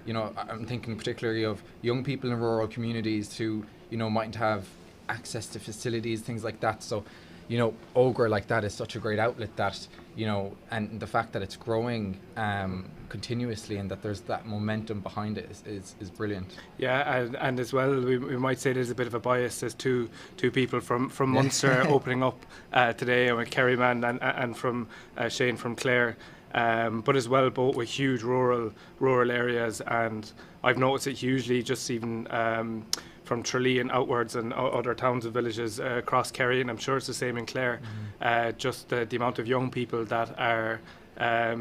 I'm thinking particularly of young people in rural communities who, mightn't have access to facilities, things like that. So, Ogre like that is such a great outlet that, and the fact that it's growing continuously and that there's that momentum behind it is brilliant. Yeah, and as well, we might say there's a bit of a bias. There's two people from Munster opening up today, and with Kerryman and from Shane from Clare. But as well, both with huge rural areas, and I've noticed it hugely just even from Tralee and outwards and other towns and villages across Kerry, and I'm sure it's the same in Clare. Just the amount of young people that are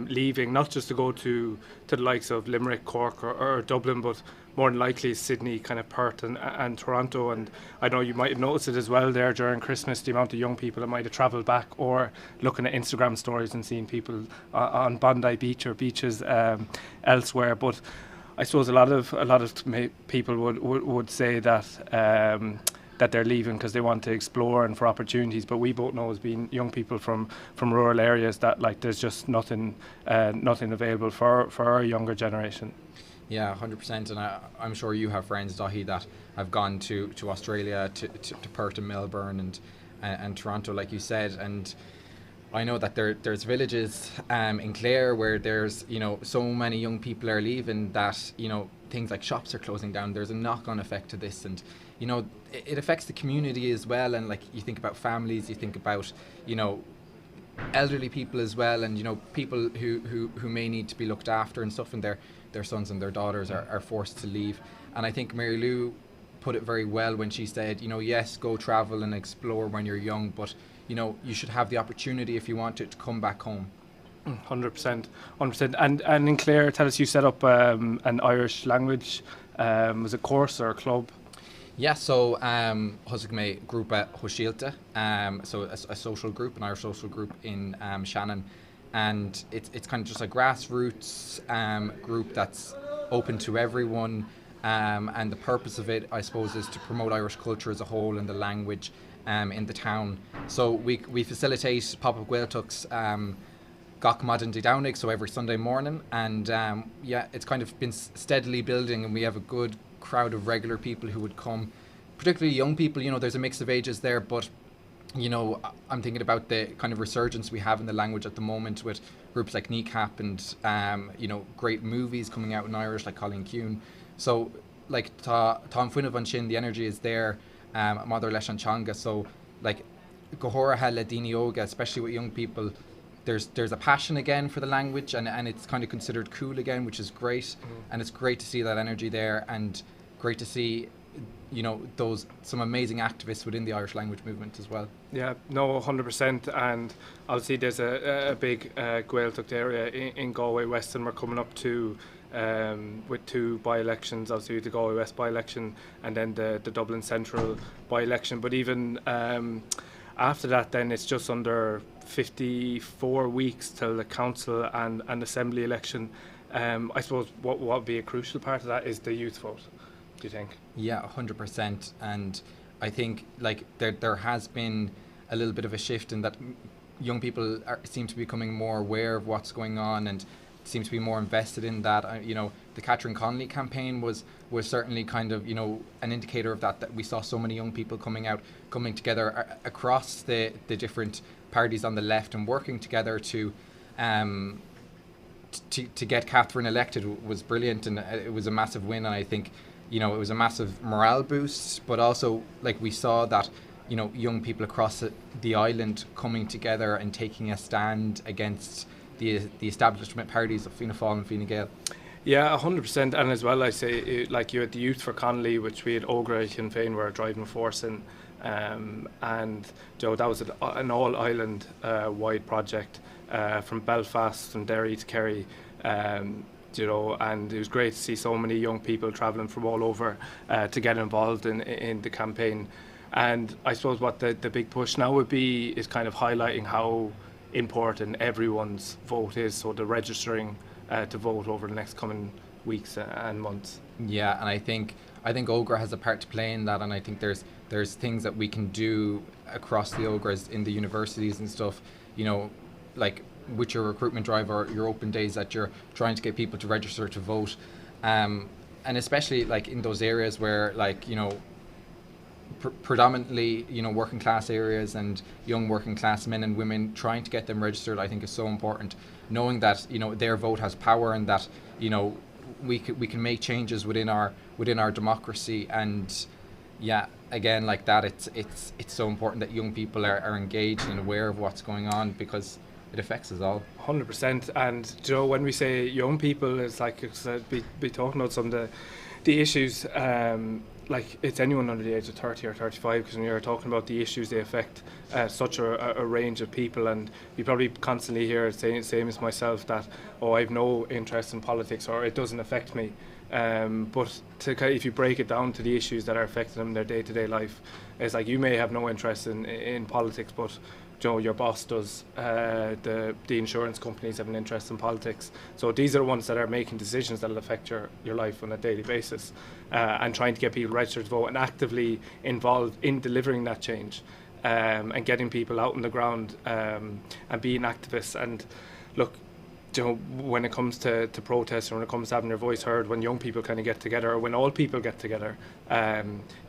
leaving, not just to go to the likes of Limerick, Cork or Dublin, but more than likely Sydney, kind of Perth and Toronto. And I know you might have noticed it as well there during Christmas, the amount of young people that might have travelled back or looking at Instagram stories and seeing people on Bondi Beach or beaches elsewhere. But I suppose a lot of people would say that that they're leaving because they want to explore and for opportunities. But we both know, as being young people from rural areas, that there's just nothing available for our younger generation. Yeah, 100%. And I'm sure you have friends, Dahi, that have gone to Australia, to Perth and Melbourne and Toronto, like you said. And I know that there's villages in Clare where there's, so many young people are leaving that, things like shops are closing down. There's a knock-on effect to this, and it affects the community as well. And you think about families, you think about elderly people as well, and people who may need to be looked after and stuff, and their sons and their daughters are forced to leave. And I think Mary Lou put it very well when she said, yes, go travel and explore when you're young, but you should have the opportunity, if you want it, to come back home. 100%. And in Clare, tell us, you set up an Irish language, was it course or club? Yeah, so Husig me grúpa Hoshielta, so a social group, an Irish social group in Shannon, and it's kind of just a grassroots group that's open to everyone, and the purpose of it, I suppose, is to promote Irish culture as a whole and the language in the town. So we facilitate pop-up Gaeltachts gach madan di Downig, so every Sunday morning, and it's kind of been steadily building, and we have a good crowd of regular people who would come, particularly young people. There's a mix of ages there, but I'm thinking about the kind of resurgence we have in the language at the moment with groups like Kneecap and great movies coming out in Irish like Colleen Kuhn. So Tom Fuina van Shin, the energy is there, Mother Lesh Changa. So Gohora Hela Dini Yoga, especially with young people, there's a passion again for the language, and it's kind of considered cool again, which is great. And it's great to see that energy there, and great to see some amazing activists within the Irish language movement as well. Yeah, no, 100%. And obviously there's a big Gaeltacht area in Galway West, and we're coming up to with two by-elections, obviously the Galway West by-election and then the Dublin Central by-election. But even after that, then it's just under 54 weeks till the council and assembly election. I suppose what would be a crucial part of that is the youth vote, do you think? Yeah, 100%. And I think there has been a little bit of a shift in that young people seem to be becoming more aware of what's going on and seem to be more invested in that. The Catherine Connolly campaign was certainly kind of an indicator of that we saw so many young people coming together across the different parties on the left and working together to get Catherine elected was brilliant, and it was a massive win. And I think it was a massive morale boost, but also we saw that young people across the island coming together and taking a stand against the establishment parties of Fianna Fáil and Fine Gael. Yeah, 100%. And as well, I say, you had the Youth for Connolly, which we had Ógra Sinn Féin were a driving force in, and that was an all-island wide project from Belfast and Derry to Kerry, and it was great to see so many young people travelling from all over to get involved in the campaign. And I suppose what the big push now would be is kind of highlighting how important everyone's vote is, so the registering to vote over the next coming weeks and months. Yeah, and I think Ógra has a part to play in that, and I think there's things that we can do across the Ógras in the universities and stuff, with your recruitment drive or your open days that you're trying to get people to register to vote. And especially like in those areas where, like, predominantly, working class areas and young working class men and women, trying to get them registered, I think, is so important. Knowing that their vote has power, and that we can make changes within our democracy. And yeah, again, like that, it's so important that young people are engaged and aware of what's going on, because it affects us all. 100%. And when we say young people, it's like be talking about some of the issues. Like, it's anyone under the age of 30 or 35, because when you're talking about the issues, they affect such a range of people. And you probably constantly hear same as myself, that I've no interest in politics, or it doesn't affect me. But if you break it down to the issues that are affecting them in their day-to-day life, it's like, you may have no interest in politics, but your boss does. The insurance companies have an interest in politics. So these are the ones that are making decisions that will affect your life on a daily basis, and trying to get people registered to vote and actively involved in delivering that change, and getting people out on the ground, and being activists. And look, when it comes to protests, or when it comes to having their voice heard, when young people kind of get together, or when all people get together,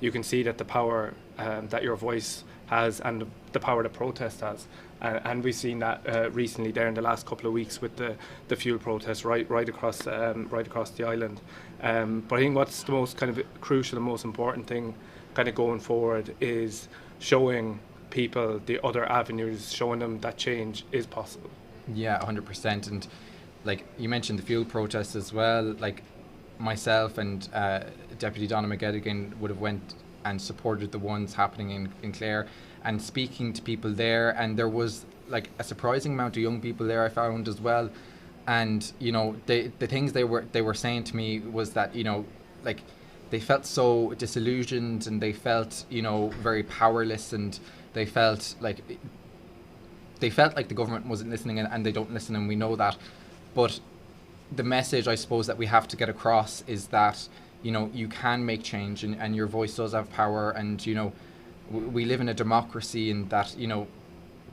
you can see that the power that your voice has, and the power that protest has. And we've seen that recently there in the last couple of weeks with the fuel protests right across the island. But I think what's the most kind of crucial and most important thing kind of going forward is showing people the other avenues, showing them that change is possible. Yeah, 100%. And like you mentioned the fuel protests as well, like myself and Deputy Donna McGettigan would have went and supported the ones happening in Clare, and speaking to people there, and there was like a surprising amount of young people there, I found, as well. And the things they were saying to me was that like they felt so disillusioned, and they felt very powerless, and they felt like the government wasn't listening, and they don't listen, and we know that. But the message, I suppose, that we have to get across is that you can make change, and your voice does have power, and we live in a democracy, and that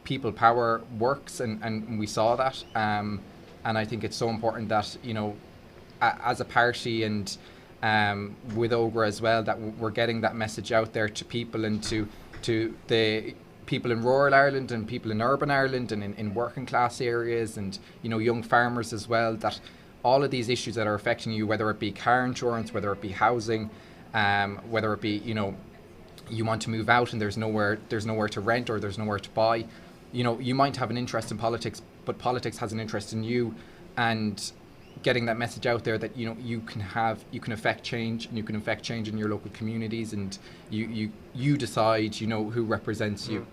people power works, and we saw that, and I think it's so important that as a party, and with Ógra as well, that we're getting that message out there to people, and to the people in rural Ireland, and people in urban Ireland, and in working class areas, and young farmers as well, that all of these issues that are affecting you, whether it be car insurance, whether it be housing, whether it be you want to move out and there's nowhere to rent, or there's nowhere to buy, you might have an interest in politics, but politics has an interest in you. And getting that message out there that you can affect change, and you can affect change in your local communities, and you decide who represents you.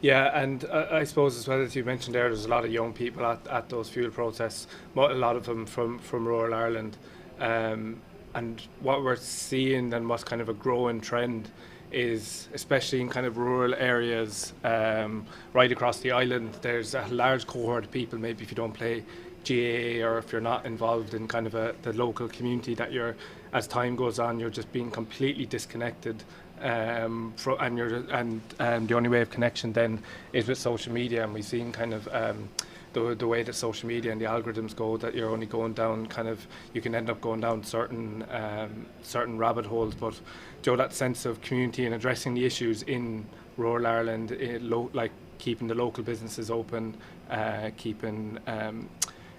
Yeah, and I suppose as well, as you mentioned there's a lot of young people at those fuel protests, a lot of them from rural Ireland, and what we're seeing, and what's kind of a growing trend, is especially in kind of rural areas right across the island, there's a large cohort of people, maybe if you don't play GAA, or if you're not involved in kind of the local community, that as time goes on, you're just being completely disconnected. And the only way of connection then is with social media, and we've seen kind of the way that social media and the algorithms go, that you're only going down you can end up going down certain rabbit holes. But that sense of community and addressing the issues in rural Ireland, like keeping the local businesses open, keeping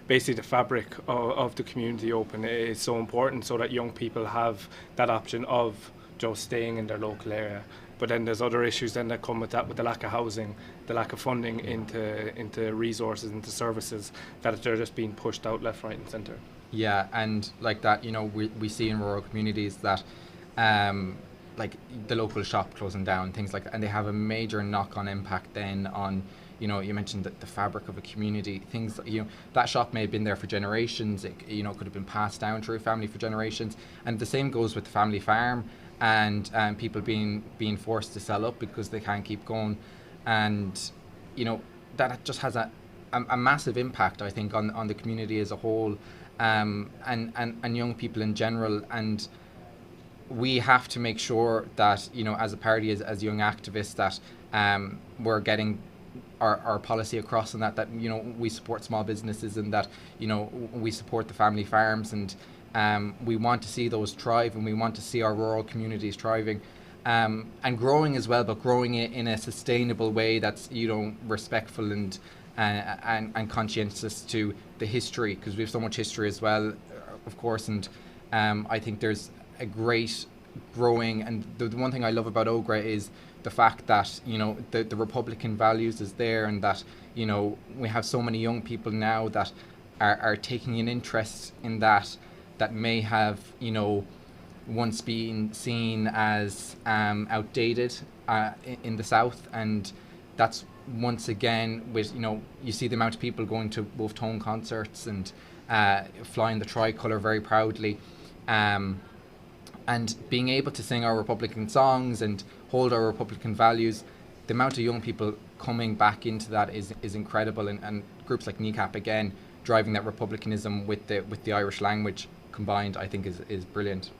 basically the fabric of the community open, is so important, so that young people have that option of staying in their local area. But then there's other issues then that come with that, with the lack of housing, the lack of funding into resources, into services, that they're just being pushed out left, right and centre. Yeah, and like that, we see in rural communities that like the local shop closing down, things like that, and they have a major knock-on impact then on you mentioned that the fabric of a community, things that shop may have been there for generations, it could have been passed down through a family for generations, and the same goes with the family farm, and people being forced to sell up because they can't keep going, and that just has a massive impact, I think, on the community as a whole, and young people in general. And we have to make sure that as a party, as young activists, that we're getting our policy across, and that we support small businesses, and that we support the family farms, and We want to see those thrive, and we want to see our rural communities thriving. And growing as well, but growing it in a sustainable way that's respectful and conscientious to the history, because we have so much history as well, of course. And I think there's a great growing, and the one thing I love about Ogra is the fact that the Republican values is there, and that we have so many young people now that are taking an interest in that may have once been seen as outdated in the South. And that's once again with you see the amount of people going to Wolf Tone concerts and flying the tricolour very proudly, and being able to sing our Republican songs and hold our Republican values. The amount of young people coming back into that is incredible, and groups like NECAP again driving that republicanism with the Irish language combined, I think is brilliant.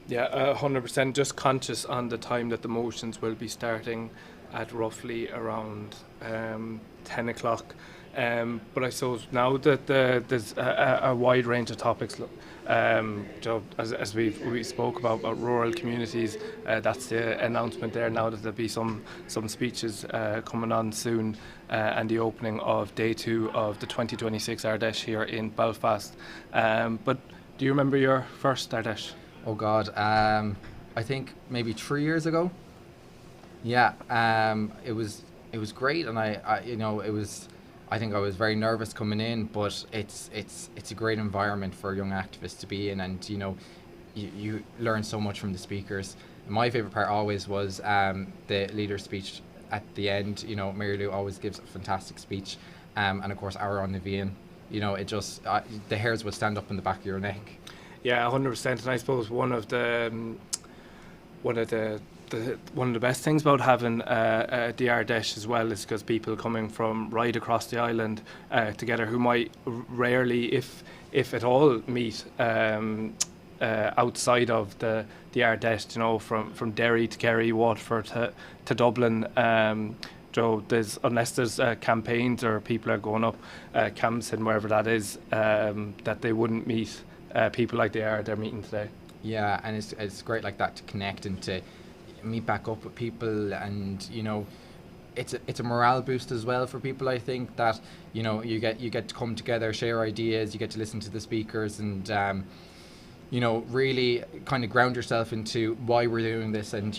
Yeah, 100%. Just conscious on the time that the motions will be starting at roughly around 10 o'clock. But I suppose now that there's a wide range of topics, as we spoke about rural communities, that's the announcement there now that there'll be some speeches coming on soon, and the opening of day 2 of the 2026 Ard Fheis here in Belfast. But do you remember your first Ard Fheis? Oh God, I think maybe 3 years ago. Yeah, it was great, and I think I was very nervous coming in, but it's a great environment for young activists to be in, and you learn so much from the speakers. And my favourite part always was the leader speech at the end. Mary Lou always gives a fantastic speech, and of course Ard Fheis. It just the hairs would stand up in the back of your neck. Yeah, 100%. And I suppose one of the best things about having the Ard Fheis as well is because people coming from right across the island together who might rarely, if at all, meet outside of the Ard Fheis. From Derry to Kerry, Waterford to Dublin. Unless there's campaigns or people are going up camps and wherever that is, that they wouldn't meet people like they're meeting today. Yeah, and it's great like that to connect and to meet back up with people, and it's a morale boost as well for people. I think that you get to come together, share ideas, you get to listen to the speakers, and really kind of ground yourself into why we're doing this, and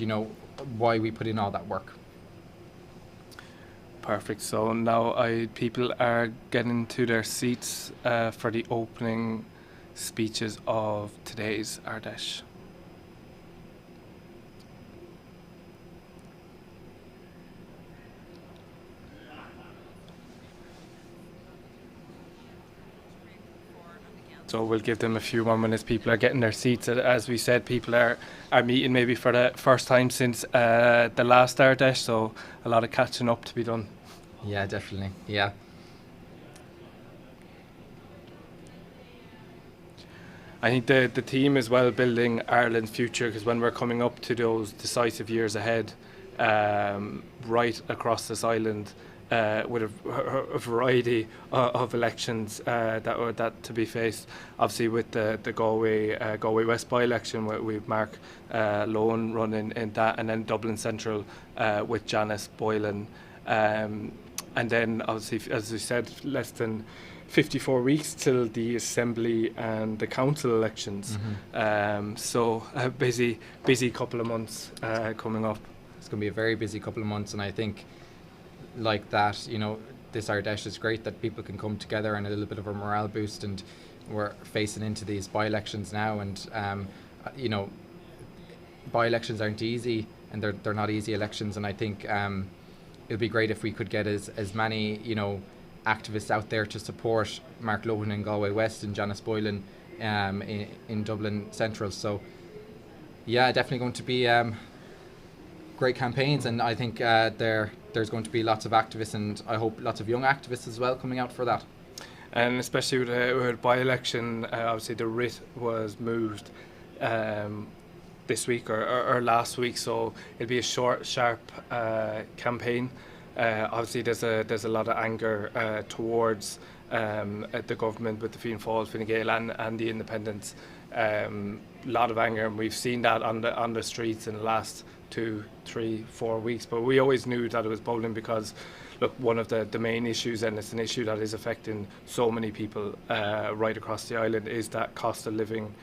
why we put in all that work. Perfect. So now people are getting to their seats for the opening speeches of today's Ard Fheis. So we'll give them a few more minutes. People are getting their seats. As we said, people are meeting maybe for the first time since the last Ard Fheis, so a lot of catching up to be done. Yeah, definitely. Yeah. I think the team is well building Ireland's future, because when we're coming up to those decisive years ahead, right across this island, with a variety of elections that to be faced. Obviously, with the Galway West by-election, with Mark Lohan running in that, and then Dublin Central with Janice Boylan, and then obviously, as we said, less than 54 weeks till the Assembly and the Council elections. Mm-hmm. So a busy couple of months coming up. It's going to be a very busy couple of months, and I think like that, this Ard Fheis is great that people can come together and a little bit of a morale boost, and we're facing into these by-elections now, and by-elections aren't easy, and they're not easy elections, and I think it'll be great if we could get as many activists out there to support Mark Lohan in Galway West and Janice Boylan in Dublin Central. So yeah, definitely going to be great campaigns, and I think there's going to be lots of activists, and I hope lots of young activists as well coming out for that. And especially with a by-election, obviously the writ was moved this week or last week, so it'll be a short, sharp campaign. Obviously there's a lot of anger towards the government with the Fianna Fáil, Fine Gael and the independents, lot of anger, and we've seen that on the streets in the last 2, 3, 4 weeks. But we always knew that it was bubbling because, look, one of the main issues, and it's an issue that is affecting so many people right across the island, is that cost of living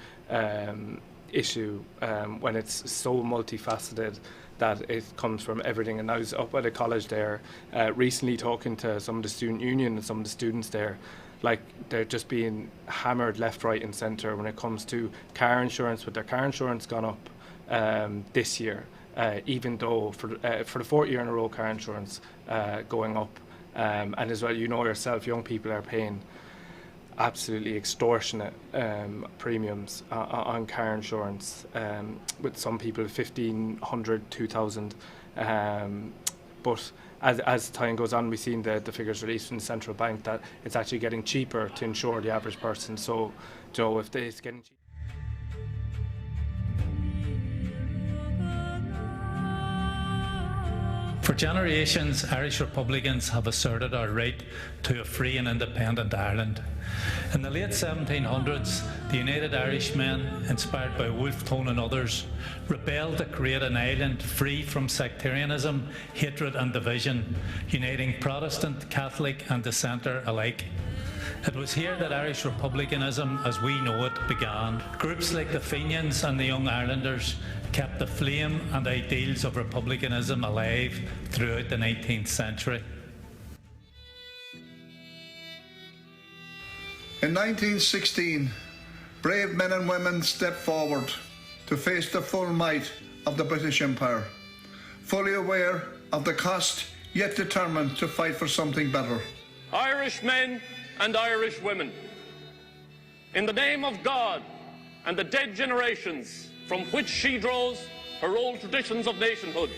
issue, when it's so multifaceted that it comes from everything. And I was up at a college there recently talking to some of the student union and some of the students there. Like, they're just being hammered left, right and centre when it comes to car insurance, with their car insurance gone up this year, even though for the 4th year in a row car insurance going up. And as well, you know yourself, young people are paying absolutely extortionate premiums on car insurance, with some people 1,500, 2,000. But as time goes on, we've seen the figures released from the central bank that it's actually getting cheaper to insure the average person. So, Joe, if it's getting cheaper. For generations, Irish Republicans have asserted our right to a free and independent Ireland. In the late 1700s, the United Irishmen, inspired by Wolfe Tone and others, rebelled to create an island free from sectarianism, hatred and division, uniting Protestant, Catholic and dissenter alike. It was here that Irish republicanism, as we know it, began. Groups like the Fenians and the Young Irelanders kept the flame and ideals of republicanism alive throughout the 19th century. In 1916, brave men and women stepped forward to face the full might of the British Empire, fully aware of the cost, yet determined to fight for something better. Irish men and Irish women, in the name of God and the dead generations from which she draws her old traditions of nationhood,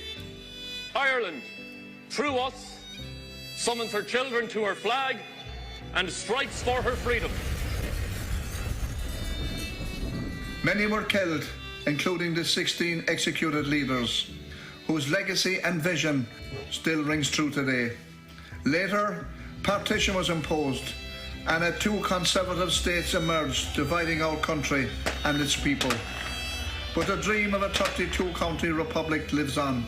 Ireland, through us, summons her children to her flag and strikes for her freedom. Many were killed, including the 16 executed leaders, whose legacy and vision still rings true today. Later, partition was imposed, and 2 conservative states emerged, dividing our country and its people. But the dream of a 32-county republic lives on.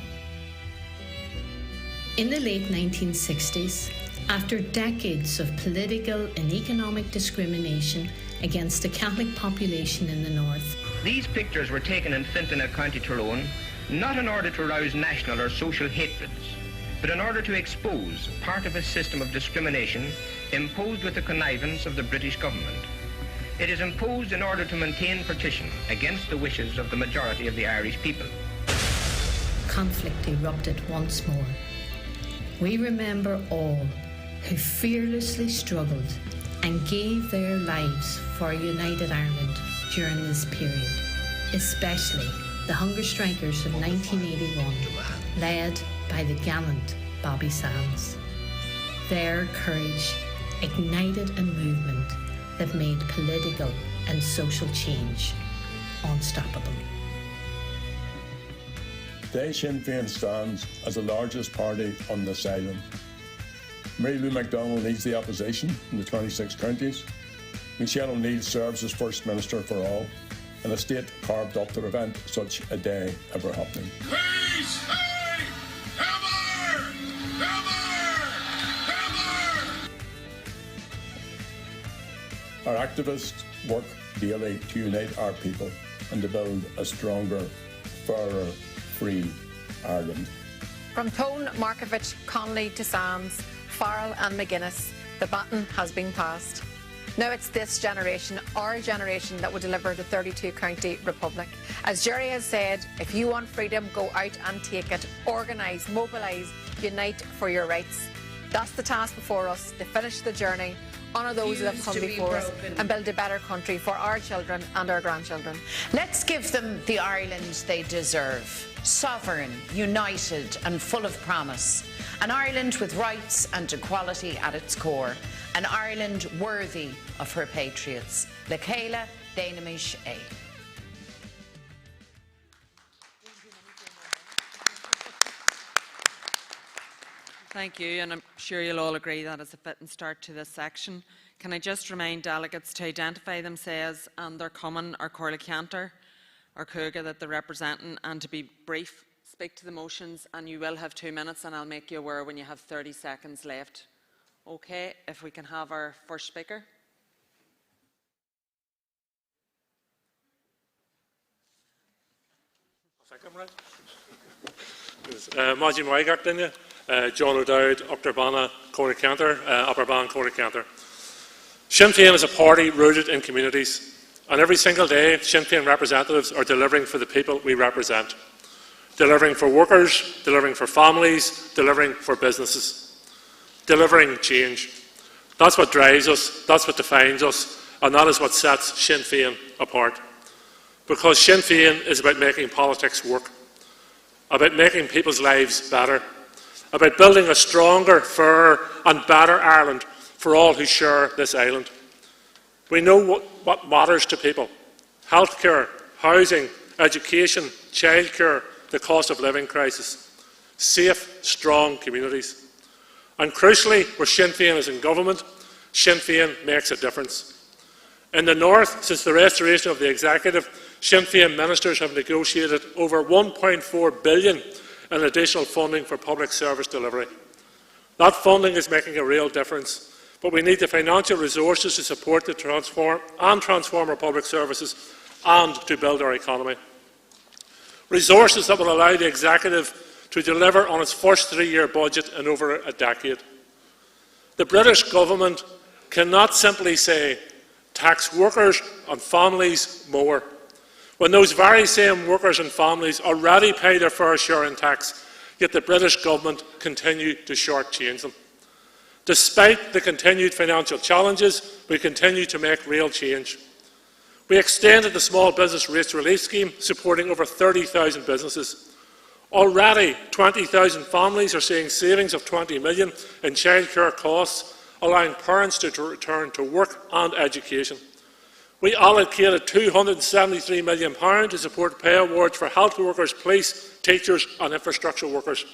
In the late 1960s, after decades of political and economic discrimination against the Catholic population in the north, these pictures were taken in Fintona, County Tyrone, not in order to arouse national or social hatreds, but in order to expose part of a system of discrimination imposed with the connivance of the British government. It is imposed in order to maintain partition against the wishes of the majority of the Irish people. conflict erupted once more. We remember all who fearlessly struggled and gave their lives for a united Ireland during this period, especially the hunger strikers of 1981, led by the gallant Bobby Sands. Their courage ignited a movement that made political and social change unstoppable. Today, Sinn Féin stands as the largest party on this island. Mary Lou MacDonald leads the opposition in the 26 counties. Michelle O'Neill serves as First Minister for all, and a state carved up to prevent such a day ever happening. Peace, hey, ever, ever, ever. Our activists work daily to unite our people and to build a stronger, fairer, free Ireland. From Tone, Markovich, Connolly to Sands, Farrell and McGuinness, the baton has been passed. Now it's this generation, our generation, that will deliver the 32-county republic. As Jerry has said, if you want freedom, go out and take it. Organise, mobilise, unite for your rights. That's the task before us, to finish the journey, honour those who have come before us, and build a better country for our children and our grandchildren. Let's give them the Ireland they deserve. Sovereign, united and full of promise. An Ireland with rights and equality at its core. An Ireland worthy of her patriots. Le Chéile Déanamh é. Thank you, and I'm sure you'll all agree that is a fitting start to this section. Can I just remind delegates to identify themselves and their common or Corla Cantor or Couga that they're representing, and to be brief. Speak to the motions, and you will have 2 minutes, and I'll make you aware when you have 30 seconds left. Okay, if we can have our first speaker. Maji Maigart Dinja, John O'Dowd, Octorbana, Corla Cantor, Upperban, Corla Cantor. Sinn Féin is a party rooted in communities, and every single day Sinn Féin representatives are delivering for the people we represent. Delivering for workers, delivering for families, delivering for businesses. Delivering change. That's what drives us, that's what defines us, and that is what sets Sinn Féin apart. Because Sinn Féin is about making politics work, about making people's lives better, about building a stronger, fairer and better Ireland for all who share this island. We know what matters to people: healthcare, housing, education, childcare, the cost of living crisis, safe, strong communities. And crucially, where Sinn Féin is in government, Sinn Féin makes a difference. In the North, since the restoration of the executive, Sinn Féin ministers have negotiated over £1.4 billion in additional funding for public service delivery. That funding is making a real difference, but we need the financial resources to support the transform our public services and to build our economy. Resources that will allow the executive to deliver on its first 3-year budget in over a decade. The British government cannot simply say, tax workers and families more, when those very same workers and families already pay their fair share in tax, yet the British government continue to shortchange them. Despite the continued financial challenges, we continue to make real change. We extended the Small Business Rates Relief Scheme, supporting over 30,000 businesses. Already, 20,000 families are seeing savings of £20 million in childcare costs, allowing parents to return to work and education. We allocated £273 million to support pay awards for health workers, police, teachers and infrastructure workers.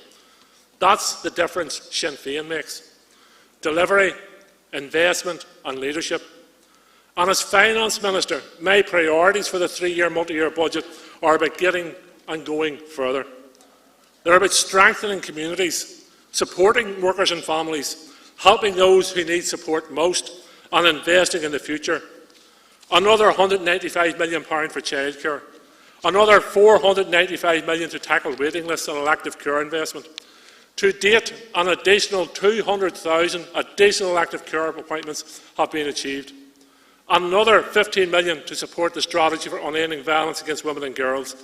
That's the difference Sinn Féin makes. Delivery, investment and leadership. And as Finance Minister, my priorities for the 3-year multi-year budget are about getting and going further. They're about strengthening communities, supporting workers and families, helping those who need support most, and investing in the future. Another £195 million for childcare. Another £495 million to tackle waiting lists and elective care investment. To date, an additional 200,000 additional elective care appointments have been achieved. Another £15 million to support the strategy for unending violence against women and girls,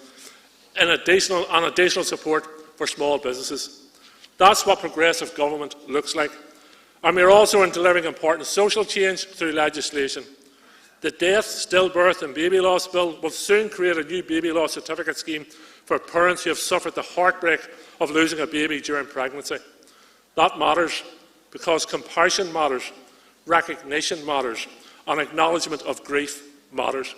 and additional support for small businesses. That's what progressive government looks like. And we are also delivering important social change through legislation. The Death, Stillbirth and Baby Loss Bill will soon create a new baby loss certificate scheme for parents who have suffered the heartbreak of losing a baby during pregnancy. That matters because compassion matters, recognition matters, and acknowledgement of grief matters.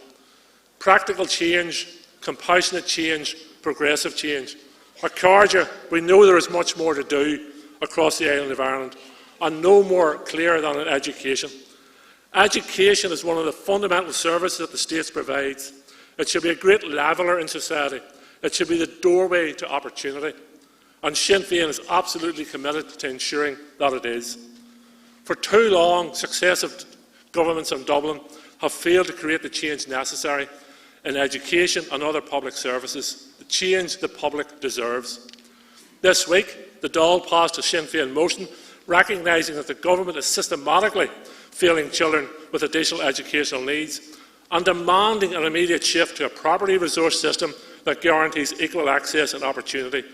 Practical change, compassionate change, progressive change. At Carja, we know there is much more to do across the island of Ireland, and no more clear than in education. Education is one of the fundamental services that the state provides. It should be a great leveller in society. It should be the doorway to opportunity. And Sinn Féin is absolutely committed to ensuring that it is. For too long, successive governments in Dublin have failed to create the change necessary in education and other public services, the change the public deserves. This week, the Dáil passed a Sinn Féin motion recognising that the government is systematically failing children with additional educational needs and demanding an immediate shift to a property resource system that guarantees equal access and opportunity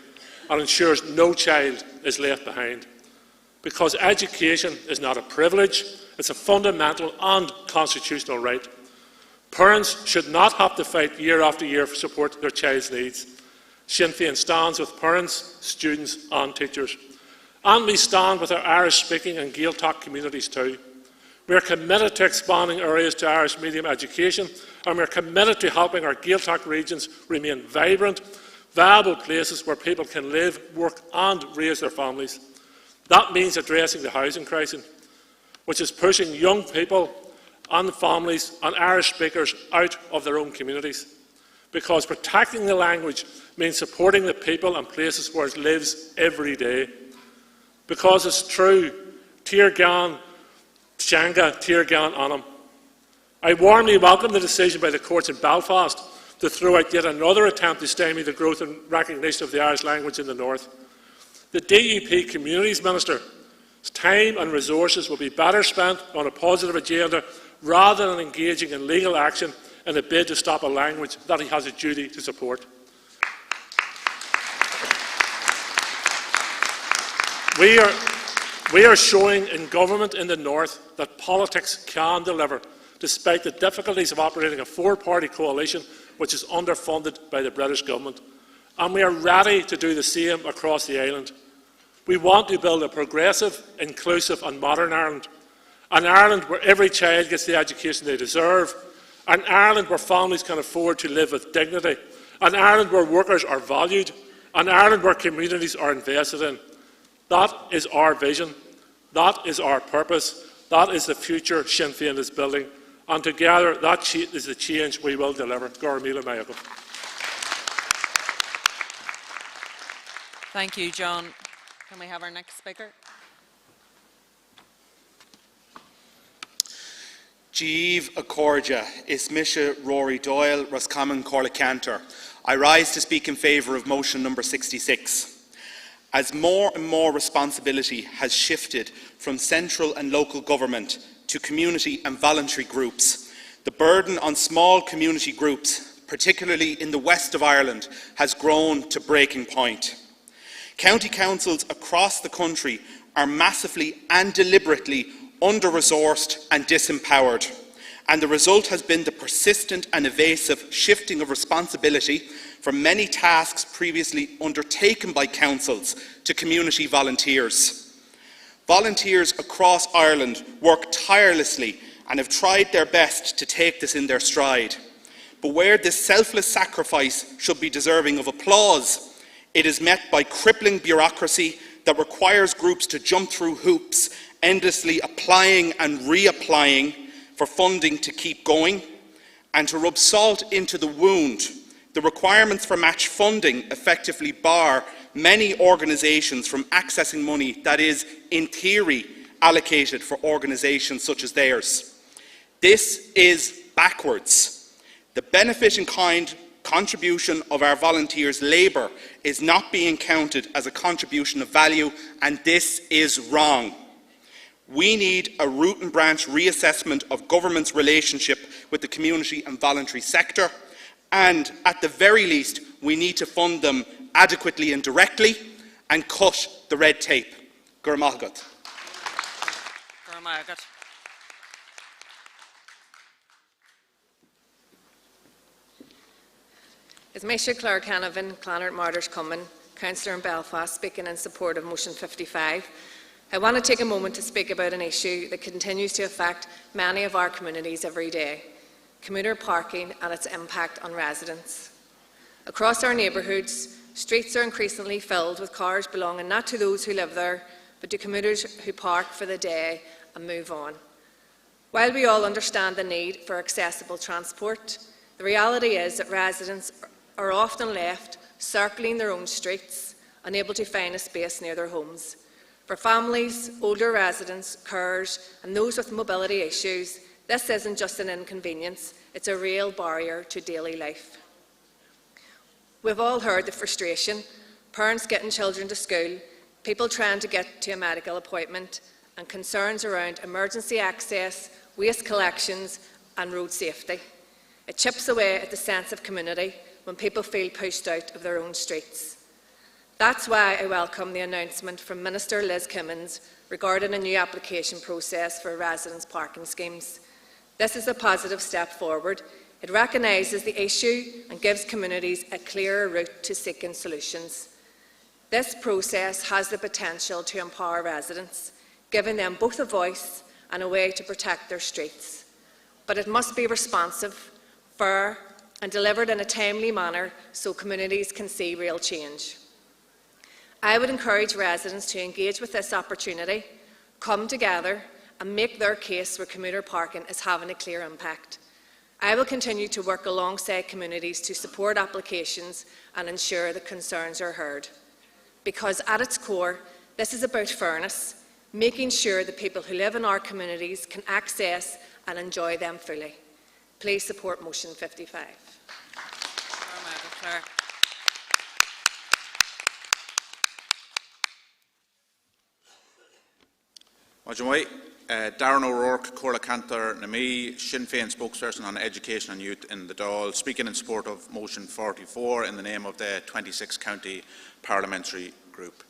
and ensures no child is left behind. Because education is not a privilege, it's a fundamental and constitutional right. Parents should not have to fight year after year for support to their child's needs. Sinn Féin stands with parents, students and teachers. And we stand with our Irish-speaking and Gaeltacht communities too. We are committed to expanding areas to Irish medium education, and we are committed to helping our Gaeltacht regions remain vibrant, viable places where people can live, work and raise their families. That means addressing the housing crisis. which is pushing young people and families and Irish speakers out of their own communities. Because protecting the language means supporting the people and places where it lives every day. Because it's true, Tír Gan, Teanga, Tír Gan Anam. I warmly welcome the decision by the courts in Belfast to throw out yet another attempt to stymie the growth and recognition of the Irish language in the north. The DUP Communities Minister's time and resources will be better spent on a positive agenda rather than engaging in legal action in a bid to stop a language that he has a duty to support. We are showing in government in the north that politics can deliver, despite the difficulties of operating a four-party coalition which is underfunded by the British government. And we are ready to do the same across the island. We want to build a progressive, inclusive and modern Ireland. An Ireland where every child gets the education they deserve. An Ireland where families can afford to live with dignity. An Ireland where workers are valued. An Ireland where communities are invested in. That is our vision. That is our purpose. That is the future Sinn Féin is building. And together, that is the change we will deliver. Thank you, John. Can we have our next speaker? Jeev Accordia, Ismisha Rory Doyle, Roscommon Corla Cantor. I rise to speak in favour of motion number 66. As more and more responsibility has shifted from central and local government to community and voluntary groups, the burden on small community groups, particularly in the west of Ireland, has grown to breaking point. County councils across the country are massively and deliberately under-resourced and disempowered, and the result has been the persistent and evasive shifting of responsibility from many tasks previously undertaken by councils to community volunteers. Volunteers across Ireland work tirelessly and have tried their best to take this in their stride. But where this selfless sacrifice should be deserving of applause, it is met by crippling bureaucracy that requires groups to jump through hoops, endlessly applying and reapplying for funding to keep going. And to rub salt into the wound, the requirements for match funding effectively bar many organisations from accessing money that is, in theory, allocated for organisations such as theirs. This is backwards. The benefit in kind contribution of our volunteers' labour is not being counted as a contribution of value, and this is wrong. We need a root and branch reassessment of government's relationship with the community and voluntary sector, and at the very least, we need to fund them adequately and directly and cut the red tape. Gurmagat. Is Misha Clare Canavan, Clonard Martyrs Cumming, Councillor in Belfast, speaking in support of motion 55. I want to take a moment to speak about an issue that continues to affect many of our communities every day: commuter parking and its impact on residents. Across our neighbourhoods, streets are increasingly filled with cars belonging not to those who live there, but to commuters who park for the day and move on. While we all understand the need for accessible transport, the reality is that residents are often left circling their own streets, unable to find a space near their homes. For families, older residents, carers and those with mobility issues, this isn't just an inconvenience, it's a real barrier to daily life. We've all heard the frustration: parents getting children to school, people trying to get to a medical appointment, and concerns around emergency access, waste collections and road safety. It chips away at the sense of community when people feel pushed out of their own streets. That's why I welcome the announcement from Minister Liz Kimmins regarding a new application process for residents' parking schemes. This is a positive step forward. It recognises the issue and gives communities a clearer route to seeking solutions. This process has the potential to empower residents, giving them both a voice and a way to protect their streets. But it must be responsive, fair and delivered in a timely manner so communities can see real change. I would encourage residents to engage with this opportunity, come together and make their case where commuter parking is having a clear impact. I will continue to work alongside communities to support applications and ensure that concerns are heard. Because at its core, this is about fairness, making sure that people who live in our communities can access and enjoy them fully. Please support motion 55. Darren O'Rourke, Corla Cantor Nami, Sinn Féin spokesperson on education and youth in the Dáil, speaking in support of motion 44 in the name of the 26 county parliamentary group.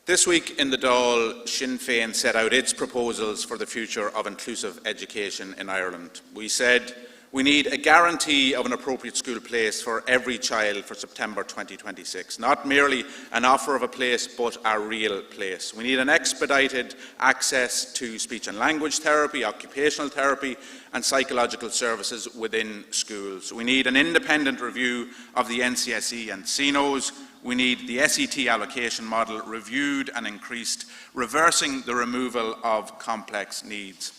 This week in the Dáil, Sinn Féin set out its proposals for the future of inclusive education in Ireland. We said we need a guarantee of an appropriate school place for every child for September 2026, not merely an offer of a place, but a real place. We need an expedited access to speech and language therapy, occupational therapy and psychological services within schools. We need an independent review of the NCSE and CNOs. We need the SET allocation model reviewed and increased, reversing the removal of complex needs.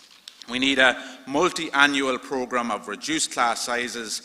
We need a multi-annual programme of reduced class sizes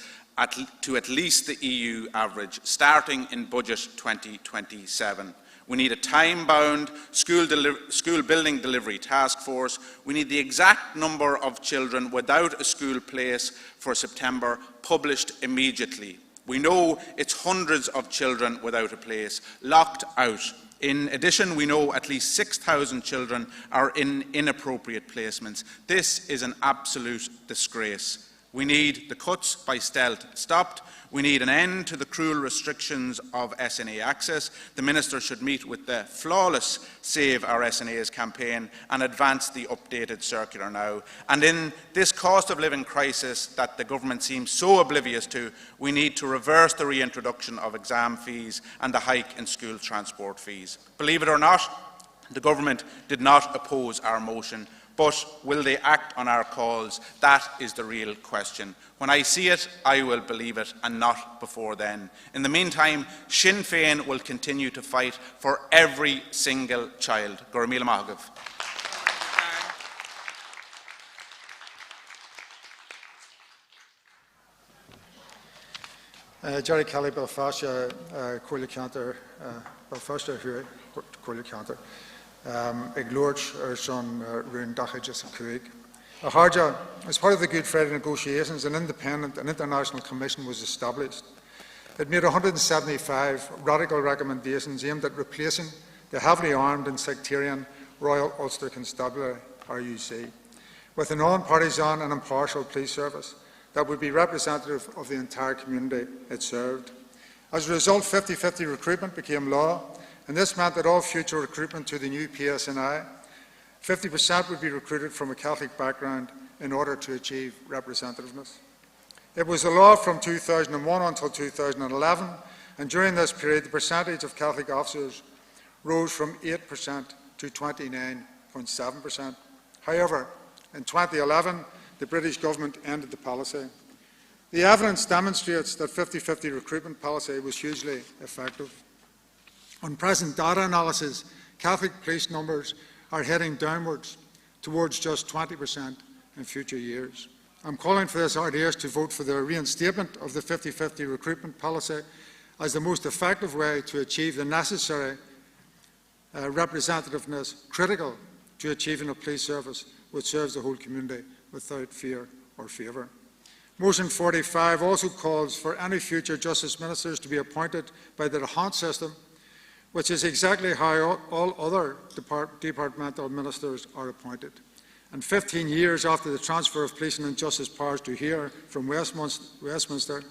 to at least the EU average, starting in budget 2027. We need a time-bound school building delivery task force. We need the exact number of children without a school place for September published immediately. We know it's hundreds of children without a place, locked out. In addition, we know at least 6,000 children are in inappropriate placements. This is an absolute disgrace. We need the cuts by stealth stopped. We need an end to the cruel restrictions of SNA access. The Minister should meet with the flawless Save Our SNAs campaign and advance the updated circular now. And in this cost of living crisis that the government seems so oblivious to, we need to reverse the reintroduction of exam fees and the hike in school transport fees. Believe it or not, the government did not oppose our motion. But will they act on our calls? That is the real question. When I see it, I will believe it, and not before then. In the meantime, Sinn Féin will continue to fight for every single child. Gur míle maith agam. Jerry Kelly, Belfast, Corla Cantor, Belfast here, Corla Cantor. Ag Lorch son Rún Dachajas and Cuig. Harja, as part of the Good Friday negotiations, an independent and international commission was established. It made 175 radical recommendations aimed at replacing the heavily armed and sectarian Royal Ulster Constabulary, RUC, with a non-partisan and impartial police service that would be representative of the entire community it served. As a result, 50-50 recruitment became law, and this meant that all future recruitment to the new PSNI, 50% would be recruited from a Catholic background in order to achieve representativeness. It was a law from 2001 until 2011, and during this period the percentage of Catholic officers rose from 8% to 29.7%. However, in 2011, the British government ended the policy. The evidence demonstrates that 50-50 recruitment policy was hugely effective. On present data analysis, Catholic police numbers are heading downwards towards just 20% in future years. I'm calling for this RDS to vote for the reinstatement of the 50-50 recruitment policy as the most effective way to achieve the necessary representativeness critical to achieving a police service which serves the whole community without fear or favour. Motion 45 also calls for any future justice ministers to be appointed by the Todhchaí system, which is exactly how all other departmental ministers are appointed. And 15 years after the transfer of policing and justice powers to here from Westminster,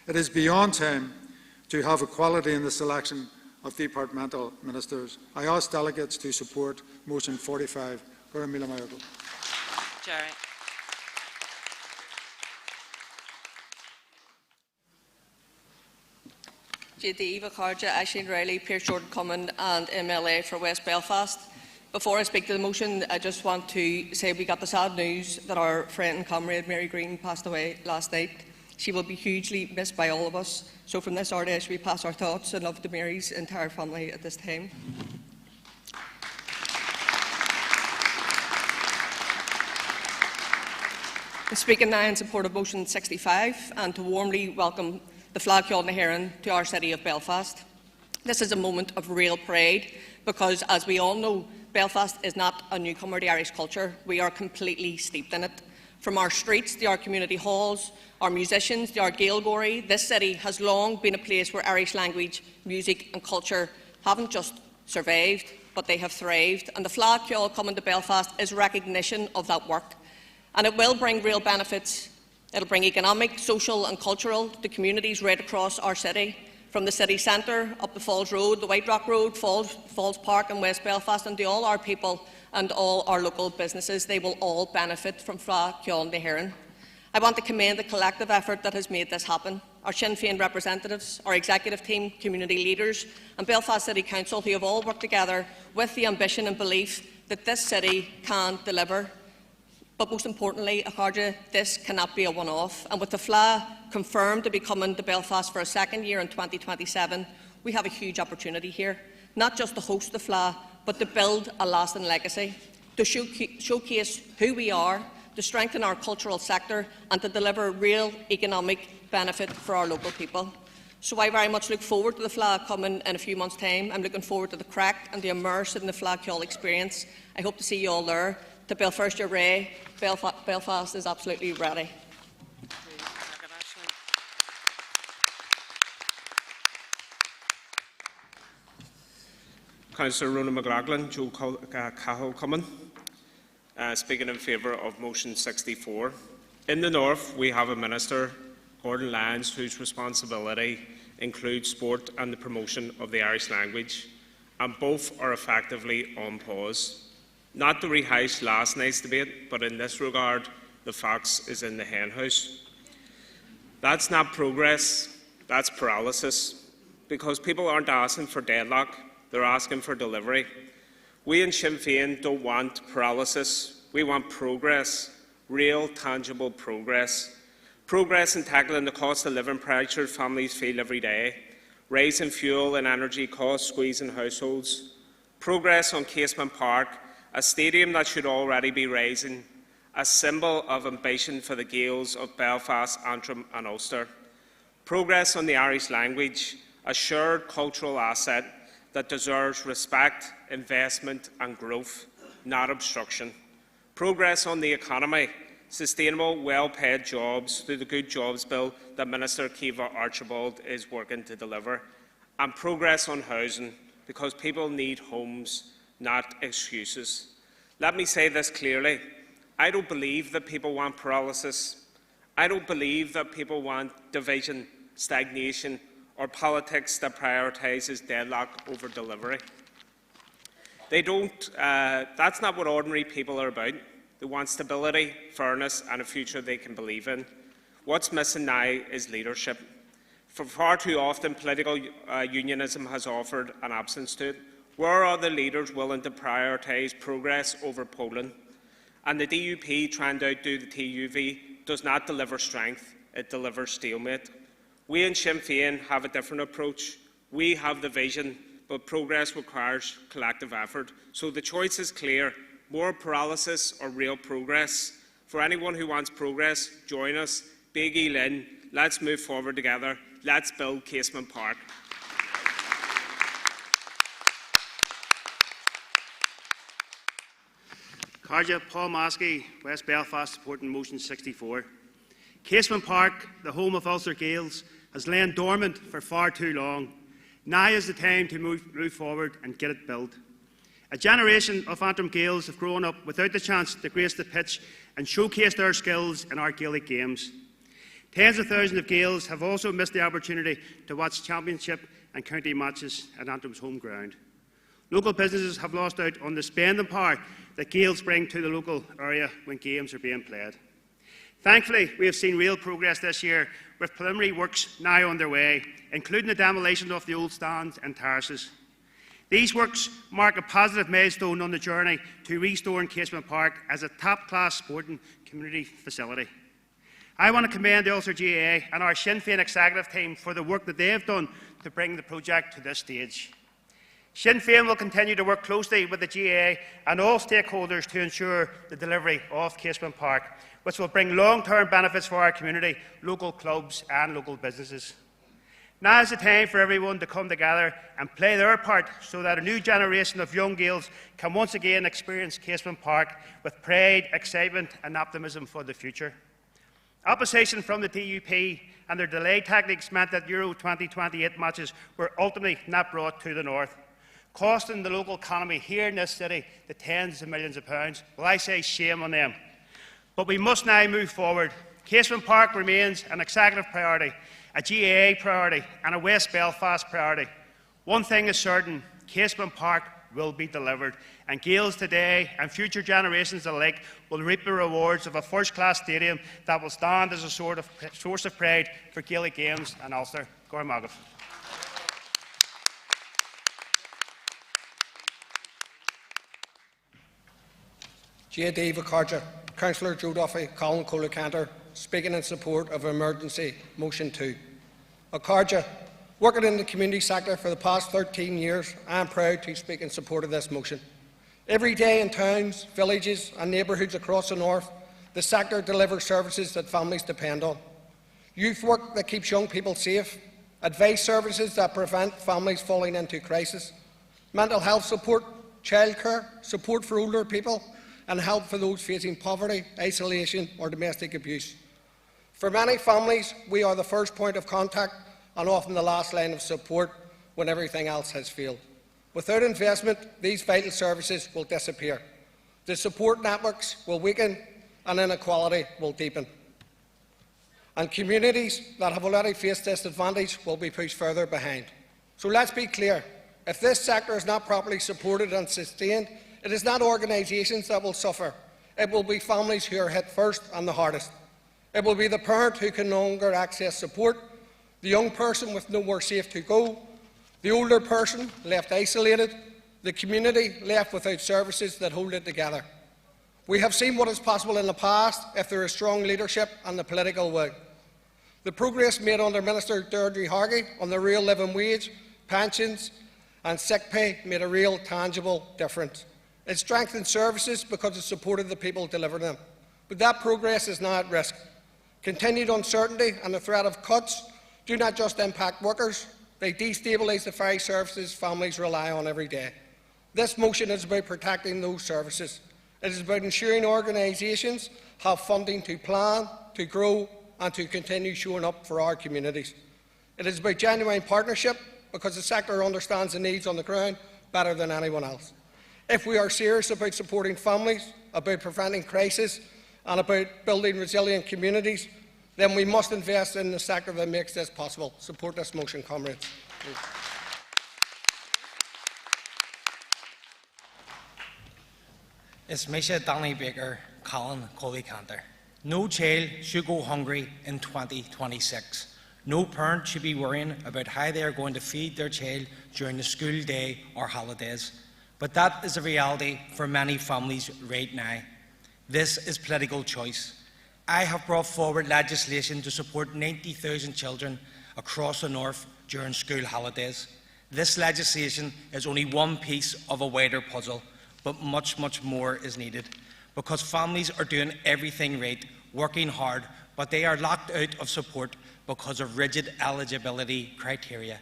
it is beyond time to have equality in the selection of departmental ministers. I ask delegates to support motion 45. Gur míle maith agam. Jerry. Eva Carja, Aisling Riley, Pierce Jordan Cummins and MLA for West Belfast. Before I speak to the motion, I just want to say we got the sad news that our friend and comrade Mary Green passed away last night. She will be hugely missed by all of us. So from this RDS we pass our thoughts and love to Mary's entire family at this time. Speaking now in support of motion 65 and to warmly welcome the flag Ceol na hÉirean to our city of Belfast. This is a moment of real pride because, as we all know, Belfast is not a newcomer to Irish culture. We are completely steeped in it. From our streets to our community halls, our musicians to our Gaelgory, this city has long been a place where Irish language, music and culture haven't just survived, but they have thrived. And the flag Ceol coming to Belfast is recognition of that work. And it will bring real benefits. It will bring economic, social and cultural to communities right across our city, from the city centre up the Falls Road, the White Rock Road, Falls Park and West Belfast, and to all our people and all our local businesses. They will all benefit from flag Ceol na hÉirean. I want to commend the collective effort that has made this happen. Our Sinn Féin representatives, our executive team, community leaders and Belfast City Council, who have all worked together with the ambition and belief that this city can deliver. But most importantly, Acharja, this cannot be a one-off. And with the FLA confirmed to be coming to Belfast for a second year in 2027, we have a huge opportunity here, not just to host the FLA, but to build a lasting legacy, to showcase who we are, to strengthen our cultural sector and to deliver real economic benefit for our local people. So I very much look forward to the FLA coming in a few months' time. I'm looking forward to the crack and the immerse in the FLA Ceol experience. I hope to see you all there. To Belfast Ray, Belfast is absolutely ready. Councillor Rona McLaughlin, Joe Cahill Cumming, speaking in favour of motion 64. In the north, we have a minister, Gordon Lyons, whose responsibility includes sport and the promotion of the Irish language, and both are effectively on pause. Not to rehash last night's debate, but in this regard, the fox is in the henhouse. That's not progress, that's paralysis, because people aren't asking for deadlock, they're asking for delivery. We in Sinn Féin don't want paralysis, we want progress, real, tangible progress. Progress in tackling the cost of living pressure families feel every day, raising fuel and energy costs, squeezing households. Progress on Casement Park, a stadium that should already be raising, a symbol of ambition for the Gaels of Belfast, Antrim and Ulster. Progress on the Irish language, a shared cultural asset that deserves respect, investment and growth, not obstruction. Progress on the economy, sustainable, well-paid jobs through the Good Jobs Bill that Minister Kiva Archibald is working to deliver. And progress on housing, because people need homes, not excuses. Let me say this clearly. I don't believe that people want paralysis. I don't believe that people want division, stagnation, or politics that prioritises deadlock over delivery. They don't. That's not what ordinary people are about. They want stability, fairness, and a future they can believe in. What's missing now is leadership. For far too often, political unionism has offered an absence to it. Where are the leaders willing to prioritise progress over polling? And the DUP trying to outdo the TUV does not deliver strength, it delivers stalemate. We in Sinn Féin have a different approach. We have the vision, but progress requires collective effort. So the choice is clear, more paralysis or real progress. For anyone who wants progress, join us, Big E Lynn, let's move forward together, let's build Casement Park. Carja, Paul Maskey, West Belfast, supporting motion 64. Casement Park, the home of Ulster Gaels, has lain dormant for far too long. Now is the time to move forward and get it built. A generation of Antrim Gaels have grown up without the chance to grace the pitch and showcase their skills in our Gaelic games. Tens of thousands of Gaels have also missed the opportunity to watch championship and county matches at Antrim's home ground. Local businesses have lost out on the spending power that Gaels bring to the local area when games are being played. Thankfully, we have seen real progress this year, with preliminary works now underway, including the demolition of the old stands and terraces. These works mark a positive milestone on the journey to restoring Casement Park as a top-class sporting community facility. I want to commend the Ulster GAA and our Sinn Féin executive team for the work that they have done to bring the project to this stage. Sinn Féin will continue to work closely with the GAA and all stakeholders to ensure the delivery of Casement Park, which will bring long-term benefits for our community, local clubs and local businesses. Now is the time for everyone to come together and play their part so that a new generation of young Gaels can once again experience Casement Park with pride, excitement and optimism for the future. Opposition from the DUP and their delay tactics meant that Euro 2028 matches were ultimately not brought to the north, costing the local economy here in this city the tens of millions of pounds. Well, I say shame on them. But we must now move forward. Casement Park remains an executive priority, a GAA priority and a West Belfast priority. One thing is certain, Casement Park will be delivered, and Gaels today and future generations alike will reap the rewards of a first-class stadium that will stand as a source of pride for Gaelic games and Ulster. Gorm Agah. Dave Carja, Councillor Joe Duffy, Colin Colacanter, speaking in support of Emergency Motion 2. Carja, working in the community sector for the past 13 years, I am proud to speak in support of this motion. Every day in towns, villages and neighbourhoods across the north, the sector delivers services that families depend on. Youth work that keeps young people safe, advice services that prevent families falling into crisis, mental health support, childcare, support for older people, and help for those facing poverty, isolation or domestic abuse. For many families, we are the first point of contact and often the last line of support when everything else has failed. Without investment, these vital services will disappear. The support networks will weaken and inequality will deepen. And communities that have already faced disadvantage will be pushed further behind. So let's be clear, if this sector is not properly supported and sustained, it is not organisations that will suffer. It will be families who are hit first and the hardest. It will be the parent who can no longer access support, the young person with nowhere safe to go, the older person left isolated, the community left without services that hold it together. We have seen what is possible in the past if there is strong leadership and the political will. The progress made under Minister Todhchaí on the real living wage, pensions and sick pay made a real tangible difference. It strengthened services because it supported the people delivering them. But that progress is now at risk. Continued uncertainty and the threat of cuts do not just impact workers, they destabilise the very services families rely on every day. This motion is about protecting those services. It is about ensuring organisations have funding to plan, to grow and to continue showing up for our communities. It is about genuine partnership because the sector understands the needs on the ground better than anyone else. If we are serious about supporting families, about preventing crisis and about building resilient communities, then we must invest in the sector that makes this possible. Support this motion, comrades. It's Misha Danny Baker, Colin Colacanter. No child should go hungry in 2026. No parent should be worrying about how they are going to feed their child during the school day or holidays. But that is a reality for many families right now. This is political choice. I have brought forward legislation to support 90,000 children across the north during school holidays. This legislation is only one piece of a wider puzzle, but much, much more is needed, because families are doing everything right, working hard, but they are locked out of support because of rigid eligibility criteria.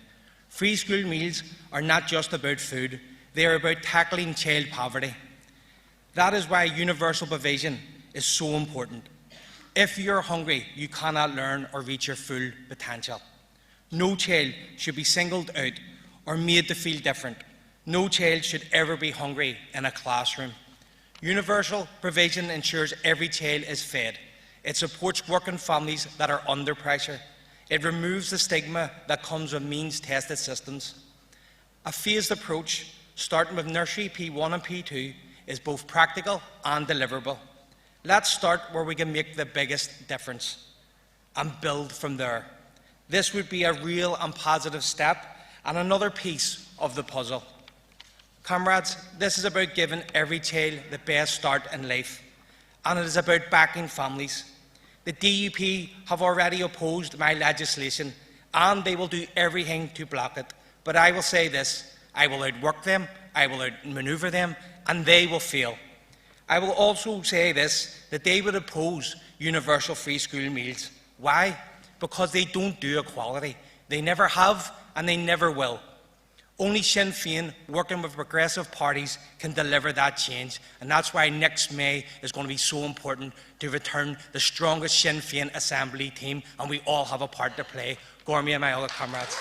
Free school meals are not just about food, they are about tackling child poverty. That is why universal provision is so important. If you're hungry, you cannot learn or reach your full potential. No child should be singled out or made to feel different. No child should ever be hungry in a classroom. Universal provision ensures every child is fed. It supports working families that are under pressure. It removes the stigma that comes with means-tested systems. A phased approach, starting with nursery P1 and P2, is both practical and deliverable. Let's start where we can make the biggest difference and build from there. This would be a real and positive step and another piece of the puzzle. Comrades, this is about giving every child the best start in life, and it is about backing families. The DUP have already opposed my legislation and they will do everything to block it. But I will say this, I will outwork them, I will outmanoeuvre them, and they will fail. I will also say this, that they would oppose universal free school meals. Why? Because they don't do equality. They never have, and they never will. Only Sinn Féin, working with progressive parties, can deliver that change, and that's why next May is going to be so important to return the strongest Sinn Féin Assembly team, and we all have a part to play. Gormy and my other comrades.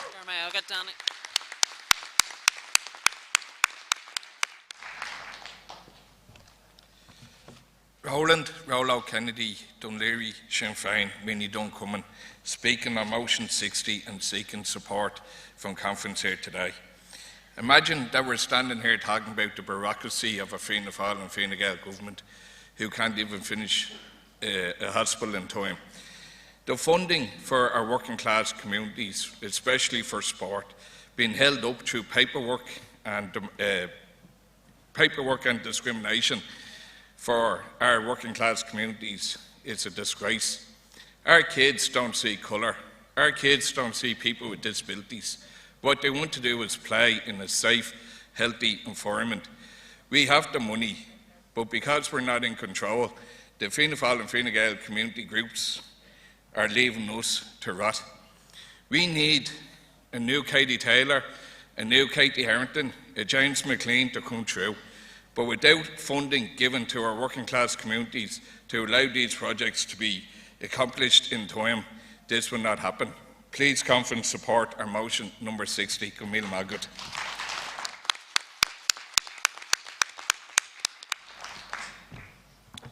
Roland Rollo Kennedy, Dunleary, Sinn Féin, Minnie Duncumming, speaking on motion 60 and seeking support from conference here today. Imagine that we're standing here talking about the bureaucracy of a Fianna Fáil and Fine Gael government who can't even finish a hospital in time. The funding for our working class communities, especially for sport, being held up through paperwork and discrimination for our working class communities is a disgrace. Our kids don't see colour. Our kids don't see people with disabilities. What they want to do is play in a safe, healthy environment. We have the money, but because we're not in control, the Fianna Fáil and Fine Gael community groups are leaving us to rot. We need a new Katie Taylor, a new Katie Harrington, a James McLean to come through. But without funding given to our working class communities to allow these projects to be accomplished in time, this will not happen. Please, conference, support our motion number 60. Camille Magut.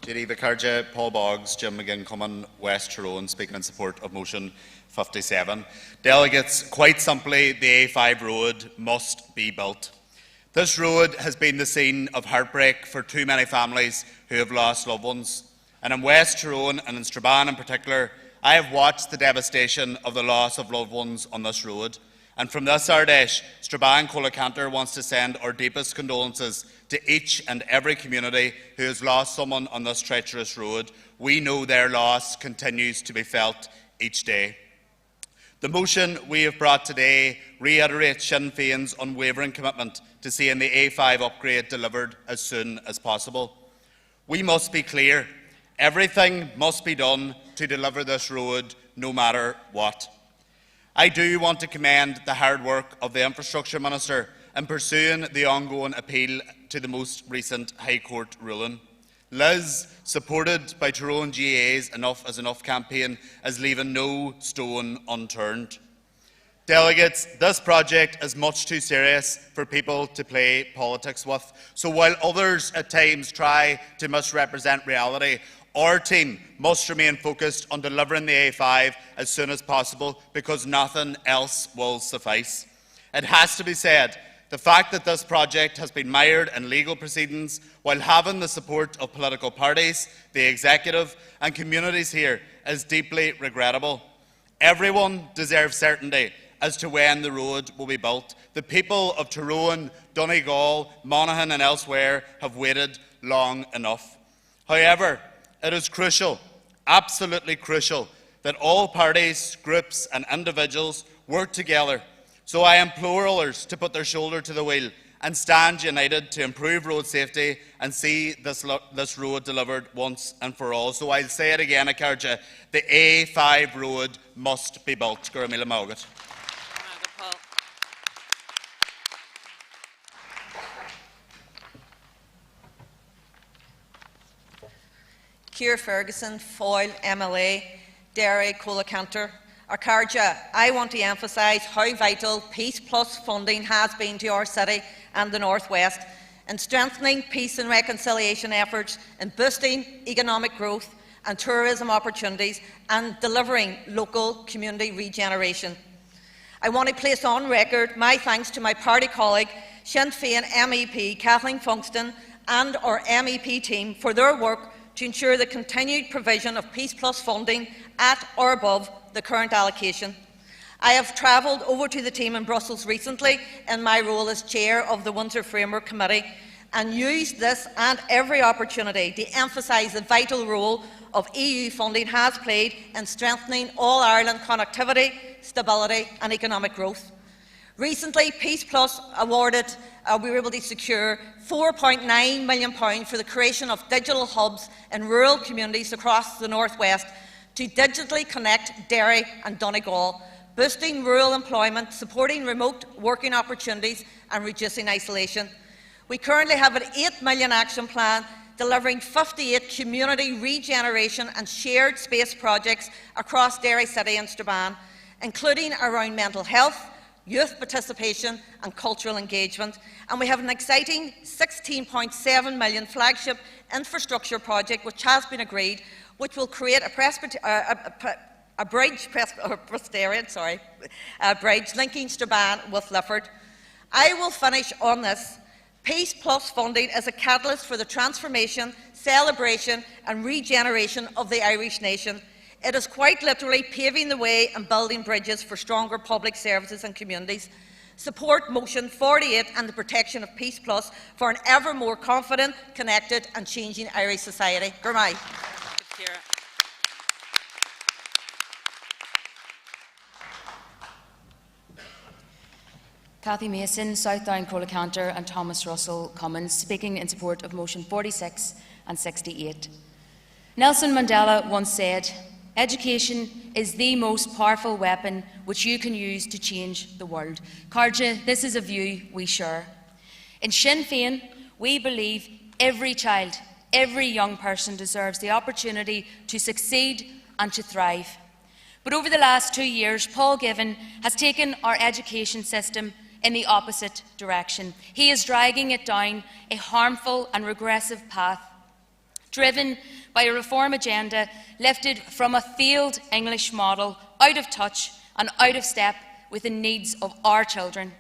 Jerry Vicarja, Paul Boggs, Jim McGinn Cumming, West Tyrone, speaking in support of motion 57. Delegates, quite simply, the A5 road must be built. This road has been the scene of heartbreak for too many families who have lost loved ones. And in West Tyrone, and in Strabane in particular, I have watched the devastation of the loss of loved ones on this road. And from this Ardesh, Strabane Colacanter wants to send our deepest condolences to each and every community who has lost someone on this treacherous road. We know their loss continues to be felt each day. The motion we have brought today reiterates Sinn Féin's unwavering commitment to seeing the A5 upgrade delivered as soon as possible. We must be clear. Everything must be done to deliver this road, no matter what. I do want to commend the hard work of the Infrastructure Minister in pursuing the ongoing appeal to the most recent High Court ruling. Liz, supported by Tyrone GA's Enough is Enough campaign, is leaving no stone unturned. Delegates, this project is much too serious for people to play politics with. So while others at times try to misrepresent reality, our team must remain focused on delivering the A5 as soon as possible, because nothing else will suffice. It has to be said, the fact that this project has been mired in legal proceedings while having the support of political parties, the executive and communities here is deeply regrettable. Everyone deserves certainty as to when the road will be built. The people of Tyrone, Donegal, Monaghan and elsewhere have waited long enough. However, it is crucial, absolutely crucial, that all parties, groups and individuals work together. So I implore others to put their shoulder to the wheel and stand united to improve road safety and see this road delivered once and for all. So I'll say it again, Akarja, the A5 road must be built. Gurmila Mogat. Keir Ferguson, Foyle MLA, Derry Colacanter. Akarja, I want to emphasise how vital Peace Plus funding has been to our city and the North West in strengthening peace and reconciliation efforts, in boosting economic growth and tourism opportunities, and delivering local community regeneration. I want to place on record my thanks to my party colleague, Sinn Féin MEP Kathleen Funkston, and our MEP team for their work to ensure the continued provision of Peace Plus funding at or above the current allocation. I have travelled over to the team in Brussels recently in my role as chair of the Windsor Framework Committee and used this and every opportunity to emphasise the vital role of EU funding has played in strengthening all-Ireland connectivity, stability and economic growth. Recently, Peace Plus we were able to secure £4.9 million for the creation of digital hubs in rural communities across the North West to digitally connect Derry and Donegal, boosting rural employment, supporting remote working opportunities and reducing isolation. We currently have an £8 million action plan delivering 58 community regeneration and shared space projects across Derry City and Strabane, including around mental health, youth participation and cultural engagement. And we have an exciting £16.7 million flagship infrastructure project which has been agreed, which will create a bridge linking Strabane with Lifford. I will finish on this. Peace Plus funding is a catalyst for the transformation, celebration and regeneration of the Irish nation. It is quite literally paving the way and building bridges for stronger public services and communities. Support motion 48 and the protection of Peace Plus for an ever more confident, connected and changing Irish society. Gurmai. Cathy Mason, South Down, Collacanter and Thomas Russell Cummins, speaking in support of motion 46 and 68. Nelson Mandela once said, "Education is the most powerful weapon which you can use to change the world." Carja, this is a view we share. In Sinn Féin, we believe every child, every young person deserves the opportunity to succeed and to thrive. But over the last 2 years, Paul Givan has taken our education system in the opposite direction. He is dragging it down a harmful and regressive path, driven by a reform agenda lifted from a failed English model, out of touch and out of step with the needs of our children.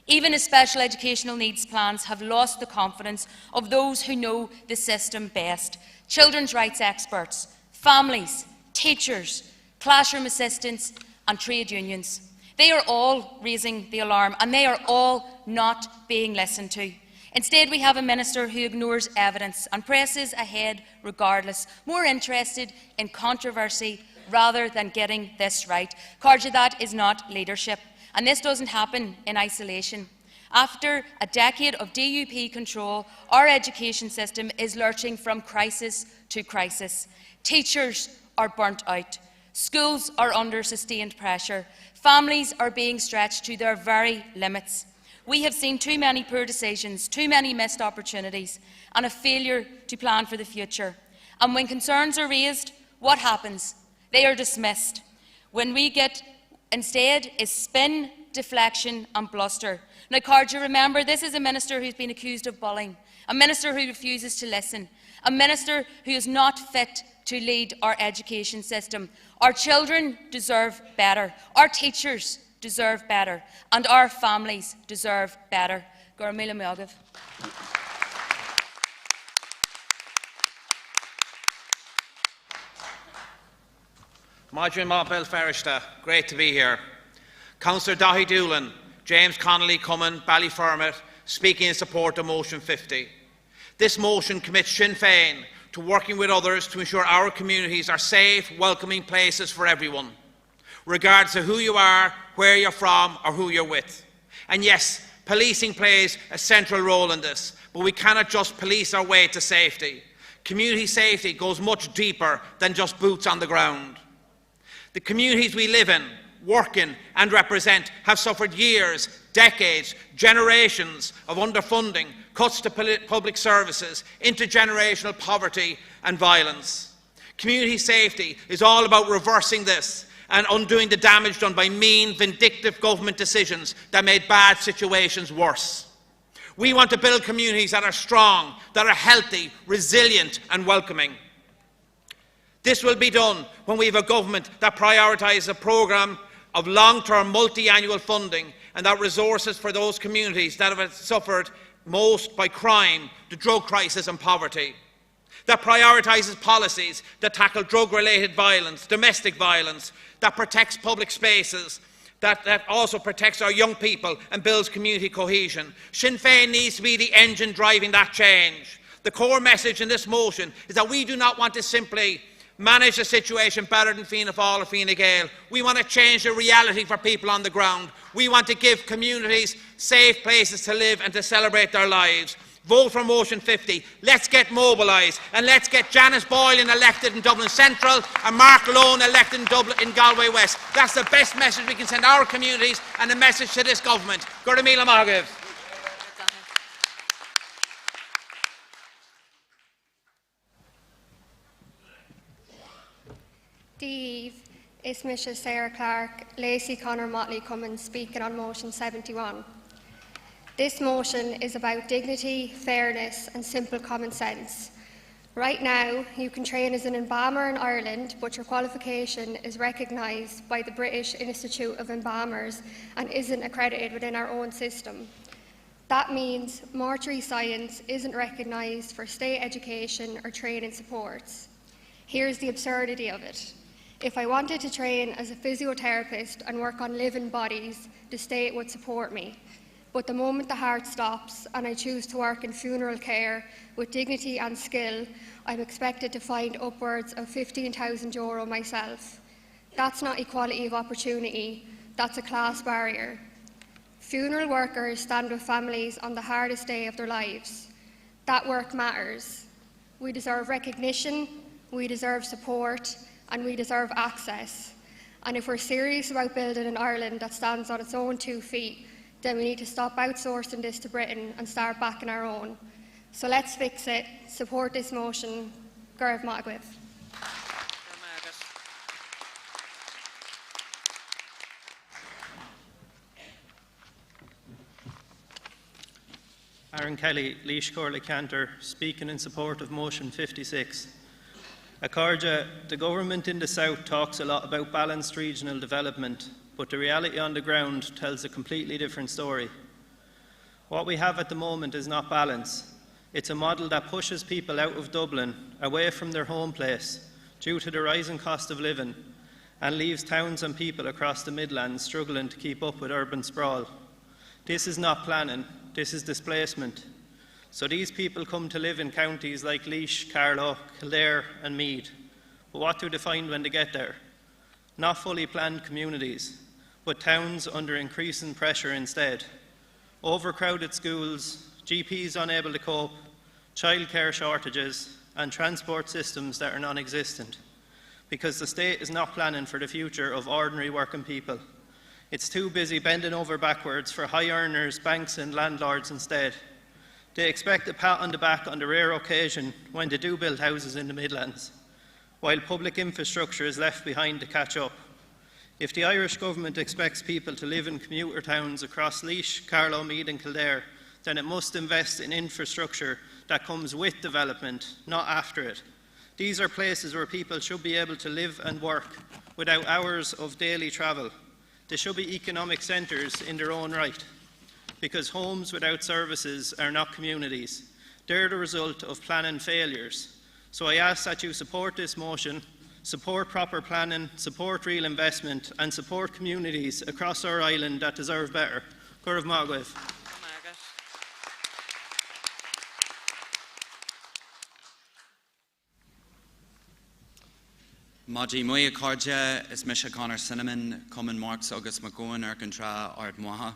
Even as special educational needs plans have lost the confidence of those who know the system best: children's rights experts, families, teachers, classroom assistants and trade unions. They are all raising the alarm and they are all not being listened to. Instead, we have a minister who ignores evidence and presses ahead regardless, more interested in controversy rather than getting this right. Carja, that is not leadership, and this doesn't happen in isolation. After a decade of DUP control, our education system is lurching from crisis to crisis. Teachers are burnt out. Schools are under sustained pressure. Families are being stretched to their very limits. We have seen too many poor decisions, too many missed opportunities, and a failure to plan for the future. And when concerns are raised, what happens? They are dismissed. When we get instead is spin, deflection and bluster. Now, Carja, remember, this is a minister who's been accused of bullying, a minister who refuses to listen, a minister who is not fit to lead our education system. Our children deserve better. Our teachers deserve better. And our families deserve better. Gurmila Miagav. Madrin Mabel Ferrishta, great to be here. Councillor Dahi Doolan, James Connolly Cummin, Ballyfermot, speaking in support of motion 50. This motion commits Sinn Féin to working with others to ensure our communities are safe, welcoming places for everyone, regardless of who you are, where you're from or who you're with. And yes, policing plays a central role in this, but we cannot just police our way to safety. Community safety goes much deeper than just boots on the ground. The communities we live in, work in and represent have suffered years, decades, generations of underfunding, cuts to public services, intergenerational poverty and violence. Community safety is all about reversing this and undoing the damage done by mean, vindictive government decisions that made bad situations worse. We want to build communities that are strong, that are healthy, resilient and welcoming. This will be done when we have a government that prioritises a programme of long-term multi-annual funding and that resources for those communities that have suffered most by crime, the drug crisis and poverty. That prioritises policies that tackle drug-related violence, domestic violence, that protects public spaces, that also protects our young people and builds community cohesion. Sinn Féin needs to be the engine driving that change. The core message in this motion is that we do not want to simply manage the situation better than Fianna Fáil or Fine Gael. We want to change the reality for people on the ground. We want to give communities safe places to live and to celebrate their lives. Vote for motion 50. Let's get mobilised and let's get Janice Boylan elected in Dublin Central and Mark Lone elected in Galway West. That's the best message we can send our communities and a message to this government. Gurda Míle Mágaibh. Eve is Mrs. Sarah Clark, Lacey Connor Motley Cummins speaking on motion 71. This motion is about dignity, fairness and simple common sense. Right now, you can train as an embalmer in Ireland, but your qualification is recognised by the British Institute of Embalmers and isn't accredited within our own system. That means mortuary science isn't recognised for state education or training supports. Here's the absurdity of it. If I wanted to train as a physiotherapist and work on living bodies, the state would support me. But the moment the heart stops and I choose to work in funeral care with dignity and skill, I'm expected to find upwards of €15,000 myself. That's not equality of opportunity, that's a class barrier. Funeral workers stand with families on the hardest day of their lives. That work matters. We deserve recognition, we deserve support, and we deserve access. And if we're serious about building an Ireland that stands on its own 2 feet, then we need to stop outsourcing this to Britain and start backing our own. So let's fix it. Support this motion. Gurv Mágaibh. Aaron Kelly, Laois Corley Cantor, speaking in support of motion 56. Accordia, the government in the south talks a lot about balanced regional development, but the reality on the ground tells a completely different story. What we have at the moment is not balance. It's a model that pushes people out of Dublin, away from their home place, due to the rising cost of living, and leaves towns and people across the Midlands struggling to keep up with urban sprawl. This is not planning, this is displacement. So these people come to live in counties like Laois, Carlow, Kildare and Meath. But what do they find when they get there? Not fully planned communities, but towns under increasing pressure instead. Overcrowded schools, GPs unable to cope, childcare shortages and transport systems that are non-existent. Because the state is not planning for the future of ordinary working people. It's too busy bending over backwards for high earners, banks and landlords instead. They expect a pat on the back on the rare occasion when they do build houses in the Midlands, while public infrastructure is left behind to catch up. If the Irish government expects people to live in commuter towns across Laois, Carlow, Meath and Kildare, then it must invest in infrastructure that comes with development, not after it. These are places where people should be able to live and work without hours of daily travel. They should be economic centres in their own right, because homes without services are not communities. They're the result of planning failures. So I ask that you support this motion, support proper planning, support real investment and support communities across our island that deserve better. Gurv Mágaibh. Maji Muya Karja is Misha Connor Cinnamon, Common Marks August McGowan, Erkentra Ard Moha.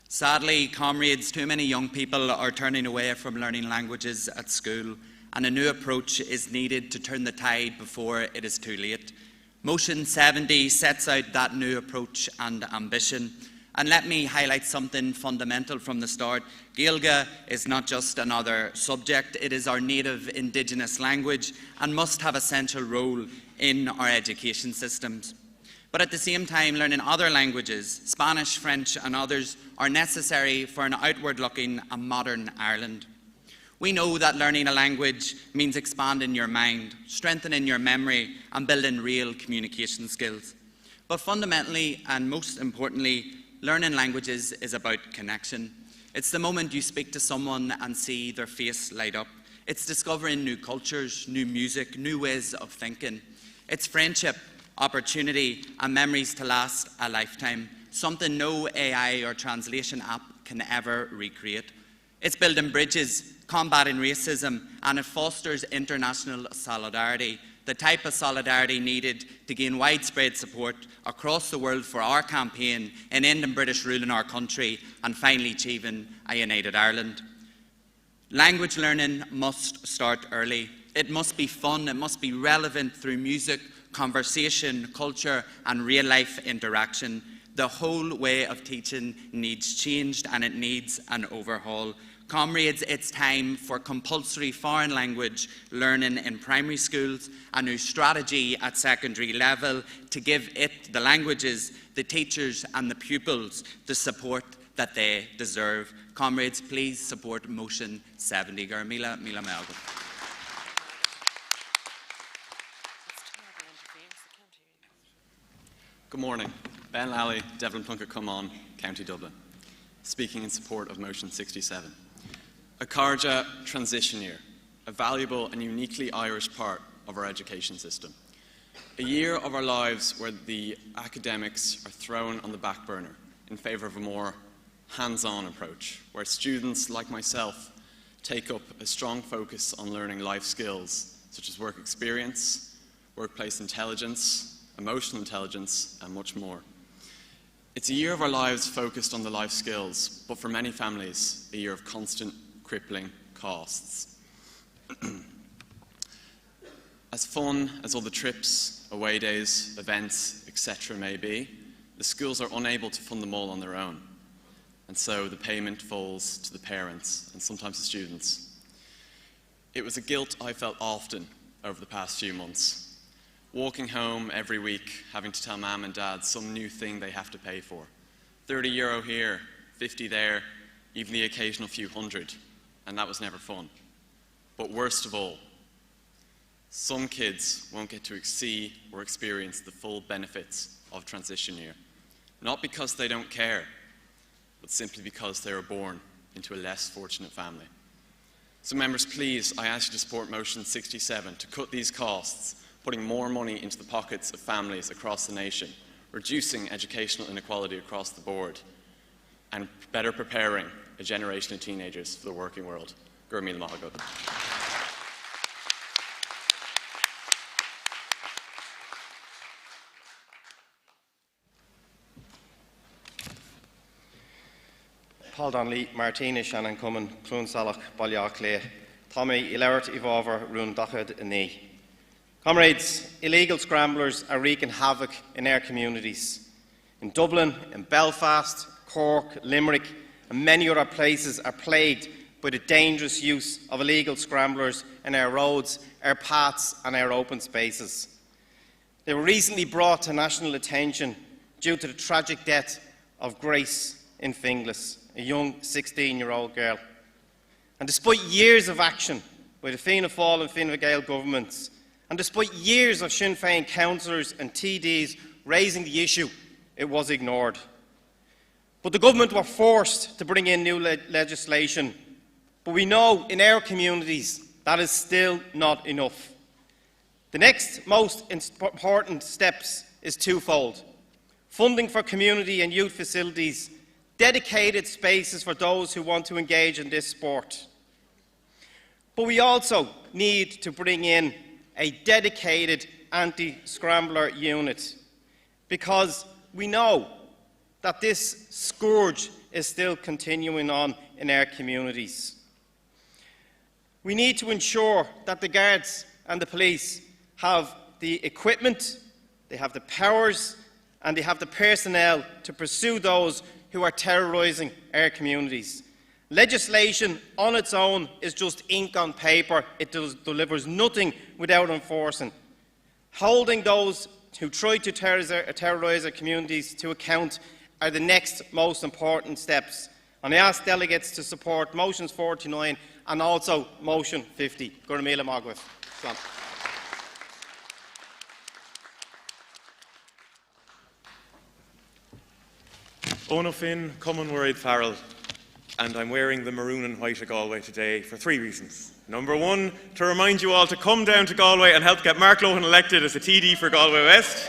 Sadly, comrades, too many young people are turning away from learning languages at school, and a new approach is needed to turn the tide before it is too late. Motion 70 sets out that new approach and ambition. And let me highlight something fundamental from the start. Gaeilge is not just another subject, it is our native Indigenous language and must have a central role in our education systems. But at the same time, learning other languages, Spanish, French and others, are necessary for an outward-looking and modern Ireland. We know that learning a language means expanding your mind, strengthening your memory and building real communication skills. But fundamentally and most importantly, learning languages is about connection. It's the moment you speak to someone and see their face light up. It's discovering new cultures, new music, new ways of thinking. It's friendship, opportunity and memories to last a lifetime, something no AI or translation app can ever recreate. It's building bridges, combating racism, and it fosters international solidarity the type of solidarity needed to gain widespread support across the world for our campaign in ending British rule in our country and finally achieving a united Ireland. Language learning must start early. It must be fun, it must be relevant through music, conversation, culture and real-life interaction. The whole way of teaching needs changed and it needs an overhaul. Comrades, it's time for compulsory foreign language learning in primary schools, a new strategy at secondary level to give it, the languages, the teachers and the pupils the support that they deserve. Comrades, please support motion 70. Good morning. Ben Lally, Devlin Plunkett Cumon, County Dublin, speaking in support of motion 67. A Carja transition year, a valuable and uniquely Irish part of our education system. A year of our lives where the academics are thrown on the back burner in favour of a more hands-on approach, where students like myself take up a strong focus on learning life skills such as work experience, workplace intelligence, emotional intelligence and much more. It's a year of our lives focused on the life skills, but for many families, a year of constant crippling costs. As fun as all the trips, away days, events, etc. may be, the schools are unable to fund them all on their own. And so the payment falls to the parents and sometimes the students. It was a guilt I felt often over the past few months. Walking home every week, having to tell mum and dad some new thing they have to pay for. €30 here, 50 there, even the occasional few hundred, and that was never fun. But worst of all, some kids won't get to see or experience the full benefits of transition year. Not because they don't care, but simply because they were born into a less fortunate family. So members, please, I ask you to support motion 67 to cut these costs, putting more money into the pockets of families across the nation, reducing educational inequality across the board, and better preparing a generation of teenagers for the working world. Gurmil Mahagod. Paul Donnelly, Martina Shannon Cummin, Clún Salach, Balliach Lé, Tommy Ilert Ivover, Rún Dachad Ani. Comrades, illegal scramblers are wreaking havoc in our communities. In Dublin, in Belfast, Cork, Limerick, and many other places are plagued by the dangerous use of illegal scramblers in our roads, our paths, and our open spaces. They were recently brought to national attention due to the tragic death of Grace in Finglas, a young 16-year-old girl. And despite years of action by the Fianna Fáil and Fine Gael governments, and despite years of Sinn Féin councillors and TDs raising the issue, it was ignored. But the government were forced to bring in new legislation. But we know in our communities that is still not enough. The next most important steps is twofold. Funding for community and youth facilities, dedicated spaces for those who want to engage in this sport. But we also need to bring in a dedicated anti-scrambler unit, because we know that this scourge is still continuing on in our communities. We need to ensure that the guards and the police have the equipment, they have the powers, and they have the personnel to pursue those who are terrorising our communities. Legislation on its own is just ink on paper. It delivers nothing without enforcing. Holding those who try to terrorise our communities to account are the next most important steps. And I ask delegates to support motions 49 and also motion 50. Gurmila Magwith. Ono Finn, Cumann Mairead Farrell, and I'm wearing the maroon and white of Galway today for 3 reasons. Number one, to remind you all to come down to Galway and help get Mark Lohan elected as a TD for Galway West.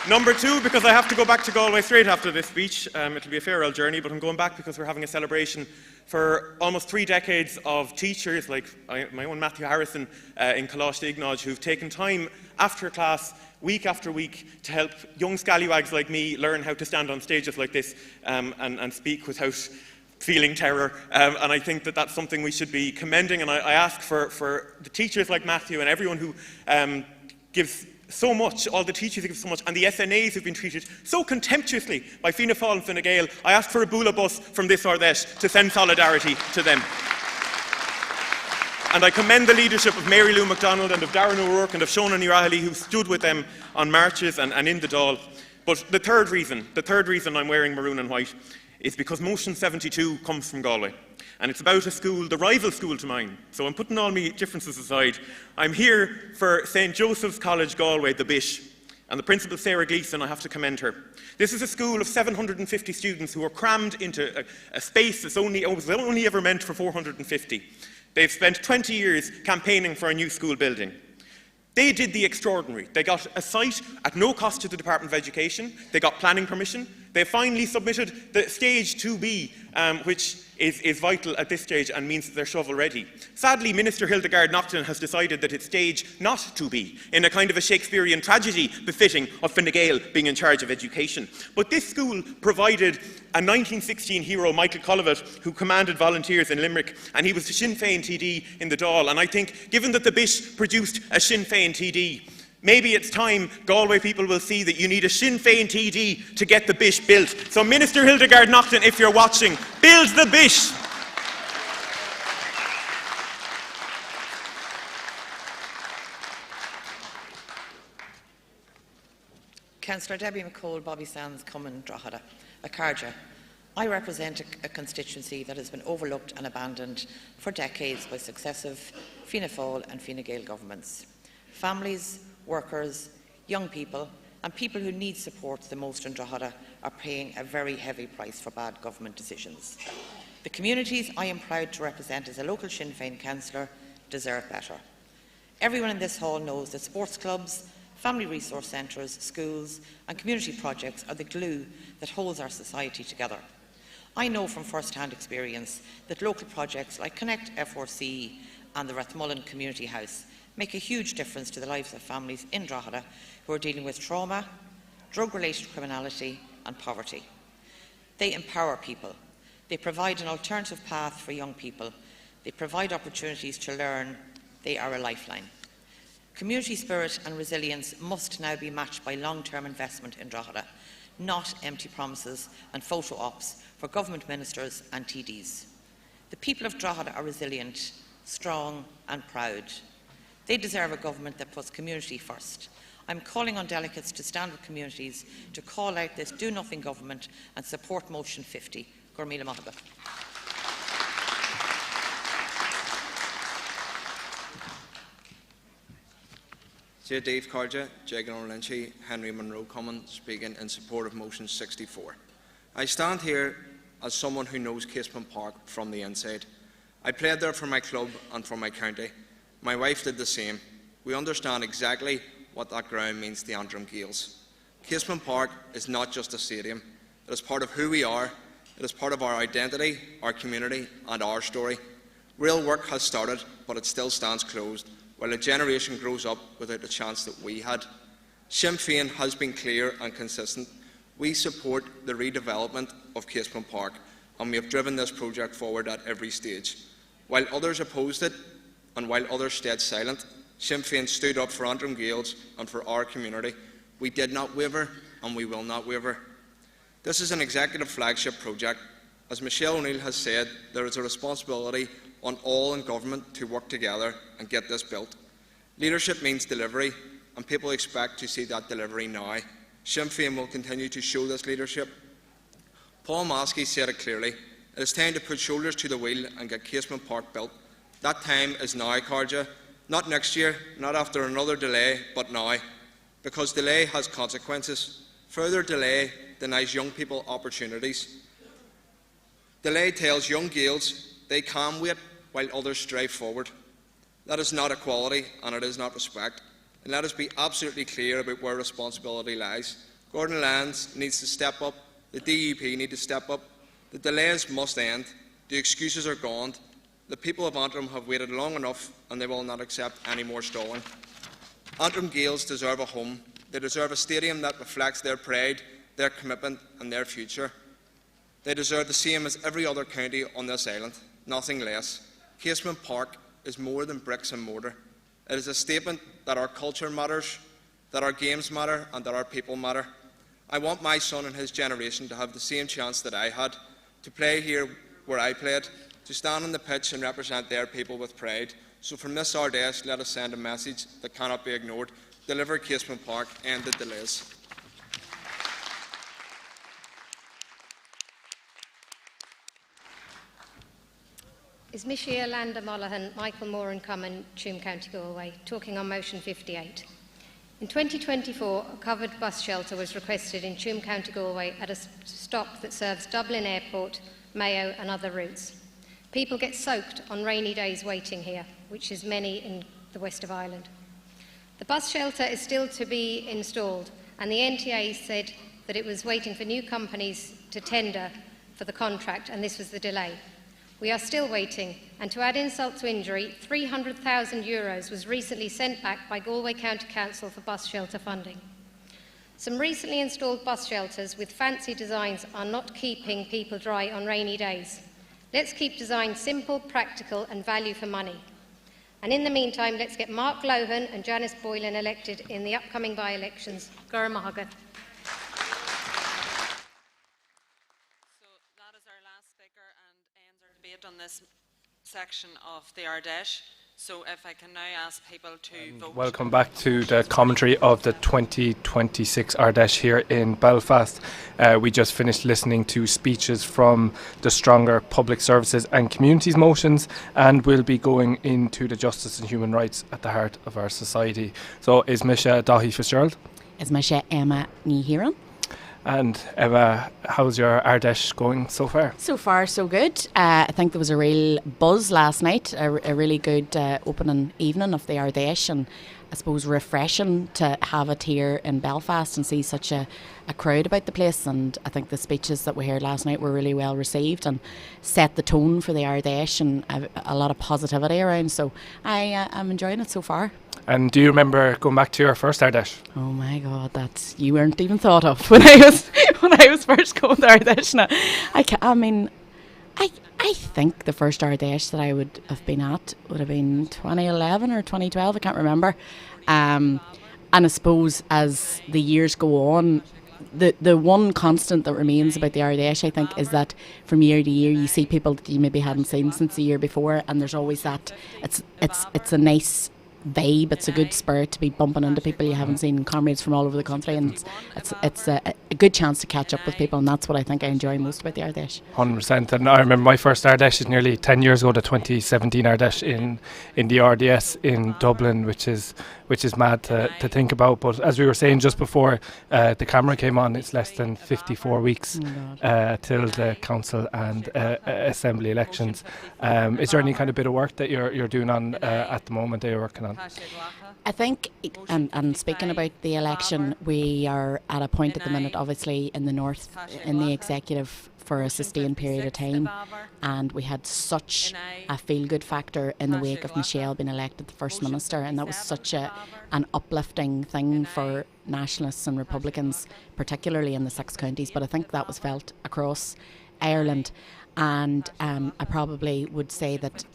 Number two, because I have to go back to Galway straight after this speech. It'll be a farewell journey, but I'm going back because we're having a celebration for almost 3 decades of teachers like my own Matthew Harrison in Coláiste who've taken time after class, week after week, to help young scallywags like me learn how to stand on stages like this and speak without feeling terror. And I think that that's something we should be commending. And I ask for the teachers like Matthew and everyone who gives so much, all the teachers who give so much, and the SNAs who've been treated so contemptuously by Fianna Fáil and Fine Gael, I ask for a bula bus from this or that to send solidarity to them. And I commend the leadership of Mary Lou MacDonald and of Darren O'Rourke and of Sean O'Reilly who stood with them on marches and in the Dáil. But the third reason I'm wearing maroon and white is because Motion 72 comes from Galway. And it's about a school, the rival school to mine. So I'm putting all my differences aside. I'm here for St. Joseph's College Galway, the Bish. And the principal, Sarah Gleeson, I have to commend her. This is a school of 750 students who are crammed into a space that's only ever meant for 450. They've spent 20 years campaigning for a new school building. They did the extraordinary. They got a site at no cost to the Department of Education. They got planning permission. They finally submitted the Stage 2B, which is vital at this stage and means that they're shovel-ready. Sadly, Minister Hildegard Naughton has decided that it's stage not 2B, in a kind of a Shakespearean tragedy befitting of Fine Gael being in charge of education. But this school provided a 1916 hero, Michael Cullevat, who commanded volunteers in Limerick, and he was the Sinn Féin TD in the Dáil. And I think, given that the Bish produced a Sinn Féin TD, maybe it's time Galway people will see that you need a Sinn Féin TD to get the Bish built. So Minister Hildegard Naughton, if you're watching, build the Bish. Councillor Debbie McCall, Bobby Sands, Cummins, Drogheda, Akarja. I represent a constituency that has been overlooked and abandoned for decades by successive Fianna Fáil and Fine Gael governments. Families, workers, young people and people who need support the most in Drogheda are paying a very heavy price for bad government decisions. The communities I am proud to represent as a local Sinn Féin councillor deserve better. Everyone in this hall knows that sports clubs, family resource centres, schools and community projects are the glue that holds our society together. I know from first-hand experience that local projects like Connect F4C and the Rathmullen Community House make a huge difference to the lives of families in Drogheda who are dealing with trauma, drug-related criminality and poverty. They empower people. They provide an alternative path for young people. They provide opportunities to learn. They are a lifeline. Community spirit and resilience must now be matched by long-term investment in Drogheda, not empty promises and photo ops for government ministers and TDs. The people of Drogheda are resilient, strong and proud. They deserve a government that puts community first. I'm calling on delegates to stand with communities to call out this do-nothing government and support Motion 50. Gormila Mahaga. J. Dave Carja, Jagan Lynchie, Henry Monroe Cummins, speaking in support of Motion 64. I stand here as someone who knows Casement Park from the inside. I played there for my club and for my county. My wife did the same. We understand exactly what that ground means to Antrim Gaels. Casement Park is not just a stadium. It is part of who we are. It is part of our identity, our community and our story. Real work has started, but it still stands closed, while a generation grows up without the chance that we had. Sinn Féin has been clear and consistent. We support the redevelopment of Casement Park, and we have driven this project forward at every stage. While others opposed it, and while others stayed silent, Sinn Féin stood up for Antrim Gaels and for our community. We did not waver, and we will not waver. This is an executive flagship project. As Michelle O'Neill has said, there is a responsibility on all in government to work together and get this built. Leadership means delivery, and people expect to see that delivery now. Sinn Féin will continue to show this leadership. Paul Maskey said it clearly. It is time to put shoulders to the wheel and get Casement Park built. That time is now, Carja. Not next year, not after another delay, but now. Because delay has consequences. Further delay denies young people opportunities. Delay tells young Gaels they can wait while others strive forward. That is not equality and it is not respect. And let us be absolutely clear about where responsibility lies. Gordon Lyons needs to step up. The DUP need to step up. The delays must end. The excuses are gone. The people of Antrim have waited long enough and they will not accept any more stalling. Antrim Gaels deserve a home. They deserve a stadium that reflects their pride, their commitment and their future. They deserve the same as every other county on this island, nothing less. Casement Park is more than bricks and mortar. It is a statement that our culture matters, that our games matter and that our people matter. I want my son and his generation to have the same chance that I had, to play here where I played, to stand on the pitch and represent their people with pride. So from this Ard Fheis, let us send a message that cannot be ignored. Deliver Casement Park, end the delays. Is Michelle Landa Monaghan, Michael Moran Common, Tuam County Galway, talking on motion 58. In 2024, a covered bus shelter was requested in Tuam County Galway at a stop that serves Dublin Airport, Mayo and other routes. People get soaked on rainy days waiting here, which is many in the west of Ireland. The bus shelter is still to be installed, and the NTA said that it was waiting for new companies to tender for the contract, and this was the delay. We are still waiting, and to add insult to injury, €300,000 was recently sent back by Galway County Council for bus shelter funding. Some recently installed bus shelters with fancy designs are not keeping people dry on rainy days. Let's keep design simple, practical and value for money. And in the meantime, let's get Mark Lohan and Janice Boylan elected in the upcoming by-elections. Gur Mahagat. On this section of the Ard Fheis. So if I can now ask people to vote. Welcome back to the commentary of the 2026 Ard Fheis here in Belfast. We just finished listening to speeches from the Stronger Public Services and Communities motions, and we'll be going into the justice and human rights at the heart of our society. So is Misha Dahi Fitzgerald? Is Misha Emma ní hÉirean? And Emma, how's your Ard Fheis going so far? So far, so good. I think there was a real buzz last night, a really good opening evening of the Ard Fheis, and I suppose refreshing to have it here in Belfast and see such a crowd about the place. And I think the speeches that we heard last night were really well received and set the tone for the Ard Fheis, and a lot of positivity around. So I'm enjoying it so far. And do you remember going back to your first Ard Fheis? Oh my God, you weren't even thought of when I was first going to Ard Fheis. Now, I think the first Ard Fheis that I would have been at would have been 2011 or 2012. I can't remember. And I suppose as the years go on, the one constant that remains about the Ard Fheis, I think, is that from year to year you see people that you maybe hadn't seen since the year before, and there's always that. It's a nice vibe. It's a good spirit to be bumping into people you haven't seen, comrades from all over the country, and it's a good chance to catch up with people, and that's what I think I enjoy most about the Ard Fheis. 100%. And I remember my first Ard Fheis is nearly 10 years ago, the 2017 Ard Fheis in the RDS in Dublin, which is mad to think about. But as we were saying just before the camera came on, it's less than 54 weeks till the council and assembly elections. Is there any kind of bit of work that you're doing on at the moment that you're working on? I think, and speaking about the election, we are at a point at the minute, obviously, in the north, in the executive for a sustained period of time, and we had such a feel-good factor in the wake of Michelle being elected the First Minister, and that was such an uplifting thing for nationalists and Republicans, particularly in the 6 counties, but I think that was felt across Ireland. And I probably would say that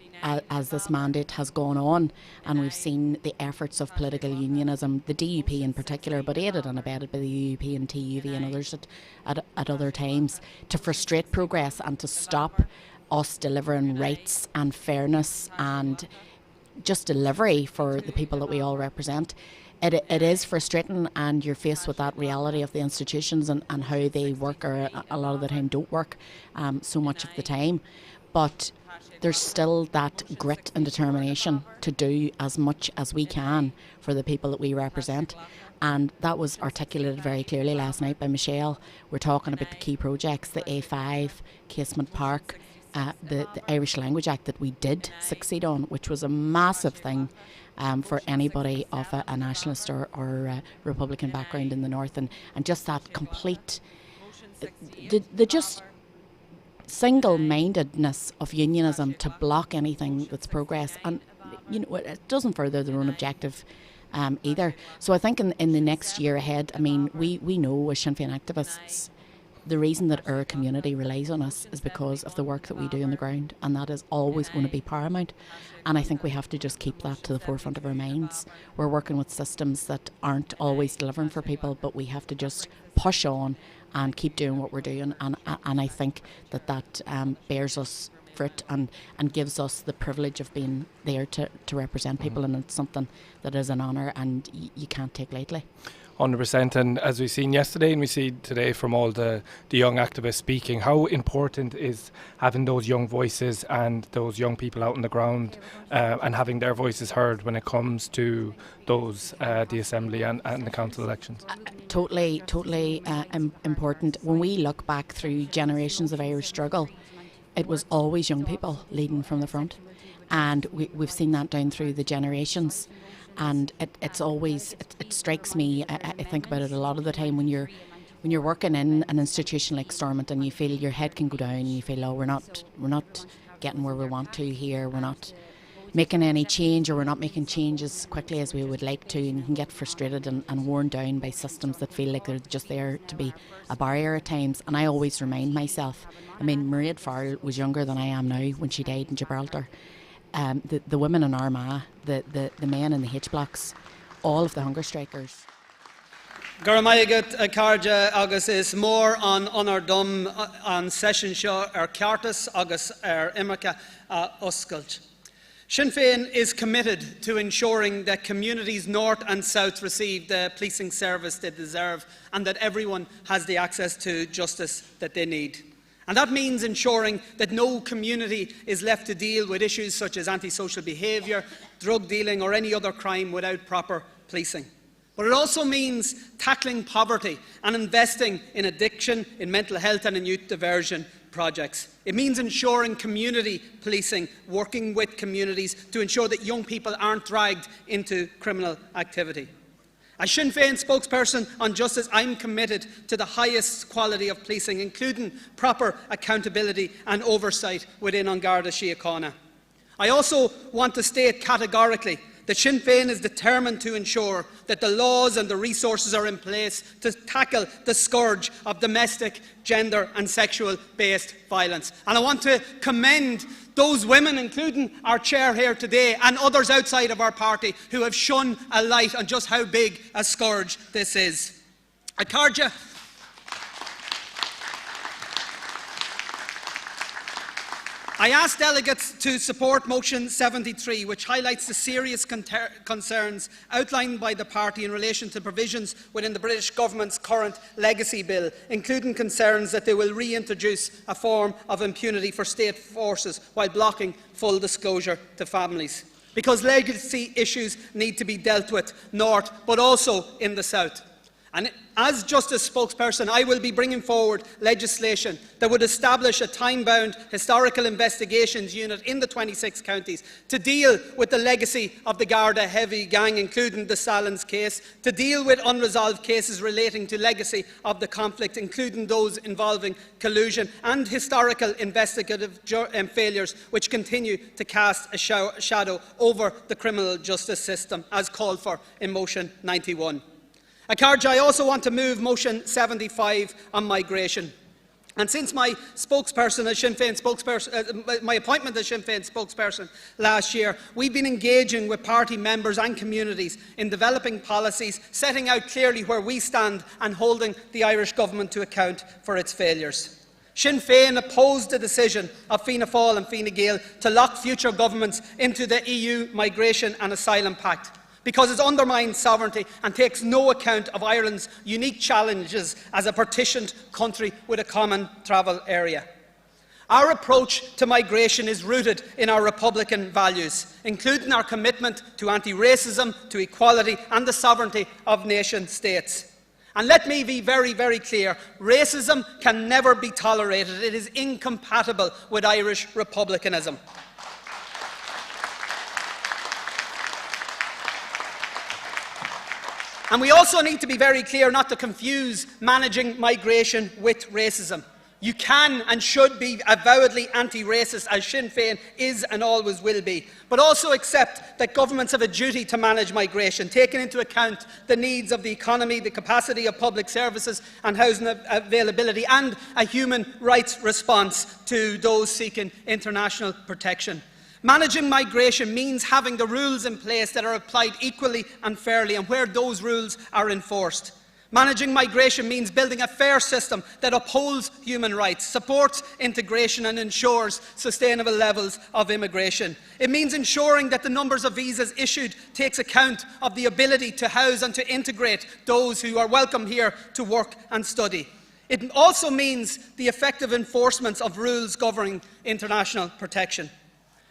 as this mandate has gone on, and we've seen the efforts of political unionism, the DUP in particular, but aided and abetted by the UUP and TUV and others at other times, to frustrate progress and to stop us delivering rights and fairness and just delivery for the people that we all represent. It is frustrating, and you're faced with that reality of the institutions and how they work, or a lot of the time don't work so much of the time. But there's still that grit and determination to do as much as we can for the people that we represent. And that was articulated very clearly last night by Michelle. We're talking about the key projects, the A5, Casement Park, the Irish Language Act that we did succeed on, which was a massive thing for anybody of a nationalist or Republican background in the North, and just that complete, the just single-mindedness of unionism to block anything that's progress, and it doesn't further their own objective either. So I think in the next year ahead, I mean, we know as Sinn Féin activists, the reason that our community relies on us is because of the work that we do on the ground, and that is always going to be paramount. And I think we have to just keep that to the forefront of our minds. We're working with systems that aren't always delivering for people, but we have to just push on and keep doing what we're doing. And I think that bears us fruit and gives us the privilege of being there to represent people, and it's something that is an honour and you can't take lightly. 100%, and as we've seen yesterday and we see today from all the young activists speaking, how important is having those young voices and those young people out on the ground and having their voices heard when it comes to those the Assembly and the Council elections? Totally important. When we look back through generations of Irish struggle, it was always young people leading from the front, and we've seen that down through the generations. And it strikes me, I think about it a lot of the time when you're working in an institution like Stormont and you feel your head can go down and you feel, oh, we're not getting where we want to here, we're not making any change, or we're not making change as quickly as we would like to, and you can get frustrated and worn down by systems that feel like they're just there to be a barrier at times. And I always remind myself, I mean, Mairead Farrell was younger than I am now when she died in Gibraltar. The women in Armagh, the men in the H blocks, all of the hunger strikers. Garamayagat Karja agus is more on our dum on session show Cartas agus Imrika Oscailt. Sinn Féin is committed to ensuring that communities north and south receive the policing service they deserve, and that everyone has the access to justice that they need. And that means ensuring that no community is left to deal with issues such as antisocial behaviour, drug dealing or any other crime without proper policing. But it also means tackling poverty and investing in addiction, in mental health and in youth diversion projects. It means ensuring community policing, working with communities to ensure that young people aren't dragged into criminal activity. As Sinn Féin spokesperson on justice, I'm committed to the highest quality of policing, including proper accountability and oversight within An Garda Síochána. I also want to state categorically that Sinn Féin is determined to ensure that the laws and the resources are in place to tackle the scourge of domestic, gender and sexual-based violence. And I want to commend those women, including our chair here today, and others outside of our party who have shone a light on just how big a scourge this is. Akarja, I ask delegates to support Motion 73, which highlights the serious concerns outlined by the party in relation to provisions within the British Government's current legacy bill, including concerns that they will reintroduce a form of impunity for state forces while blocking full disclosure to families. Because legacy issues need to be dealt with north, but also in the south. And as Justice spokesperson, I will be bringing forward legislation that would establish a time-bound historical investigations unit in the 26 counties to deal with the legacy of the Garda heavy gang, including the Salins case, to deal with unresolved cases relating to legacy of the conflict, including those involving collusion, and historical investigative failures which continue to cast a shadow over the criminal justice system, as called for in Motion 91. Akarja, I also want to move Motion 75 on migration. And since my spokesperson as Sinn Féin my appointment as Sinn Féin spokesperson last year, we've been engaging with party members and communities in developing policies, setting out clearly where we stand and holding the Irish Government to account for its failures. Sinn Féin opposed the decision of Fianna Fáil and Fine Gael to lock future governments into the EU Migration and Asylum Pact, because it undermines sovereignty and takes no account of Ireland's unique challenges as a partitioned country with a common travel area. Our approach to migration is rooted in our Republican values, including our commitment to anti-racism, to equality and the sovereignty of nation states. And let me be very, very clear. Racism can never be tolerated. It is incompatible with Irish republicanism. And we also need to be very clear not to confuse managing migration with racism. You can and should be avowedly anti-racist, as Sinn Féin is and always will be, but also accept that governments have a duty to manage migration, taking into account the needs of the economy, the capacity of public services and housing availability, and a human rights response to those seeking international protection. Managing migration means having the rules in place that are applied equally and fairly, and where those rules are enforced. Managing migration means building a fair system that upholds human rights, supports integration and ensures sustainable levels of immigration. It means ensuring that the numbers of visas issued takes account of the ability to house and to integrate those who are welcome here to work and study. It also means the effective enforcement of rules governing international protection.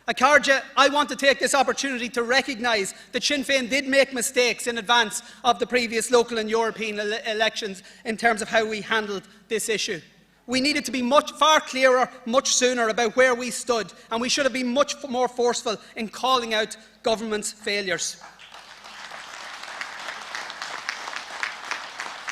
Akarja, I want to take this opportunity to recognise that Sinn Féin did make mistakes in advance of the previous local and European elections in terms of how we handled this issue. We needed to be far clearer, much sooner about where we stood, and we should have been much more forceful in calling out government's failures.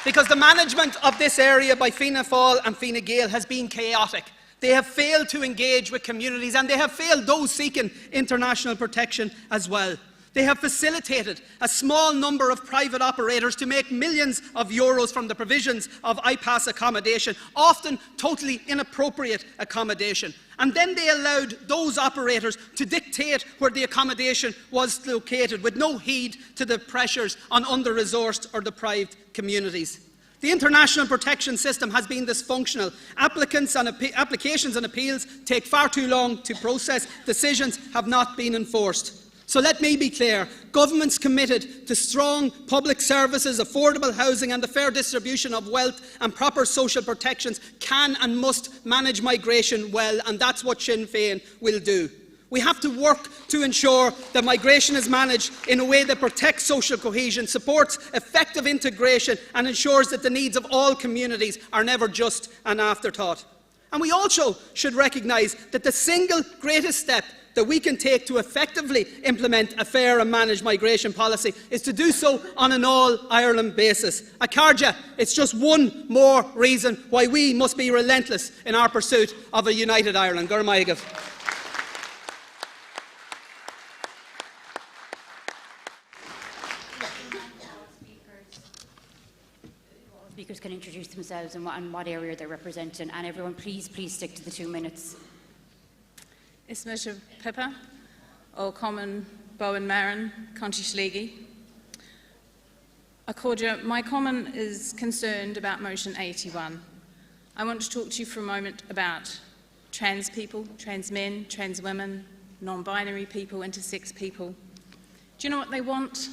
Because the management of this area by Fianna Fáil and Fine Gael has been chaotic. They have failed to engage with communities, and they have failed those seeking international protection as well. They have facilitated a small number of private operators to make millions of euros from the provisions of IPAS accommodation, often totally inappropriate accommodation. And then they allowed those operators to dictate where the accommodation was located, with no heed to the pressures on under-resourced or deprived communities. The international protection system has been dysfunctional. Applications and appeals take far too long to process. Decisions have not been enforced. So let me be clear. Governments committed to strong public services, affordable housing and the fair distribution of wealth and proper social protections can and must manage migration well, and that's what Sinn Féin will do. We have to work to ensure that migration is managed in a way that protects social cohesion, supports effective integration and ensures that the needs of all communities are never just an afterthought. And we also should recognise that the single greatest step that we can take to effectively implement a fair and managed migration policy is to do so on an all-Ireland basis. Akarja, it's just one more reason why we must be relentless in our pursuit of a united Ireland. Gur maigav. Speakers can introduce themselves and what area they're representing, and everyone please stick to the 2 minutes. Ismisha Pippa, O Common Bowen Marin, Conti Schleggy. Accordia, my common is concerned about motion 81. I want to talk to you for a moment about trans people, trans men, trans women, non-binary people, intersex people. Do you know what they want?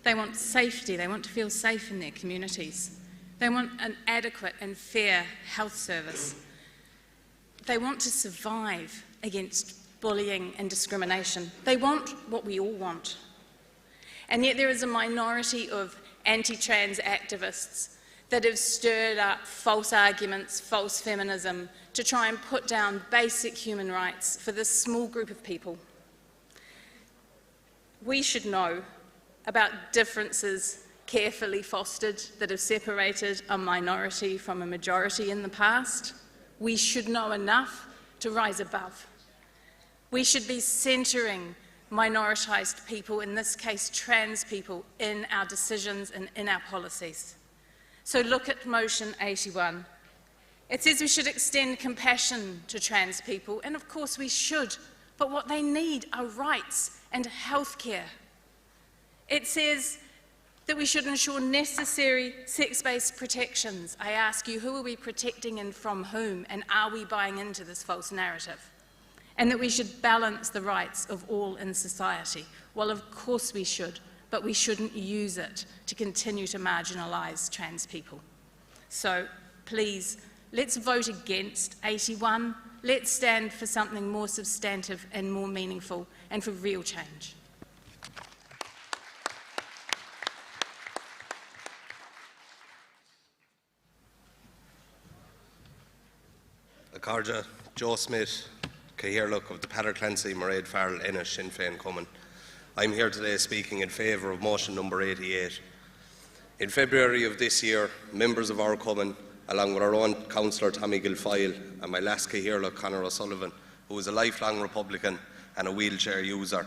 They want safety. They want to feel safe in their communities. They want an adequate and fair health service. They want to survive against bullying and discrimination. They want what we all want. And yet there is a minority of anti-trans activists that have stirred up false arguments, false feminism, to try and put down basic human rights for this small group of people. We should know about differences carefully fostered that have separated a minority from a majority in the past. We should know enough to rise above. We should be centring minoritised people, in this case trans people, in our decisions and in our policies. So look at motion 81. It says we should extend compassion to trans people, and of course we should, but what they need are rights and health care. It says that we should ensure necessary sex-based protections. I ask you, who are we protecting and from whom, and are we buying into this false narrative? And that we should balance the rights of all in society. Well, of course we should, but we shouldn't use it to continue to marginalise trans people. So please, let's vote against 81. Let's stand for something more substantive and more meaningful and for real change. Carja, Joe Smith, hÉirean of the Petter Clancy, Mairead Farrell, Ennis, Sinn Féin Cumann. I'm here today speaking in favour of motion number 88. In February of this year, members of our Cumann, along with our own councillor Tommy Guilfoyle and my last hÉirean Conor O'Sullivan, who is a lifelong Republican and a wheelchair user,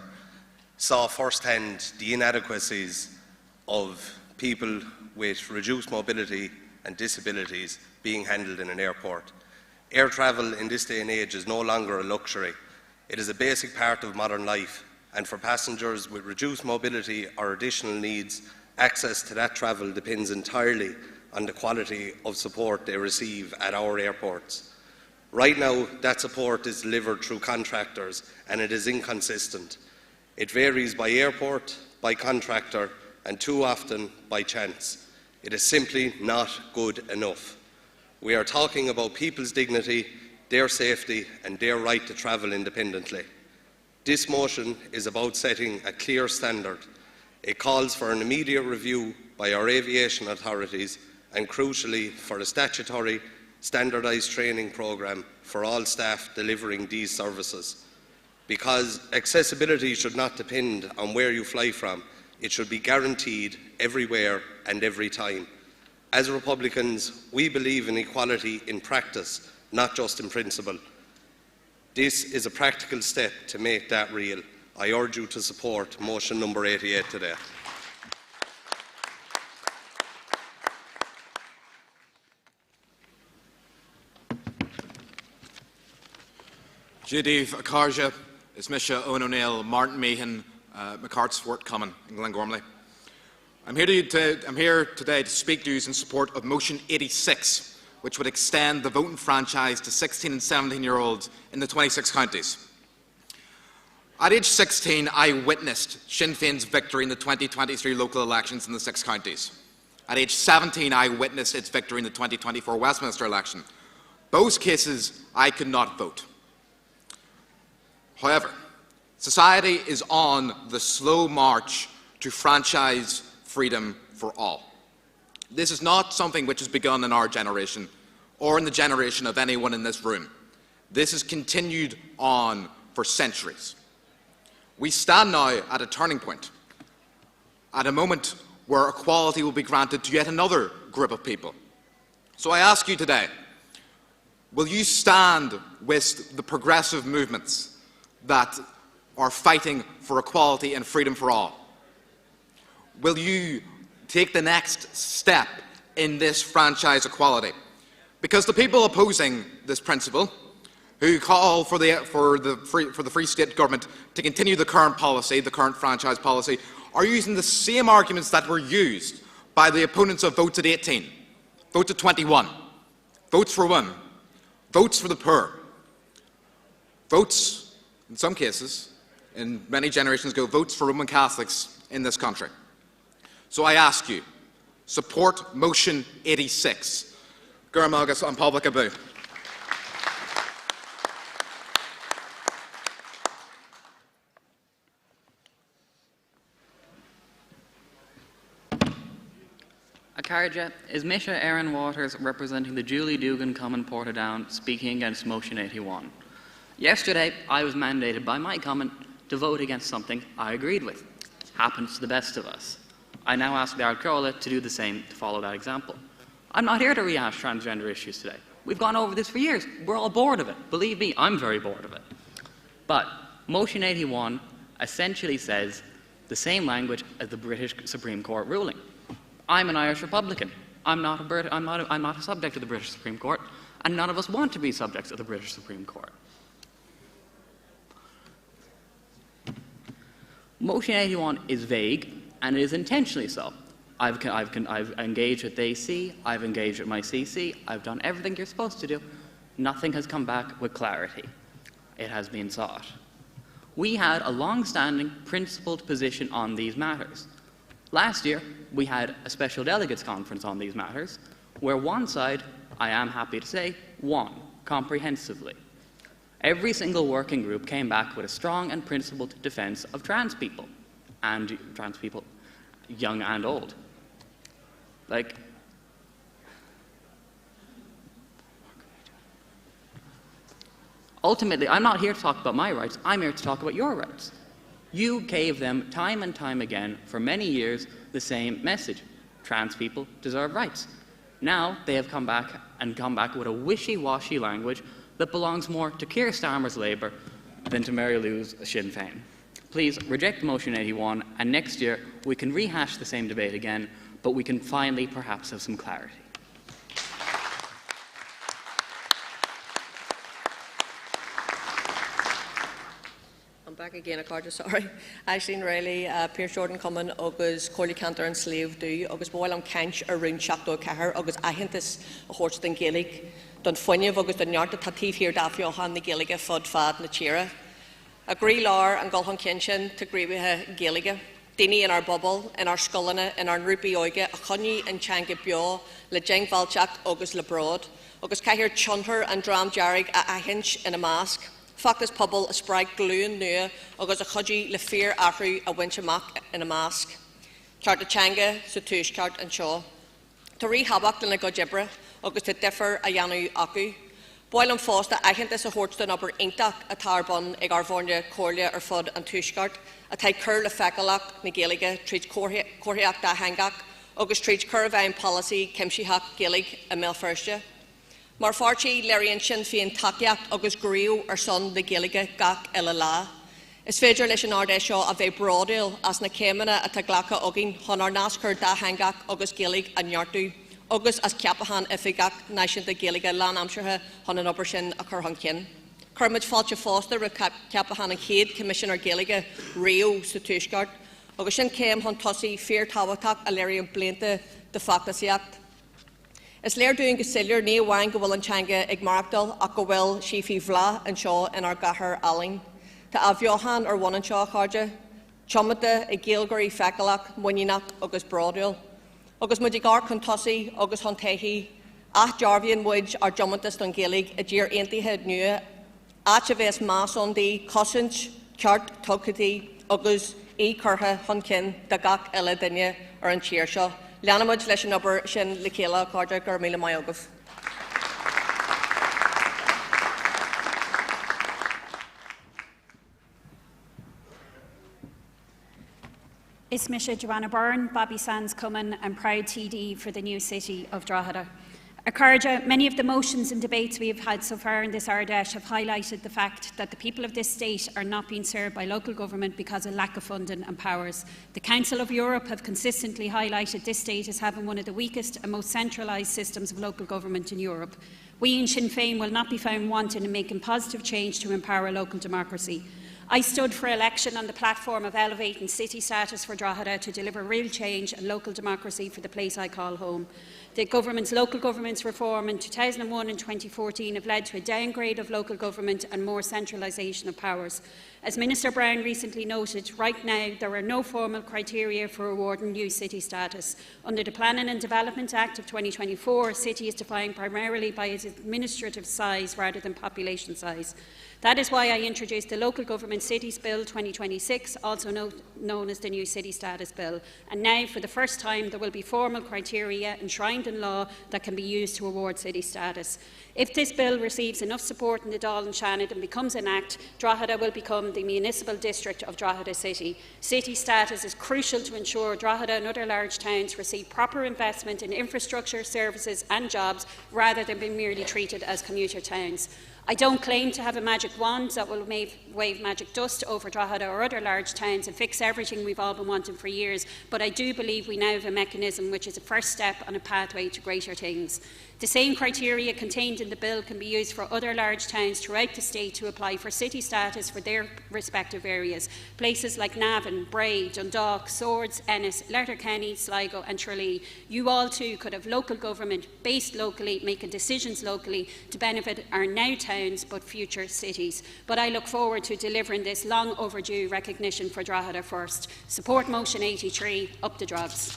saw firsthand the inadequacies of people with reduced mobility and disabilities being handled in an airport. Air travel in this day and age is no longer a luxury. It is a basic part of modern life, and for passengers with reduced mobility or additional needs, access to that travel depends entirely on the quality of support they receive at our airports. Right now, that support is delivered through contractors, and it is inconsistent. It varies by airport, by contractor, and too often by chance. It is simply not good enough. We are talking about people's dignity, their safety, and their right to travel independently. This motion is about setting a clear standard. It calls for an immediate review by our aviation authorities and, crucially, for a statutory standardised training programme for all staff delivering these services. Because accessibility should not depend on where you fly from, it should be guaranteed everywhere and every time. As Republicans, we believe in equality in practice, not just in principle. This is a practical step to make that real. I urge you to support motion number 88 today. Judith Akarja, Ismisha Owen O'Neill, Martin Meehan, McCartsfort Common in Glengormley. I'm here today to speak to you in support of motion 86, which would extend the voting franchise to 16 and 17-year-olds in the 26 counties. At age 16, I witnessed Sinn Féin's victory in the 2023 local elections in the 6 counties. At age 17, I witnessed its victory in the 2024 Westminster election. Both cases, I could not vote. However, society is on the slow march to franchise freedom for all. This is not something which has begun in our generation or in the generation of anyone in this room. This has continued on for centuries. We stand now at a turning point, at a moment where equality will be granted to yet another group of people. So I ask you today, will you stand with the progressive movements that are fighting for equality and freedom for all? Will you take the next step in this franchise equality? Because the people opposing this principle, who call for the Free State government to continue the current policy, the current franchise policy, are using the same arguments that were used by the opponents of votes at 18, votes at 21, votes for women, votes for the poor, votes, in some cases, in many generations ago, votes for Roman Catholics in this country. So I ask you, support motion 86. Gurmagus on public abu. Akarja, is Misha Aaron Waters representing the Julie Dugan Common Portadown speaking against motion 81. Yesterday, I was mandated by my comment to vote against something I agreed with. Happens to the best of us. I now ask the Ard Fheis to do the same, to follow that example. I'm not here to rehash transgender issues today. We've gone over this for years. We're all bored of it. Believe me, I'm very bored of it. But motion 81 essentially says the same language as the British Supreme Court ruling. I'm an Irish Republican. I'm not a subject of the British Supreme Court, and none of us want to be subjects of the British Supreme Court. Motion 81 is vague, and it is intentionally so. I've engaged with the AC, I've engaged with my CC, I've done everything you're supposed to do. Nothing has come back with clarity. It has been sought. We had a long-standing, principled position on these matters. Last year, we had a special delegates conference on these matters, where one side, I am happy to say, won comprehensively. Every single working group came back with a strong and principled defence of trans people, young and old. Ultimately, I'm not here to talk about my rights, I'm here to talk about your rights. You gave them time and time again for many years the same message. Trans people deserve rights. Now they have come back with a wishy-washy language that belongs more to Keir Starmer's Labour than to Mary Lou's Sinn Féin. Please reject motion 81, and next year we can rehash the same debate again, but we can finally perhaps have some clarity. Back again, Carter, sorry. Aisling Riley, Pierce Jordan Cummin, agus Corley Cantor and Slave do, agus boil am Kench a rune Shakto Cahar, agus Ahintis a horse than Gaelic, Don Funyv, agus Don Yarta Tatif here Dafiohan, the Gaelic, Fod Fad, Nachira. Agree Lar and Golhon Kenshin to Gribiha Gaelic. Dini in our bubble, in our Skullina, in our Rupi Oiga, a Honey and Changa Bio, Le Jeng Valchak, agus Lebrod, agus Kahir Chunter and Dram Jarrig a Ahinch in a mask. Factus Pubble, a Sprite Gloon Nua, agus a Chudgy, Le Fear Ahru, a Winchamak in a mask. Chartachanga, Sutushkart and Shaw. To rehabak in a Gojibra, agus to differ a Yanu Aku. Boil and Fosta, I think this a Hortston upper Intak, a Tarbon, a Garvornia, Corlia or Fud and Tushkart, a Tai Curl of Fekalak, Nigeliga, Treach Corhiak da Hangak, agus Treach Curvine Policy, Kimshihak, Gilig, a Melfirstia. Marfarchi, Larian Sinn Féin Takiak, agus Griu, or son the Gilliga, Gak Elala. Is Fedra Lish and Ardeshaw of a Broadil, as na Kemana at Taglaka Ogin, Honar Naskar da Hangak, agus Gilig and Yartu, agus as Kapahan Ifigak, Nation the Gilliga, Lan Amsherha, Honan Opershin, a Kurhunkin. Kermit Falcha Foster, Kapahan and Kade, Commissioner Gilliga, Rio, Sutushgard, agus Shin Kem Hontosi, Fear Tawatak, Alarian Blinte, the Factasiact. Is Lair doing Gasilir, Nea Wang, Gawil and Changa, Igmarakdal, Akawil, Shifi Vla, and Shaw, and our Gahar Alling. To Avjohan or One and Shaw Harja, Chomata, a Gilgary Fekalak, Munyinak, August Broadwell, August Mudigar Contossi, August Hontehi, Jarvian Woods, or Jomatas Dungilig, a Jeer Antihead Nua, Achaves Masondi, Cosinch, Chart, Todhchaí, August E. Curha, Hunkin, Dagak Eladinya, or in Cheershaw. Lianamud leis an obair sin le chéile Carter gur míle mai agah. Is Misha Joanna Byrne, Bobby Sands Cummin and proud TD for the new city of Drogheda. Akarja, many of the motions and debates we have had so far in this Ardash have highlighted the fact that the people of this state are not being served by local government because of lack of funding and powers. The Council of Europe have consistently highlighted this state as having one of the weakest and most centralised systems of local government in Europe. We in Sinn Féin will not be found wanting in making positive change to empower local democracy. I stood for election on the platform of elevating city status for Drogheda to deliver real change and local democracy for the place I call home. The government's local government's reform in 2001 and 2014 have led to a downgrade of local government and more centralisation of powers. As Minister Brown recently noted, right now there are no formal criteria for awarding new city status. Under the Planning and Development Act of 2024, a city is defined primarily by its administrative size rather than population size. That is why I introduced the Local Government Cities Bill 2026, also known as the New City Status Bill. And now, for the first time, there will be formal criteria enshrined in law that can be used to award city status. If this bill receives enough support in the Dáil and Shannon and becomes an act, Drogheda will become the municipal district of Drogheda City. City status is crucial to ensure Drogheda and other large towns receive proper investment in infrastructure, services and jobs, rather than being merely treated as commuter towns. I don't claim to have a magic wand that will wave magic dust over Drogheda or other large towns and fix everything we've all been wanting for years, but I do believe we now have a mechanism which is a first step on a pathway to greater things. The same criteria contained in the bill can be used for other large towns throughout the state to apply for city status for their respective areas. Places like Navan, Bray, Dundalk, Swords, Ennis, Letterkenny, Sligo and Tralee. You all too could have local government based locally, making decisions locally to benefit our now towns but future cities. But I look forward to delivering this long overdue recognition for Drogheda first. Support motion 83, up the drugs.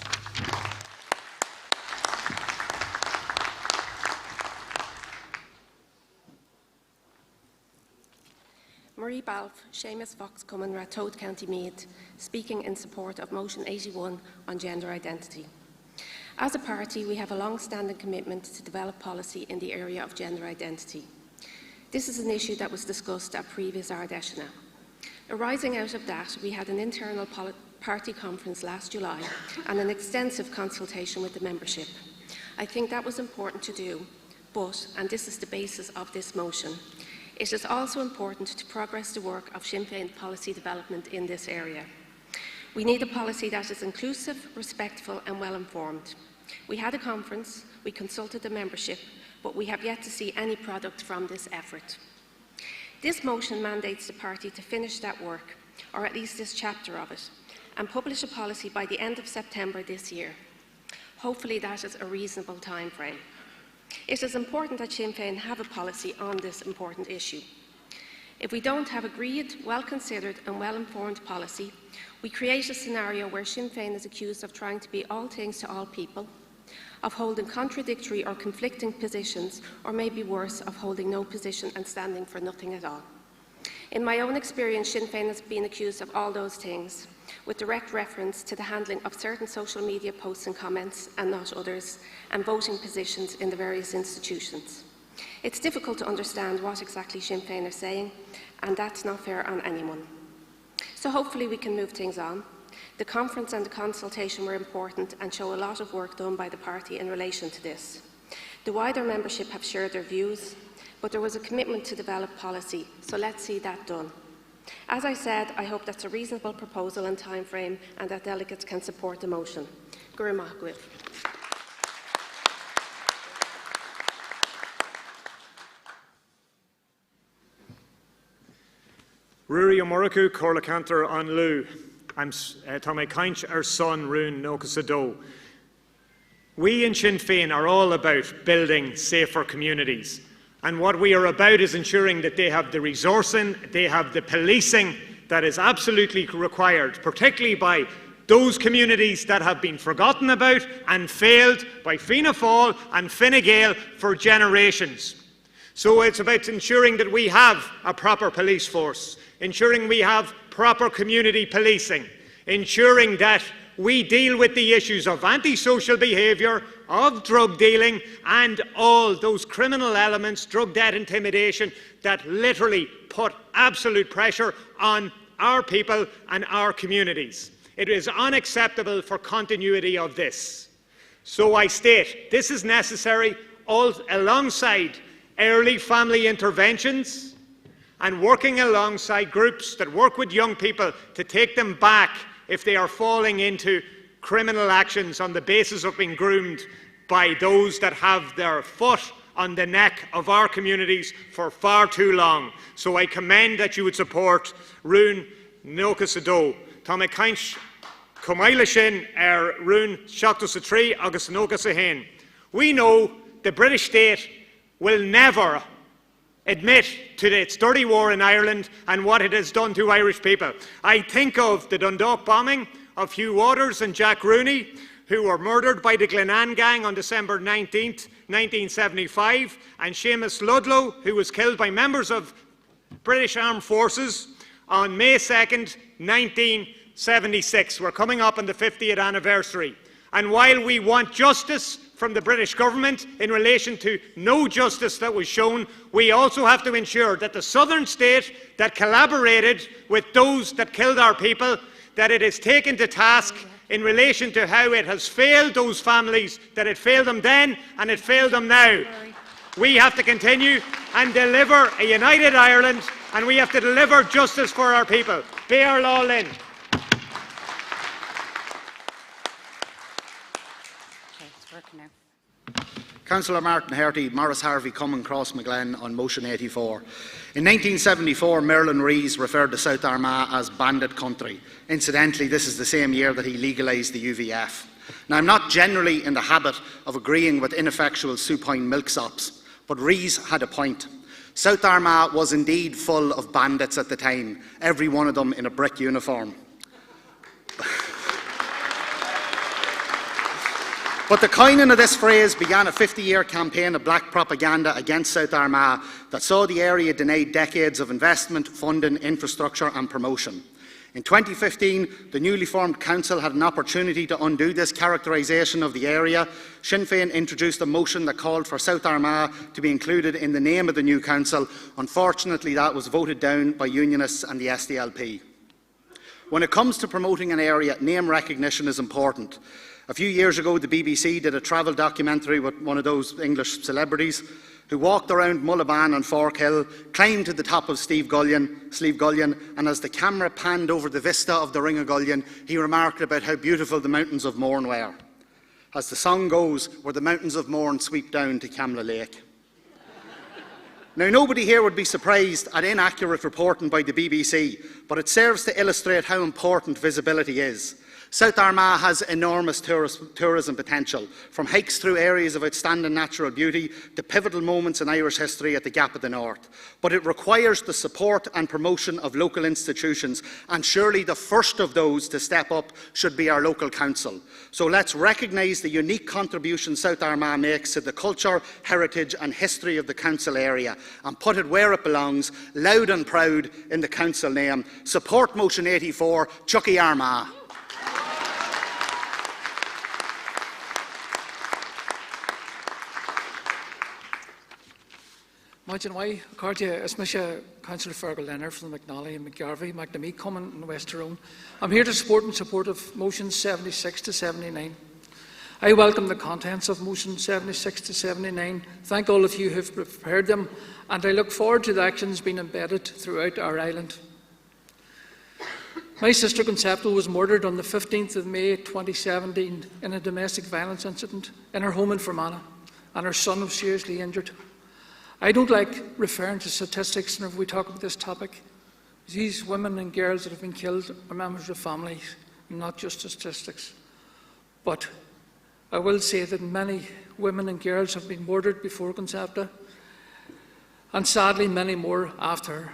Marie Balfe, Seamus Fox Cummin, Ratode County Meath, speaking in support of motion 81 on gender identity. As a party, we have a long-standing commitment to develop policy in the area of gender identity. This is an issue that was discussed at previous Ard Fheis. Arising out of that, we had an internal party conference last July and an extensive consultation with the membership. I think that was important to do, but, and this is the basis of this motion, it is also important to progress the work of Sinn Féin policy development in this area. We need a policy that is inclusive, respectful and well informed. We had a conference, we consulted the membership, but we have yet to see any product from this effort. This motion mandates the party to finish that work, or at least this chapter of it, and publish a policy by the end of September this year. Hopefully that is a reasonable time frame. It is important that Sinn Féin have a policy on this important issue. If we don't have agreed, well-considered and well-informed policy, we create a scenario where Sinn Féin is accused of trying to be all things to all people, of holding contradictory or conflicting positions, or maybe worse, of holding no position and standing for nothing at all. In my own experience, Sinn Féin has been accused of all those things, with direct reference to the handling of certain social media posts and comments and not others, and voting positions in the various institutions. It's difficult to understand what exactly Sinn Féin are saying, and that's not fair on anyone. So hopefully we can move things on. The conference and the consultation were important and show a lot of work done by the party in relation to this. The wider membership have shared their views, but there was a commitment to develop policy, so let's see that done. As I said, I hope that's a reasonable proposal and time frame and that delegates can support the motion. Gura maith guibh. Rúri Amuraku, Corla Cantor an Lú. I'm Tommy Kainch, our son, Rún Nócas. We in Sinn Féin are all about building safer communities. And what we are about is ensuring that they have the resourcing, they have the policing that is absolutely required, particularly by those communities that have been forgotten about and failed by Fianna Fáil and Fine Gael for generations. So it's about ensuring that we have a proper police force, ensuring we have proper community policing, ensuring that we deal with the issues of antisocial behaviour, of drug dealing and all those criminal elements, drug debt, intimidation, that literally put absolute pressure on our people and our communities. It is unacceptable for continuity of this. So I state, this is necessary alongside early family interventions and working alongside groups that work with young people to take them back if they are falling into criminal actions on the basis of being groomed by those that have their foot on the neck of our communities for far too long. So I commend that you would support Rún Nócas Tá mé cainch Comaile sin Rún Seachtas a Trí agus Nócas a Hain. We know the British state will never admit to its dirty war in Ireland and what it has done to Irish people. I think of the Dundalk bombing of Hugh Waters and Jack Rooney, who were murdered by the Glenanne gang on December 19th, 1975, and Seamus Ludlow, who was killed by members of British Armed Forces on May 2nd, 1976. We're coming up on the 50th anniversary. And while we want justice from the British government in relation to no justice that was shown, we also have to ensure that the southern state that collaborated with those that killed our people, that it is taken to task in relation to how it has failed those families, that it failed them then and it failed them now. We have to continue and deliver a united Ireland, and we have to deliver justice for our people. Bear Law Lynn. Councillor Martin Herty, Morris Harvey, Common Cross McGlen on motion 84. In 1974, Merlin Rees referred to South Armagh as bandit country. Incidentally, this is the same year that he legalised the UVF. Now, I'm not generally in the habit of agreeing with ineffectual supine milksops, but Rees had a point. South Armagh was indeed full of bandits at the time, every one of them in a brick uniform. But the coining of this phrase began a 50-year campaign of black propaganda against South Armagh that saw the area denied decades of investment, funding, infrastructure and promotion. In 2015, the newly formed council had an opportunity to undo this characterisation of the area. Sinn Féin introduced a motion that called for South Armagh to be included in the name of the new council. Unfortunately, that was voted down by Unionists and the SDLP. When it comes to promoting an area, name recognition is important. A few years ago, the BBC did a travel documentary with one of those English celebrities who walked around Mullaban and Forkhill, climbed to the top of Slieve Gullion, and as the camera panned over the vista of the Ring of Gullion, he remarked about how beautiful the mountains of Mourne were. As the song goes, where the mountains of Mourne sweep down to Camla Lake. Now, nobody here would be surprised at inaccurate reporting by the BBC, but it serves to illustrate how important visibility is. South Armagh has enormous tourism potential, from hikes through areas of outstanding natural beauty to pivotal moments in Irish history at the Gap of the North. But it requires the support and promotion of local institutions, and surely the first of those to step up should be our local council. So let's recognise the unique contribution South Armagh makes to the culture, heritage and history of the council area, and put it where it belongs, loud and proud in the council name. Support motion 84, Todhchaí Armagh. Imagine why, Cardia, is Misha Councillor Fergal Leonard from McNally and McGarvey, McNamee, Cumming and West Tyrone. I'm here to support of motions 76 to 79. I welcome the contents of motions 76 to 79. Thank all of you who have prepared them, and I look forward to the actions being embedded throughout our island. My sister Concepto was murdered on the 15th of May 2017 in a domestic violence incident in her home in Fermanagh, and her son was seriously injured. I don't like referring to statistics whenever we talk about this topic. These women and girls that have been killed are members of families, not just statistics. But I will say that many women and girls have been murdered before Concepta, and sadly many more after her.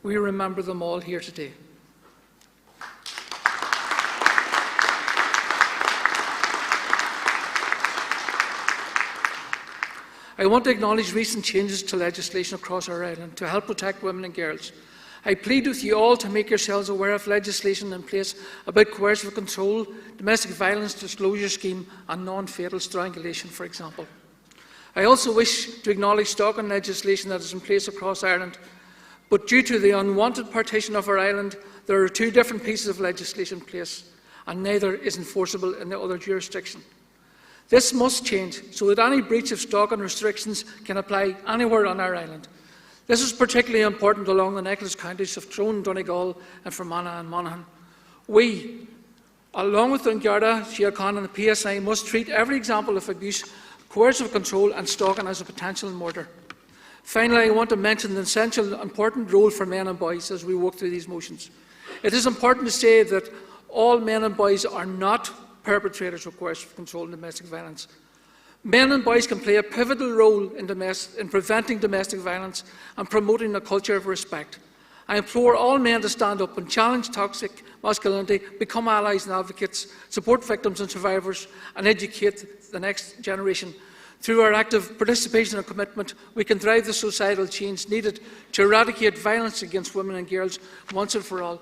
We remember them all here today. I want to acknowledge recent changes to legislation across our island to help protect women and girls. I plead with you all to make yourselves aware of legislation in place about coercive control, domestic violence disclosure scheme and non-fatal strangulation, for example. I also wish to acknowledge stalking legislation that is in place across Ireland, but due to the unwanted partition of our island, there are two different pieces of legislation in place, and neither is enforceable in the other jurisdiction. This must change so that any breach of stalking restrictions can apply anywhere on our island. This is particularly important along the necklace counties of Tyrone, Donegal and Fermanagh and Monaghan. We, along with the Garda, Síochána and the PSI, must treat every example of abuse, coercive control and stalking as a potential murder. Finally, I want to mention the essential important role for men and boys as we walk through these motions. It is important to say that all men and boys are not perpetrators of coercive control and domestic violence. Men and boys can play a pivotal role in preventing domestic violence and promoting a culture of respect. I implore all men to stand up and challenge toxic masculinity, become allies and advocates, support victims and survivors, and educate the next generation. Through our active participation and commitment, we can drive the societal change needed to eradicate violence against women and girls once and for all.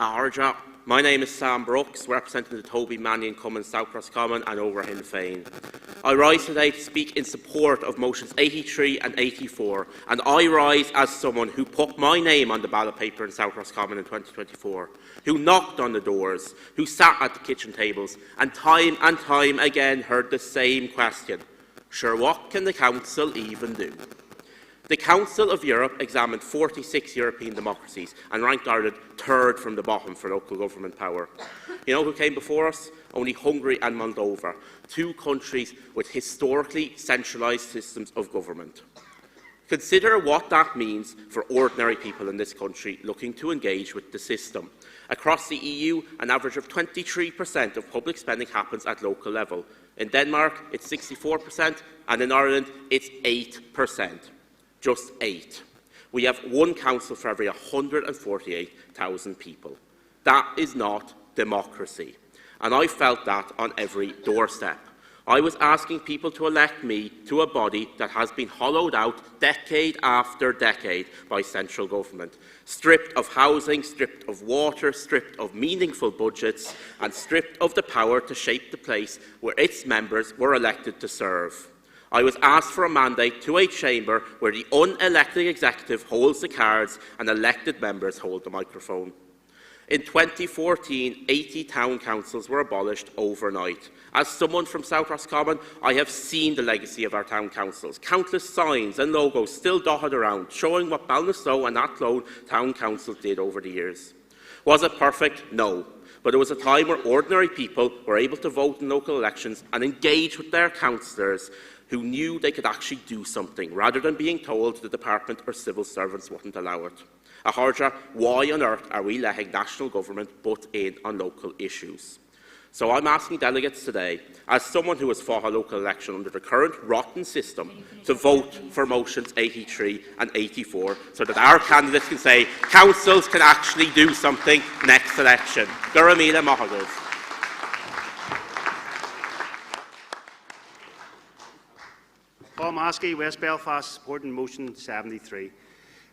Ardra. My name is Sam Brooks, representing the Toby, Mannion, Cummins, South Cross Common and over Sinn Féin. I rise today to speak in support of motions 83 and 84, and I rise as someone who put my name on the ballot paper in South Cross Common in 2024, who knocked on the doors, who sat at the kitchen tables, and time again heard the same question. Sure, what can the Council even do? The Council of Europe examined 46 European democracies and ranked Ireland third from the bottom for local government power. You know who came before us? Only Hungary and Moldova, two countries with historically centralised systems of government. Consider what that means for ordinary people in this country looking to engage with the system. Across the EU, an average of 23% of public spending happens at local level. In Denmark, it's 64%, and in Ireland, it's 8%. Just 8. We have one council for every 148,000 people. That is not democracy. and I felt that on every doorstep. I was asking people to elect me to a body that has been hollowed out decade after decade by central government, stripped of housing, stripped of water, stripped of meaningful budgets, and stripped of the power to shape the place where its members were elected to serve. I was asked for a mandate to a chamber where the unelected executive holds the cards and elected members hold the microphone. In 2014, 80 town councils were abolished overnight. As someone from South Roscommon, I have seen the legacy of our town councils. Countless signs and logos still dotted around, showing what Ballinasloe and Athlone town councils did over the years. Was it perfect? No. But it was a time where ordinary people were able to vote in local elections and engage with their councillors who knew they could actually do something, rather than being told the department or civil servants wouldn't allow it. Aharja, why on earth are we letting national government butt in on local issues? So I'm asking delegates today, as someone who has fought a local election under the current rotten system, to vote for motions 83 and 84 so that our candidates can say councils can actually do something next election. Guramila Mahagov. Paul Maskey, West Belfast, supporting motion 73.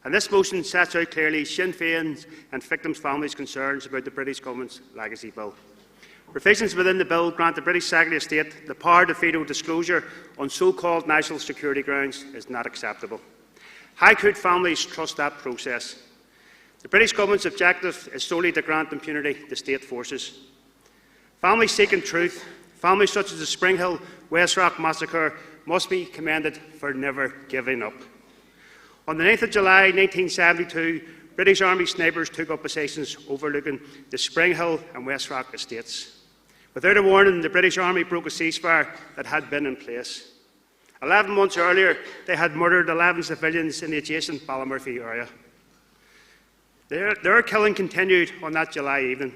And this motion sets out clearly Sinn Féin's and victims' families' concerns about the British Government's Legacy Bill. Provisions within the bill grant the British Secretary of State the power to veto disclosure on so-called national security grounds is not acceptable. High Court families trust that process. The British Government's objective is solely to grant impunity to state forces. Families seeking truth, families such as the Spring Hill West Rock massacre, must be commended for never giving up. On the 9th of July 1972, British Army snipers took up positions overlooking the Spring Hill and West Rock estates. Without a warning, the British Army broke a ceasefire that had been in place. 11 months earlier, they had murdered 11 civilians in the adjacent Ballymurphy area. Their killing continued on that July evening.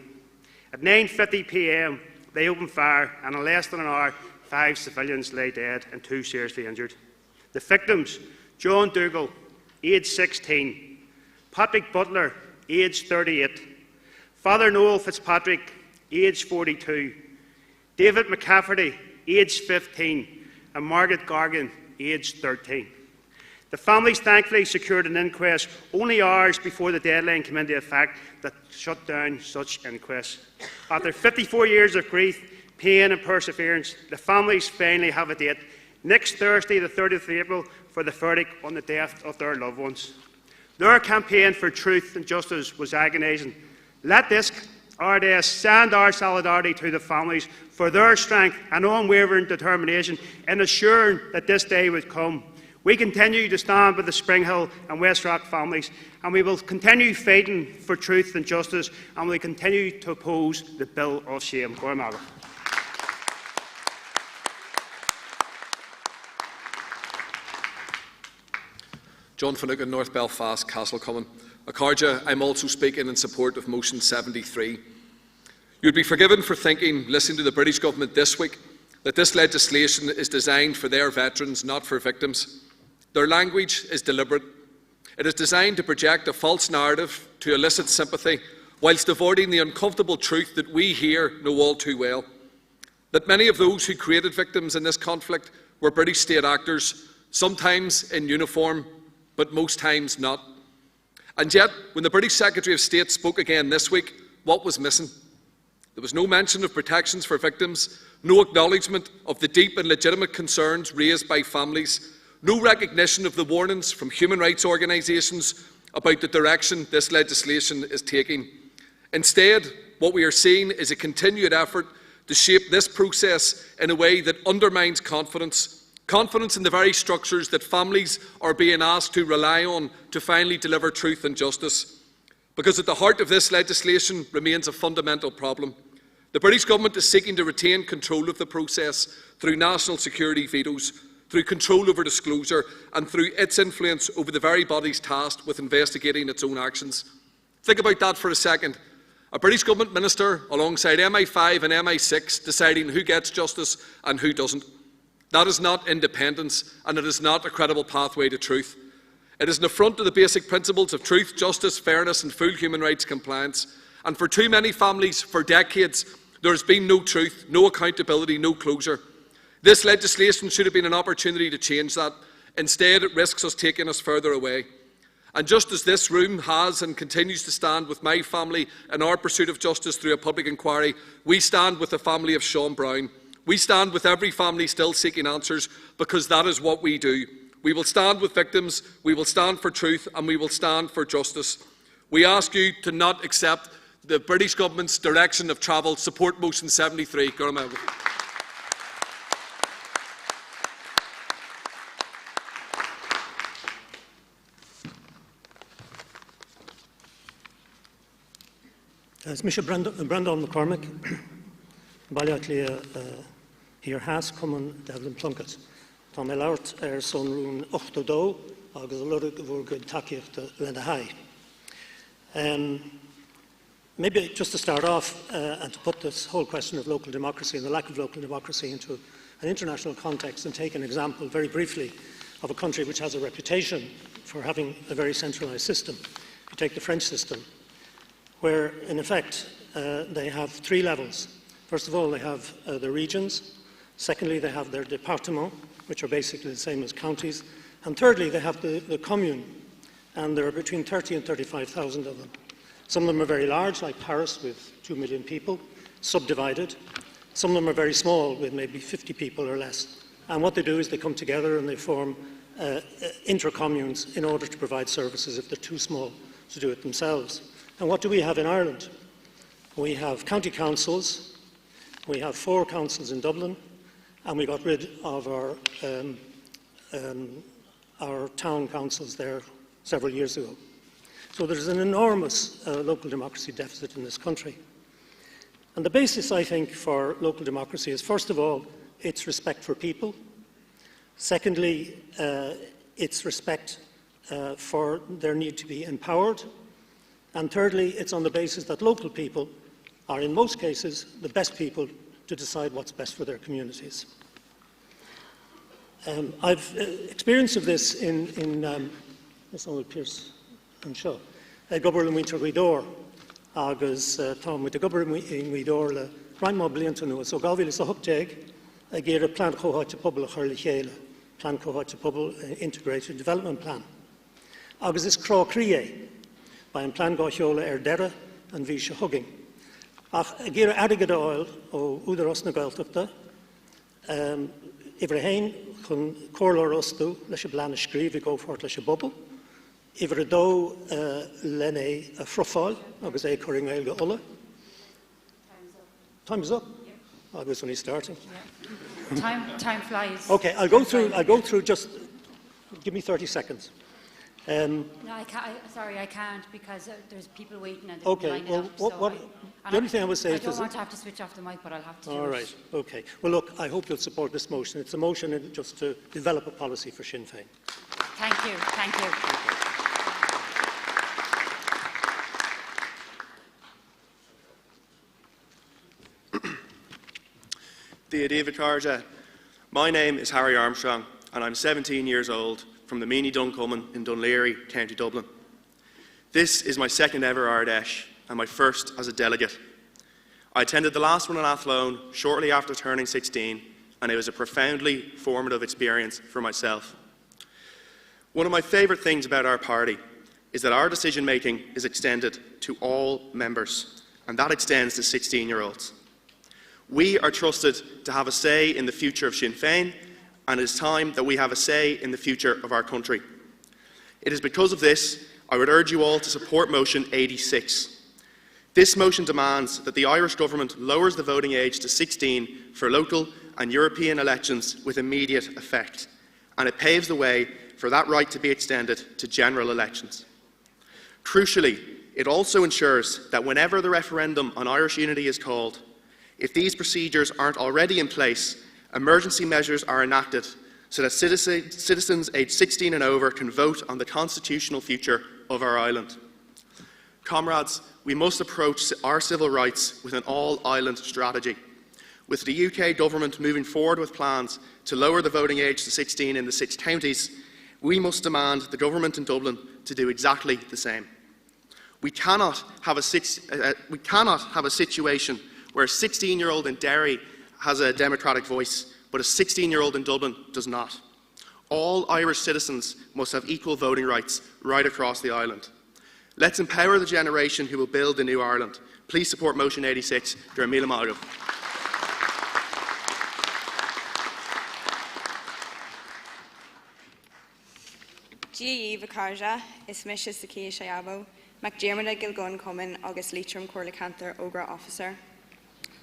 At 9:50 p.m, they opened fire, and in less than an hour, 5 civilians lay dead and 2 seriously injured. The victims: John Dougal, aged 16, Patrick Butler, aged 38, Father Noel Fitzpatrick, aged 42, David McCafferty, aged 15, and Margaret Gargan, aged 13. The families thankfully secured an inquest only hours before the deadline came into effect that shut down such inquests. After 54 years of grief, pain and perseverance, the families finally have a date, next Thursday, the 30th of April, for the verdict on the death of their loved ones. Their campaign for truth and justice was agonising. Let this RDS send our solidarity to the families for their strength and unwavering determination in assuring that this day would come. We continue to stand with the Spring Hill and West Rock families, and we will continue fighting for truth and justice, and we continue to oppose the Bill of Shame. John Finucane, North Belfast, Castlecommon. Acarja, I'm also speaking in support of motion 73. You'd be forgiven for thinking, listening to the British Government this week, that this legislation is designed for their veterans, not for victims. Their language is deliberate. It is designed to project a false narrative to elicit sympathy, whilst avoiding the uncomfortable truth that we here know all too well. That many of those who created victims in this conflict were British state actors, sometimes in uniform, but most times not. And yet, when the British Secretary of State spoke again this week, what was missing? There was no mention of protections for victims, no acknowledgement of the deep and legitimate concerns raised by families, no recognition of the warnings from human rights organisations about the direction this legislation is taking. Instead, what we are seeing is a continued effort to shape this process in a way that undermines confidence in the very structures that families are being asked to rely on to finally deliver truth and justice. Because at the heart of this legislation remains a fundamental problem. The British Government is seeking to retain control of the process through national security vetoes, through control over disclosure, and through its influence over the very bodies tasked with investigating its own actions. Think about that for a second. A British Government minister alongside MI5 and MI6 deciding who gets justice and who doesn't. That is not independence, and it is not a credible pathway to truth. It is an affront to the basic principles of truth, justice, fairness and full human rights compliance. And for too many families, for decades, There has been no truth, no accountability, no closure. This legislation should have been an opportunity to change that. Instead, it risks us taking us further away. And just as this room has and continues to stand with my family in our pursuit of justice through a public inquiry, we stand with the family of Sean Brown. We stand with every family still seeking answers, because that is what we do. We will stand with victims, we will stand for truth, and we will stand for justice. We ask you to not accept the British Government's direction of travel. Support motion 73. As Mr. Brandon McCormick, Bailaclia hÍorthas Cumann Devlin Plunkett. Tá mé labhairt son rún 8 agus a lorg bhór good takeíochta lena haidh. Maybe just to start off and to put this whole question of local democracy and the lack of local democracy into an international context, and take an example very briefly of a country which has a reputation for having a very centralised system. You take the French system, where in effect they have 3 levels. First of all, they have the regions. Secondly, they have their départements, which are basically the same as counties. And thirdly, they have the commune, and there are between 30 and 35,000 of them. Some of them are very large, like Paris, with 2 million people, subdivided. Some of them are very small, with maybe 50 people or less. And what they do is they come together and they form inter-communes in order to provide services if they're too small to do it themselves. And what do we have in Ireland? We have county councils, we have 4 councils in Dublin, and we got rid of our town councils there several years ago. So there's an enormous local democracy deficit in this country. And the basis, I think, for local democracy is, first of all, its respect for people. Secondly, its respect for their need to be empowered. And thirdly, it's on the basis that local people are, in most cases, the best people to decide what's best for their communities. I've experience of this in Pierce and Shaw. Gobar yn wyntr gwydor, agus Tom with the gobar yn gwydor le rhaid mo bliant nhw. So gafil is a hwbdeg, a geir a plan cohort to pobl a chyrli cheile, plan cohort to pobl integrated development plan. Agus is cro crie, by an plan gochiola dera and visha hugging. Ach a geir a adigad oil o udaros na gaeltachta, Ibrahim chun corlor ostu leis a blan a scríb I go fort leis a bubble. Ifar a dó lenne a frofáil agus é churing éilge ulla. Time's up. Yeah. I was only starting. Yeah. Time flies. Okay, I'll go through. Just give me 30 seconds. No, I can't. Sorry, I can't because there's people waiting and okay. Well, the only thing I would say is I don't want to have to switch off the mic, but I'll have to. All right. Okay. Well, look, I hope you'll support this motion. It's a motion just to develop a policy for Sinn Féin. Thank you. Thank you. Dear David Carja, my name is Harry Armstrong and I'm 17 years old from the Meany Duncommon in Dunleary, County Dublin. This is my second ever Ardesh and my first as a delegate. I attended the last one in Athlone shortly after turning 16 and it was a profoundly formative experience for myself. One of my favourite things about our party is that our decision making is extended to all members, and that extends to 16-year-olds. We are trusted to have a say in the future of Sinn Féin, and it is time that we have a say in the future of our country. It is because of this I would urge you all to support motion 86. This motion demands that the Irish Government lowers the voting age to 16 for local and European elections with immediate effect, and it paves the way for that right to be extended to general elections. Crucially, it also ensures that whenever the referendum on Irish unity is called, if these procedures aren't already in place, emergency measures are enacted so that citizens aged 16 and over can vote on the constitutional future of our island. Comrades, we must approach our civil rights with an all-island strategy. With the UK government moving forward with plans to lower the voting age to 16 in the 6 counties, we must demand the government in Dublin to do exactly the same. We cannot have a situation where a 16-year-old in Derry has a democratic voice, but a 16-year-old in Dublin does not. All Irish citizens must have equal voting rights right across the island. Let's empower the generation who will build the new Ireland. Please support motion 86. Gur míle maith. G. Vicarja, is Misha Saki Shayabo, McDermott Gilgun Common, August Leitrim Corlacanther, Ogra Officer.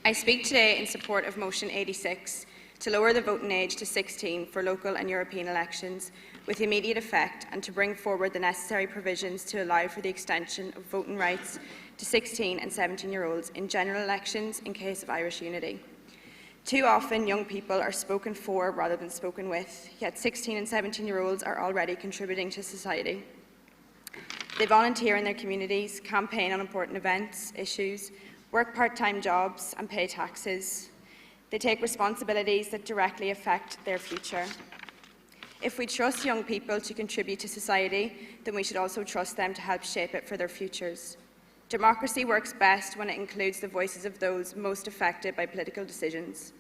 I speak today in support of motion 86 to lower the voting age to 16 for local and European elections with immediate effect and to bring forward the necessary provisions to allow for the extension of voting rights to 16 and 17-year-olds in general elections in case of Irish unity. Too often, young people are spoken for rather than spoken with, yet 16 and 17-year-olds are already contributing to society. They volunteer in their communities, campaign on important events, issues, work part-time jobs and pay taxes. They take responsibilities that directly affect their future. If we trust young people to contribute to society, then we should also trust them to help shape it for their futures. Democracy works best when it includes the voices of those most affected by political decisions.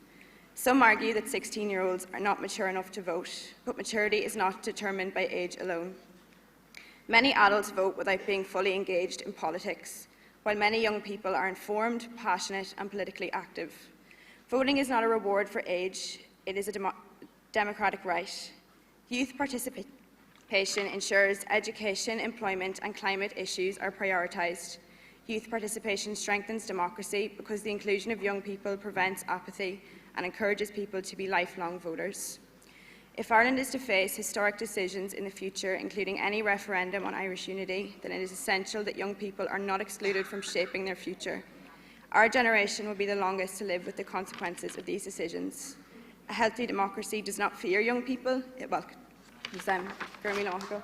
Some argue that 16-year-olds are not mature enough to vote, but maturity is not determined by age alone. Many adults vote without being fully engaged in politics, while many young people are informed, passionate and politically active. Voting is not a reward for age, it is a democratic right. Youth participation ensures education, employment and climate issues are prioritised. Youth participation strengthens democracy because the inclusion of young people prevents apathy and encourages people to be lifelong voters. If Ireland is to face historic decisions in the future, including any referendum on Irish unity, then it is essential that young people are not excluded from shaping their future. Our generation will be the longest to live with the consequences of these decisions. A healthy democracy does not fear young people, it welcomes them. Gur míle maith.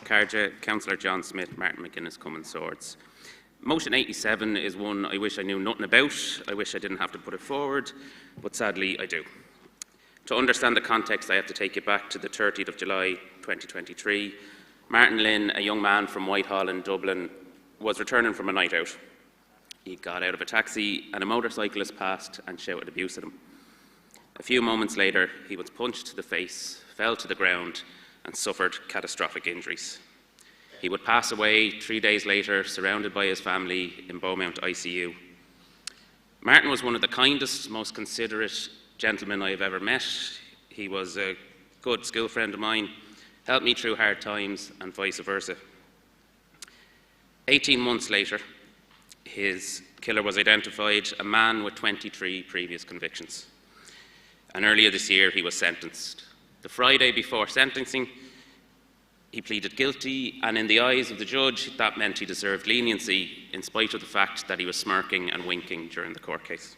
Carja, Councillor John Smith, Martin McGuinness, Cummins Swords. Motion 87 is one I wish I knew nothing about. I wish I didn't have to put it forward, but sadly I do. To understand the context, I have to take you back to the 30th of July 2023. Martin Lynn, a young man from Whitehall in Dublin, was returning from a night out. He got out of a taxi and a motorcyclist passed and shouted abuse at him. A few moments later, he was punched to the face, fell to the ground and suffered catastrophic injuries. He would pass away 3 days later, surrounded by his family in Beaumont ICU. Martin was one of the kindest, most considerate gentlemen I have ever met. He was a good school friend of mine, helped me through hard times and vice versa. 18 months later, his killer was identified, a man with 23 previous convictions. And earlier this year, he was sentenced. The Friday before sentencing, he pleaded guilty, and in the eyes of the judge, that meant he deserved leniency, in spite of the fact that he was smirking and winking during the court case.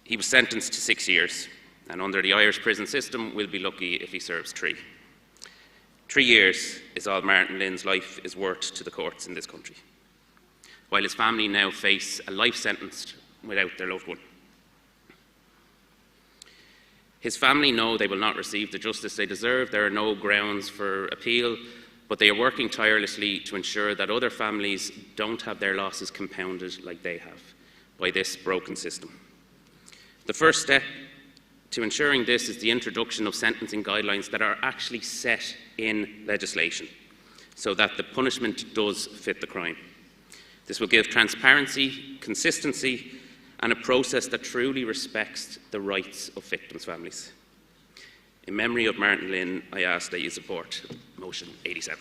He was sentenced to 6 years, and under the Irish prison system, will be lucky if he serves 3. 3 years is all Martin Lynn's life is worth to the courts in this country, while his family now face a life sentence without their loved one. His family know they will not receive the justice they deserve. There are no grounds for appeal, but they are working tirelessly to ensure that other families don't have their losses compounded like they have by this broken system. The first step to ensuring this is the introduction of sentencing guidelines that are actually set in legislation so that the punishment does fit the crime. This will give transparency, consistency, and a process that truly respects the rights of victims' families. In memory of Martin Lynn, I ask that you support motion 87.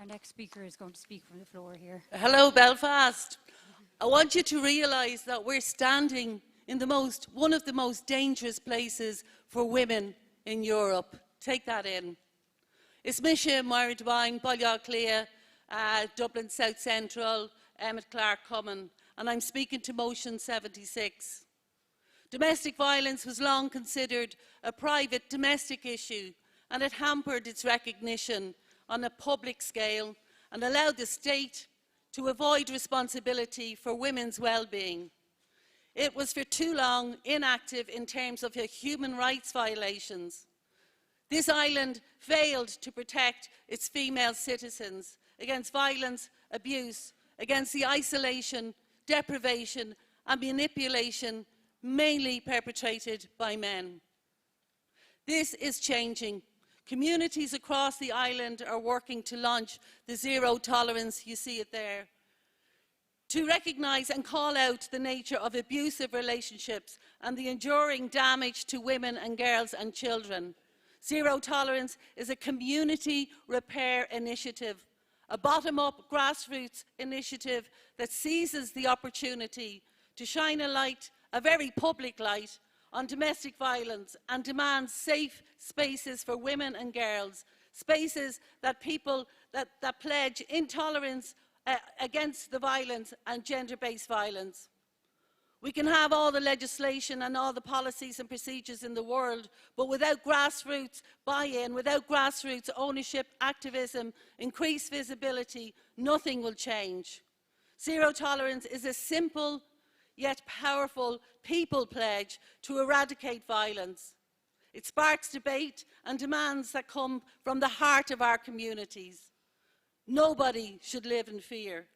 Our next speaker is going to speak from the floor here. Hello, Belfast. I want you to realise that we're standing in one of the most dangerous places for women in Europe. Take that in. Is Misha Myrdwine, Ballyarclea, Dublin South Central, Emmett Clark Common, and I'm speaking to motion 76. Domestic violence was long considered a private domestic issue, and it hampered its recognition on a public scale and allowed the state to avoid responsibility for women's well-being. it was for too long inactive in terms of human rights violations. This island failed to protect its female citizens against violence, abuse, against the isolation, deprivation and manipulation mainly perpetrated by men. This is changing. Communities across the island are working to launch the zero tolerance, you see it there, to recognise and call out the nature of abusive relationships and the enduring damage to women and girls and children. Zero tolerance is a community repair initiative, a bottom-up grassroots initiative that seizes the opportunity to shine a light, a very public light, on domestic violence and demands safe spaces for women and girls, spaces that that pledge intolerance against the violence and gender-based violence. We can have all the legislation and all the policies and procedures in the world, but without grassroots buy-in, without grassroots ownership, activism, increased visibility, nothing will change. Zero tolerance is a simple yet powerful people pledge to eradicate violence. It sparks debate and demands that come from the heart of our communities. Nobody should live in fear.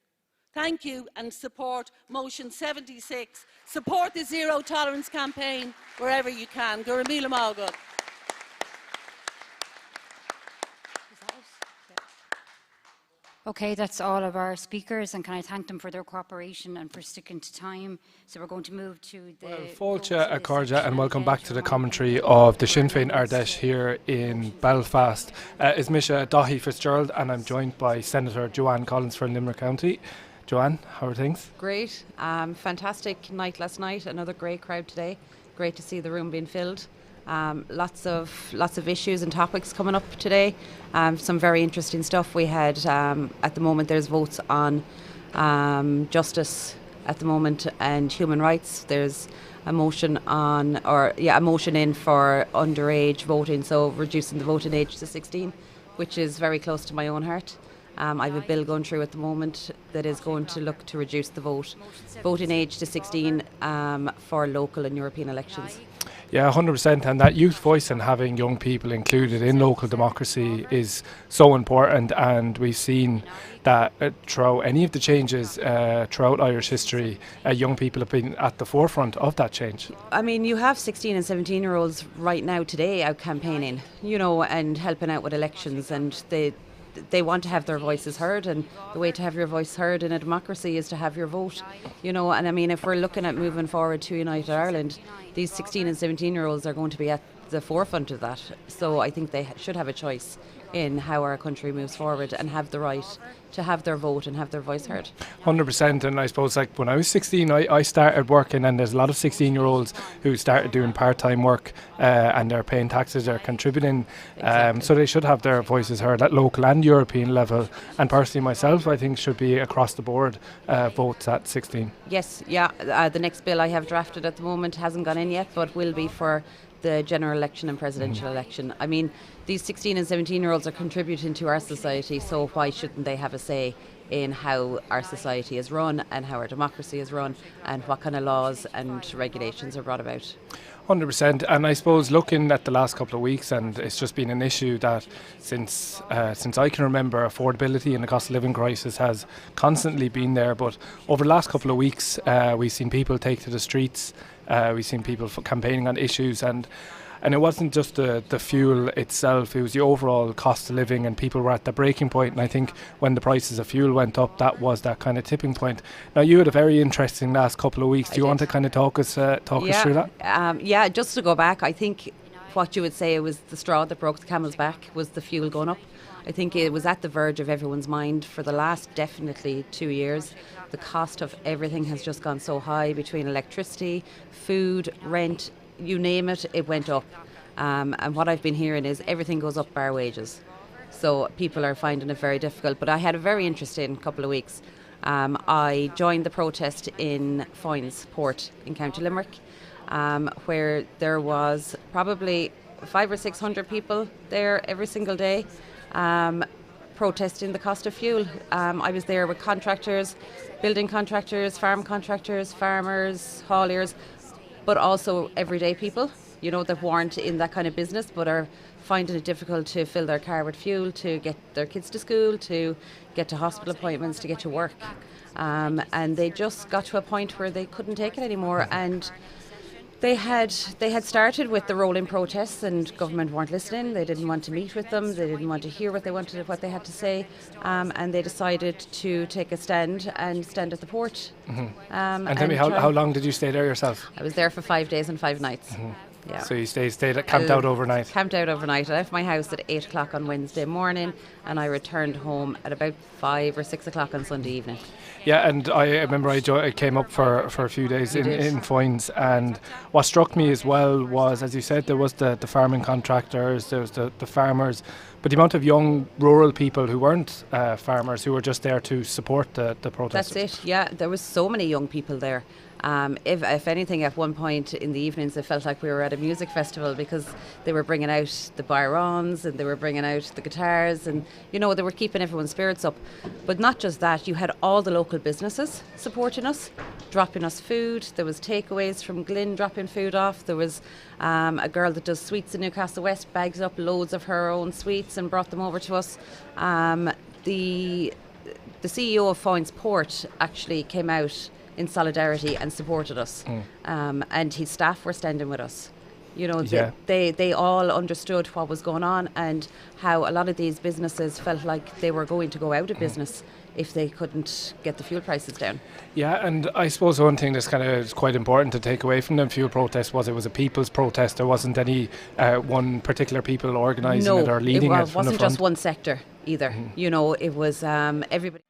Thank you and support motion 76. Support the Zero Tolerance campaign wherever you can. Go raibh míle maith agat. Okay, that's all of our speakers, and can I thank them for their cooperation and for sticking to time. So we're going to move to the... Fáilte a Cáride, and welcome back to the commentary of the Sinn Féin Ard Fheis here in Belfast. Is Misha Todhchaí Fitzgerald, and I'm joined by Senator Joanne Collins from Limerick County. Joanne, how are things? Great. Fantastic night last night. Another great crowd today. Great to see the room being filled. Lots of issues and topics coming up today. Some very interesting stuff. We had at the moment there's votes on justice at the moment and human rights. There's a motion a motion in for underage voting, so reducing the voting age to 16, which is very close to my own heart. I have a bill going through at the moment that is going to look to reduce the voting age to 16 for local and European elections. Yeah, 100%, and that youth voice and having young people included in local democracy is so important, and we've seen that throughout any of the changes throughout Irish history, young people have been at the forefront of that change. I mean, you have 16 and 17-year-olds right now today out campaigning, and helping out with elections, and they want to have their voices heard, and the way to have your voice heard in a democracy is to have your vote, and I mean, if we're looking at moving forward to United Ireland, these 16 and 17-year-olds are going to be at the forefront of that, so I think they should have a choice in how our country moves forward and have the right to have their vote and have their voice heard. 100%, and I suppose like when I was 16 I started working, and there's a lot of 16-year-olds who started doing part-time work and they're paying taxes, they're contributing, so they should have their voices heard at local and European level, and personally myself I think should be across the board votes at 16. Yes, yeah, the next bill I have drafted at the moment hasn't gone in yet, but will be for the general election and presidential election. I mean, these 16 and 17-year-olds are contributing to our society, so why shouldn't they have a say in how our society is run and how our democracy is run and what kind of laws and regulations are brought about? 100%, and I suppose looking at the last couple of weeks, and it's just been an issue that since I can remember, affordability and the cost of living crisis has constantly been there, but over the last couple of weeks we've seen people take to the streets, we've seen people campaigning on issues, and it wasn't just the fuel itself, it was the overall cost of living, and people were at the breaking point, and I think when the prices of fuel went up, that was that kind of tipping point. Now, you had a very interesting last couple of weeks. Do you want to kind of talk us through that? Yeah, just to go back, I think what you would say was the straw that broke the camel's back was the fuel going up. I think it was at the verge of everyone's mind for the last definitely 2 years. The cost of everything has just gone so high, between electricity, food, rent, you name it, it went up. And what I've been hearing is everything goes up bar wages. So people are finding it very difficult. But I had a very interesting couple of weeks. I joined the protest in Foynes Port in County Limerick, where there was probably 500 or 600 people there every single day, protesting the cost of fuel. I was there with contractors, building contractors, farm contractors, farmers, hauliers, but also everyday people, you know, that weren't in that kind of business but are finding it difficult to fill their car with fuel, to get their kids to school, to get to hospital appointments, to get to work. And they just got to a point where they couldn't take it anymore, and they had started with the rolling protests, and government weren't listening. They didn't want to meet with them. They didn't want to hear what they had to say, and they decided to take a stand and stand at the port. And tell me, how long did you stay there yourself? I was there for 5 days and 5 nights. Yeah. So you camped out overnight? Camped out overnight. I left my house at 8 o'clock on Wednesday morning, and I returned home at about 5 or 6 o'clock on Sunday evening. Yeah, and I remember I came up for a few days in Foynes, and what struck me as well was, as you said, there was the farming contractors, there was the farmers, but the amount of young rural people who weren't farmers, who were just there to support the protesters. That's it, yeah. There was so many young people there. If anything, at one point in the evenings, it felt like we were at a music festival, because they were bringing out the byrons and they were bringing out the guitars, and you know, they were keeping everyone's spirits up. But not just that, you had all the local businesses supporting us, dropping us food. There was takeaways from Glynn dropping food off. There was a girl that does sweets in Newcastle West, bagged up loads of her own sweets and brought them over to us. The CEO of Foynes Port actually came out in solidarity and supported us, and his staff were standing with us. You know, they all understood what was going on, and how a lot of these businesses felt like they were going to go out of business if they couldn't get the fuel prices down. Yeah, and I suppose one thing that's kind of quite important to take away from the fuel protest was it was a people's protest. There wasn't any one particular people organising it or leading it from the front. No, it wasn't just one sector either. You know, it was everybody.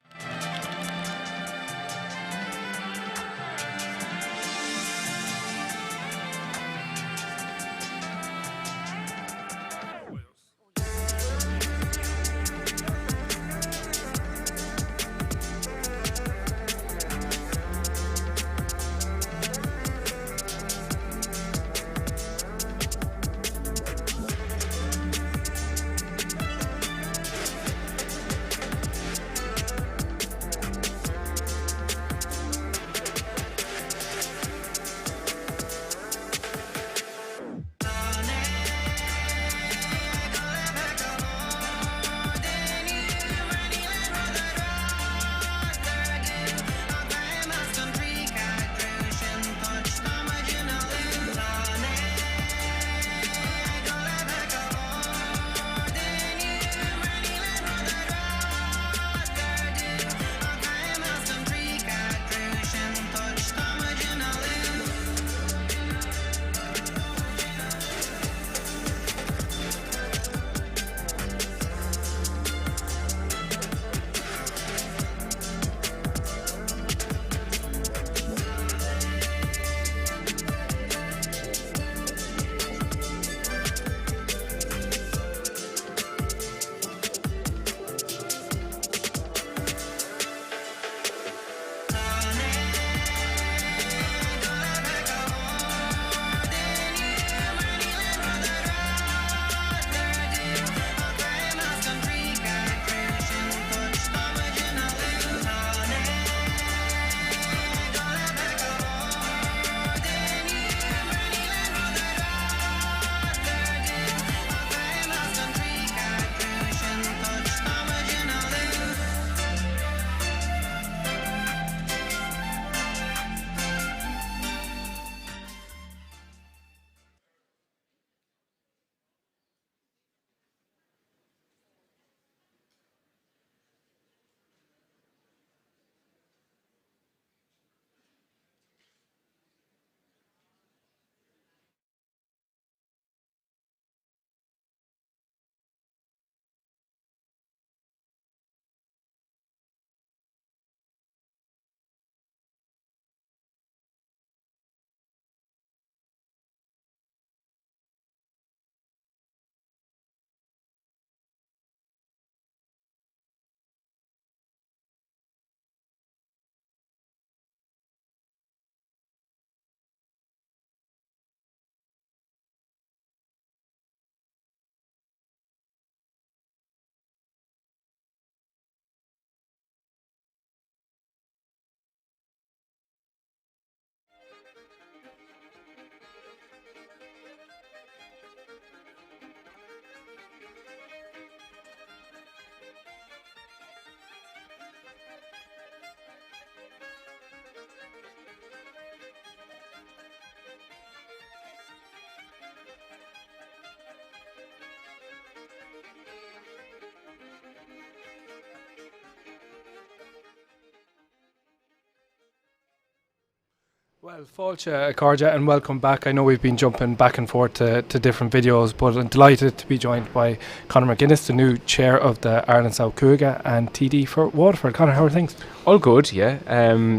Well, Fáilte, Carja, and welcome back. I know we've been jumping back and forth to different videos, but I'm delighted to be joined by Conor McGuinness, the new chair of the Ireland South Cúige and TD for Waterford. Conor, how are things? All good, yeah.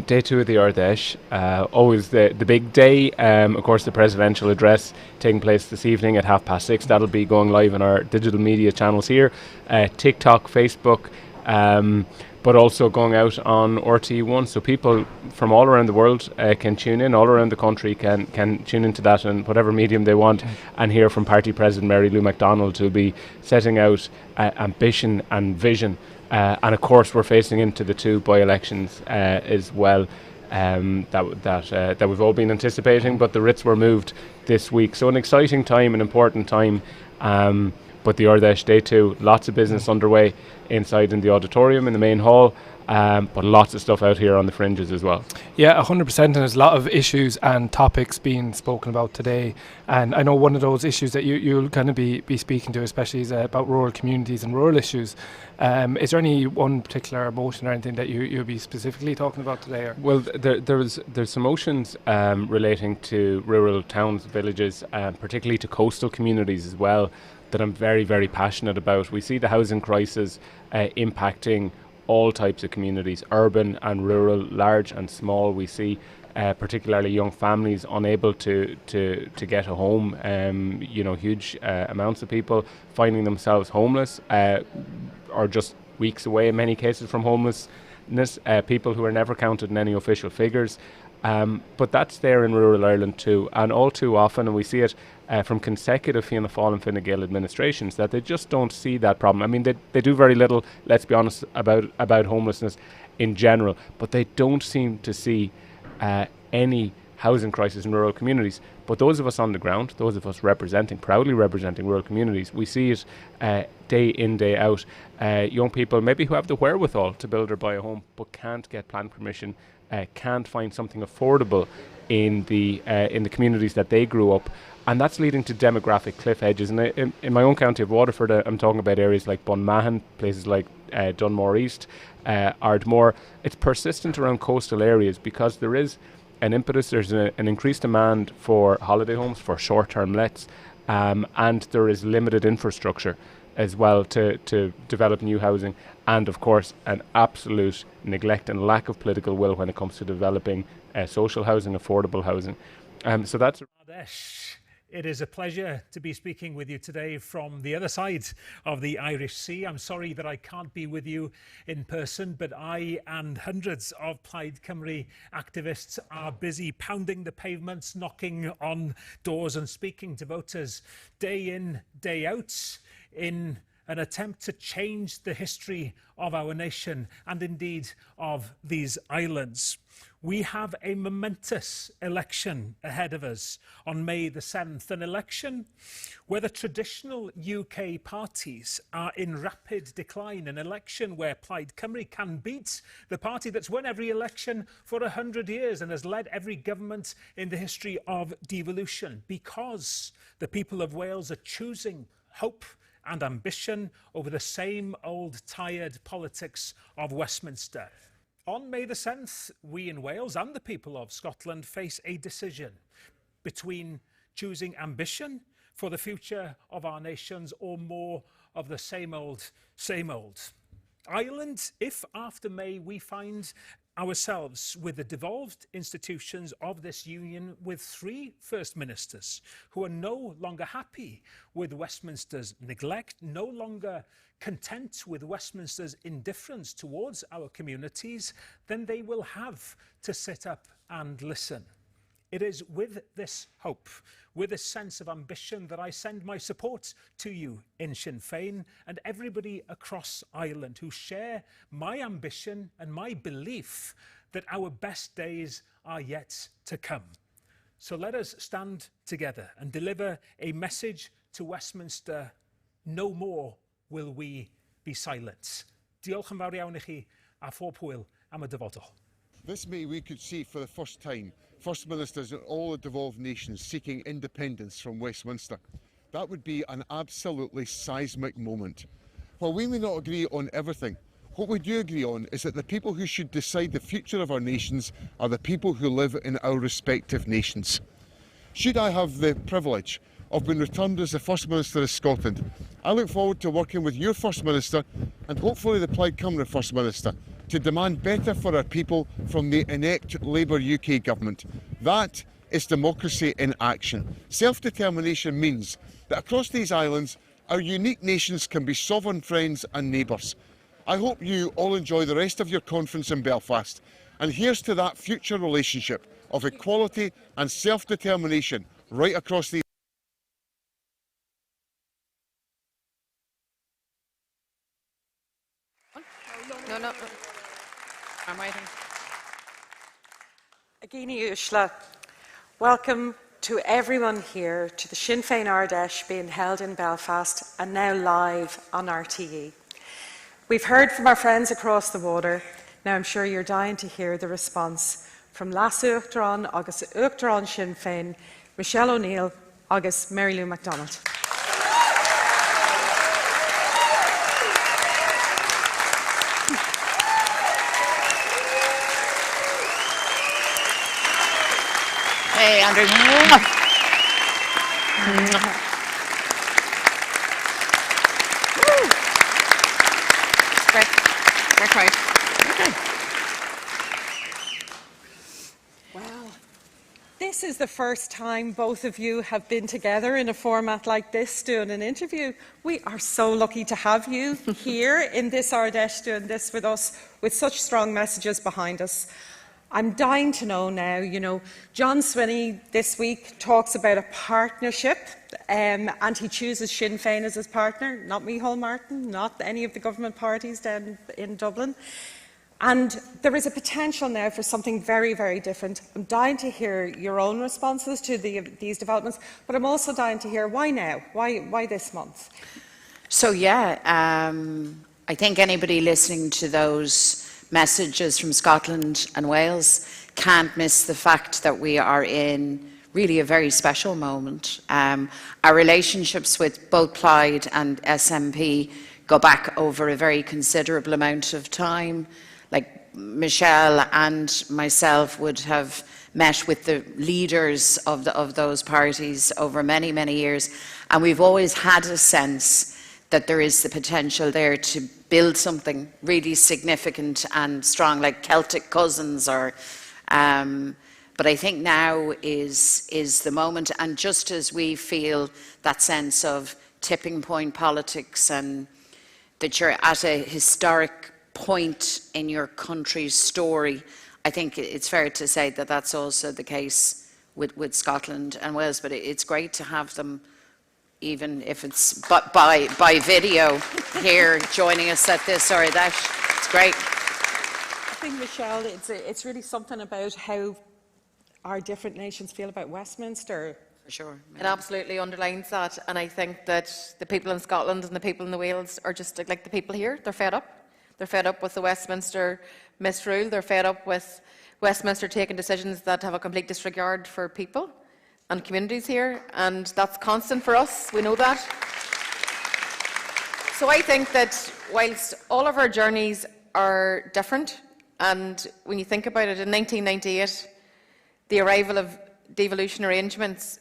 Day 2 of the Ard Fheis. Always the big day. Of course, the presidential address taking place this evening at 6:30. That'll be going live on our digital media channels here, TikTok, Facebook, but also going out on RT1, so people from all around the world can tune in, all around the country can tune into that in whatever medium they want, and hear from Party President Mary Lou MacDonald, who'll be setting out ambition and vision. And of course, we're facing into the 2 by-elections as well that we've all been anticipating, but the writs were moved this week. So an exciting time, an important time. But the Ard Fheis Day 2, lots of business underway inside in the auditorium, in the main hall, but lots of stuff out here on the fringes as well. Yeah, 100%, and there's a lot of issues and topics being spoken about today. And I know one of those issues that you'll kind of be speaking to, especially, is about rural communities and rural issues. Is there any one particular motion or anything that you'll be specifically talking about today? Or? Well, there's some motions relating to rural towns, villages, particularly to coastal communities as well, that I'm very, very passionate about. We see the housing crisis impacting all types of communities, urban and rural, large and small. We see particularly young families unable to get a home. Huge amounts of people finding themselves homeless or just weeks away in many cases from homelessness, people who are never counted in any official figures. But that's there in rural Ireland too, and all too often, and we see it from consecutive Fianna Fáil and Fine Gael administrations, that they just don't see that problem. I mean, they do very little, let's be honest, about homelessness in general, but they don't seem to see any housing crisis in rural communities. But those of us on the ground, those of us proudly representing rural communities, we see it day in, day out. Young people maybe who have the wherewithal to build or buy a home, but can't get planning permission, can't find something affordable in the communities that they grew up, and that's leading to demographic cliff edges. And in my own county of Waterford, I'm talking about areas like Bunmahan, places like Dunmore East, Ardmore. It's persistent around coastal areas because there is an impetus, there's an increased demand for holiday homes, for short-term lets, and there is limited infrastructure as well to develop new housing, and of course an absolute neglect and lack of political will when it comes to developing social housing, affordable housing. So that's... It is a pleasure to be speaking with you today from the other side of the Irish Sea. I'm sorry that I can't be with you in person, but I and hundreds of Plaid Cymru activists are busy pounding the pavements, knocking on doors and speaking to voters day in, day out in an attempt to change the history of our nation and indeed of these islands. We have a momentous election ahead of us on May the 7th, an election where the traditional UK parties are in rapid decline, an election where Plaid Cymru can beat the party that's won every election for 100 years and has led every government in the history of devolution, because the people of Wales are choosing hope and ambition over the same old tired politics of Westminster. On May the 7th, we in Wales and the people of Scotland face a decision between choosing ambition for the future of our nations or more of the same old, same old. Ireland, if after May we find ourselves with the devolved institutions of this union with 3 First Ministers who are no longer happy with Westminster's neglect, no longer content with Westminster's indifference towards our communities, then they will have to sit up and listen. It is with this hope, with a sense of ambition, that I send my support to you in Sinn Féin and everybody across Ireland who share my ambition and my belief that our best days are yet to come. So let us stand together and deliver a message to Westminster: no more will we be silent. Diolch yn fawr iawn I chi a phob hwyl am y dyfodol. This May we could see for the first time First Ministers in all the devolved nations seeking independence from Westminster. That would be an absolutely seismic moment. While we may not agree on everything, What we do agree on is that the people who should decide the future of our nations are the people who live in our respective nations. Should I have the privilege of being returned as the First Minister of Scotland, I look forward to working with your First Minister and hopefully the Plaid Cymru First Minister to demand better for our people from the inept Labour UK government. That is democracy in action. Self-determination means that across these islands, our unique nations can be sovereign friends and neighbours. I hope you all enjoy the rest of your conference in Belfast, and here's to that future relationship of equality and self-determination right across the No. I'm waiting. Agini Ushla, welcome to everyone here to the Sinn Féin Ardèche being held in Belfast and now live on RTE. We've heard from our friends across the water. Now I'm sure you're dying to hear the response from Las Uachtaráin agus Uachtaráin Sinn Féin, Michelle O'Neill agus Mary Lou MacDonald. Hey, Andrew. Great crowd. Okay. Well, this is the first time both of you have been together in a format like this doing an interview. We are so lucky to have you here in this Ardèche doing this with us with such strong messages behind us. I'm dying to know now, John Swinney this week talks about a partnership and he chooses Sinn Féin as his partner, not Micheál Martin, not any of the government parties down in Dublin. And there is a potential now for something very, very different. I'm dying to hear your own responses to these developments, but I'm also dying to hear why now? Why this month? So, I think anybody listening to those messages from Scotland and Wales can't miss the fact that we are in really a very special moment. Our relationships with both Plaid and SNP go back over a very considerable amount of time. Like Michelle and myself would have met with the leaders of those parties over many, many years, and we've always had a sense that there is the potential there to build something really significant and strong, like Celtic cousins. But I think now is the moment, and just as we feel that sense of tipping point politics and that you're at a historic point in your country's story, I think it's fair to say that that's also the case with Scotland and Wales. But it's great to have them, even if it's by video, here joining us at this Ardèche. It's great. I think, Michelle, it's really something about how our different nations feel about Westminster. For sure. It absolutely underlines that, and I think that the people in Scotland and the people in the Wales are just like the people here. They're fed up. They're fed up with the Westminster misrule. They're fed up with Westminster taking decisions that have a complete disregard for people and communities here, and that's constant for us. We know that. So I think that whilst all of our journeys are different, and when you think about it, in 1998, the arrival of devolution arrangements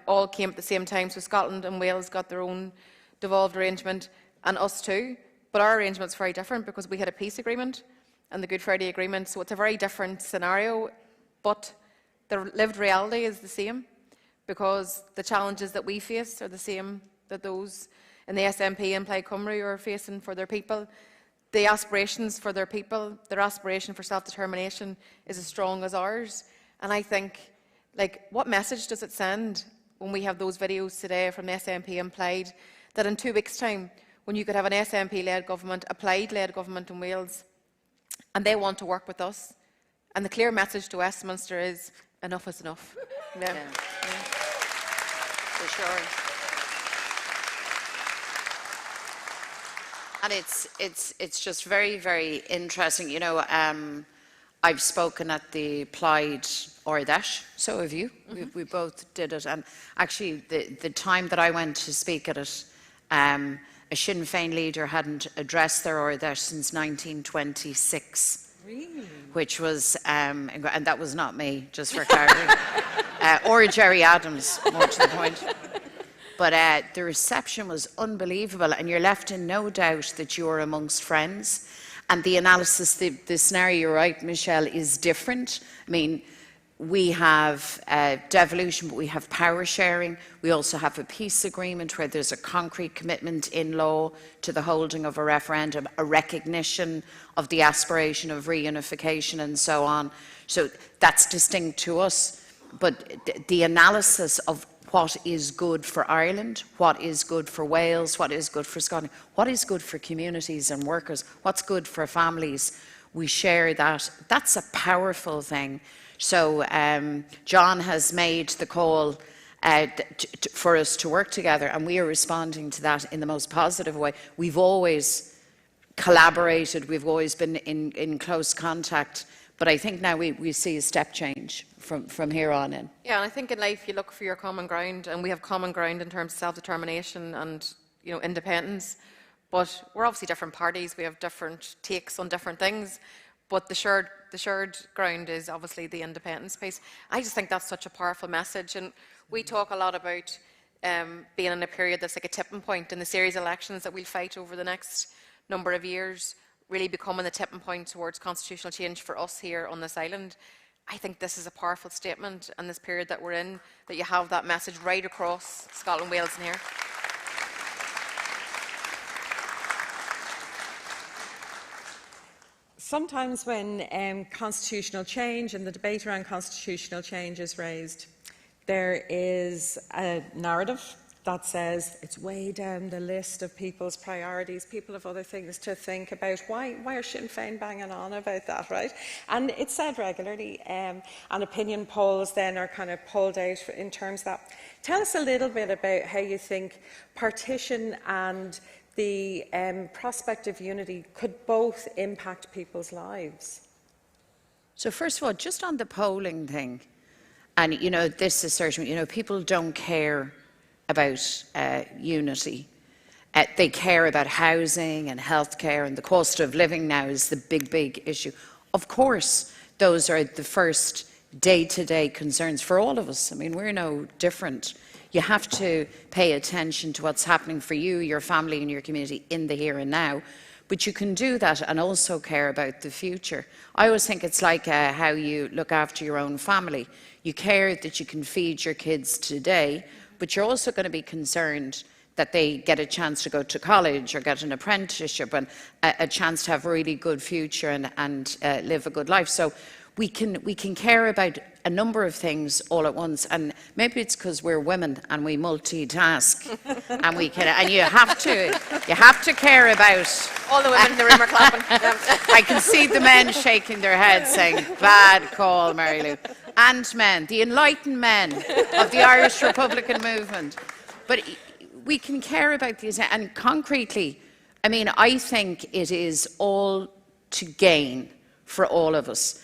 all came at the same time. So Scotland and Wales got their own devolved arrangement, and us too. But our arrangement's very different because we had a peace agreement and the Good Friday Agreement. So it's a very different scenario, but the lived reality is the same, because the challenges that we face are the same that those in the SNP and Plaid Cymru are facing for their people. The aspirations for their people, their aspiration for self-determination is as strong as ours. And I think, what message does it send when we have those videos today from the SNP and Plaid, that in 2 weeks' time, when you could have an SNP-led government, a Plaid-led government in Wales, and they want to work with us, and the clear message to Westminster is, enough is enough. Yeah. For sure. And it's just very, very interesting. I've spoken at the Plaid Ardèche, so have you. We both did it. And actually, the time that I went to speak at it, a Sinn Féin leader hadn't addressed their Ard since 1926. Really? Which was, and that was not me, just for clarity, or Jerry Adams, more to the point. But the reception was unbelievable, and you're left in no doubt that you're amongst friends. And the analysis, the scenario, you're right, Michelle, is different. I mean, we have devolution, but we have power sharing. We also have a peace agreement where there's a concrete commitment in law to the holding of a referendum, a recognition of the aspiration of reunification and so on. So that's distinct to us. But the analysis of what is good for Ireland, what is good for Wales, what is good for Scotland, what is good for communities and workers, what's good for families, we share that. That's a powerful thing. So John has made the call for us to work together, and we are responding to that in the most positive way. We've always collaborated, we've always been in close contact, but I think now we see a step change from here on in. Yeah, and I think in life you look for your common ground, and we have common ground in terms of self-determination and independence. But we're obviously different parties, we have different takes on different things. But the shared ground is obviously the independence piece. I just think that's such a powerful message, and we talk a lot about being in a period that's like a tipping point in the series of elections that we'll fight over the next number of years, really becoming the tipping point towards constitutional change for us here on this island. I think this is a powerful statement in this period that we're in, that you have that message right across Scotland, Wales and here. Sometimes when constitutional change and the debate around constitutional change is raised, there is a narrative that says it's way down the list of people's priorities. People have other things to think about. Why are Sinn Féin banging on about that, right? And it's said regularly, and opinion polls then are kind of pulled out in terms of that. Tell us a little bit about how you think partition and the prospect of unity could both impact people's lives. So first of all, just on the polling thing, and this assertion, people don't care about unity. They care about housing and healthcare, and the cost of living now is the big issue. Of course, those are the first day-to-day concerns for all of us. I mean, we're no different. You have to pay attention to what's happening for you, your family and your community in the here and now. But you can do that and also care about the future. I always think it's like how you look after your own family. You care that you can feed your kids today, but you're also going to be concerned that they get a chance to go to college or get an apprenticeship and a chance to have a really good future and live a good life. So we can care about a number of things all at once, and maybe it's because we're women and we multitask, and you have to care about. All the women in the room are clapping. I can see the men shaking their heads, saying, "Bad call, Mary Lou," and men, the enlightened men of the Irish Republican movement. But we can care about these, and concretely, I mean, I think it is all to gain for all of us.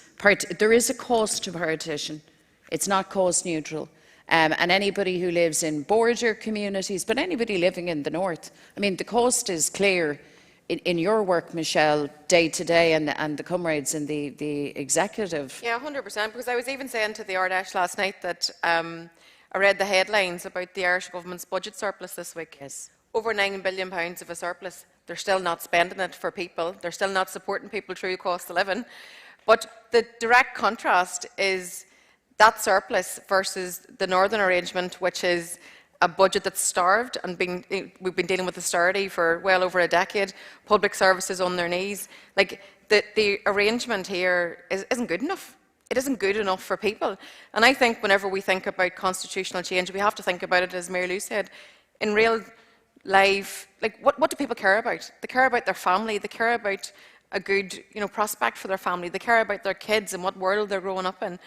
There is a cost to partition. It's not cost neutral. And anybody who lives in border communities, but anybody living in the north, I mean, the cost is clear in your work, Michelle, day to day, and the comrades in the executive. Yeah, 100%, because I was even saying to the Ard Fheis last night that I read the headlines about the Irish government's budget surplus this week. Yes. Over £9 billion of a surplus. They're still not spending it for people. They're still not supporting people through cost of living. But the direct contrast is that surplus versus the Northern arrangement, which is a budget that's starved, and we've been dealing with austerity for well over a decade, public services on their knees. Like, the arrangement here isn't good enough. It isn't good enough for people. And I think whenever we think about constitutional change, we have to think about it, as Mary Lou said, in real life. Like, what do people care about? They care about their family. They care about a good, prospect for their family. They care about their kids and what world they're growing up in.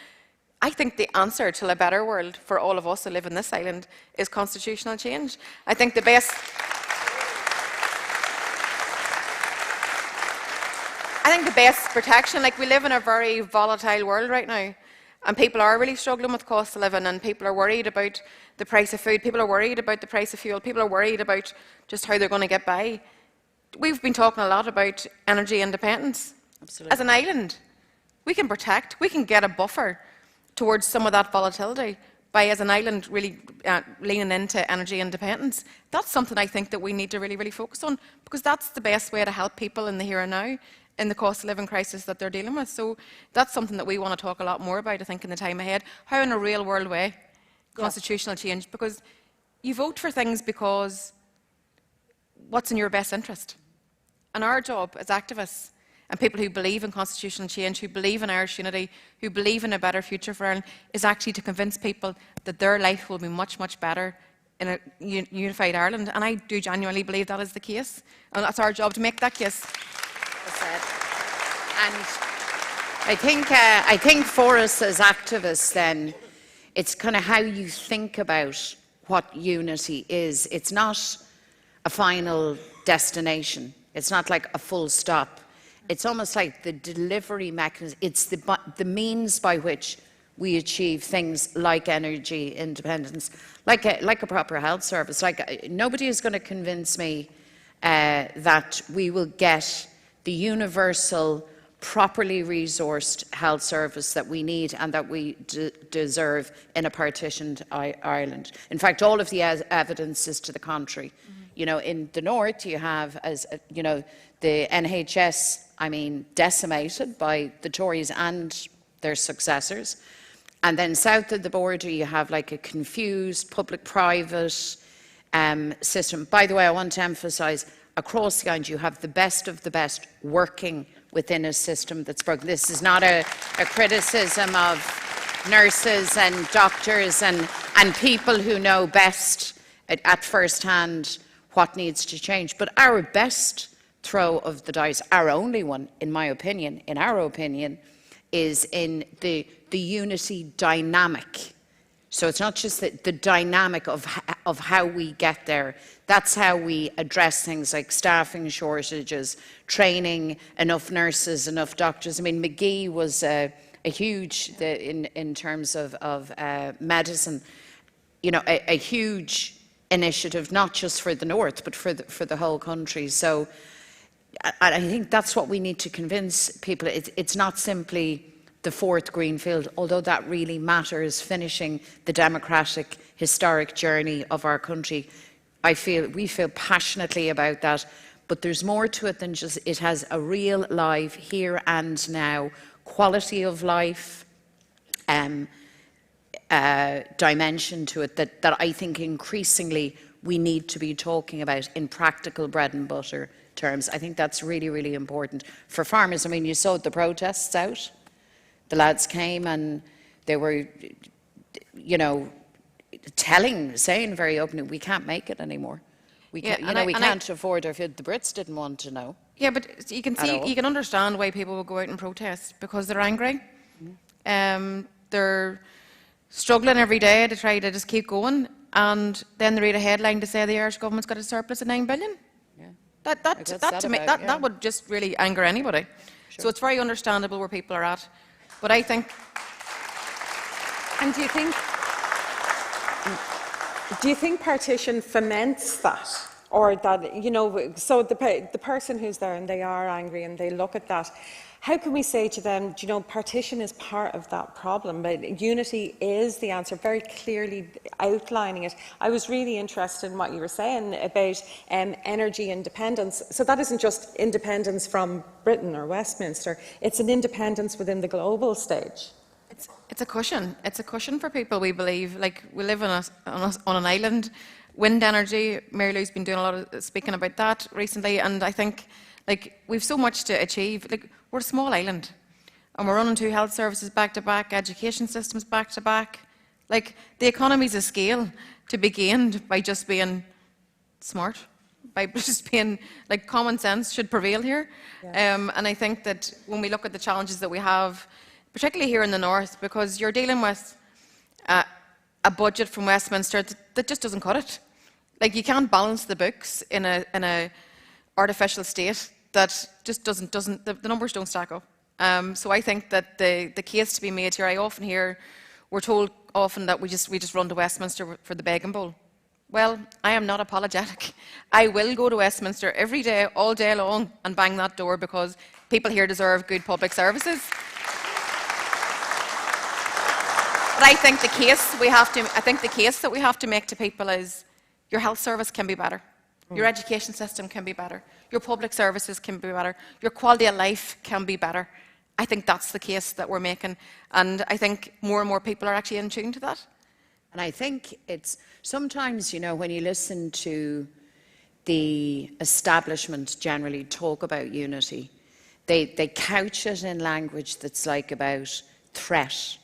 I think the answer to a better world for all of us who live in this island is constitutional change. I think the best protection, like, we live in a very volatile world right now, And people are really struggling with cost of living, and people are worried about the price of food, people are worried about the price of fuel, people are worried about just how they're going to get by. We've been talking a lot about energy independence. Absolutely. As an island, we can protect, we can get a buffer towards some of that volatility by, as an island, really leaning into energy independence. That's something I think that we need to really, really focus on, because that's the best way to help people in the here and now, in the cost of living crisis that they're dealing with. So that's something that we want to talk a lot more about, I think, in the time ahead. How, in a real world way, constitutional change, because you vote for things because what's in your best interest. And our job as activists and people who believe in constitutional change, who believe in Irish unity, who believe in a better future for Ireland, is actually to convince people that their life will be much, much better in a unified Ireland. And I do genuinely believe that is the case. And that's our job to make that case. And I think for us as activists then, it's kind of how you think about what unity is. It's not a final destination. It's not like a full stop. It's almost like the delivery mechanism. It's the means by which we achieve things like energy independence, like a proper health service. Like, nobody is going to convince me that we will get the universal, properly resourced health service that we need and that we deserve in a partitioned Ireland. In fact, all of the evidence is to the contrary. You know, in the north, you have, as you know, the NHS, I mean, decimated by the Tories and their successors. And then south of the border, you have like a confused public-private system. By the way, I want to emphasise, across the island, you have the best of the best working within a system that's broken. This is not a criticism of nurses and doctors and people who know best at first hand what needs to change. But our best throw of the dice, our only one, in my opinion, in our opinion, is in the unity dynamic. So it's not just the dynamic of how we get there. That's how we address things like staffing shortages, training enough nurses, enough doctors. I mean, McGee was a huge, in terms of medicine, you know, a huge initiative, not just for the north, but for the whole country. So I think that's what we need to convince people. It's not simply the fourth Greenfield, although that really matters, finishing the democratic, historic journey of our country. We feel passionately about that, but there's more to it than just, it has a real live here and now, quality of life dimension to it that I think increasingly we need to be talking about in practical bread and butter terms. I think that's really, really important for farmers. I mean, you saw the protests out. The lads came and they were, you know, saying very openly, we can't make it anymore. We can't afford our food. The Brits didn't want to know. Yeah, but you can see, you can understand why people will go out and protest, because they're angry. They're struggling every day to try to just keep going, and then they read a headline to say the Irish government's got a surplus of 9 billion. Yeah. That would just really anger anybody. Sure. So it's very understandable where people are at. But I think... And do you think partition foments that? Or that, you know, so the person who's there and they are angry and they look at that, how can we say to them, you know, partition is part of that problem, but unity is the answer, very clearly outlining it. I was really interested in what you were saying about energy independence. So that isn't just independence from Britain or Westminster, it's an independence within the global stage. It's a cushion. It's a cushion for people, we believe. Like, we live on an island. Wind energy, Mary Lou's been doing a lot of speaking about that recently, and I think, like, we've so much to achieve. Like, we're a small island, and we're running 2 health services back to back, education systems back to back. Like, the economies of scale to be gained by just being smart, by just being, like, common sense should prevail here. Yeah. And I think that when we look at the challenges that we have, particularly here in the north, because you're dealing with a budget from Westminster that just doesn't cut it. Like, you can't balance the books in a artificial state that just doesn't the numbers don't stack up. So I think that the case to be made here, I often hear, we're told often that we just run to Westminster for the begging bowl. Well, I am not apologetic. I will go to Westminster every day, all day long, and bang that door because people here deserve good public services. But I think the case that we have to make to people is your health service can be better, your education system can be better, your public services can be better, your quality of life can be better. I think that's the case that we're making, and I think more and more people are actually in tune to that. And I think it's sometimes, you know, when you listen to the establishment generally talk about unity, they couch it in language that's like about threat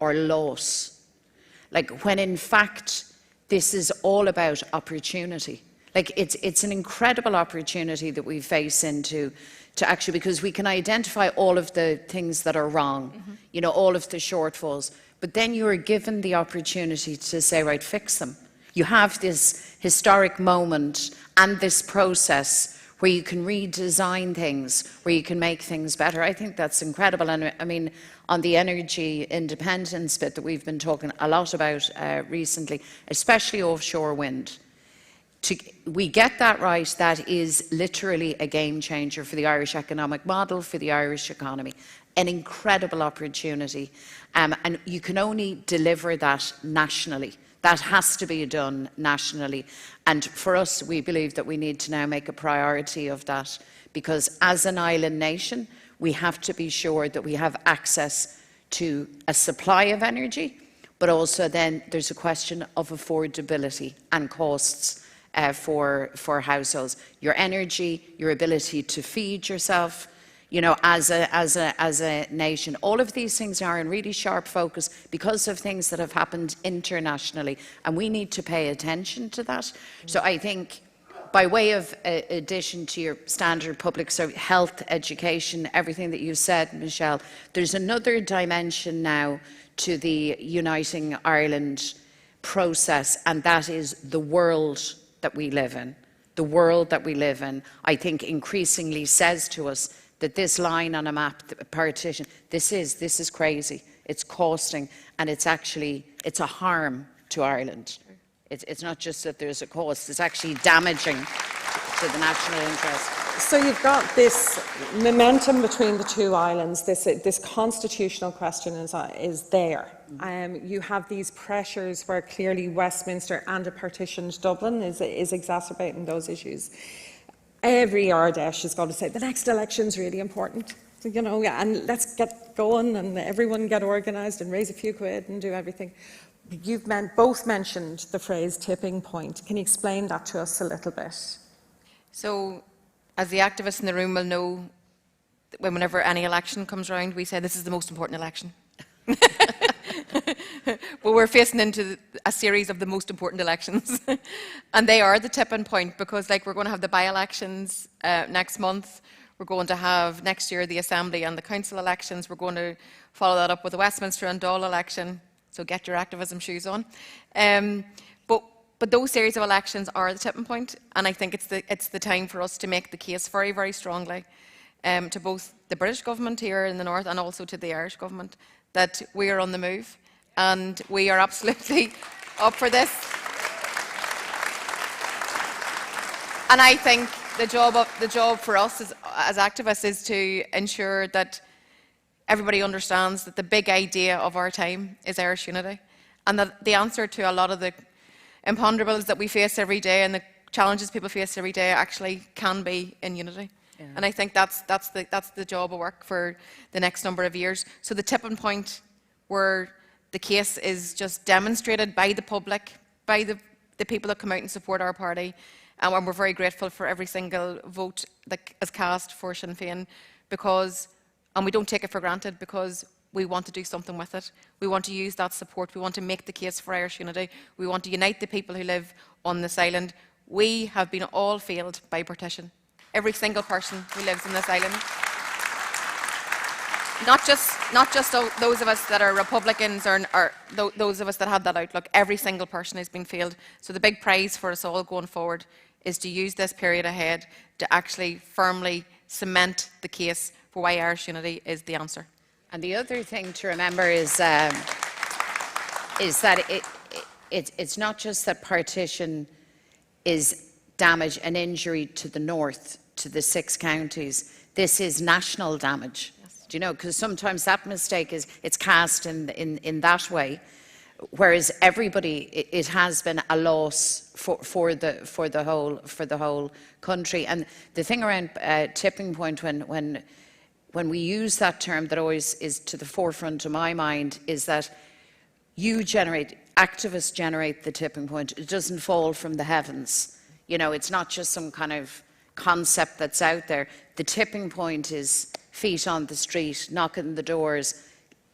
or loss. Like when in fact, this is all about opportunity. Like it's an incredible opportunity that we face into to actually, because we can identify all of the things that are wrong, you know, all of the shortfalls, but then you are given the opportunity to say, right, fix them. You have this historic moment and this process where you can redesign things, where you can make things better. I think that's incredible. And I mean, on the energy independence bit that we've been talking a lot about recently, especially offshore wind, we get that right, that is literally a game changer for the Irish economic model, for the Irish economy. An incredible opportunity. And you can only deliver that nationally. That has to be done nationally. And for us, we believe that we need to now make a priority of that, because as an island nation, we have to be sure that we have access to a supply of energy, but also then there's a question of affordability and costs for households. Your energy, your ability to feed yourself, you know, as a nation. All of these things are in really sharp focus because of things that have happened internationally, and we need to pay attention to that. So I think, by way of addition to your standard public service, health, education, everything that you said, Michelle, there's another dimension now to the Uniting Ireland process, and that is the world that we live in. The world that we live in, I think, increasingly says to us that this line on a map, the partition, this is crazy. It's costing, and it's a harm to Ireland. It's not just that there's a cost, it's actually damaging to the national interest. So you've got this momentum between the two islands, this constitutional question is there. You have these pressures where clearly Westminster and a partitioned Dublin is exacerbating those issues. Every Ardèche is going to say the next election's really important, so, you know, and let's get going and everyone get organised and raise a few quid and do everything. You've both mentioned the phrase tipping point. Can you explain that to us a little bit? So, as the activists in the room will know, whenever any election comes around, we say this is the most important election. Well, we're facing into a series of the most important elections. And they are the tipping point because, like, we're going to have the by-elections next month. We're going to have next year the Assembly and the Council elections. We're going to follow that up with the Westminster and Dáil election. So get your activism shoes on. But those series of elections are the tipping point, and I think it's the time for us to make the case very, very strongly to both the British government here in the north and also to the Irish government that we are on the move and we are absolutely up for this. And I think the job for us as activists is to ensure that everybody understands that the big idea of our time is Irish unity, and that the answer to a lot of the imponderables that we face every day and the challenges people face every day actually can be in unity. Yeah. And I think that's the job of work for the next number of years. So the tipping point where the case is just demonstrated by the public, by the people that come out and support our party, and we're very grateful for every single vote that is cast for Sinn Féin, and we don't take it for granted because we want to do something with it. We want to use that support. We want to make the case for Irish unity. We want to unite the people who live on this island. We have been all failed by partition. Every single person who lives in this island. Not just those of us that are Republicans or those of us that have that outlook. Every single person has been failed. So the big prize for us all going forward is to use this period ahead to actually firmly cement the case for why Irish unity is the answer. And the other thing to remember is that it's not just that partition is damage and injury to the north, to the 6 counties. This is national damage. Yes. Do you know? Because sometimes that mistake is it's cast in that way, whereas everybody, it has been a loss for the whole country. And the thing around tipping point, when we use that term, that always is to the forefront of my mind, is that activists generate the tipping point. It doesn't fall from the heavens. You know, it's not just some kind of concept that's out there. The tipping point is feet on the street, knocking the doors,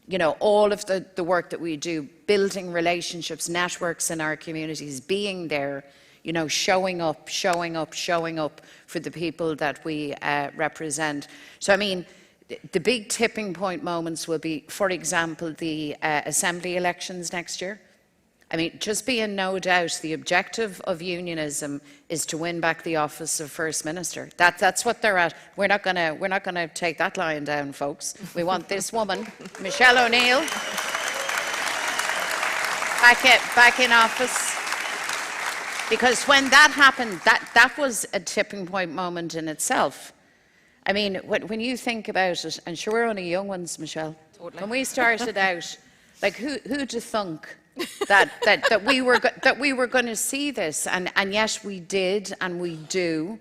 you know, all of the work that we do, building relationships, networks in our communities, being there, you know, showing up for the people that we represent. So, I mean, the big tipping point moments will be, for example, the Assembly elections next year. I mean, just be in no doubt, the objective of unionism is to win back the office of First Minister. That's what they're at. We're not gonna take that lying down, folks. We want this woman, Michelle O'Neill, back in office. Because when that happened, that was a tipping point moment in itself. I mean, when you think about it, and sure, we're only young ones, Michelle. Totally. When we started out, like who'd have thunk that we were going to see this, and yes, we did, and we do.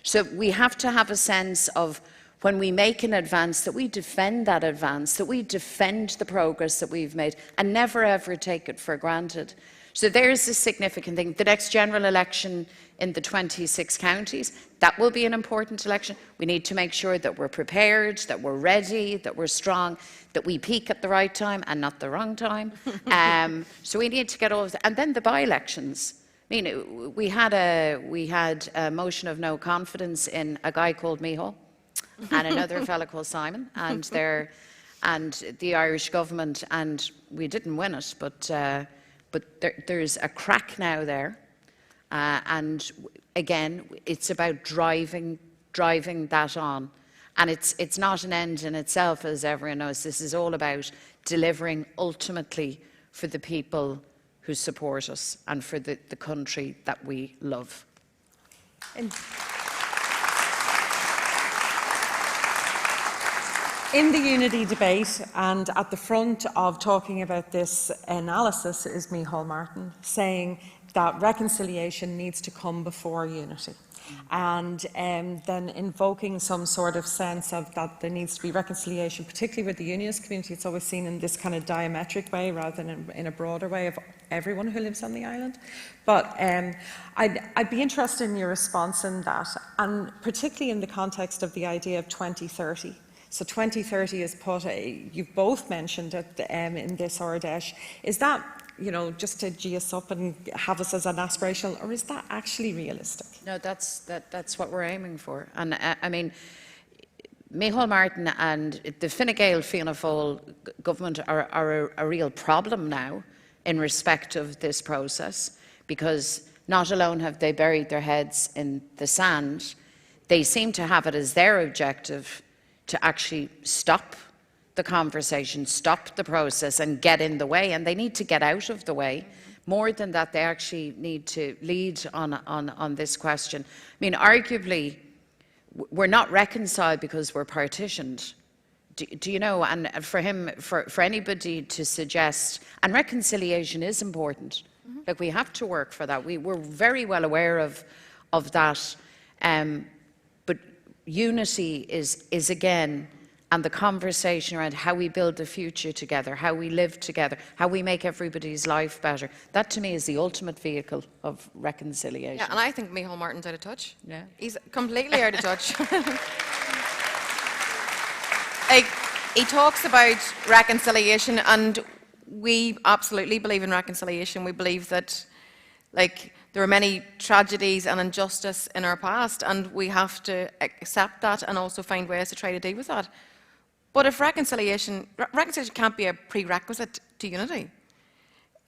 So we have to have a sense of, when we make an advance, that we defend that advance, that we defend the progress that we've made, and never ever take it for granted. So there's a significant thing. The next general election in the 26 counties, that will be an important election. We need to make sure that we're prepared, that we're ready, that we're strong, that we peak at the right time and not the wrong time. So we need to get all of that. And then the by-elections. I mean, we had a motion of no confidence in a guy called Micheál and another fellow called Simon, and the Irish government, and we didn't win it, but there's a crack now there. And again, it's about driving that on. And it's not an end in itself, as everyone knows. This is all about delivering ultimately for the people who support us and for the country that we love. In the unity debate, and at the front of talking about this analysis, is Micheál Martin, saying that reconciliation needs to come before unity. And then invoking some sort of sense of that there needs to be reconciliation, particularly with the unionist community. It's always seen in this kind of diametric way rather than in a broader way of everyone who lives on the island. But I'd be interested in your response in that, and particularly in the context of the idea of 2030. So 2030 is put, you've both mentioned it in this Ard Fheis. Is that, you know, just to G us up and have us as an aspirational, or is that actually realistic? No, that's what we're aiming for. And I mean, Micheál Martin and the Fine Gael Fianna Fáil government are a real problem now in respect of this process, because not alone have they buried their heads in the sand, they seem to have it as their objective to actually stop the conversation, stop the process and get in the way, and they need to get out of the way. More than that, they actually need to lead on this question. I mean, arguably, we're not reconciled because we're partitioned. Do you know, and for anybody to suggest, and reconciliation is important, like we have to work for that, we're very well aware of that, but unity is again, and the conversation around how we build the future together, how we live together, how we make everybody's life better. That to me is the ultimate vehicle of reconciliation. Yeah, and I think Micheál Martin's out of touch. Yeah. He's completely out of touch. He talks about reconciliation, and we absolutely believe in reconciliation. We believe that, like, there are many tragedies and injustice in our past, and we have to accept that and also find ways to try to deal with that. But if reconciliation can't be a prerequisite to unity,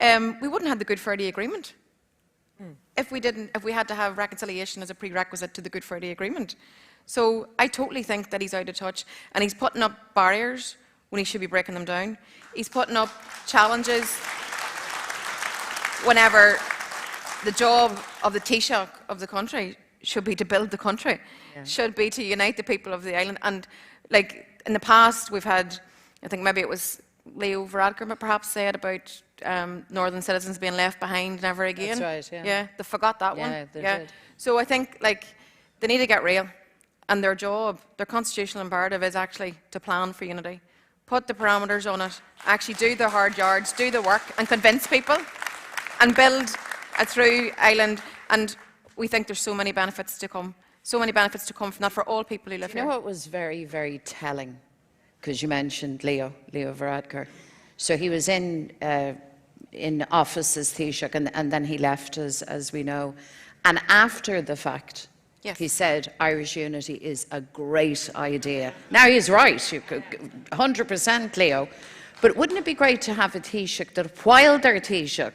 we wouldn't have the Good Friday Agreement. if we had to have reconciliation as a prerequisite to the Good Friday Agreement. So I totally think that he's out of touch, and he's putting up barriers when he should be breaking them down. He's putting up challenges whenever the job of the Taoiseach of the country should be to build the country, should be to unite the people of the island. And like in the past, we've had, I think maybe it was Leo Varadkar perhaps said about northern citizens being left behind never again. That's right, yeah. They forgot that one. Yeah, they did. So I think like they need to get real, and their job, their constitutional imperative is actually to plan for unity, put the parameters on it, actually do the hard yards, do the work, and convince people, and build a through island. And we think there's so many benefits to come, from that for all people who live here. You know what was very, very telling? Because you mentioned Leo Varadkar. So he was in office as Taoiseach, and then he left, as we know. And after the fact, he said Irish unity is a great idea. Now he's right, 100% Leo. But wouldn't it be great to have a Taoiseach that while they're Taoiseach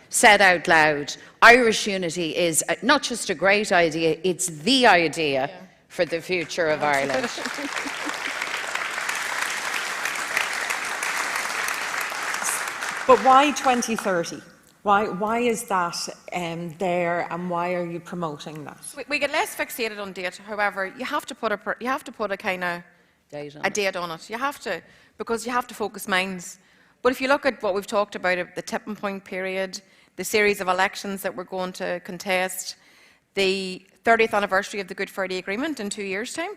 said out loud, Irish unity is not just a great idea, it's the idea for the future of Ireland. But why 2030? Why is that there, and why are you promoting that? We get less fixated on date. However, you have to put a kind of date on it. You have to, because you have to focus minds. But if you look at what we've talked about, the tipping point period, the series of elections that we're going to contest, the 30th anniversary of the Good Friday Agreement in 2 years' time,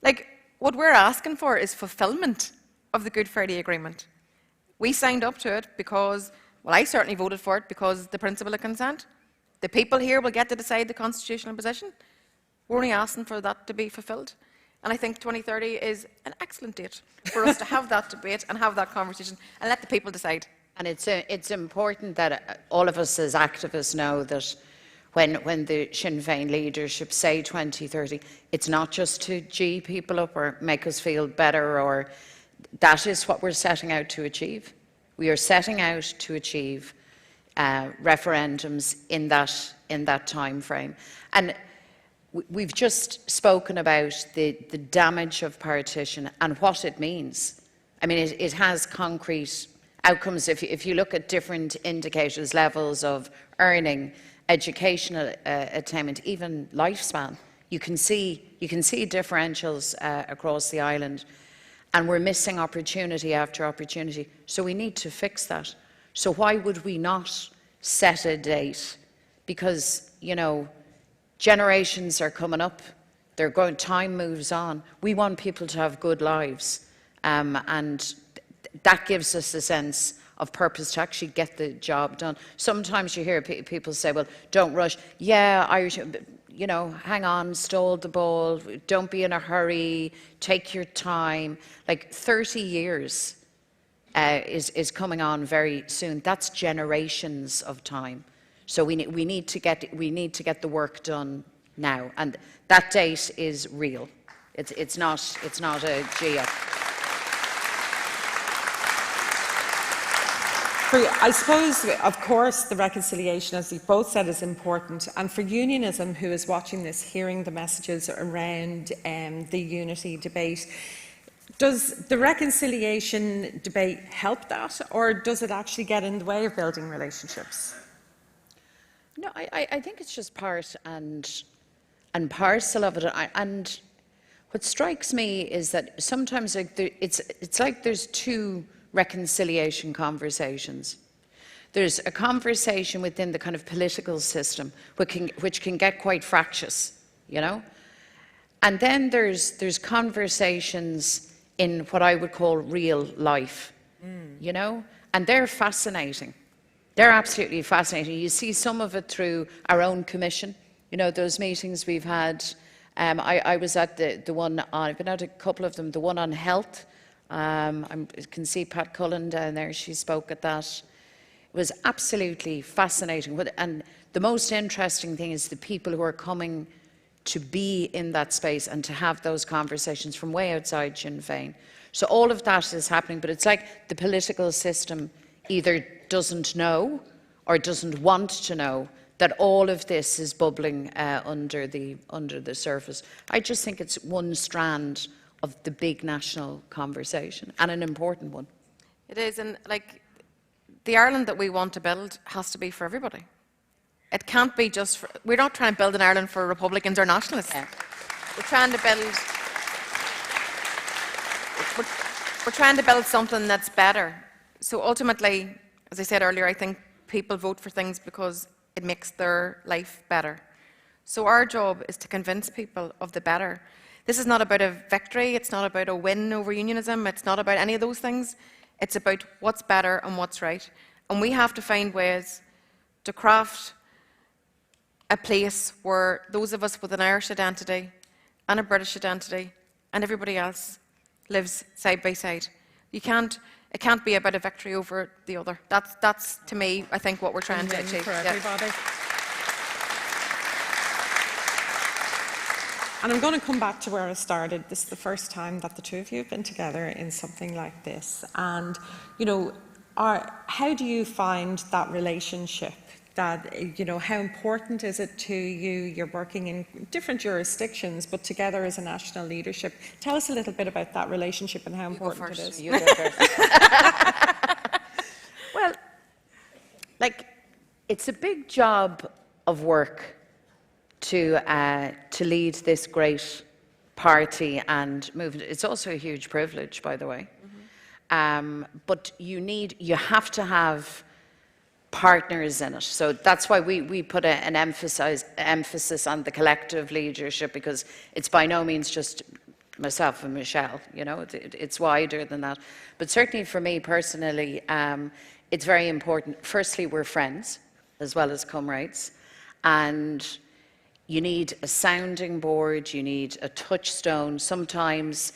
like what we're asking for is fulfilment of the Good Friday Agreement. We signed up to it because, well, I certainly voted for it because the principle of consent. The people here will get to decide the constitutional position. We're only asking for that to be fulfilled. And I think 2030 is an excellent date for us to have that debate and have that conversation and let the people decide. And it's important that all of us as activists know that when the Sinn Féin leadership say 2030, it's not just to gee people up or make us feel better, or that is what we're setting out to achieve. We are setting out to achieve referendums in that time frame. And we've just spoken about the damage of partition and what it means. I mean, it has concrete outcomes. If you look at different indicators, levels of earning, educational attainment, even lifespan, you can see differentials across the island. And we're missing opportunity after opportunity. So we need to fix that. So why would we not set a date? Because, you know, generations are coming up. Time moves on. We want people to have good lives. And that gives us a sense of purpose to actually get the job done. Sometimes you hear people say, well, don't rush. Yeah, Irish, you know, hang on, stall the ball, don't be in a hurry, take your time. Like 30 years is coming on very soon. That's generations of time. So we need to get the work done now, and that date is real. It's not a gee-up. I suppose, of course, the reconciliation, as you've both said, is important. And for unionism, who is watching this, hearing the messages around the unity debate, does the reconciliation debate help that, or does it actually get in the way of building relationships? No, I think it's just part and parcel of it. And what strikes me is that sometimes it's like there's two reconciliation conversations. There's a conversation within the kind of political system which can get quite fractious, you know? And then there's conversations in what I would call real life, you know? And they're fascinating. They're absolutely fascinating. You see some of it through our own commission, you know, those meetings we've had. I was at the one on, I've been at a couple of them, the one on health. I can see Pat Cullen down there, she spoke at that. It was absolutely fascinating. And the most interesting thing is the people who are coming to be in that space and to have those conversations from way outside Sinn Féin. So all of that is happening, but it's like the political system either doesn't know or doesn't want to know that all of this is bubbling under the surface. I just think it's one strand of the big national conversation, and an important one. It is, and like the Ireland that we want to build has to be for everybody. It can't be just for, we're not trying to build an Ireland for Republicans or nationalists. Yeah. We're trying to build something that's better. So ultimately, as I said earlier, I think people vote for things because it makes their life better. So our job is to convince people of the better. This is not about a victory, it's not about a win over unionism, it's not about any of those things. It's about what's better and what's right. And we have to find ways to craft a place where those of us with an Irish identity and a British identity and everybody else lives side by side. It can't be about a victory over the other. That's to me, I think, what we're trying to achieve. For everybody. And I'm going to come back to where I started. This is the first time that the two of you have been together in something like this. And, you know, how do you find that relationship? That, you know, how important is it to you? You're working in different jurisdictions, but together as a national leadership. Tell us a little bit about that relationship and how important it is. You go first. Well, like, it's a big job of work to lead this great party and movement. It's also a huge privilege, by the way. Mm-hmm. But you have to have partners in it. So that's why we put an emphasis on the collective leadership, because it's by no means just myself and Michelle, you know, it's wider than that. But certainly for me personally, it's very important. Firstly, we're friends as well as comrades, and you need a sounding board, you need a touchstone. Sometimes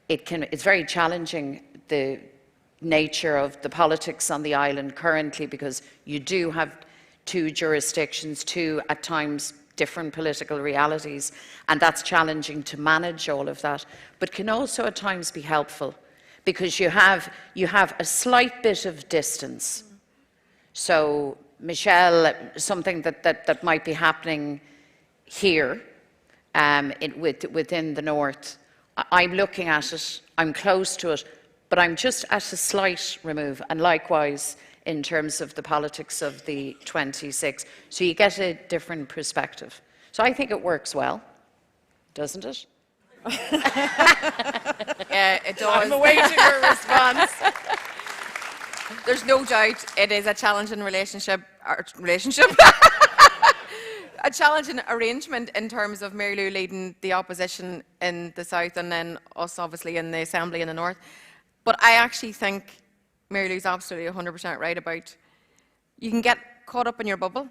it's very challenging, the nature of the politics on the island currently, because you do have two jurisdictions, two at times different political realities, and that's challenging to manage all of that, but can also at times be helpful because you have a slight bit of distance. So Michelle, something that might be happening here within the north, I'm looking at it, I'm close to it, but I'm just at a slight remove, and likewise in terms of the politics of the 26. So you get a different perspective. So I think it works well, doesn't it? Yeah, it does. I'm awaiting your response. There's no doubt it is a challenging relationship, a challenging arrangement in terms of Mary Lou leading the opposition in the south and then us obviously in the assembly in the north. But I actually think Mary Lou's absolutely 100% right about you can get caught up in your bubble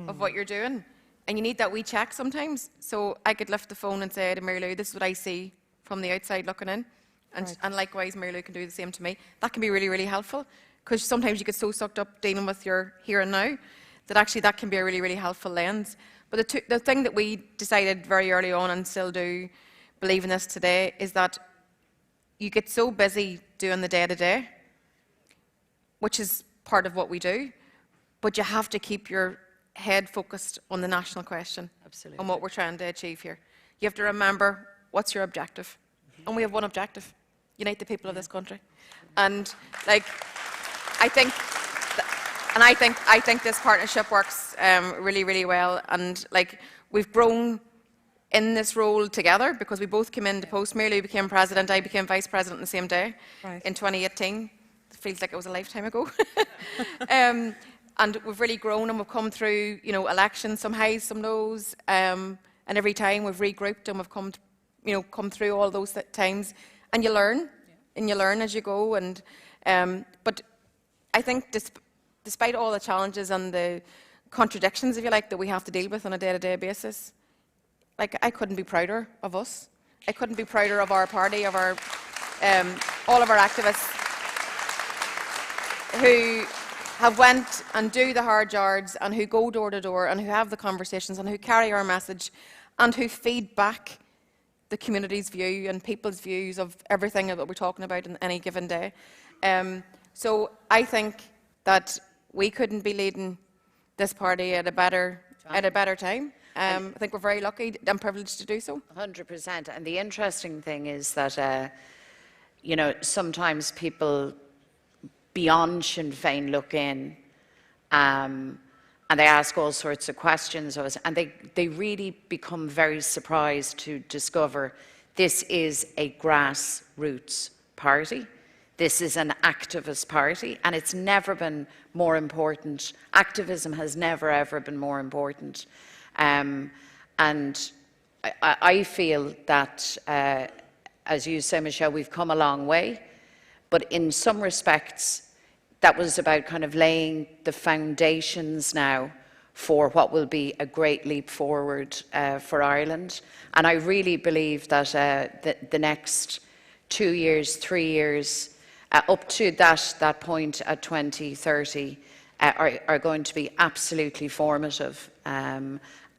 of what you're doing, and you need that wee check sometimes. So I could lift the phone and say to Mary Lou, this is what I see from the outside looking in, and likewise Mary Lou can do the same to me. That can be really, really helpful, because sometimes you get so sucked up dealing with your here and now that actually that can be a really, really helpful lens. But the thing that we decided very early on, and still do believe in this today, is that you get so busy doing the day-to-day, which is part of what we do, but you have to keep your head focused on the national question. Absolutely. On what we're trying to achieve here. You have to remember, what's your objective? And we have one objective: unite the people of this country. And like, I think this partnership works really, really well. And like, we've grown in this role together because we both came into post. Mary Lou became president, I became vice president on the same day in 2018. It feels like it was a lifetime ago. And we've really grown, and we've come through, you know, elections, some highs, some lows, and every time we've regrouped and we've come through all those times, and you learn, and you learn as you go. And but I think despite all the challenges and the contradictions, if you like, that we have to deal with on a day-to-day basis, like, I couldn't be prouder of us. I couldn't be prouder of our party, of our all of our activists who have went and do the hard yards, and who go door to door, and who have the conversations, and who carry our message, and who feed back the community's view and people's views of everything that we're talking about in any given day. So I think that we couldn't be leading this party at a better time. I think we're very lucky and privileged to do so. 100%. And the interesting thing is that, you know, sometimes people beyond Sinn Féin look in and they ask all sorts of questions of us, and they really become very surprised to discover this is a grassroots party. This is an activist party, and it's never been more important. Activism has never, ever been more important. And I feel that, as you say, Michelle, we've come a long way, but in some respects, that was about kind of laying the foundations now for what will be a great leap forward for Ireland. And I really believe that the next 2 years, 3 years, up to that point at 2030 are going to be absolutely formative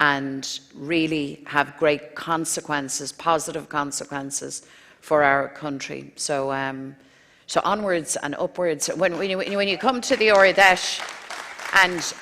and really have great consequences, positive consequences for our country. So, so onwards and upwards. When you come to the Ard Fheis, and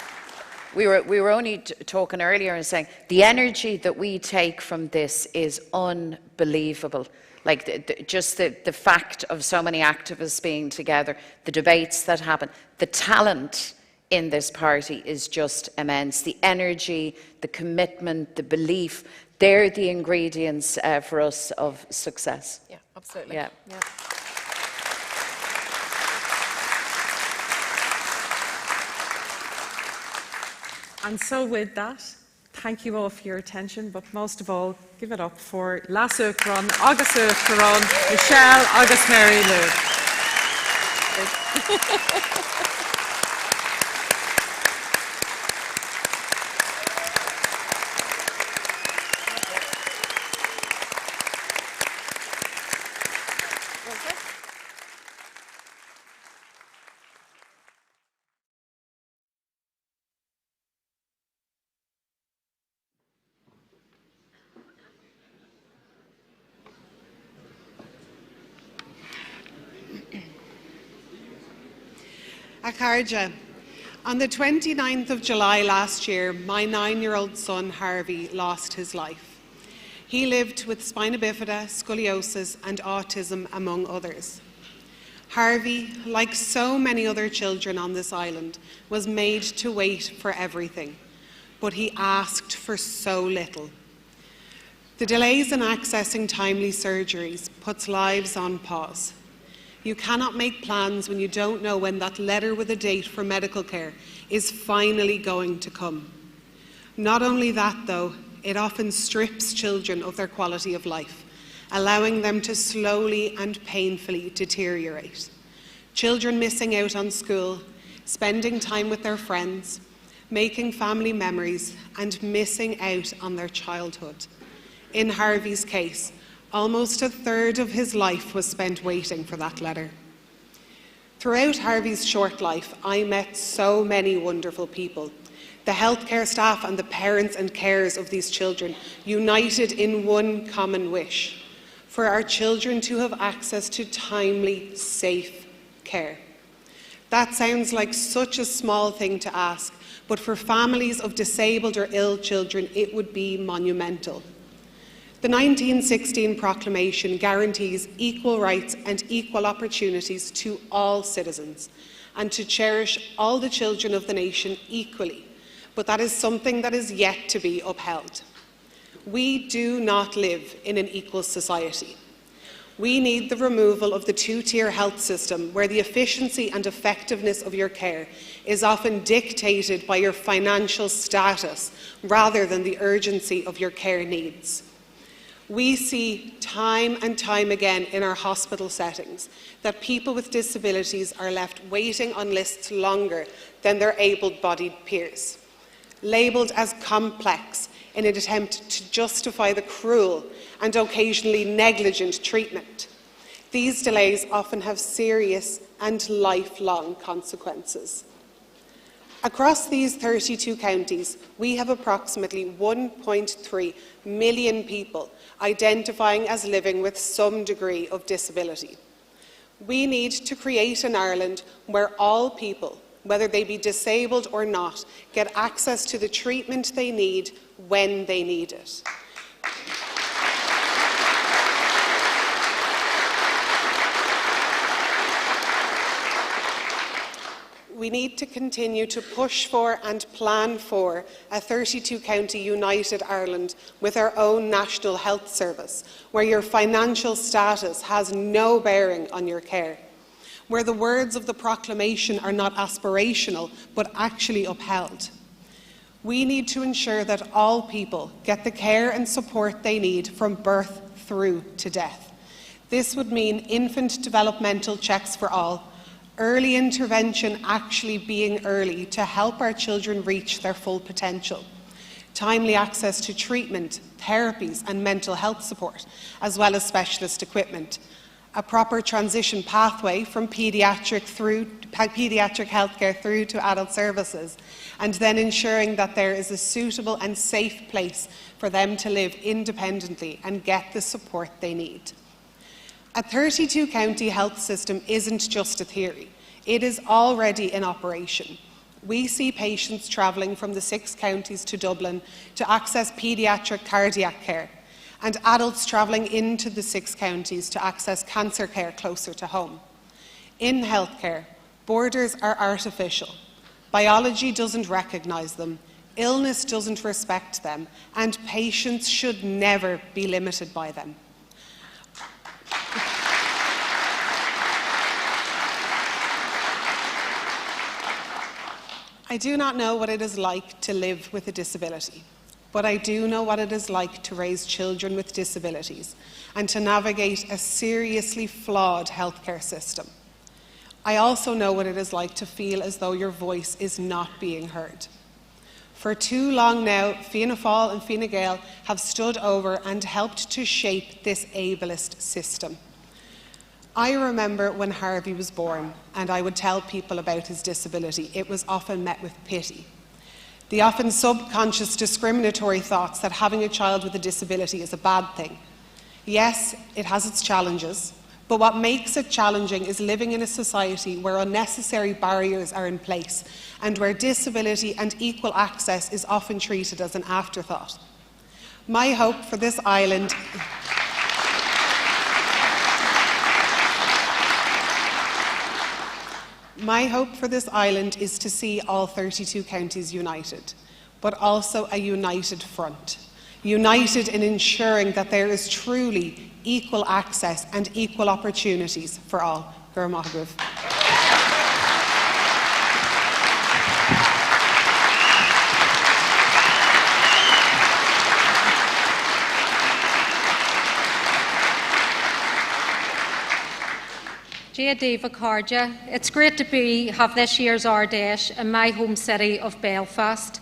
we were only talking earlier and saying the energy that we take from this is unbelievable. Like just the fact of so many activists being together, the debates that happen, the talent in this party is just immense. The energy, the commitment, the belief, they're the ingredients for us of success. Yeah, absolutely. Yeah. And so with that, thank you all for your attention, but most of all, give it up for Lasú Cron, Agus Cron, Michelle, Agus Mary Lou. Akarja. On the 29th of July last year, my 9-year-old son Harvey lost his life. He lived with spina bifida, scoliosis and autism, among others. Harvey, like so many other children on this island, was made to wait for everything, but he asked for so little. The delays in accessing timely surgeries puts lives on pause. You cannot make plans when you don't know when that letter with a date for medical care is finally going to come. Not only that, though, it often strips children of their quality of life, allowing them to slowly and painfully deteriorate. Children missing out on school, spending time with their friends, making family memories, and missing out on their childhood. In Harvey's case, almost a third of his life was spent waiting for that letter. Throughout Harvey's short life, I met so many wonderful people. The healthcare staff and the parents and carers of these children united in one common wish: for our children to have access to timely, safe care. That sounds like such a small thing to ask, but for families of disabled or ill children, it would be monumental. The 1916 proclamation guarantees equal rights and equal opportunities to all citizens, and to cherish all the children of the nation equally, but that is something that is yet to be upheld. We do not live in an equal society. We need the removal of the two-tier health system where the efficiency and effectiveness of your care is often dictated by your financial status rather than the urgency of your care needs. We see time and time again in our hospital settings that people with disabilities are left waiting on lists longer than their able-bodied peers, labelled as complex in an attempt to justify the cruel and occasionally negligent treatment. These delays often have serious and lifelong consequences. Across these 32 counties, we have approximately 1.3 million people identifying as living with some degree of disability. We need to create an Ireland where all people, whether they be disabled or not, get access to the treatment they need when they need it. We need to continue to push for and plan for a 32-county united Ireland with our own National Health Service, where your financial status has no bearing on your care, where the words of the proclamation are not aspirational but actually upheld. We need to ensure that all people get the care and support they need from birth through to death. This would mean infant developmental checks for all, early intervention actually being early to help our children reach their full potential, timely access to treatment, therapies and mental health support, as well as specialist equipment, a proper transition pathway from paediatric healthcare through to adult services, and then ensuring that there is a suitable and safe place for them to live independently and get the support they need. A 32-county health system isn't just a theory. It is already in operation. We see patients travelling from the 6 counties to Dublin to access paediatric cardiac care, and adults travelling into the 6 counties to access cancer care closer to home. In healthcare, borders are artificial. Biology doesn't recognise them, illness doesn't respect them, and patients should never be limited by them. I do not know what it is like to live with a disability, but I do know what it is like to raise children with disabilities and to navigate a seriously flawed healthcare system. I also know what it is like to feel as though your voice is not being heard. For too long now, Fianna Fáil and Fine Gael have stood over and helped to shape this ableist system. I remember when Harvey was born and I would tell people about his disability. It was often met with pity. The often subconscious discriminatory thoughts that having a child with a disability is a bad thing. Yes, it has its challenges, but what makes it challenging is living in a society where unnecessary barriers are in place and where disability and equal access is often treated as an afterthought. My hope for this island is to see all 32 counties united, but also a united front, united in ensuring that there is truly equal access and equal opportunities for all. Gur maithfidh. Dave Carja. It's great to have this year's Ard Fheis in my home city of Belfast,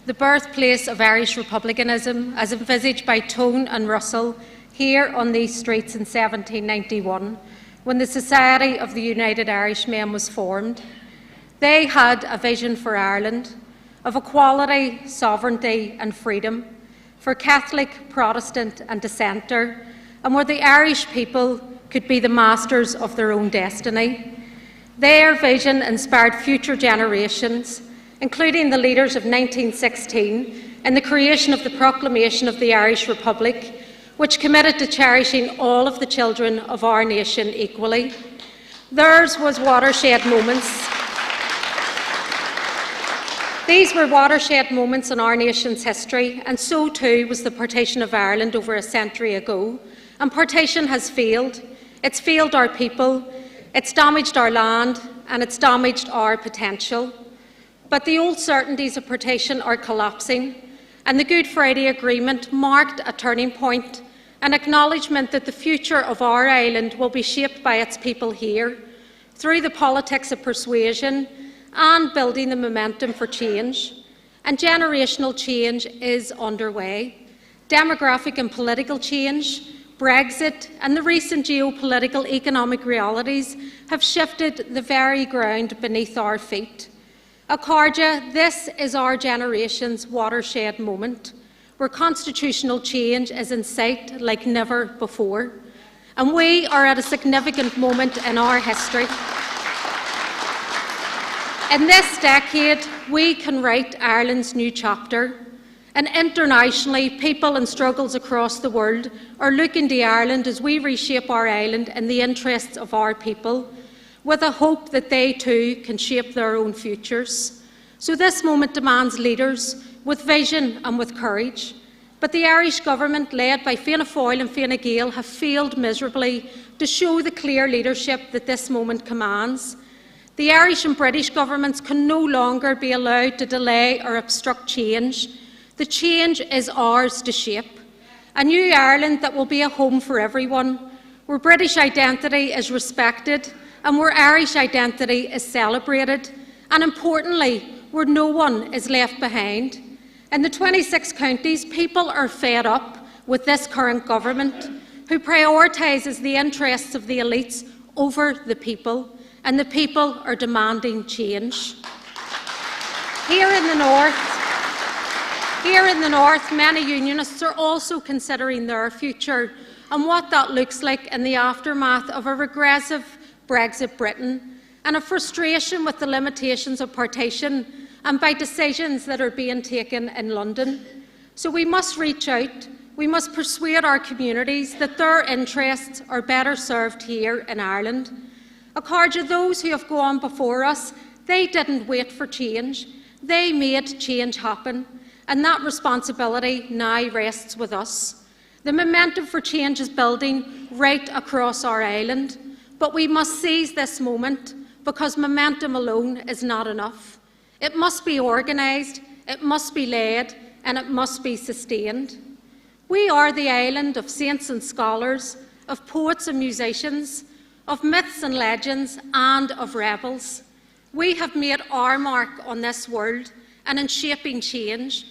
the birthplace of Irish republicanism as envisaged by Tone and Russell here on these streets in 1791, when the Society of the United Irishmen was formed. They had a vision for Ireland of equality, sovereignty and freedom, for Catholic, Protestant and dissenter, and where the Irish people could be the masters of their own destiny. Their vision inspired future generations, including the leaders of 1916, in the creation of the Proclamation of the Irish Republic, which committed to cherishing all of the children of our nation equally. Theirs was watershed moments. These were watershed moments in our nation's history, and so too was the partition of Ireland over a century ago. And partition has failed. It's failed our people, it's damaged our land, and it's damaged our potential. But the old certainties of partition are collapsing, and the Good Friday Agreement marked a turning point, an acknowledgement that the future of our island will be shaped by its people here, through the politics of persuasion and building the momentum for change. And generational change is underway. Demographic and political change, Brexit and the recent geopolitical economic realities have shifted the very ground beneath our feet. Carja, this is our generation's watershed moment, where constitutional change is in sight like never before. And we are at a significant moment in our history. In this decade, we can write Ireland's new chapter. And internationally, people in struggles across the world are looking to Ireland as we reshape our island in the interests of our people, with a hope that they too can shape their own futures. So this moment demands leaders with vision and with courage. But the Irish Government, led by Fianna Fáil and Fine Gael, have failed miserably to show the clear leadership that this moment commands. The Irish and British governments can no longer be allowed to delay or obstruct change. The change is ours to shape. A new Ireland that will be a home for everyone, where British identity is respected and where Irish identity is celebrated, and importantly, where no one is left behind. In the 26 counties, people are fed up with this current government, who prioritises the interests of the elites over the people, and the people are demanding change. Here in the North, many unionists are also considering their future and what that looks like in the aftermath of a regressive Brexit Britain, and a frustration with the limitations of partition and by decisions that are being taken in London. So we must reach out, we must persuade our communities that their interests are better served here in Ireland. Acáirde, those who have gone before us, they didn't wait for change, they made change happen. And that responsibility now rests with us. The momentum for change is building right across our island, but we must seize this moment, because momentum alone is not enough. It must be organised, it must be led, and it must be sustained. We are the island of saints and scholars, of poets and musicians, of myths and legends, and of rebels. We have made our mark on this world and in shaping change.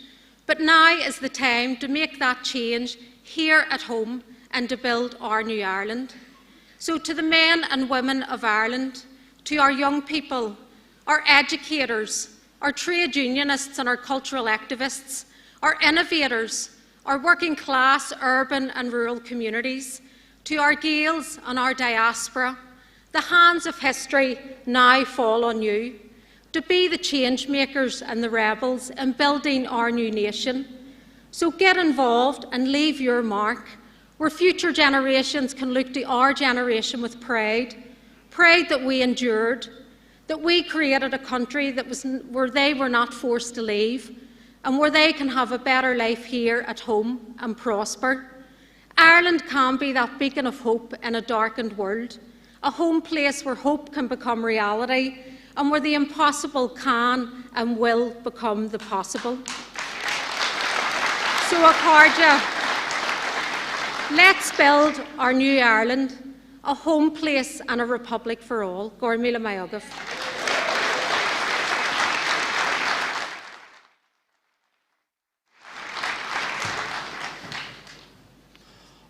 But now is the time to make that change here at home and to build our new Ireland. So to the men and women of Ireland, to our young people, our educators, our trade unionists and our cultural activists, our innovators, our working class, urban and rural communities, to our Gaels and our diaspora, the hands of history now fall on you, to be the change makers and the rebels in building our new nation. So get involved and leave your mark, where future generations can look to our generation with pride, pride that we endured, that we created a country that was where they were not forced to leave, and where they can have a better life here at home and prosper. Ireland can be that beacon of hope in a darkened world, a home place where hope can become reality, and where the impossible can and will become the possible. So, Acáirde, let's build our new Ireland, a home place and a republic for all. Gor míle maith agah.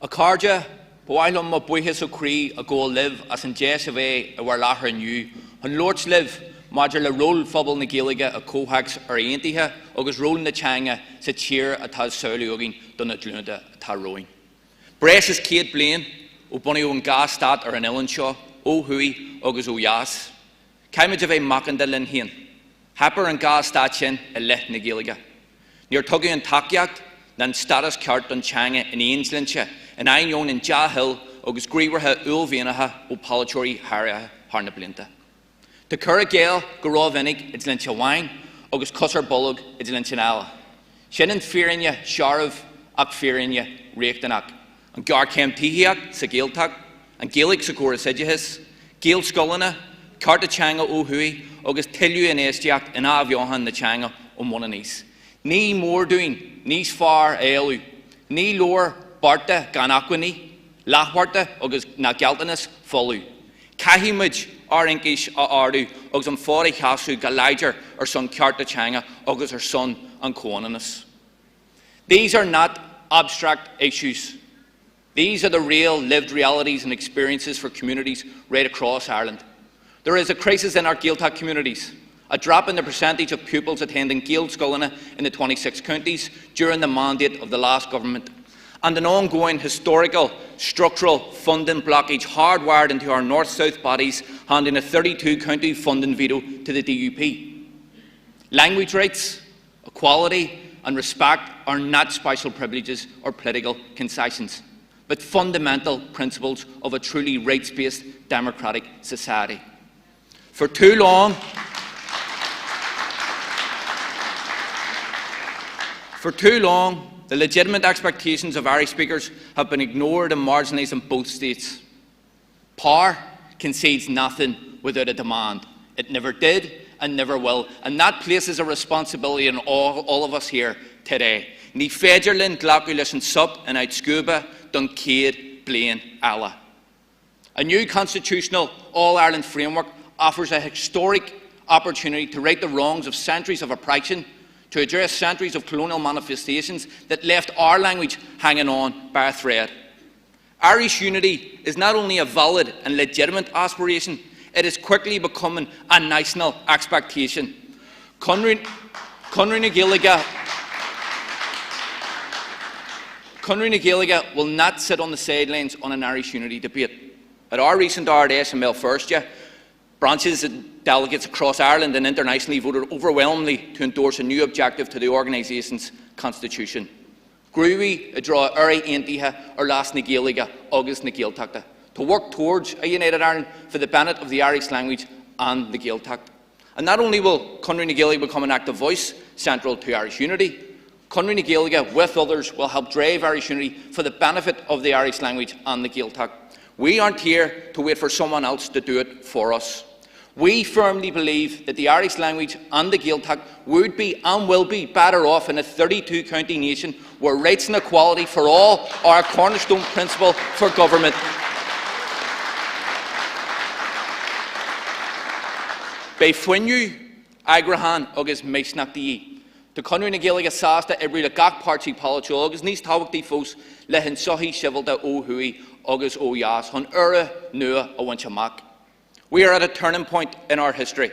Acáirde, bhhailm mo buithe so crí a go live as an jazz of a war láthar nniu. An Lords live, maidir le ról phobal na Gaeilge a cóhags ar aontaithe agus ról na teanga sa tír atá saoiliúgin don na dlúnada atá roin. Bres is céad bliain ó bunny ó an gastad ar an Ellen seo, ó hui agus ó yas. Caimid a bheith macanda linn hien. Happer an gastad sin a leth na Gaeilge. Níor tugadh an taceacht na stadas ceart don teanga in Ainslinse in ainion in Jahill agus gríomhartha ullmhéanatha ó palatóirí háirithe thar na blianta. Tá cur a Gael go raibh vinnig it's linn Hawain agus cosar bolog it's linn Chinala. Sin an fearinne searmh ach fearinne réachtanach. An gar cem tíhiach sa Gaeltach, an Gaelic sa Gora Sidihis, Gael scollana, carta teanga ó hui agus tilliú in éisteach in ábheohan na teanga ó muna níos. Ní mór dúin, níos far éalú, ní lór barta gan aquaní, lachbarta agus na Galtanas folú. Cahimid ar inkish a ardu agus an fári chasú galáidir ar son carta teanga agus ar son an cónanas. These are not abstract issues. These are the real lived realities and experiences for communities right across Ireland. There is a crisis in our Gaeltacht communities, a drop in the percentage of pupils attending Gael Scoilna in the 26 counties during the mandate of the last government, and an ongoing historical structural funding blockage hardwired into our north-south bodies, handing a 32-county funding veto to the DUP. Language rights, equality and respect are not special privileges or political concessions, but fundamental principles of a truly rights-based democratic society. For too long, the legitimate expectations of Irish speakers have been ignored and marginalised in both states. Power concedes nothing without a demand. It never did and never will, and that places a responsibility on all of us here today. Ní féidirlinn ghlacu leis an sup and out scuba don céad bliain eile. A new constitutional All-Ireland framework offers a historic opportunity to right the wrongs of centuries of oppression, to address centuries of colonial manifestations that left our language hanging on by a thread. Irish unity is not only a valid and legitimate aspiration, it is quickly becoming a national expectation. Conradh na Gaeilge will not sit on the sidelines on an Irish unity debate. At our recent Ard Fheis in Melfirstja, branches and delegates across Ireland and internationally voted overwhelmingly to endorse a new objective to the organisation's constitution. Grúi a draw Uri Aontaithe ar las na Gaeilge agus na Gaeltachta, to work towards a united Ireland for the benefit of the Irish language and the Gaeltacht. And not only will Conradh na Gaeilge become an active voice central to Irish unity, Conradh na Gaeilge, with others, will help drive Irish unity for the benefit of the Irish language and the Gaeltacht. We aren't here to wait for someone else to do it for us. We firmly believe that the Irish language and the Gaeltacht would be and will be better off in a 32-county nation where rights and equality for all are a cornerstone principle for government. Bei fuinniu, agrahan agus meisnachtaí. To Conradh na Gaeilge sásta ibre le gach pártaí polaitíola agus níos tábhachtaí fós le hin sochaí sivilta ó thuaidh agus ó dheas chun ura nua a bhaint amach. We are at a turning point in our history.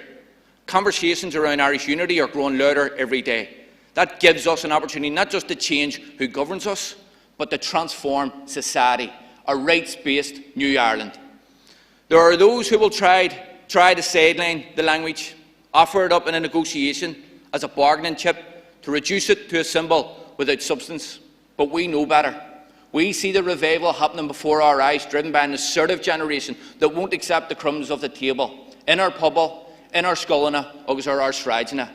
Conversations around Irish unity are growing louder every day. That gives us an opportunity not just to change who governs us, but to transform society, a rights-based New Ireland. There are those who will try to sideline the language, offer it up in a negotiation as a bargaining chip, to reduce it to a symbol without substance. But we know better. We see the revival happening before our eyes, driven by an assertive generation that won't accept the crumbs of the table, in our pobble, in our scoilena, agus ar sráidena.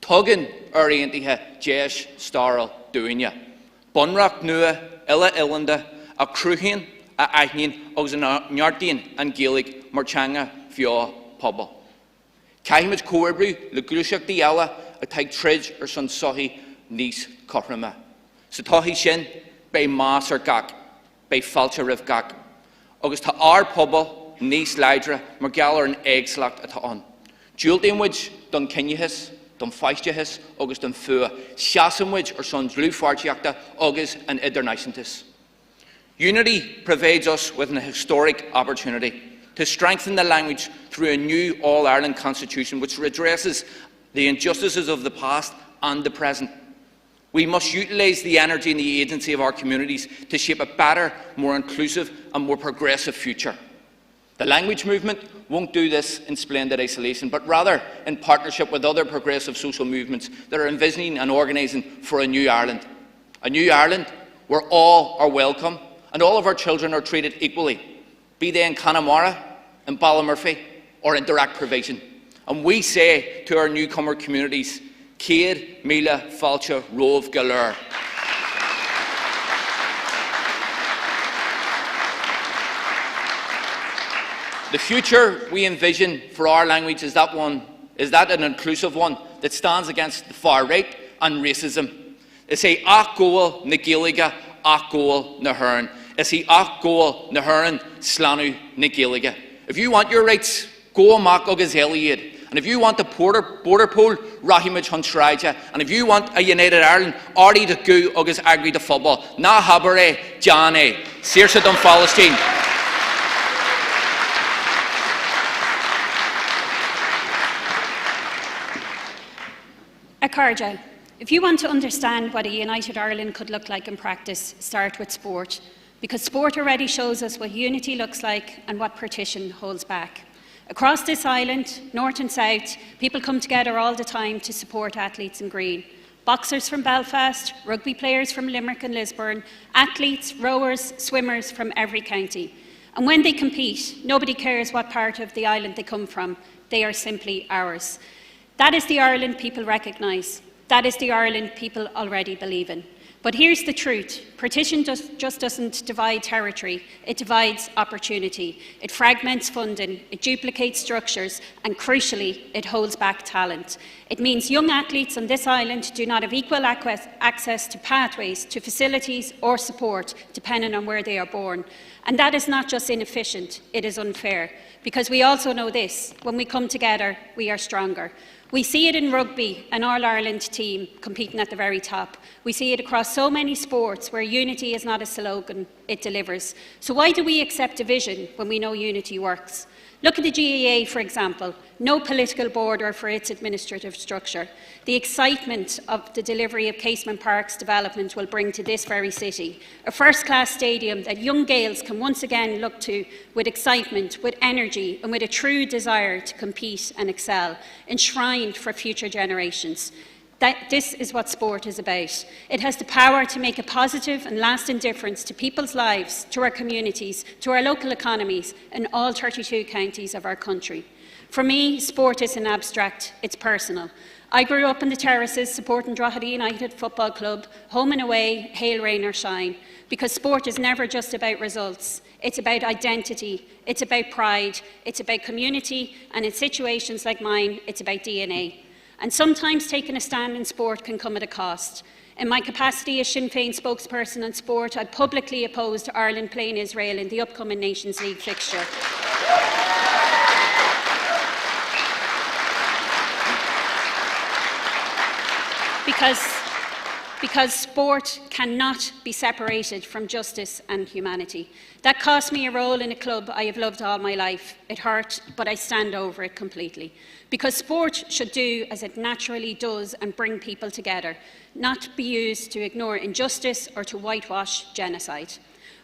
Tuggin ar Aontaithe deis starl dúine. Bunrach nua, illa illanda, a cruhin, a aithnin, agus an neartín an Gaelic marchanga fio pobble. Caihimid coerbru, le gluiseach di ella, a taig tridge ar son sohi nís corrama. Sa tohi sin, bei más ar gach, bei falcha rif gach. Agus ta our pobble, nís leidra, mar galar an eagslacht at on. Dúiltainmuid don cinnihis, don feistehis, agus don fua. Siasammuid ar son drúfartiachta, agus an idirnaissantis. Unity provides us with an historic opportunity to strengthen the language through a new All-Ireland Constitution which redresses the injustices of the past and the present. We must utilise the energy and the agency of our communities to shape a better, more inclusive and more progressive future. The language movement won't do this in splendid isolation, but rather in partnership with other progressive social movements that are envisioning and organising for a new Ireland. A new Ireland where all are welcome and all of our children are treated equally, be they in Connemara, in Ballymurphy or in direct provision. And we say to our newcomer communities, Céad Míle Fáilte Rómh Galar. The future we envision for our language is that an inclusive one that stands against the far right and racism. Is he ach goal na Gaeilge, ach goal na hÉirean. Is he ach goal na hÉirean, slanu na Gaeilge. If you want your rights, go amach agus Eliad. And if you want the border pool, Rahimid Hunshraija. And if you want a united Ireland, Ardy to go agus agri to football. Na habare, Jane, Saoirse don Palestine. A Carja, If you want to understand what a united Ireland could look like in practice, start with sport, because sport already shows us what unity looks like and what partition holds back. Across this island, north and south, people come together all the time to support athletes in green. Boxers from Belfast, rugby players from Limerick and Lisburn, athletes, rowers, swimmers from every county. And when they compete, nobody cares what part of the island they come from. They are simply ours. That is the Ireland people recognise. That is the Ireland people already believe in. But here's the truth. Partition just doesn't divide territory, it divides opportunity. It fragments funding, it duplicates structures, and crucially, it holds back talent. It means young athletes on this island do not have equal access to pathways, to facilities or support, depending on where they are born. And that is not just inefficient, it is unfair. Because we also know this, when we come together, we are stronger. We see it in rugby, an All-Ireland team competing at the very top. We see it across so many sports where unity is not a slogan, it delivers. So why do we accept division when we know unity works? Look at the GAA, for example. No political border for its administrative structure. The excitement of the delivery of Casement Park's development will bring to this very city. A first-class stadium that young Gaels can once again look to with excitement, with energy, and with a true desire to compete and excel, enshrined for future generations. This is what sport is about. It has the power to make a positive and lasting difference to people's lives, to our communities, to our local economies, in all 32 counties of our country. For me, sport isn't abstract, it's personal. I grew up in the terraces supporting Todhchaí United Football Club, home and away, hail, rain or shine, because sport is never just about results. It's about identity, it's about pride, it's about community, and in situations like mine, it's about DNA. And sometimes taking a stand in sport can come at a cost. In my capacity as Sinn Féin spokesperson on sport, I publicly opposed Ireland playing Israel in the upcoming Nations League fixture. Because sport cannot be separated from justice and humanity. That cost me a role in a club I have loved all my life. It hurt, but I stand over it completely. Because sport should do as it naturally does and bring people together, not be used to ignore injustice or to whitewash genocide.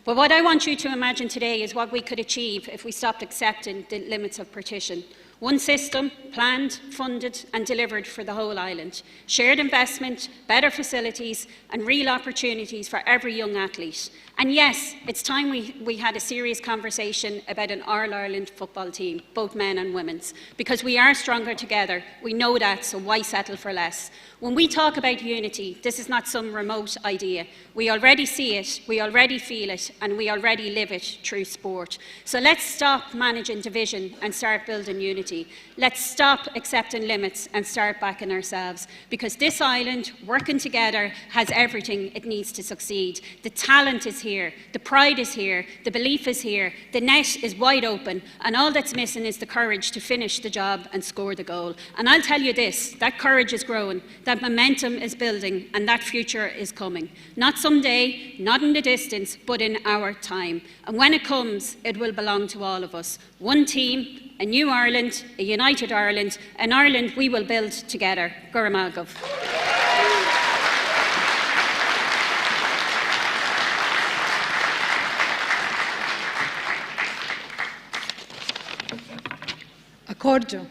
But what I want you to imagine today is what we could achieve if we stopped accepting the limits of partition. One system, planned, funded and delivered for the whole island. Shared investment, better facilities and real opportunities for every young athlete. And yes, it's time we had a serious conversation about an All-Ireland football team, both men and women's, because we are stronger together. We know that, so why settle for less? When we talk about unity, this is not some remote idea. We already see it, we already feel it, and we already live it through sport. So let's stop managing division and start building unity. Let's stop accepting limits and start backing ourselves, because this island, working together, has everything it needs to succeed. The talent is here, the pride is here, the belief is here, the net is wide open, and all that's missing is the courage to finish the job and score the goal. And I'll tell you this, that courage is growing, that momentum is building, and that future is coming. Not someday, not in the distance, but in our time. And when it comes, it will belong to all of us. One team, a new Ireland, a united Ireland, an Ireland we will build together. Gurramagov. Accordo.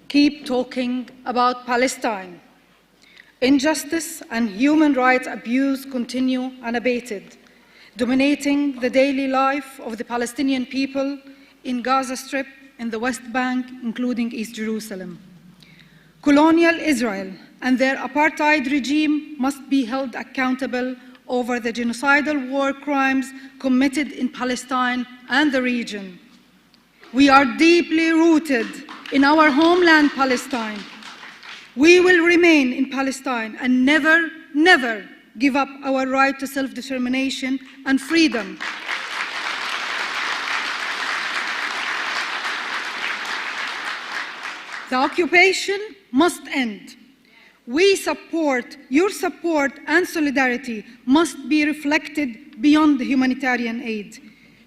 Keep talking about Palestine. Injustice and human rights abuse continue unabated, dominating the daily life of the Palestinian people in Gaza Strip, in the West Bank, including East Jerusalem. Colonial Israel and their apartheid regime must be held accountable over the genocidal war crimes committed in Palestine and the region. We are deeply rooted in our homeland, Palestine. We will remain in Palestine and never, never give up our right to self-determination and freedom. The occupation must end. Your support and solidarity must be reflected beyond the humanitarian aid.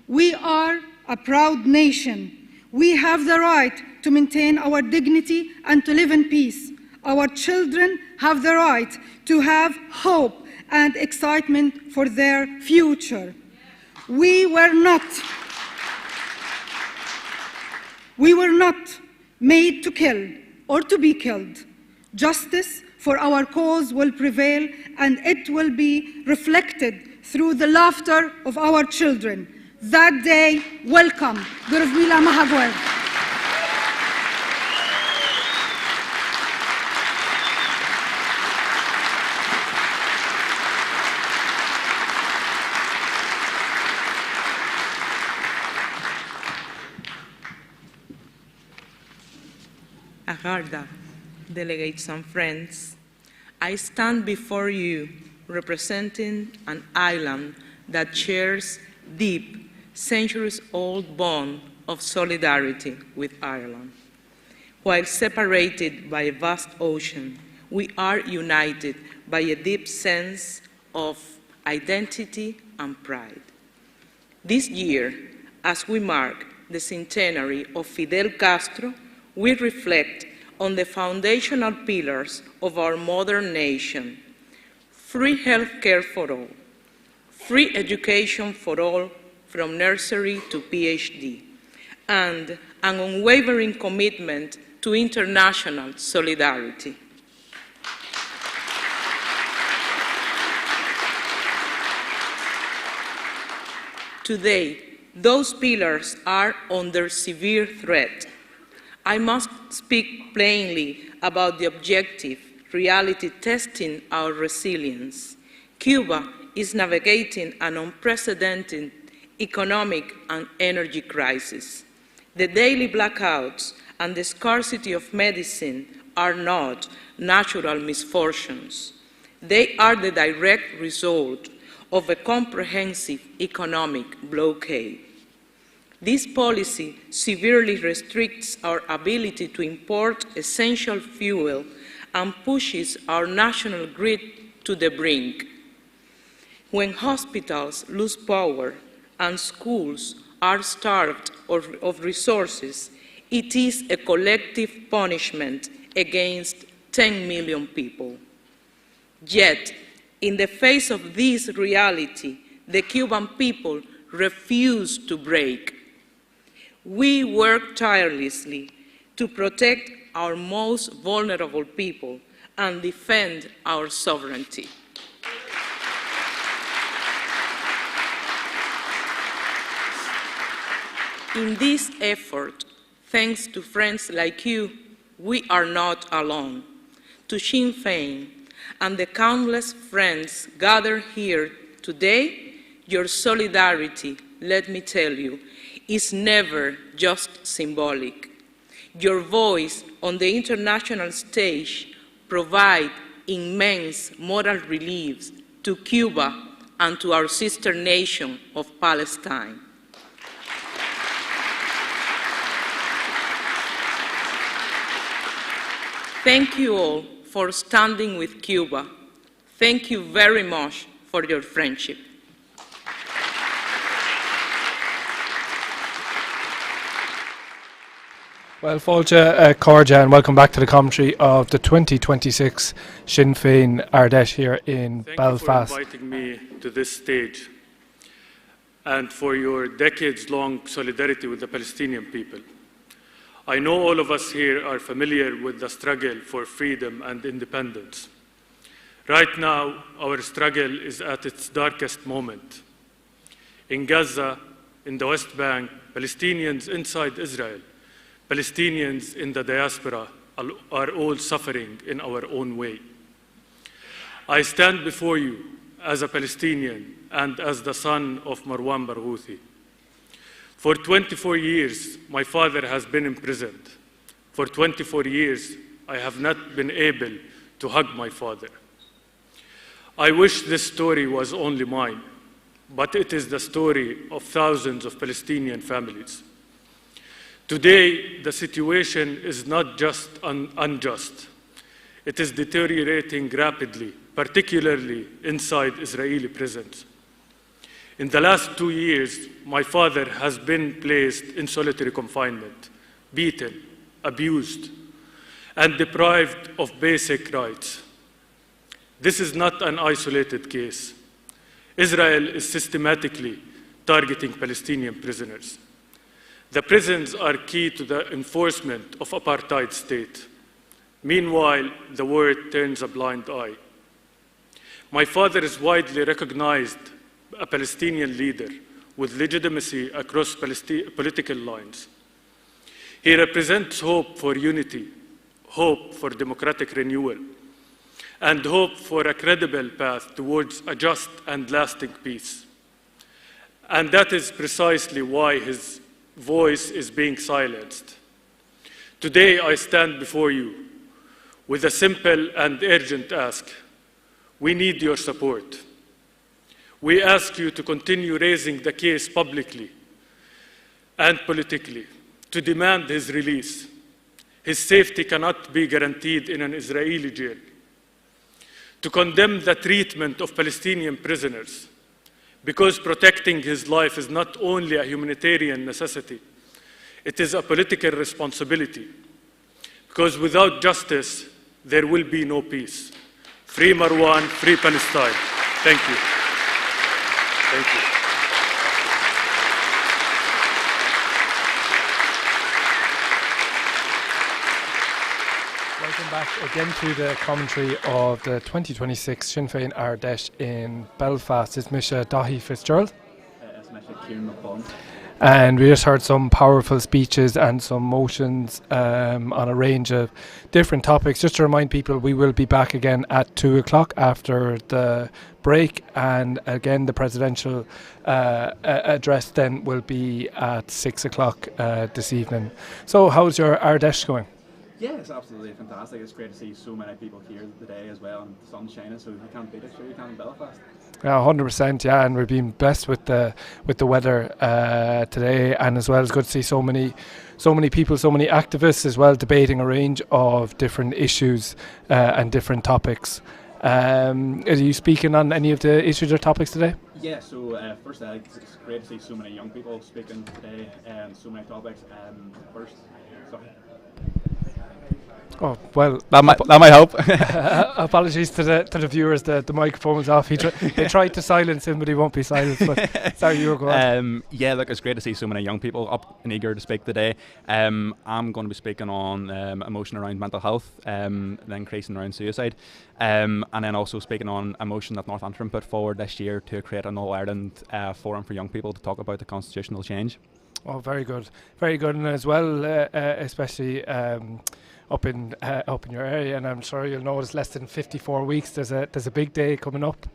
We are a proud nation. We have the right to maintain our dignity and to live in peace. Our children have the right to have hope and excitement for their future. We were not made to kill or to be killed. Justice for our cause will prevail, and it will be reflected through the laughter of our children. That day will come. Guruvmila Mahagwer. Agarda, delegates and friends, I stand before you representing an island that shares deep, centuries-old bond of solidarity with Ireland. While separated by a vast ocean, we are united by a deep sense of identity and pride. This year, as we mark the centenary of Fidel Castro, we reflect on the foundational pillars of our modern nation: free health care for all, free education for all from nursery to PhD, and an unwavering commitment to international solidarity. Today, those pillars are under severe threat. I must speak plainly about the objective reality testing our resilience. Cuba is navigating an unprecedented economic and energy crisis. The daily blackouts and the scarcity of medicine are not natural misfortunes. They are the direct result of a comprehensive economic blockade. This policy severely restricts our ability to import essential fuel and pushes our national grid to the brink. When hospitals lose power and schools are starved of resources, it is a collective punishment against 10 million people. Yet, in the face of this reality, the Cuban people refuse to break. We work tirelessly to protect our most vulnerable people and defend our sovereignty. In this effort, thanks to friends like you, we are not alone. To Sinn Féin and the countless friends gathered here today, your solidarity, let me tell you, is never just symbolic. Your voice on the international stage provides immense moral relief to Cuba and to our sister nation of Palestine. Thank you all for standing with Cuba. Thank you very much for your friendship. Well, Fáilte, Cáride, and welcome back to the commentary of the 2026 Sinn Féin Ardèche here in Belfast. Thank you for inviting me to this stage and for your decades-long solidarity with the Palestinian people. I know all of us here are familiar with the struggle for freedom and independence. Right now, our struggle is at its darkest moment. In Gaza, in the West Bank, Palestinians inside Israel, Palestinians in the diaspora are all suffering in our own way. I stand before you as a Palestinian and as the son of Marwan Barghouthi. For 24 years, my father has been imprisoned. For 24 years, I have not been able to hug my father. I wish this story was only mine, but it is the story of thousands of Palestinian families. Today, the situation is not just unjust. It is deteriorating rapidly, particularly inside Israeli prisons. In the last 2 years, my father has been placed in solitary confinement, beaten, abused, and deprived of basic rights. This is not an isolated case. Israel is systematically targeting Palestinian prisoners. The prisons are key to the enforcement of apartheid state. Meanwhile, the world turns a blind eye. My father is widely recognized a Palestinian leader with legitimacy across political lines. He represents hope for unity, hope for democratic renewal, and hope for a credible path towards a just and lasting peace. And that is precisely why his voice is being silenced. Today, I stand before you with a simple and urgent ask. We need your support. We ask you to continue raising the case publicly and politically, to demand his release. His safety cannot be guaranteed in an Israeli jail. To condemn the treatment of Palestinian prisoners, because protecting his life is not only a humanitarian necessity, it is a political responsibility. Because without justice, there will be no peace. Free Marwan, free Palestine. Thank you. Thank you. Welcome back again to the commentary of the 2026 Sinn Féin Ard Fheis in Belfast. It's Misha Dahi Fitzgerald. And we just heard some powerful speeches and some motions on a range of different topics. Just to remind people, we will be back again at 2 o'clock after the break, and again the presidential address then will be at 6 o'clock this evening. So how's your Ard Fheis going? Yeah, it's absolutely fantastic. It's great to see so many people here today as well, and the sun's shining, so you can't beat it. Sure, you can in Belfast. Yeah, 100%. Yeah, and we've been blessed with the weather today, and as well it's good to see so many people, so many activists as well, debating a range of different issues and different topics. Are you speaking on any of the issues or topics today? Yeah, so first, it's great to see so many young people speaking today and so many topics. First, sorry. Oh well, that might help. Apologies to the viewers. The microphone was off. They tried to silence him, but he won't be silenced. But sorry, you were going. Yeah, look, it's great to see so many young people up and eager to speak today. I'm going to be speaking on emotion around mental health, the increasing around suicide, and then also speaking on a motion that North Antrim put forward this year to create an All-Ireland forum for young people to talk about the constitutional change. Oh, very good, and as well, especially. Up in your area, and I'm sure you'll know it's less than 54 weeks. There's a big day coming up.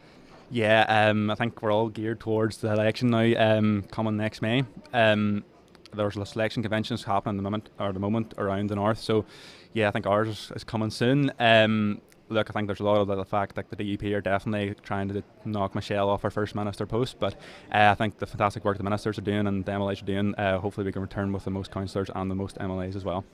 Yeah, I think we're all geared towards the election now, coming next May. There's selection conventions happening at the moment around the north. So, yeah, I think ours is coming soon. Look, I think there's a lot of the fact that the DUP are definitely trying to knock Michelle off her First Minister post, but I think the fantastic work the ministers are doing and the MLAs are doing, hopefully we can return with the most councillors and the most MLAs as well.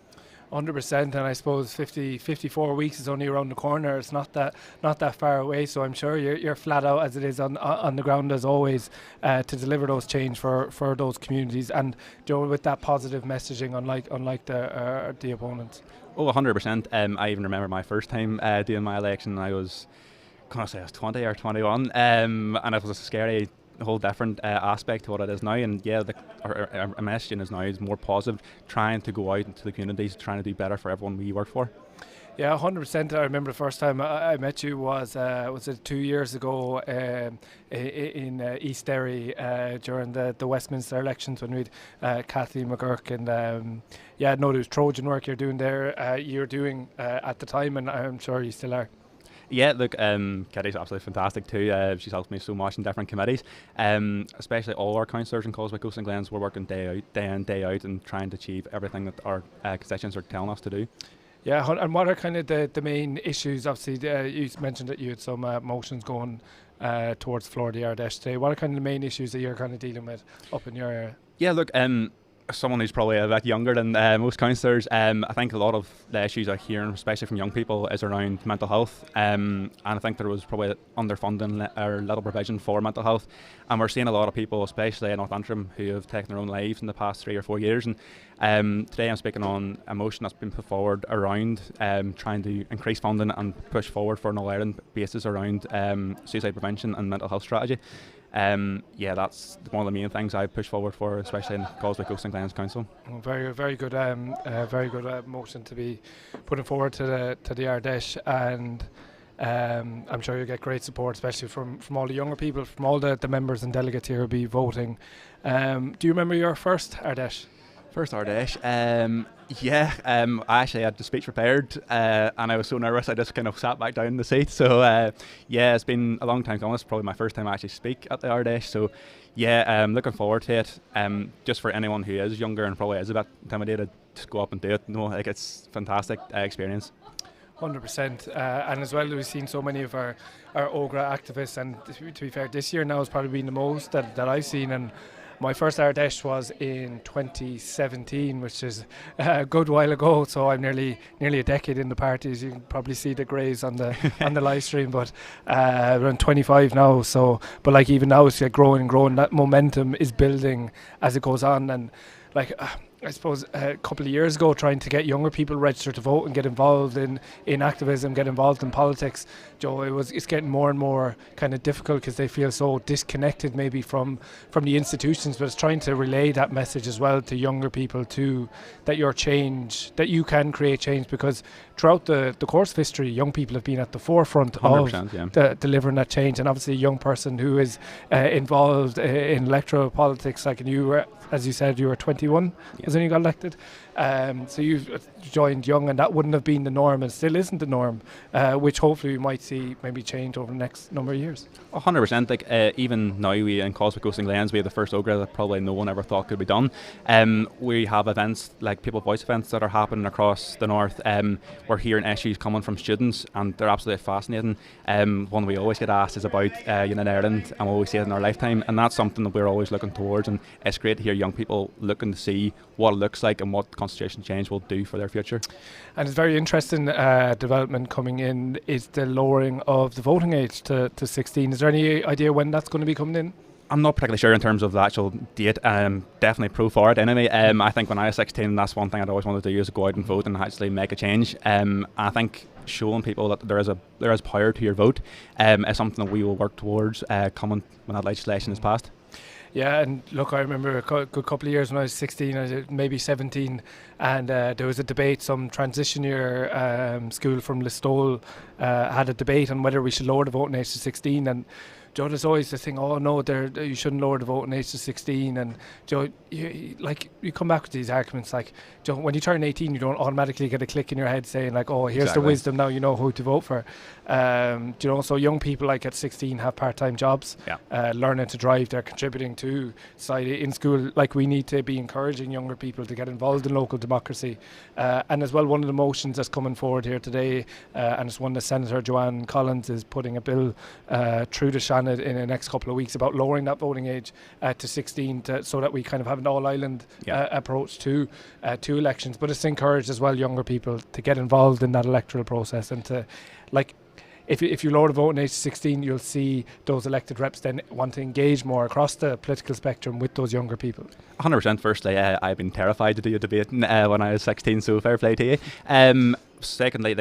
100%, and I suppose 54 weeks is only around the corner. It's not that far away, so I'm sure you're flat out as it is on the ground as always to deliver those change for those communities, and with that positive messaging, unlike the opponents. Oh, 100%. I even remember my first time doing my election. I was 20 or 21, and it was a scary, whole different aspect to what it is now. And yeah, our messaging is now more positive, trying to go out into the communities, trying to do better for everyone we work for. Yeah, 100%. I remember the first time I met you was it 2 years ago in East Derry during the Westminster elections when we had Kathleen McGurk, and there was Trojan work you're doing there. You're doing at the time, and I'm sure you still are. Yeah, look, Kitty's absolutely fantastic too. She's helped me so much in different committees, especially all our councillors in Causeway Coast and Glens. We're working day in, day out, and trying to achieve everything that our constituents are telling us to do. Yeah, and what are kind of the main issues? Obviously, you mentioned that you had some motions going towards Florida Ard Fheis today. What are kind of the main issues that you're kind of dealing with up in your area? Yeah, look, someone who's probably a bit younger than most councillors, I think a lot of the issues I hear, especially from young people, is around mental health. And I think there was probably underfunding or little provision for mental health. And we're seeing a lot of people, especially in North Antrim, who have taken their own lives in the past 3 or 4 years. And today I'm speaking on a motion that's been put forward around trying to increase funding and push forward for an all-Ireland basis around suicide prevention and mental health strategy. That's one of the main things I push forward for, especially in Causeway Coast and Glens Council. Well, very good motion to be putting forward to the Ardèche, and I'm sure you'll get great support, especially from all the younger people, from all the members and delegates here who'll be voting. Do you remember your first Ardèche? First Ardèche? I actually had the speech prepared and I was so nervous I just kind of sat back down in the seat. So it's been a long time coming. It's probably my first time I actually speak at the Ardèche. So looking forward to it. Just for anyone who is younger and probably is a bit intimidated, just go up and do it. It's a fantastic experience. 100%, and as well we've seen so many of our OGRA activists, and to be fair, this year now has probably been the most that I've seen. And my first Ardèche was in 2017, which is a good while ago. So I'm nearly a decade in the party, as you can probably see the greys on the on the live stream. But around 25 now. So, but like even now, it's growing and growing. That momentum is building as it goes on, and like. I suppose a couple of years ago, trying to get younger people registered to vote and get involved in activism, get involved in politics, Joe, it's getting more and more kind of difficult because they feel so disconnected maybe from the institutions. But it's trying to relay that message as well to younger people too, that that you can create change, because throughout the course of history, young people have been at the forefront of delivering that change. And obviously a young person who is involved in electoral politics, like you were, as you said, you were 21 when you got elected. So you've joined young, and that wouldn't have been the norm and still isn't the norm, which hopefully we might see maybe change over the next number of years. 100%. Like even now, we in Causeway Coast and Glens, we have the first OGRA that probably no one ever thought could be done. We have events like People Voice events that are happening across the north. We're hearing issues coming from students, and they're absolutely fascinating. One we always get asked is about United Ireland, and we always see it in our lifetime, and that's something that we're always looking towards. And it's great to hear young people looking to see what it looks like and what constitution change will do for their future. And it's very interesting development coming in is the lowering of the voting age to 16. Is there any idea when that's going to be coming in? I'm not particularly sure in terms of the actual date. Definitely pro for it anyway. I think when I was 16, that's one thing I'd always wanted to do, is go out and vote and actually make a change. I think showing people that there is power to your vote is something that we will work towards coming when that legislation is passed. Yeah, and look, I remember a good couple of years when I was 16, maybe 17, and there was a debate. Some transition year school from Listowel had a debate on whether we should lower the voting age to 16, and Joe, there's always the thing, oh no, you shouldn't lower the voting age to 16. And Joe, you come back with these arguments like, Joe, when you turn 18, you don't automatically get a click in your head saying like, oh, here's the wisdom, now you know who to vote for. So young people like at 16 have part-time jobs, learning to drive, they're contributing to society in school. Like, we need to be encouraging younger people to get involved in local democracy. And as well, one of the motions that's coming forward here today, and it's one that Senator Joanne Collins is putting a bill through the Shannon in the next couple of weeks about lowering that voting age to 16 so that we kind of have an all-island approach to elections. But it's to encourage as well younger people to get involved in that electoral process, and to, like, if you lower the voting age to 16, you'll see those elected reps then want to engage more across the political spectrum with those younger people. 100%. Firstly, I've been terrified to do a debate when I was 16, so fair play to you. Secondly,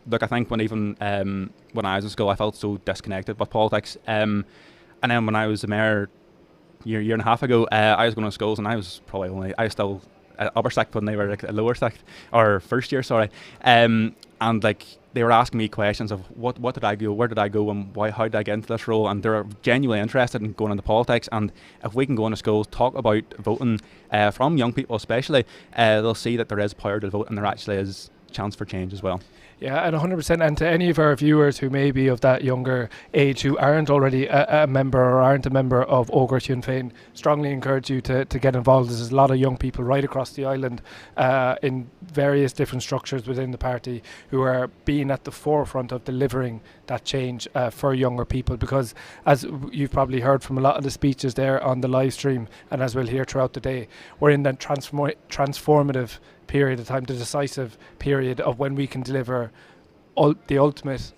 look, I think when I was in school, I felt so disconnected with politics. And then when I was a mayor year and a half ago, I was going to schools, and I was still upper sixth when they were like lower sixth, or first year, sorry. And like, they were asking me questions of what did I go, where did I go, and how did I get into this role, and they're genuinely interested in going into politics. And if we can go into schools, talk about voting from young people especially, they'll see that there is power to vote, and there actually is chance for change as well. Yeah, and 100%. And to any of our viewers who may be of that younger age, who aren't already a member or aren't a member of OGRA Sinn Féin, strongly encourage you to get involved. There's a lot of young people right across the island in various different structures within the party who are being at the forefront of delivering that change for younger people, because as you've probably heard from a lot of the speeches there on the live stream, and as we'll hear throughout the day, we're in that transformative period of time, the decisive period of when we can deliver the ultimate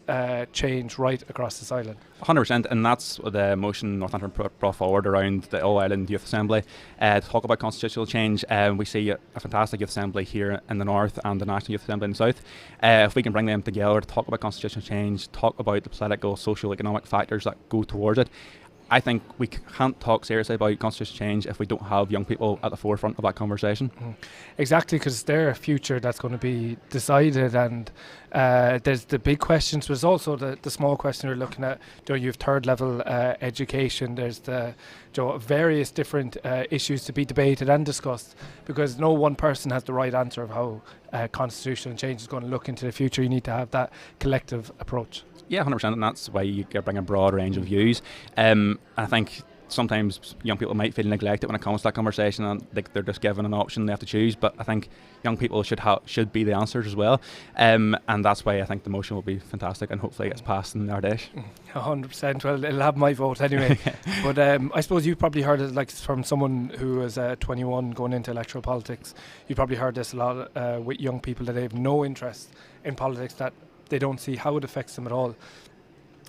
change right across this island. 100%, and that's the motion Northampton brought forward around the All-Ireland Youth Assembly to talk about constitutional change. We see a fantastic youth assembly here in the north and the National Youth Assembly in the south. If we can bring them together to talk about constitutional change, talk about the political, social, economic factors that go towards it, I think we can't talk seriously about constitutional change if we don't have young people at the forefront of that conversation. Exactly, because it's their future that's going to be decided, and there's the big questions, but there's also the small question we're looking at. You have third level education, there's the various different issues to be debated and discussed, because no one person has the right answer of how constitutional change is going to look into the future. You need to have that collective approach. Yeah, 100%, and that's why you bring a broad range of views. I think sometimes young people might feel neglected when it comes to that conversation, and they're just given an option they have to choose. But I think young people should be the answers as well, and that's why I think the motion will be fantastic, and hopefully it's passed in our days. 100%. Well, it'll have my vote anyway. But I suppose you've probably heard it like from someone who is 21 going into electoral politics. You've probably heard this a lot with young people, that they have no interest in politics, that they don't see how it affects them at all.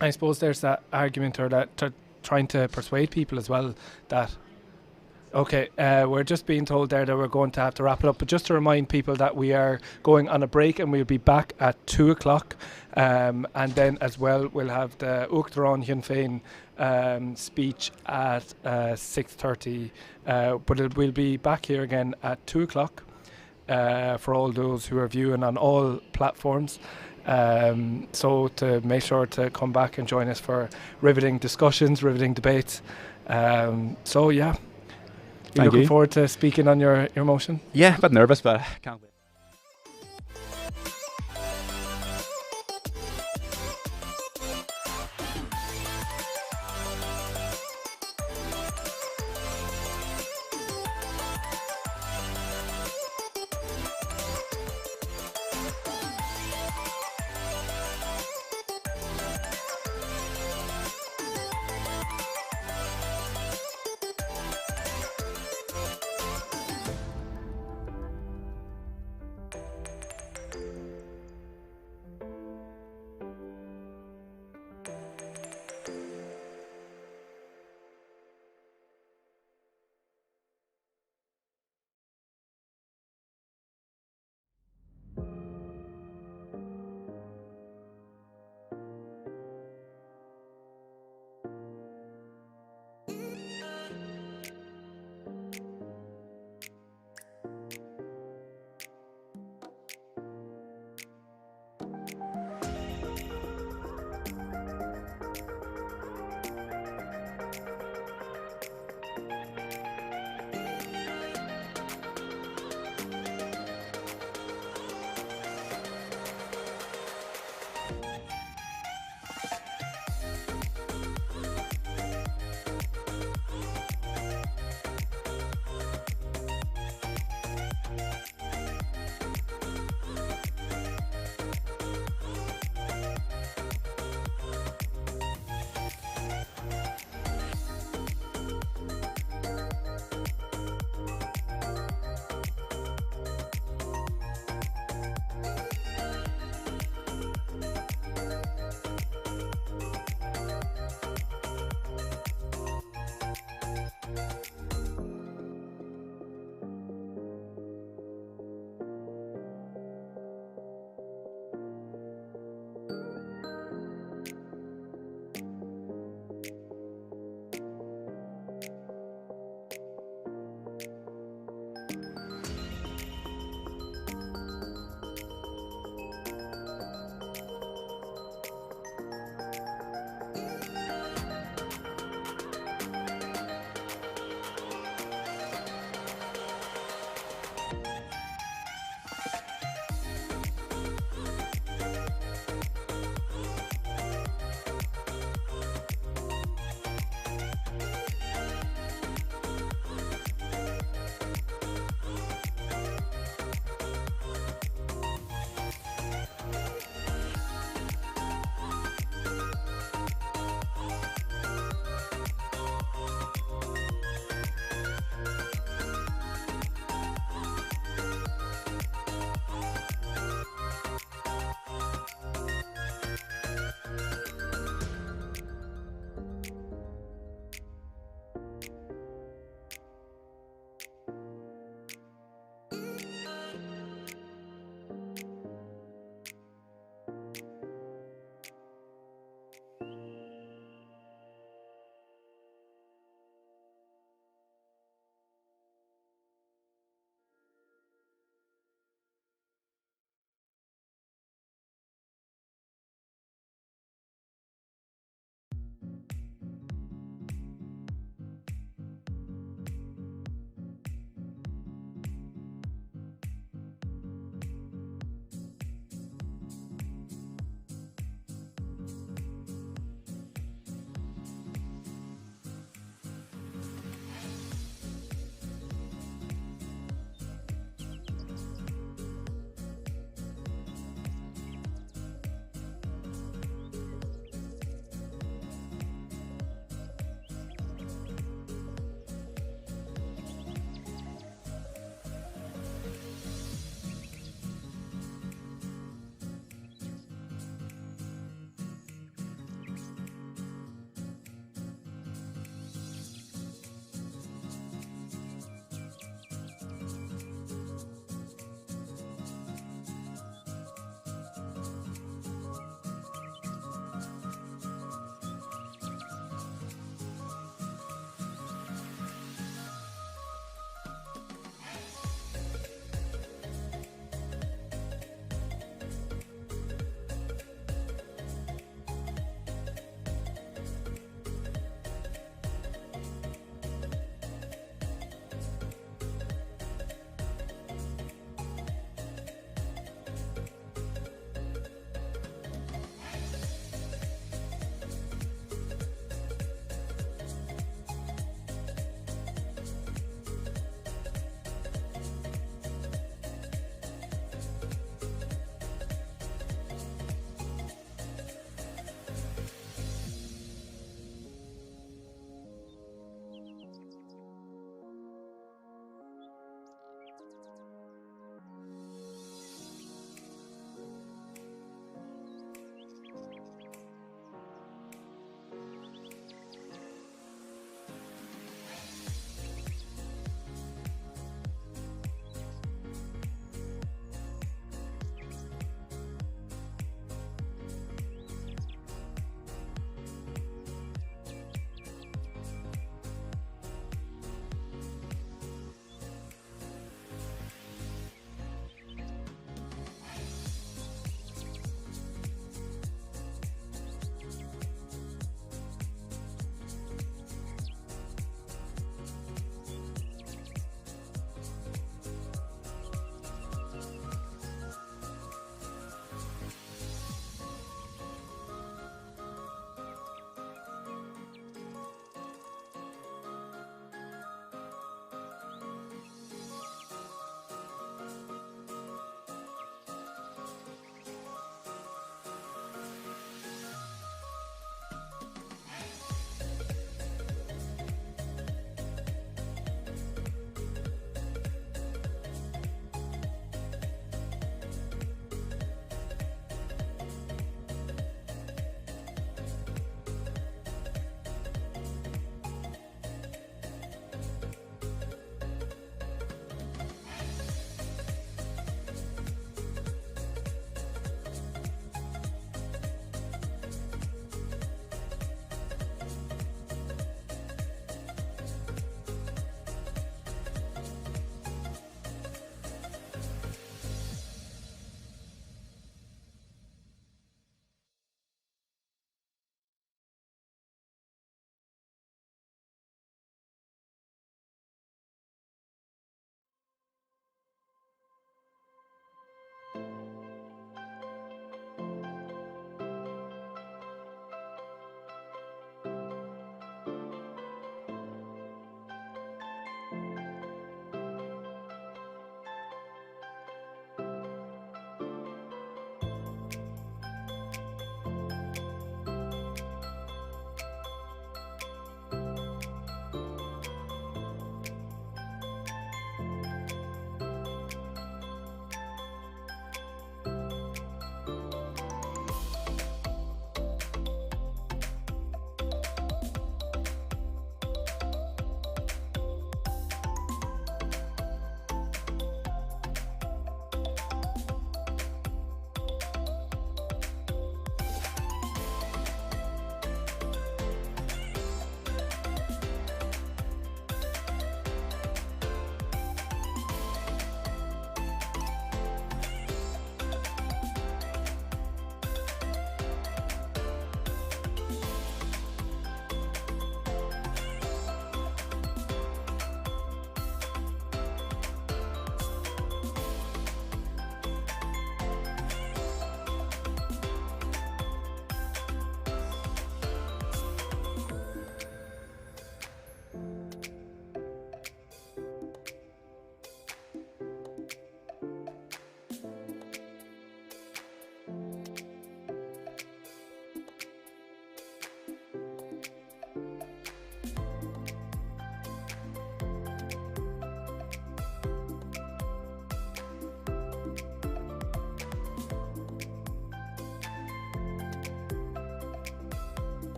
I suppose there's that argument, or that trying to persuade people as well, that okay, we're just being told there that we're going to have to wrap it up, but just to remind people that we are going on a break and we'll be back at 2 o'clock, and then as well we'll have the Uachtarán Sinn Féin speech at 6:30, but we'll be back here again at 2 o'clock for all those who are viewing on all platforms. So to make sure to come back and join us for riveting discussions, riveting debates. So yeah, you're looking forward to speaking on your motion? Yeah, a bit nervous, but can't wait.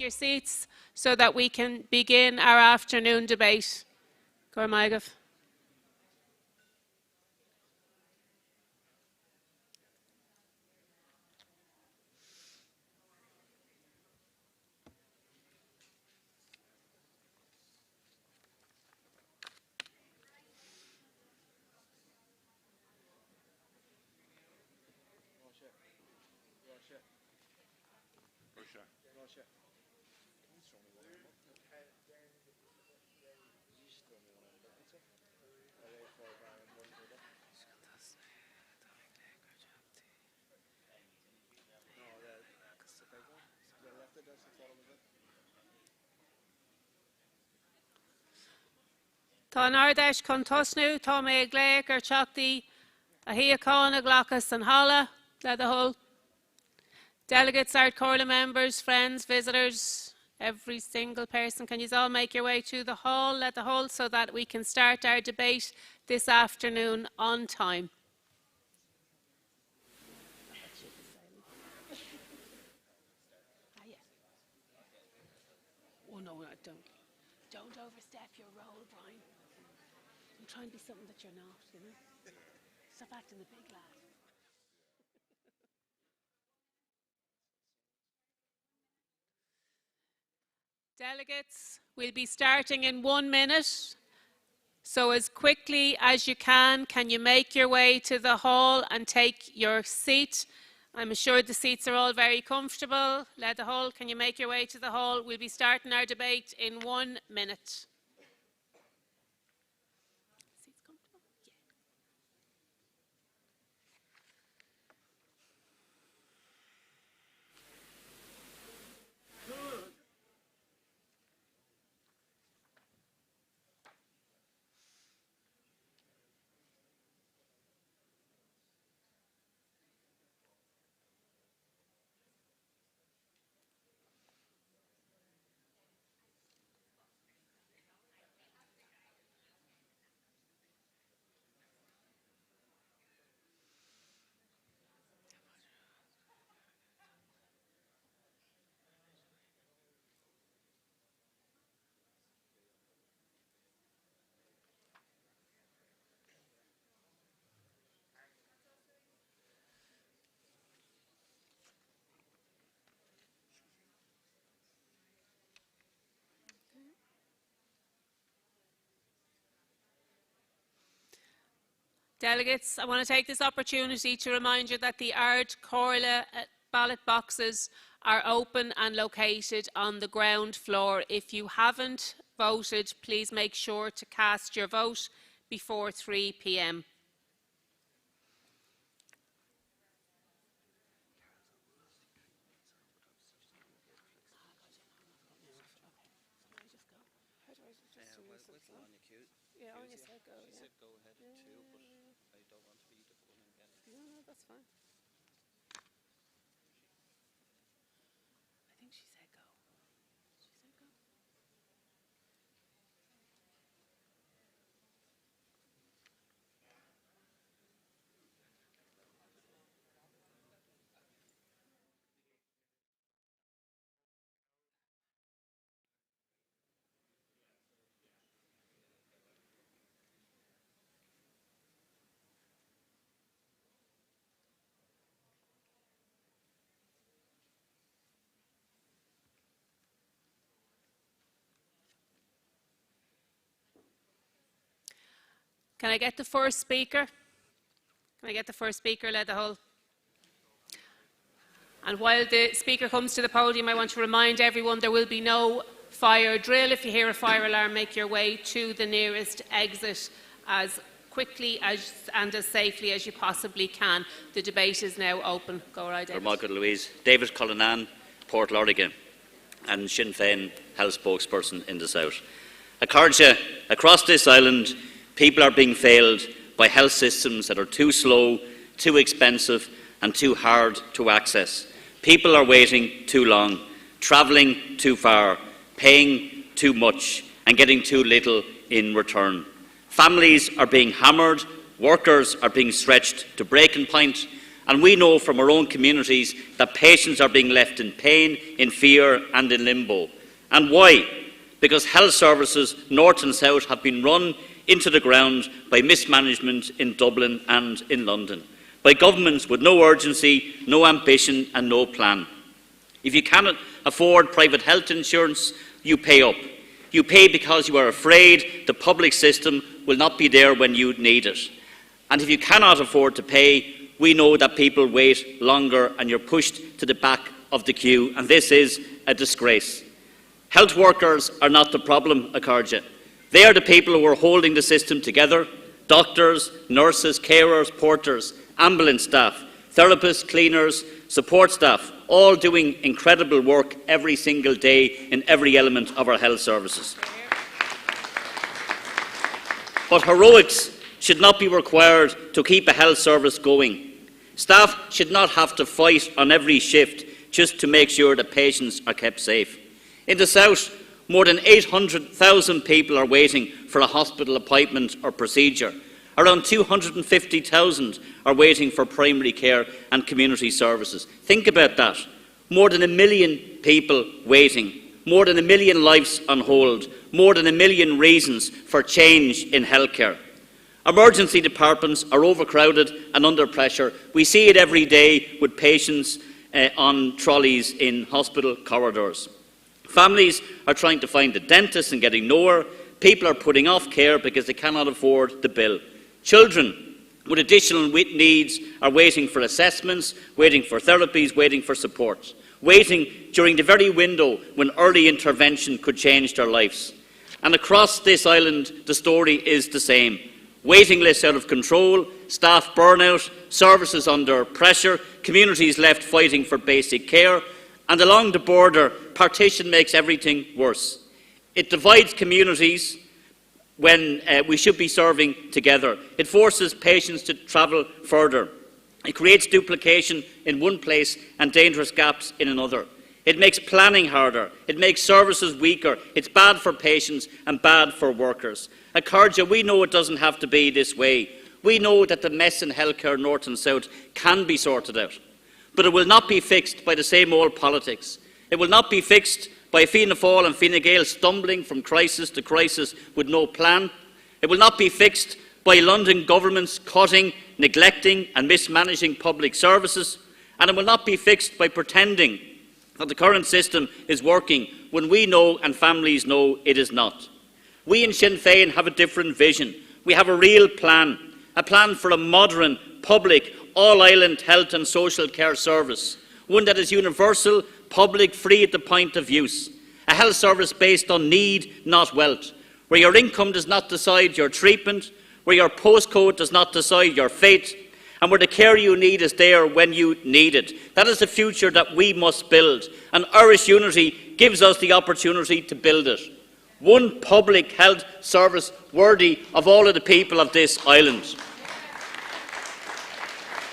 your seats so that we can begin our afternoon debate. Gormaigh. Tá an ardeis chun tosnú, tá mé ag léir gur teachtaí a híocán a glacas an hala, le the whole. Delegates, Ard Fheis members, friends, visitors, every single person, can you all make your way to the hall, let the whole, so that we can start our debate this afternoon on time. Oh no, don't overstep your role, Brian. I'm trying to be something that you're not, you know. Stop acting the big lad. Delegates, we'll be starting in 1 minute. So as quickly as you can you make your way to the hall and take your seat? I'm assured the seats are all very comfortable. Let the hall, can you make your way to the hall? We'll be starting our debate in 1 minute. Delegates, I want to take this opportunity to remind you that the Ard Fheis ballot boxes are open and located on the ground floor. If you haven't voted, please make sure to cast your vote before 3 p.m. That's fine. I think she said go. She said go. Can I get the first speaker? Can I get the first speaker, led the whole? And while the speaker comes to the podium, I want to remind everyone there will be no fire drill. If you hear a fire alarm, make your way to the nearest exit as quickly and as safely as you possibly can. The debate is now open. Go right ahead. Louise. David Cullinan, Port Lorriga, and Sinn Féin health spokesperson in the south. Across this island, people are being failed by health systems that are too slow, too expensive and too hard to access. People are waiting too long, travelling too far, paying too much and getting too little in return. Families are being hammered, workers are being stretched to breaking point And we know from our own communities that patients are being left in pain, in fear and in limbo. And why? Because health services, north and south, have been run into the ground by mismanagement in Dublin and in London, by governments with no urgency, no ambition and no plan. If you cannot afford private health insurance, you pay up. You pay because you are afraid the public system will not be there when you need it. And if you cannot afford to pay, we know that people wait longer and you're pushed to the back of the queue, and this is a disgrace. Health workers are not the problem, Acardja. They are the people who are holding the system together: doctors, nurses, carers, porters, ambulance staff, therapists, cleaners, support staff, all doing incredible work every single day in every element of our health services. But heroics should not be required to keep a health service going. Staff should not have to fight on every shift just to make sure that patients are kept safe. In the south, more than 800,000 people are waiting for a hospital appointment or procedure. Around 250,000 are waiting for primary care and community services. Think about that. More than 1 million people waiting. More than 1 million lives on hold. More than 1 million reasons for change in healthcare. Emergency departments are overcrowded and under pressure. We see it every day with patients on trolleys in hospital corridors. Families are trying to find a dentist and getting nowhere. People are putting off care because they cannot afford the bill. Children with additional needs are waiting for assessments, waiting for therapies, waiting for support, waiting during the very window when early intervention could change their lives. And across this island, the story is the same. Waiting lists out of control, staff burnout, services under pressure, communities left fighting for basic care, and along the border, partition makes everything worse. It divides communities when we should be serving together. It forces patients to travel further. It creates duplication in one place and dangerous gaps in another. It makes planning harder. It makes services weaker. It's bad for patients and bad for workers. At Acardja, we know it doesn't have to be this way. We know that the mess in healthcare north and south can be sorted out. But it will not be fixed by the same old politics. It will not be fixed by Fianna Fáil and Fine Gael stumbling from crisis to crisis with no plan. It will not be fixed by London governments cutting, neglecting and mismanaging public services. And it will not be fixed by pretending that the current system is working when we know and families know it is not. We in Sinn Féin have a different vision. We have a real plan, a plan for a modern, public, all-island health and social care service, one that is universal, public, free at the point of use, a health service based on need, not wealth, where your income does not decide your treatment, where your postcode does not decide your fate, and where the care you need is there when you need it. That is the future that we must build, and Irish unity gives us the opportunity to build it. One public health service worthy of all of the people of this island.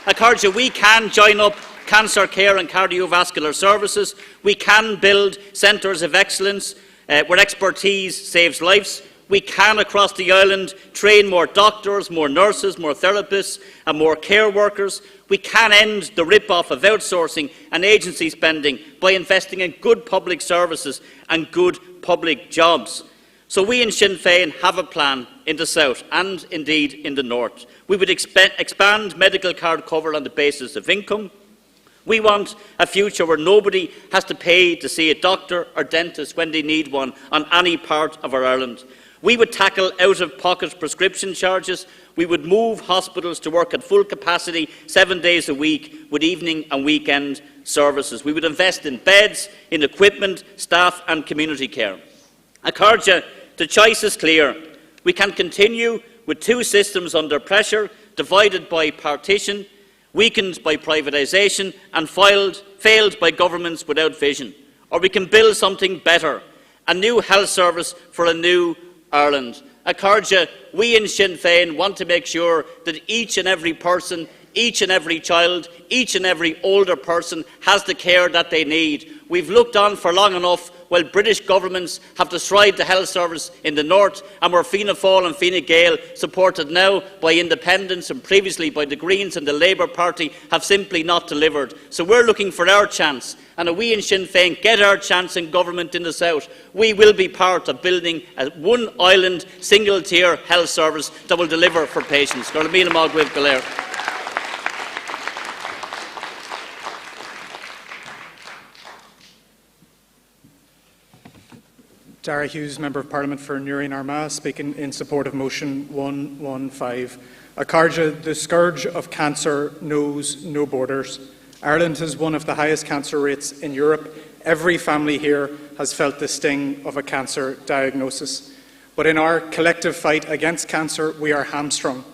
At Acardja, we can join up cancer care and cardiovascular services. We can build centres of excellence where expertise saves lives. We can, across the island, train more doctors, more nurses, more therapists and more care workers. We can end the rip-off of outsourcing and agency spending by investing in good public services and good public jobs. So we in Sinn Féin have a plan in the south and indeed in the north. We would expand medical card cover on the basis of income. We want a future where nobody has to pay to see a doctor or dentist when they need one on any part of our island. We would tackle out-of-pocket prescription charges. We would move hospitals to work at full capacity 7 days a week with evening and weekend services. We would invest in beds, in equipment, staff and community care. At Acardja, the choice is clear. We can continue with two systems under pressure, divided by partition, weakened by privatisation and failed by governments without vision. Or we can build something better, a new health service for a new Ireland. At Acardja, we in Sinn Féin want to make sure that each and every person, each and every child, each and every older person has the care that they need. We've looked on for long enough while British governments have destroyed the health service in the north, and where Fianna Fáil and Fine Gael, supported now by independents and previously by the Greens and the Labour Party, have simply not delivered. So we're looking for our chance, and if we in Sinn Féin get our chance in government in the south, we will be part of building a one-island, single-tier health service that will deliver for patients. Dara Hughes, Member of Parliament for Newry Armagh, speaking in support of motion 115. Akarja, the scourge of cancer knows no borders. Ireland has one of the highest cancer rates in Europe. Every family here has felt the sting of a cancer diagnosis. But in our collective fight against cancer, we are hamstrung.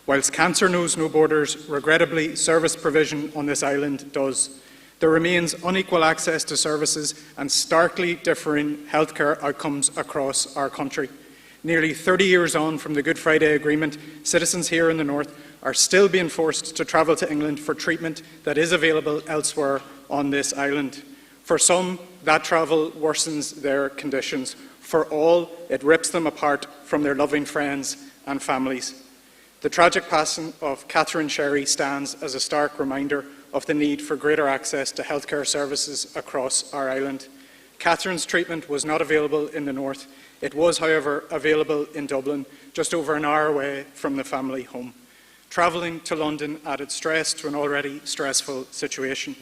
Whilst cancer knows no borders, regrettably, service provision on this island does. There remains unequal access to services and starkly differing healthcare outcomes across our country. Nearly 30 years on from the Good Friday Agreement, citizens here in the north are still being forced to travel to England for treatment that is available elsewhere on this island. For some, that travel worsens their conditions. For all, it rips them apart from their loving friends and families. The tragic passing of Catherine Sherry stands as a stark reminder of the need for greater access to healthcare services across our island. Catherine's treatment was not available in the north. It was, however, available in Dublin, just over an hour away from the family home. Travelling to London added stress to an already stressful situation.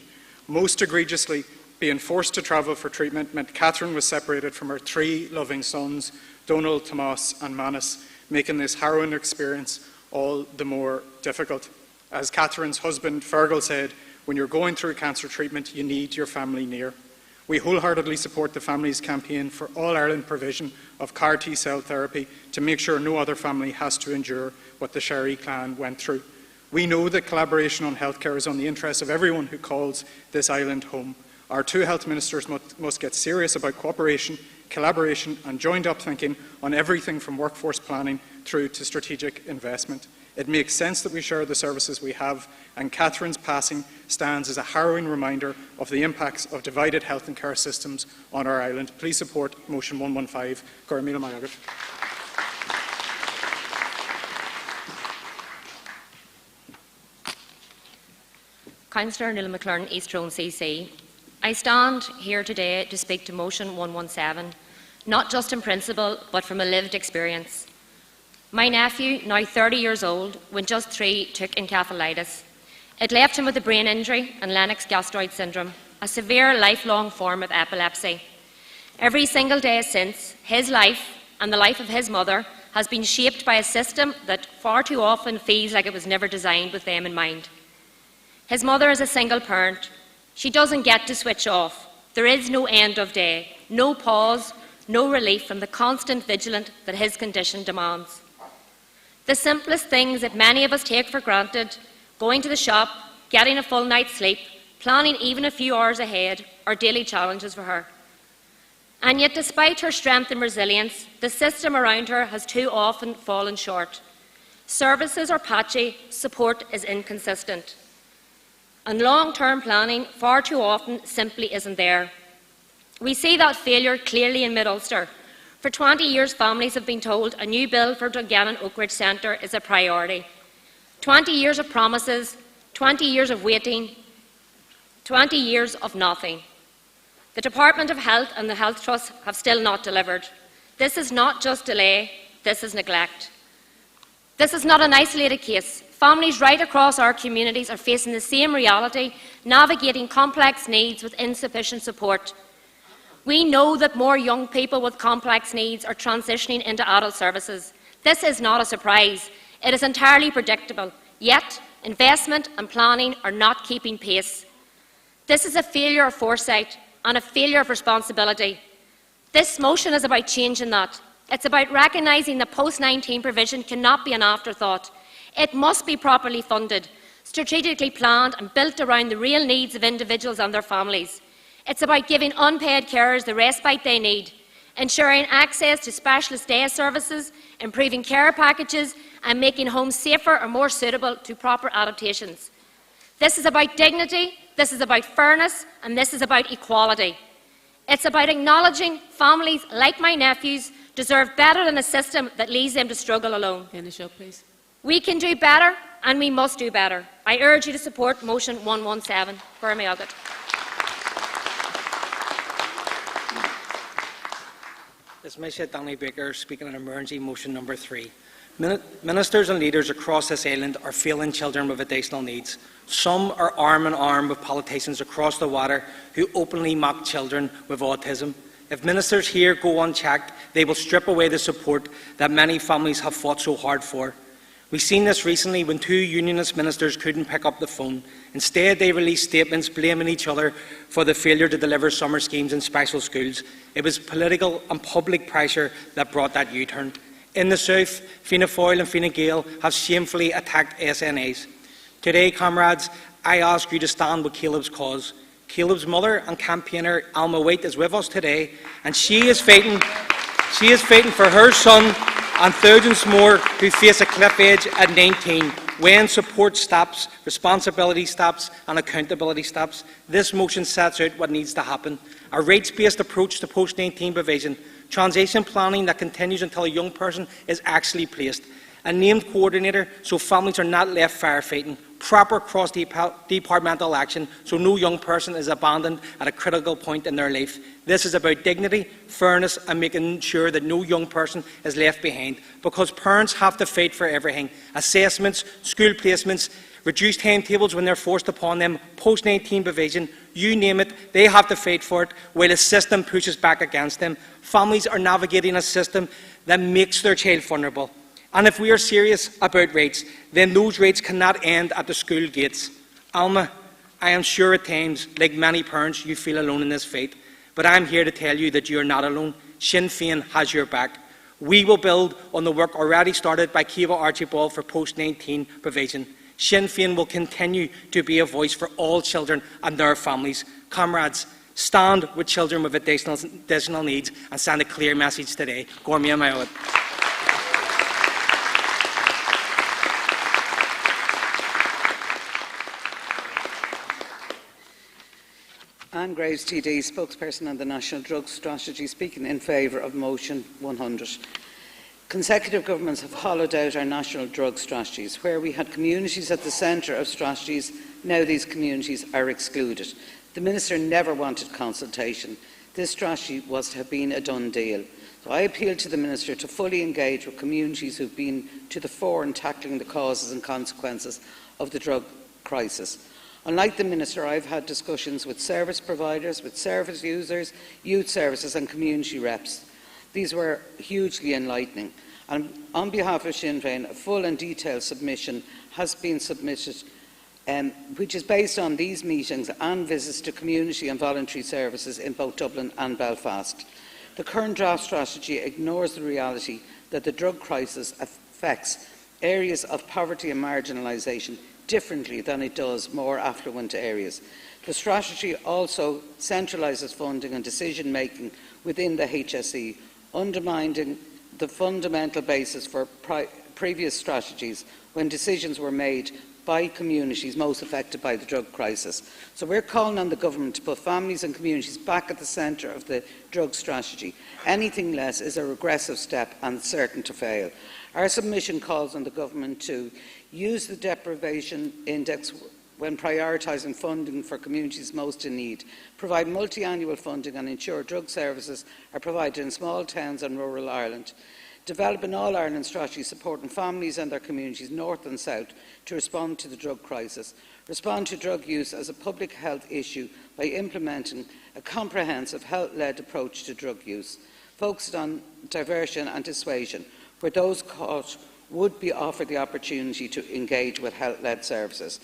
Most egregiously, being forced to travel for treatment meant Catherine was separated from her 3 loving sons, Donald, Tomas and Manus, making this harrowing experience all the more difficult. As Catherine's husband, Fergal, said, when you're going through cancer treatment, you need your family near. We wholeheartedly support the family's campaign for all-Ireland provision of CAR T-cell therapy to make sure no other family has to endure what the Sherry clan went through. We know that collaboration on healthcare is on the interest of everyone who calls this island home. Our 2 health ministers must get serious about cooperation, collaboration and joined-up thinking on everything from workforce planning through to strategic investment. It makes sense that we share the services we have, and Catherine's passing stands as a harrowing reminder of the impacts of divided health and care systems on our island. Please support motion 115. Councillor Neil McClurn, East Tyrone CC. I stand here today to speak to motion 117, not just in principle, but from a lived experience. My nephew, now 30 years old, when just 3, took encephalitis. It left him with a brain injury and Lennox-Gastaut syndrome, a severe lifelong form of epilepsy. Every single day since, his life and the life of his mother has been shaped by a system that far too often feels like it was never designed with them in mind. His mother is a single parent. She doesn't get to switch off. There is no end of day, no pause, no relief from the constant vigilance that his condition demands. The simplest things that many of us take for granted, going to the shop, getting a full night's sleep, planning even a few hours ahead, are daily challenges for her. And yet, despite her strength and resilience, the system around her has too often fallen short. Services are patchy, support is inconsistent. And long-term planning far too often simply isn't there. We see that failure clearly in Mid-Ulster. For 20 years, families have been told a new build for Dungannon Oak Ridge Centre is a priority. 20 years of promises, 20 years of waiting, 20 years of nothing. The Department of Health and the Health Trust have still not delivered. This is not just delay, this is neglect. This is not an isolated case. Families right across our communities are facing the same reality, navigating complex needs with insufficient support. We know that more young people with complex needs are transitioning into adult services. This is not a surprise. It is entirely predictable. Yet, investment and planning are not keeping pace. This is a failure of foresight and a failure of responsibility. This motion is about changing that. It's about recognising that post-19 provision cannot be an afterthought. It must be properly funded, strategically planned and built around the real needs of individuals and their families. It's about giving unpaid carers the respite they need, ensuring access to specialist day services, improving care packages and making homes safer and more suitable to proper adaptations. This is about dignity, this is about fairness and this is about equality. It's about acknowledging families like my nephews deserve better than a system that leaves them to struggle alone. Finish up, please. We can do better and we must do better. I urge you to support motion 117. Burma Agat. This is Misha Danny Baker speaking on emergency motion number 3. Ministers and leaders across this island are failing children with additional needs. Some are arm in arm with politicians across the water who openly mock children with autism. If ministers here go unchecked, they will strip away the support that many families have fought so hard for. We've seen this recently when 2 unionist ministers couldn't pick up the phone. Instead, they released statements blaming each other for the failure to deliver summer schemes in special schools. It was political and public pressure that brought that U-turn. In the South, Fianna Fáil and Fine Gael have shamefully attacked SNAs. Today, comrades, I ask you to stand with Caleb's cause. Caleb's mother and campaigner Alma Waite is with us today, and she is fighting for her son and thousands more who face a cliff edge at 19 when support stops, responsibility stops and accountability stops. This motion sets out what needs to happen. A rights-based approach to post-19 provision, transition planning that continues until a young person is actually placed, a named coordinator so families are not left firefighting, proper cross-departmental action so no young person is abandoned at a critical point in their life. This is about dignity, fairness and making sure that no young person is left behind, because parents have to fight for everything. Assessments, school placements, reduced timetables when they're forced upon them, post-19 provision, you name it, they have to fight for it while the system pushes back against them. Families are navigating a system that makes their child vulnerable. And if we are serious about rights, then those rights cannot end at the school gates. Alma, I am sure at times, like many parents, you feel alone in this fight. But I am here to tell you that you are not alone. Sinn Féin has your back. We will build on the work already started by Kiva Archibald for post-19 provision. Sinn Féin will continue to be a voice for all children and their families. Comrades, stand with children with additional needs and send a clear message today. Gormia Mayawat. Anne Graves, TD, spokesperson on the National Drug Strategy, speaking in favour of motion 100. Consecutive governments have hollowed out our national drug strategies. Where we had communities at the centre of strategies, now these communities are excluded. The Minister never wanted consultation. This strategy was to have been a done deal. So I appeal to the Minister to fully engage with communities who have been to the fore in tackling the causes and consequences of the drug crisis. Unlike the Minister, I have had discussions with service providers, with service users, youth services and community reps. These were hugely enlightening. And on behalf of Sinn Féin, a full and detailed submission has been submitted, which is based on these meetings and visits to community and voluntary services in both Dublin and Belfast. The current draft strategy ignores the reality that the drug crisis affects areas of poverty and marginalisation differently than it does more affluent areas. The strategy also centralises funding and decision-making within the HSE, undermining the fundamental basis for previous strategies when decisions were made by communities most affected by the drug crisis. So we're calling on the government to put families and communities back at the centre of the drug strategy. Anything less is a regressive step and certain to fail. Our submission calls on the government to use the deprivation index when prioritising funding for communities most in need, provide multi-annual funding and ensure drug services are provided in small towns and rural Ireland, develop an all-Ireland strategy supporting families and their communities north and south to respond to the drug crisis, respond to drug use as a public health issue by implementing a comprehensive health-led approach to drug use, focused on diversion and dissuasion, where those caught would be offered the opportunity to engage with health-led services.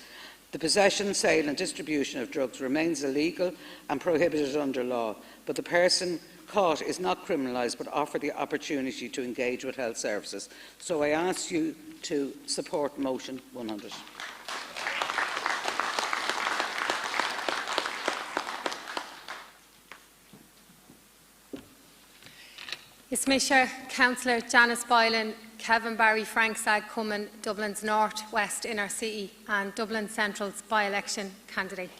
The possession, sale and distribution of drugs remains illegal and prohibited under law, but the person caught is not criminalised but offered the opportunity to engage with health services. So I ask you to support motion 100. Ismisha, Councillor Janice Boylan, Kevin Barry, Frank Sag Cummins, Dublin's North West Inner City and Dublin Central's by-election candidate.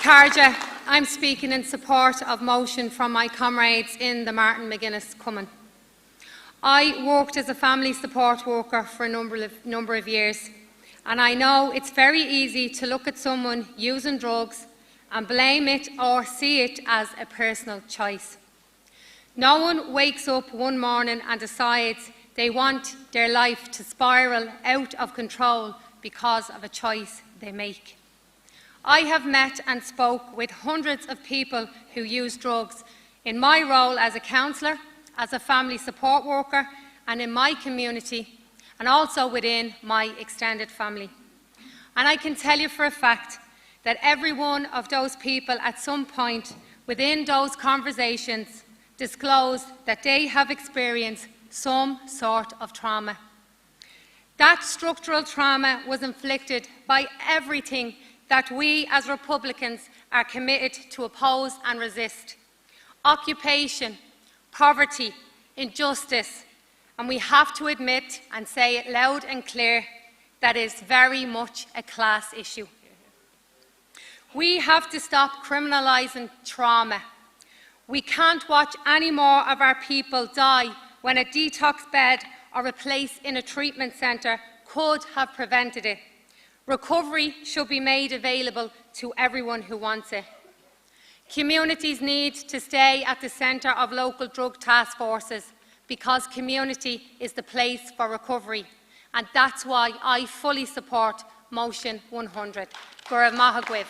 Carja, I'm speaking in support of motion from my comrades in the Martin McGuinness Cumann. I worked as a family support worker for a number of years, and I know it's very easy to look at someone using drugs and blame it or see it as a personal choice. No one wakes up one morning and decides they want their life to spiral out of control because of a choice they make. I have met and spoke with hundreds of people who use drugs in my role as a counsellor, as a family support worker, and in my community, and also within my extended family. And I can tell you for a fact that every one of those people at some point within those conversations disclosed that they have experienced some sort of trauma. That structural trauma was inflicted by everything that we as Republicans are committed to oppose and resist: occupation, poverty, injustice, and we have to admit and say it loud and clear that is very much a class issue. We have to stop criminalising trauma. We can't watch any more of our people die when a detox bed or a place in a treatment centre could have prevented it. Recovery should be made available to everyone who wants it. Communities need to stay at the centre of local drug task forces because community is the place for recovery, and that's why I fully support Motion 100. Gura maith agam.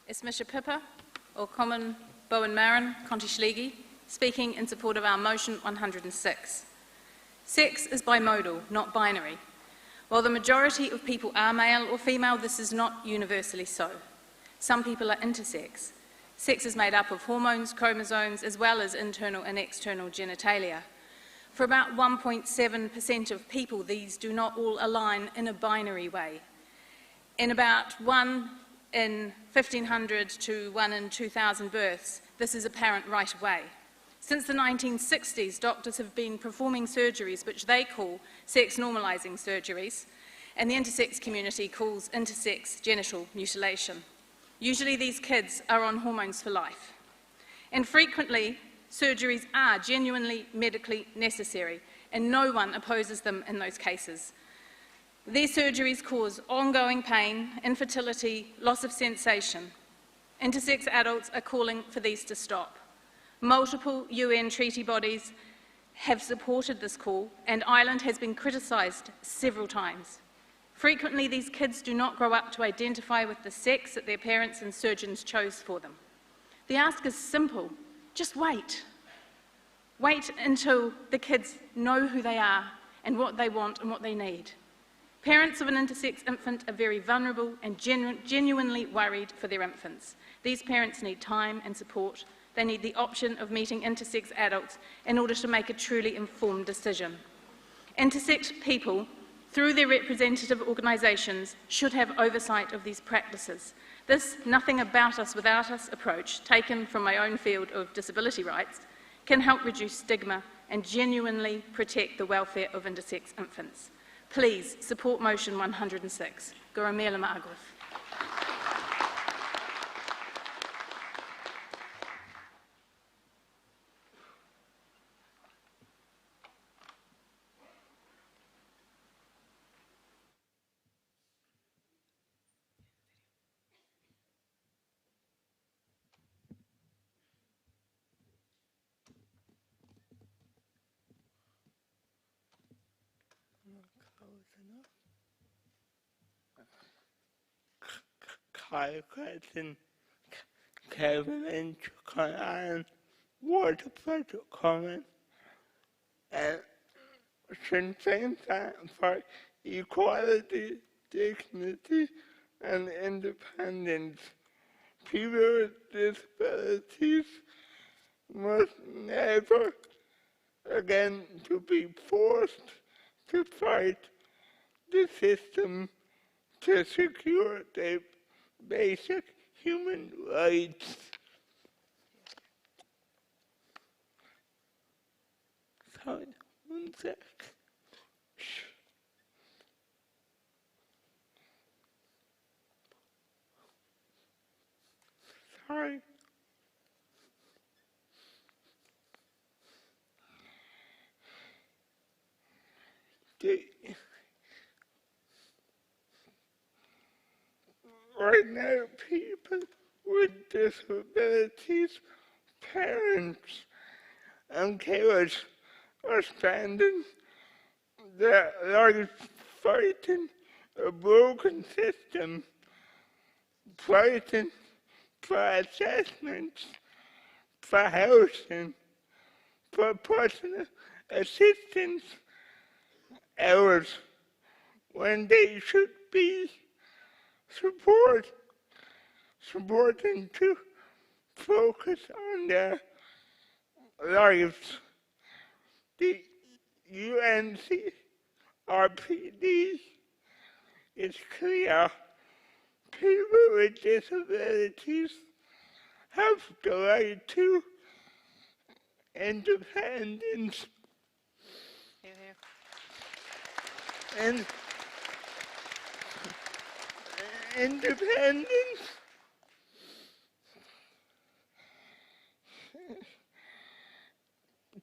Is Mr. Pippa or Common Bowen Marin, Conti Schlegel, speaking in support of our Motion 106. Sex is bimodal, not binary. While the majority of people are male or female, this is not universally so. Some people are intersex. Sex is made up of hormones, chromosomes, as well as internal and external genitalia. For about 1.7% of people, these do not all align in a binary way. In about 1 in 1,500 to 1 in 2,000 births, this is apparent right away. Since the 1960s, doctors have been performing surgeries which they call sex-normalising surgeries, and the intersex community calls intersex genital mutilation. Usually these kids are on hormones for life. And frequently, surgeries are genuinely medically necessary, and no one opposes them in those cases. These surgeries cause ongoing pain, infertility, loss of sensation. Intersex adults are calling for these to stop. Multiple UN treaty bodies have supported this call, and Ireland has been criticised several times. Frequently, these kids do not grow up to identify with the sex that their parents and surgeons chose for them. The ask is simple: just wait. Wait until the kids know who they are and what they want and what they need. Parents of an intersex infant are very vulnerable and genuinely worried for their infants. These parents need time and support. They need the option of meeting intersex adults in order to make a truly informed decision. Intersex people, through their representative organisations, should have oversight of these practices. This nothing about us without us approach, taken from my own field of disability rights, can help reduce stigma and genuinely protect the welfare of intersex infants. Please support Motion 106. Gura míle maith agam. Question Kevin and Chicago Water Project comment and Sinn Féin for equality, dignity and independence. People with disabilities must never again to be forced to fight the system to secure their basic human rights. Sorry, 1 sec. Hi. Right now, people with disabilities, parents and carers are spending their lives fighting a broken system, fighting for assessments, for housing, for personal assistance hours when they should be supporting to focus on their lives. The UNCRPD is clear. People with disabilities have the right to independence and independence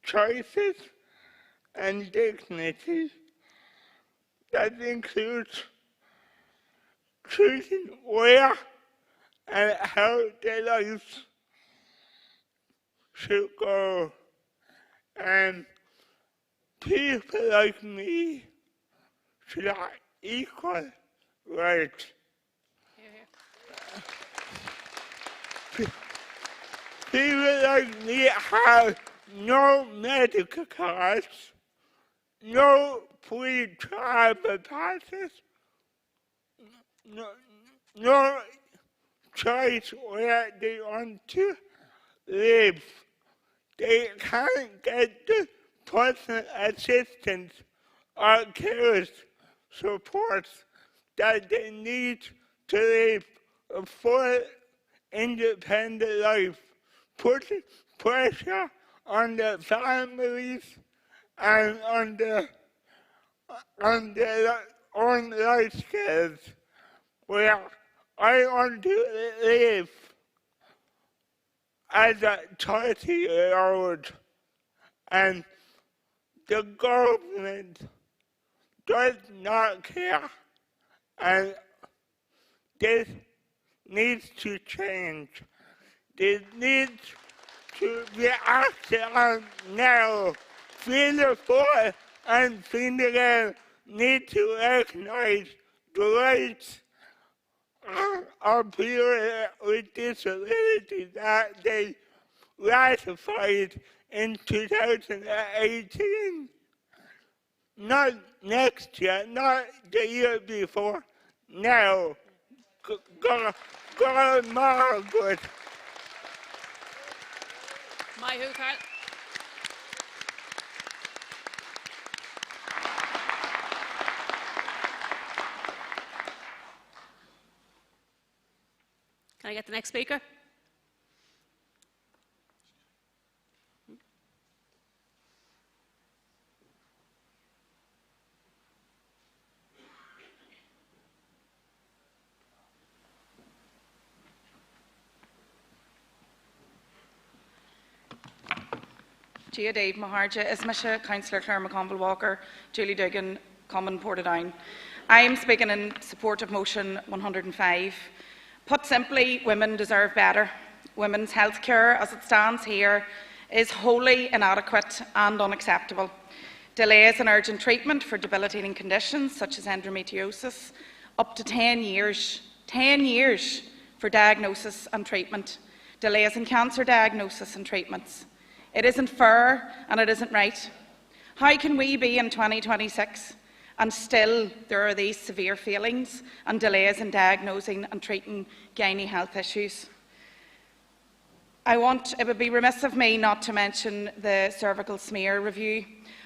choices and dignity that includes choosing where and how their lives should go. And people like me should have equal rights. People like me have no medical cards, no free travel passes, no choice where they want to live. They can't get the personal assistance or care support that they need to live a full, independent life, putting pressure on their families and on their own life skills. Where I want to live as a 30-year-old, and the government does not care, and this needs to change. This needs to be acted on now. Fianna Fáil and Fine Gael need to recognise the rights of people with disabilities that they ratified in 2018. Not next year, not the year before, now. God Margaret. My who, Carl? Can I get the next speaker? Gia Dave Maharja, Ismisha, Councillor Claire McConville Walker, Julie Duggan, Common Portadown. I am speaking in support of motion 105. Put simply, women deserve better. Women's health care, as it stands here, is wholly inadequate and unacceptable. Delays in urgent treatment for debilitating conditions such as endometriosis, up to 10 years for diagnosis and treatment. Delays in cancer diagnosis and treatments. It isn't fair and it isn't right. How can we be in 2026 and still there are these severe failings and delays in diagnosing and treating gynae health issues? It would be remiss of me not to mention the cervical smear review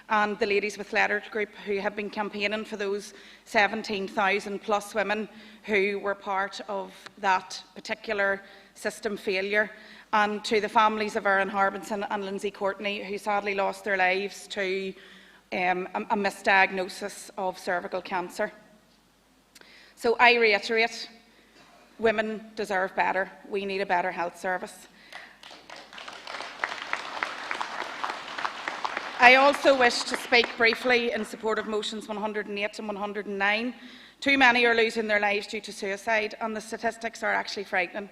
and the Ladies with Letters group who have been campaigning for those 17,000 plus women who were part of that particular system failure, and to the families of Erin Harbinson and Lindsay Courtney who sadly lost their lives to a misdiagnosis of cervical cancer. So I reiterate, women deserve better. We need a better health service. I also wish to speak briefly in support of motions 108 and 109. Too many are losing their lives due to suicide, and the statistics are actually frightening.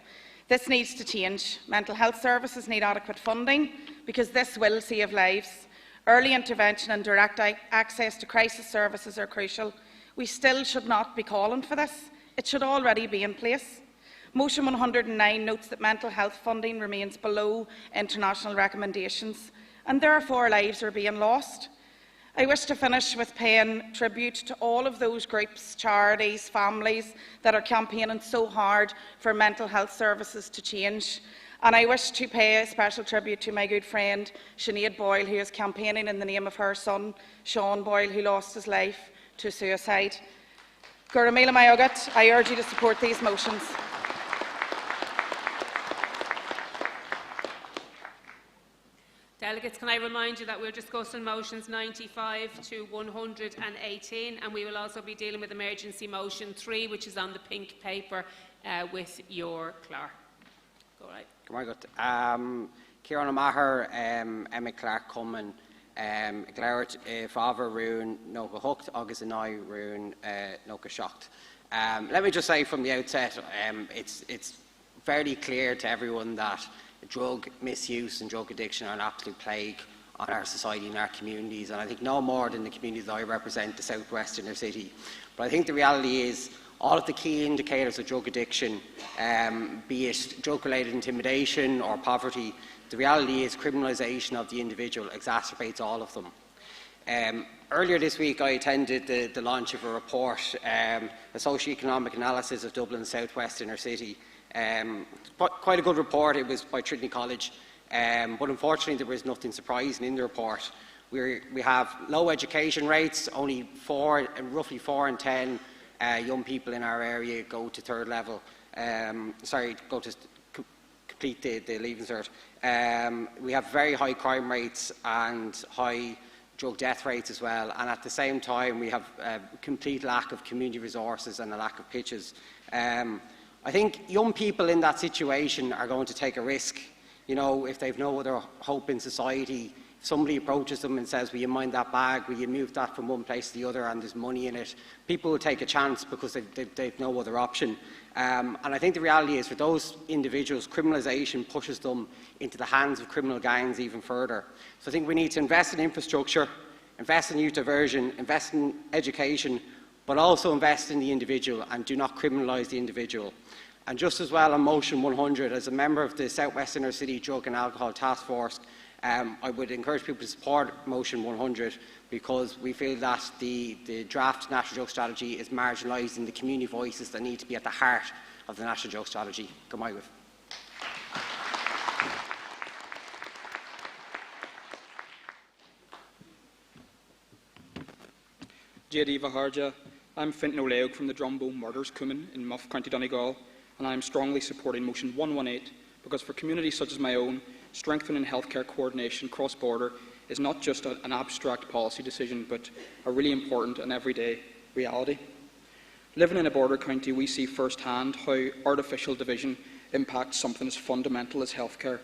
This needs to change. Mental health services need adequate funding because this will save lives. Early intervention and direct access to crisis services are crucial. We still should not be calling for this. It should already be in place. Motion 109 notes that mental health funding remains below international recommendations, and therefore lives are being lost. I wish to finish with paying tribute to all of those groups, charities, families that are campaigning so hard for mental health services to change. And I wish to pay a special tribute to my good friend Sinead Boyle, who is campaigning in the name of her son, Sean Boyle, who lost his life to suicide. Gura míle maith, I urge you to support these motions. Delegates, can I remind you that we're discussing motions 95 to 118, and we will also be dealing with emergency motion 3, which is on the pink paper with your clerk. Go right. Good morning. Kieran O'Maher, Emma Clark Cummin, Glairt, Father Rune, Noga Hooked, August and I Rune, Noga Shocked. Let me just say from the outset, it's fairly clear to everyone that drug misuse and drug addiction are an absolute plague on our society and our communities, and I think no more than the communities that I represent, the southwest inner city. But I think the reality is all of the key indicators of drug addiction, be it drug-related intimidation or poverty, the reality is criminalisation of the individual exacerbates all of them. Earlier this week I attended the launch of a report, a socio-economic analysis of Dublin's southwest inner city. Quite a good report. It was by Trinity College, but unfortunately there was nothing surprising in the report. We have low education rates. Only roughly 4 in 10 young people in our area go to third level. Go to complete the Leaving Cert. We have very high crime rates and high drug death rates as well, and at the same time we have a complete lack of community resources and a lack of pitches. I think young people in that situation are going to take a risk. You know, if they've no other hope in society, if somebody approaches them and says, will you mind that bag, will you move that from one place to the other, and there's money in it, people will take a chance because they've no other option. And I think the reality is for those individuals, criminalisation pushes them into the hands of criminal gangs even further. So I think we need to invest in infrastructure, invest in youth diversion, invest in education, but also invest in the individual and do not criminalise the individual. And just as well on motion 100, as a member of the South West Inner City Drug and Alcohol Task Force, I would encourage people to support motion 100 because we feel that the draft National Drug Strategy is marginalising the community voices that need to be at the heart of the National Drug Strategy. Go my way. J.D. Vaharja. I'm Fintan O'Leog from the Drombone Murders Cumin in Muff, County Donegal, and I am strongly supporting motion 118 because for communities such as my own, strengthening healthcare coordination cross-border is not just an abstract policy decision, but a really important and everyday reality. Living in a border county, we see firsthand how artificial division impacts something as fundamental as healthcare.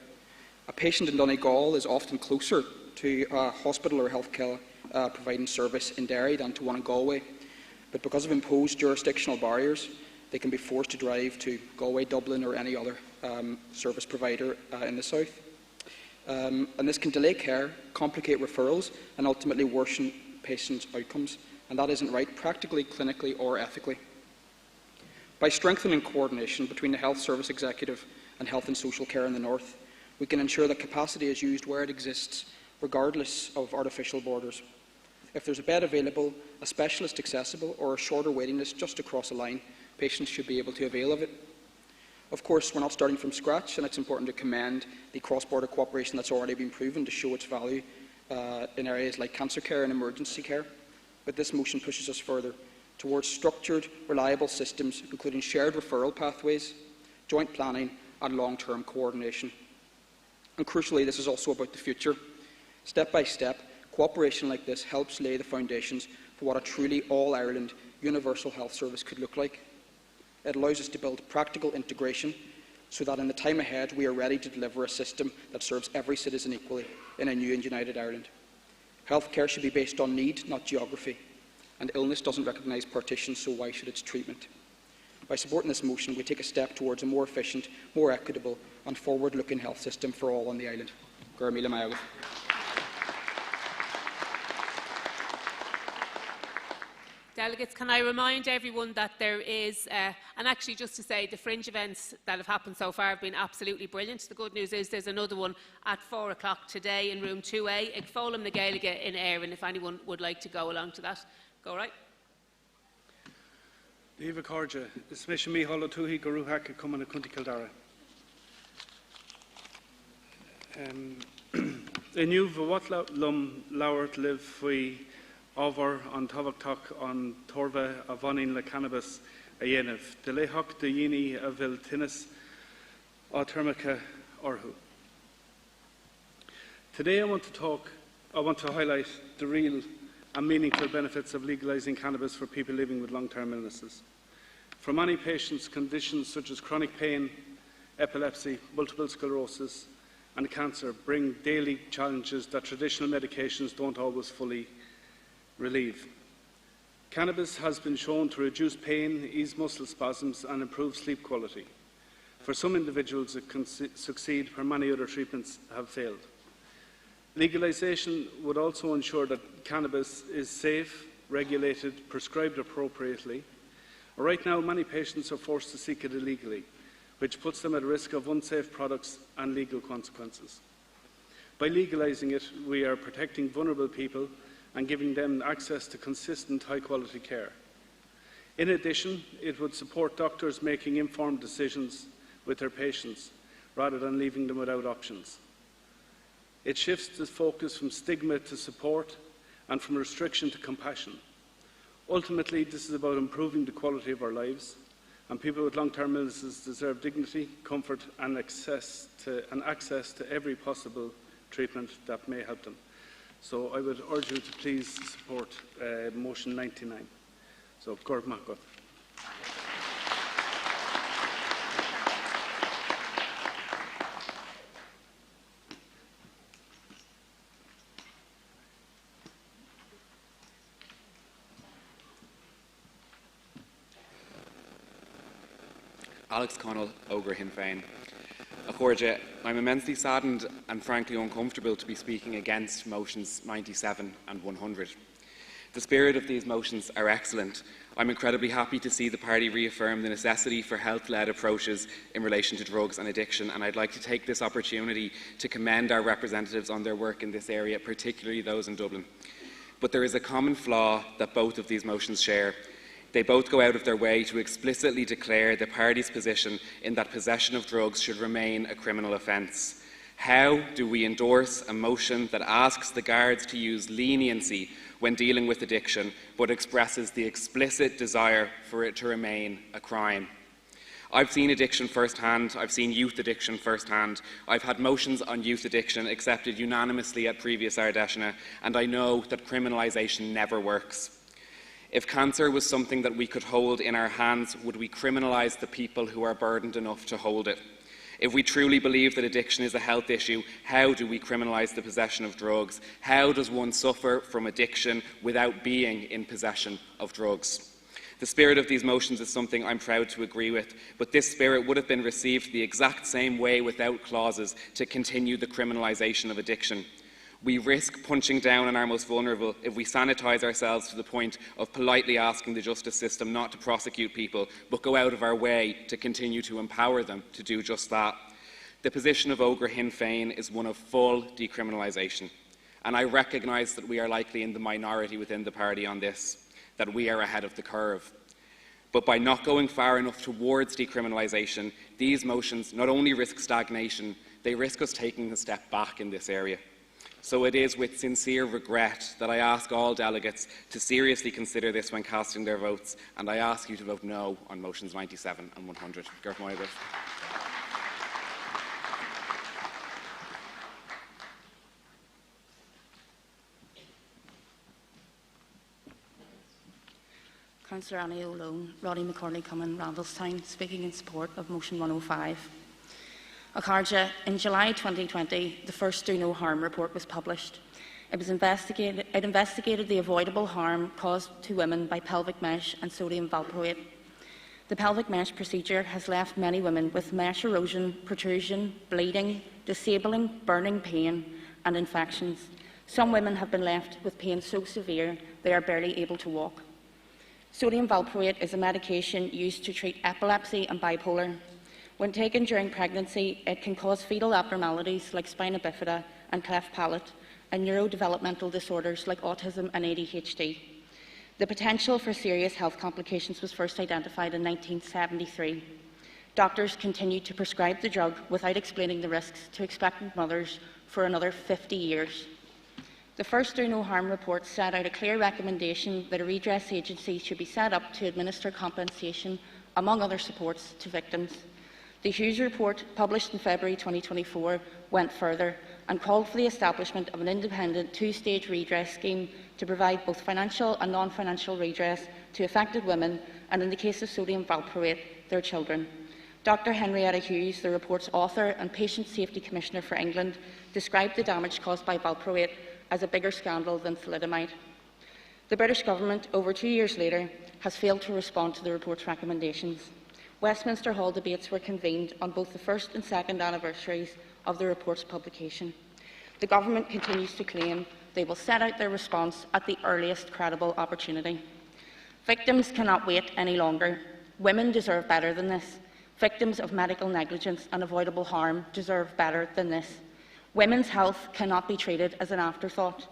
A patient in Donegal is often closer to a hospital or healthcare providing service in Derry than to one in Galway. But because of imposed jurisdictional barriers, they can be forced to drive to Galway, Dublin or any other service provider in the south. And this can delay care, complicate referrals and ultimately worsen patients' outcomes. And that isn't right, practically, clinically or ethically. By strengthening coordination between the Health Service Executive and Health and Social Care in the north, we can ensure that capacity is used where it exists, regardless of artificial borders. If there's a bed available, a specialist accessible, or a shorter waiting list just across a line, patients should be able to avail of it. Of course, we're not starting from scratch, and it's important to commend the cross-border cooperation that's already been proven to show its value in areas like cancer care and emergency care. But this motion pushes us further towards structured, reliable systems, including shared referral pathways, joint planning, and long-term coordination. And crucially, this is also about the future. Step by step, cooperation like this helps lay the foundations for what a truly all-Ireland universal health service could look like. It allows us to build practical integration so that in the time ahead we are ready to deliver a system that serves every citizen equally in a new and united Ireland. Healthcare should be based on need, not geography, and illness doesn't recognise partition, so why should its treatment? By supporting this motion, we take a step towards a more efficient, more equitable and forward-looking health system for all on the island. Gurmila Mayaga. Delegates, can I remind everyone that there is, and actually just to say, the fringe events that have happened so far have been absolutely brilliant. The good news is there's another one at 4 o'clock today in room 2A, Ag Fólam na Gaeilge in Éireann, if anyone would like to go along to that. Go right. Díomh Cáride, is mis mí hola Todhchaí go rúthach cum na Cunti Kildare. Iniu bhawat lum lauert live faoi ábhar an Todhchaí an torva a bhanin le cannabis a dhéanamh. De léthach de dhaoine a bhfuil tinnis á termica orthu. Today I want to highlight the real and meaningful benefits of legalising cannabis for people living with long-term illnesses. For many patients, conditions such as chronic pain, epilepsy, multiple sclerosis and cancer bring daily challenges that traditional medications don't always fully relieve. Cannabis has been shown to reduce pain, ease muscle spasms and improve sleep quality. For some individuals it can succeed where many other treatments have failed. Legalisation would also ensure that cannabis is safe, regulated, prescribed appropriately. Right now, many patients are forced to seek it illegally, which puts them at risk of unsafe products and legal consequences. By legalising it, we are protecting vulnerable people and giving them access to consistent, high-quality care. In addition, it would support doctors making informed decisions with their patients, rather than leaving them without options. It shifts the focus from stigma to support and from restriction to compassion. Ultimately, this is about improving the quality of our lives, and people with long-term illnesses deserve dignity, comfort and access to every possible treatment that may help them. So I would urge you to please support motion 99. So, Gord Macot. Alex Connell, Ogre Sinn Féin. Acóride, I'm immensely saddened and frankly uncomfortable to be speaking against motions 97 and 100. The spirit of these motions are excellent. I'm incredibly happy to see the party reaffirm the necessity for health-led approaches in relation to drugs and addiction, and I'd like to take this opportunity to commend our representatives on their work in this area, particularly those in Dublin. But there is a common flaw that both of these motions share. They both go out of their way to explicitly declare the party's position in that possession of drugs should remain a criminal offence. How do we endorse a motion that asks the guards to use leniency when dealing with addiction, but expresses the explicit desire for it to remain a crime? I've seen addiction firsthand. I've seen youth addiction firsthand. I've had motions on youth addiction accepted unanimously at previous Ardeshna, and I know that criminalisation never works. If cancer was something that we could hold in our hands, would we criminalise the people who are burdened enough to hold it? If we truly believe that addiction is a health issue, how do we criminalise the possession of drugs? How does one suffer from addiction without being in possession of drugs? The spirit of these motions is something I'm proud to agree with, but this spirit would have been received the exact same way without clauses to continue the criminalisation of addiction. We risk punching down on our most vulnerable if we sanitise ourselves to the point of politely asking the justice system not to prosecute people, but go out of our way to continue to empower them to do just that. The position of Ogre Sinn Féin is one of full decriminalisation, and I recognise that we are likely in the minority within the party on this, that we are ahead of the curve. But by not going far enough towards decriminalisation, these motions not only risk stagnation, they risk us taking a step back in this area. So it is with sincere regret that I ask all delegates to seriously consider this when casting their votes, and I ask you to vote no on motions 97 and 100. Garth Moyabit. Councillor Annie O'Loan, Roddy McCorley Cumming, Randallstown, speaking in support of motion 105. Akarja, in July 2020, the first Do No Harm report was published. It investigated the avoidable harm caused to women by pelvic mesh and sodium valproate. The pelvic mesh procedure has left many women with mesh erosion, protrusion, bleeding, disabling, burning pain and infections. Some women have been left with pain so severe they are barely able to walk. Sodium valproate is a medication used to treat epilepsy and bipolar. When taken during pregnancy, it can cause fetal abnormalities like spina bifida and cleft palate, and neurodevelopmental disorders like autism and ADHD. The potential for serious health complications was first identified in 1973. Doctors continued to prescribe the drug without explaining the risks to expectant mothers for another 50 years. The first Do No Harm report set out a clear recommendation that a redress agency should be set up to administer compensation, among other supports, to victims. The Hughes report, published in February 2024, went further and called for the establishment of an independent two-stage redress scheme to provide both financial and non-financial redress to affected women and, in the case of sodium valproate, their children. Dr Henrietta Hughes, the report's author and Patient Safety Commissioner for England, described the damage caused by valproate as a bigger scandal than thalidomide. The British Government, over 2 years later, has failed to respond to the report's recommendations. Westminster Hall debates were convened on both the first and second anniversaries of the report's publication. The Government continues to claim they will set out their response at the earliest credible opportunity. Victims cannot wait any longer. Women deserve better than this. Victims of medical negligence and avoidable harm deserve better than this. Women's health cannot be treated as an afterthought.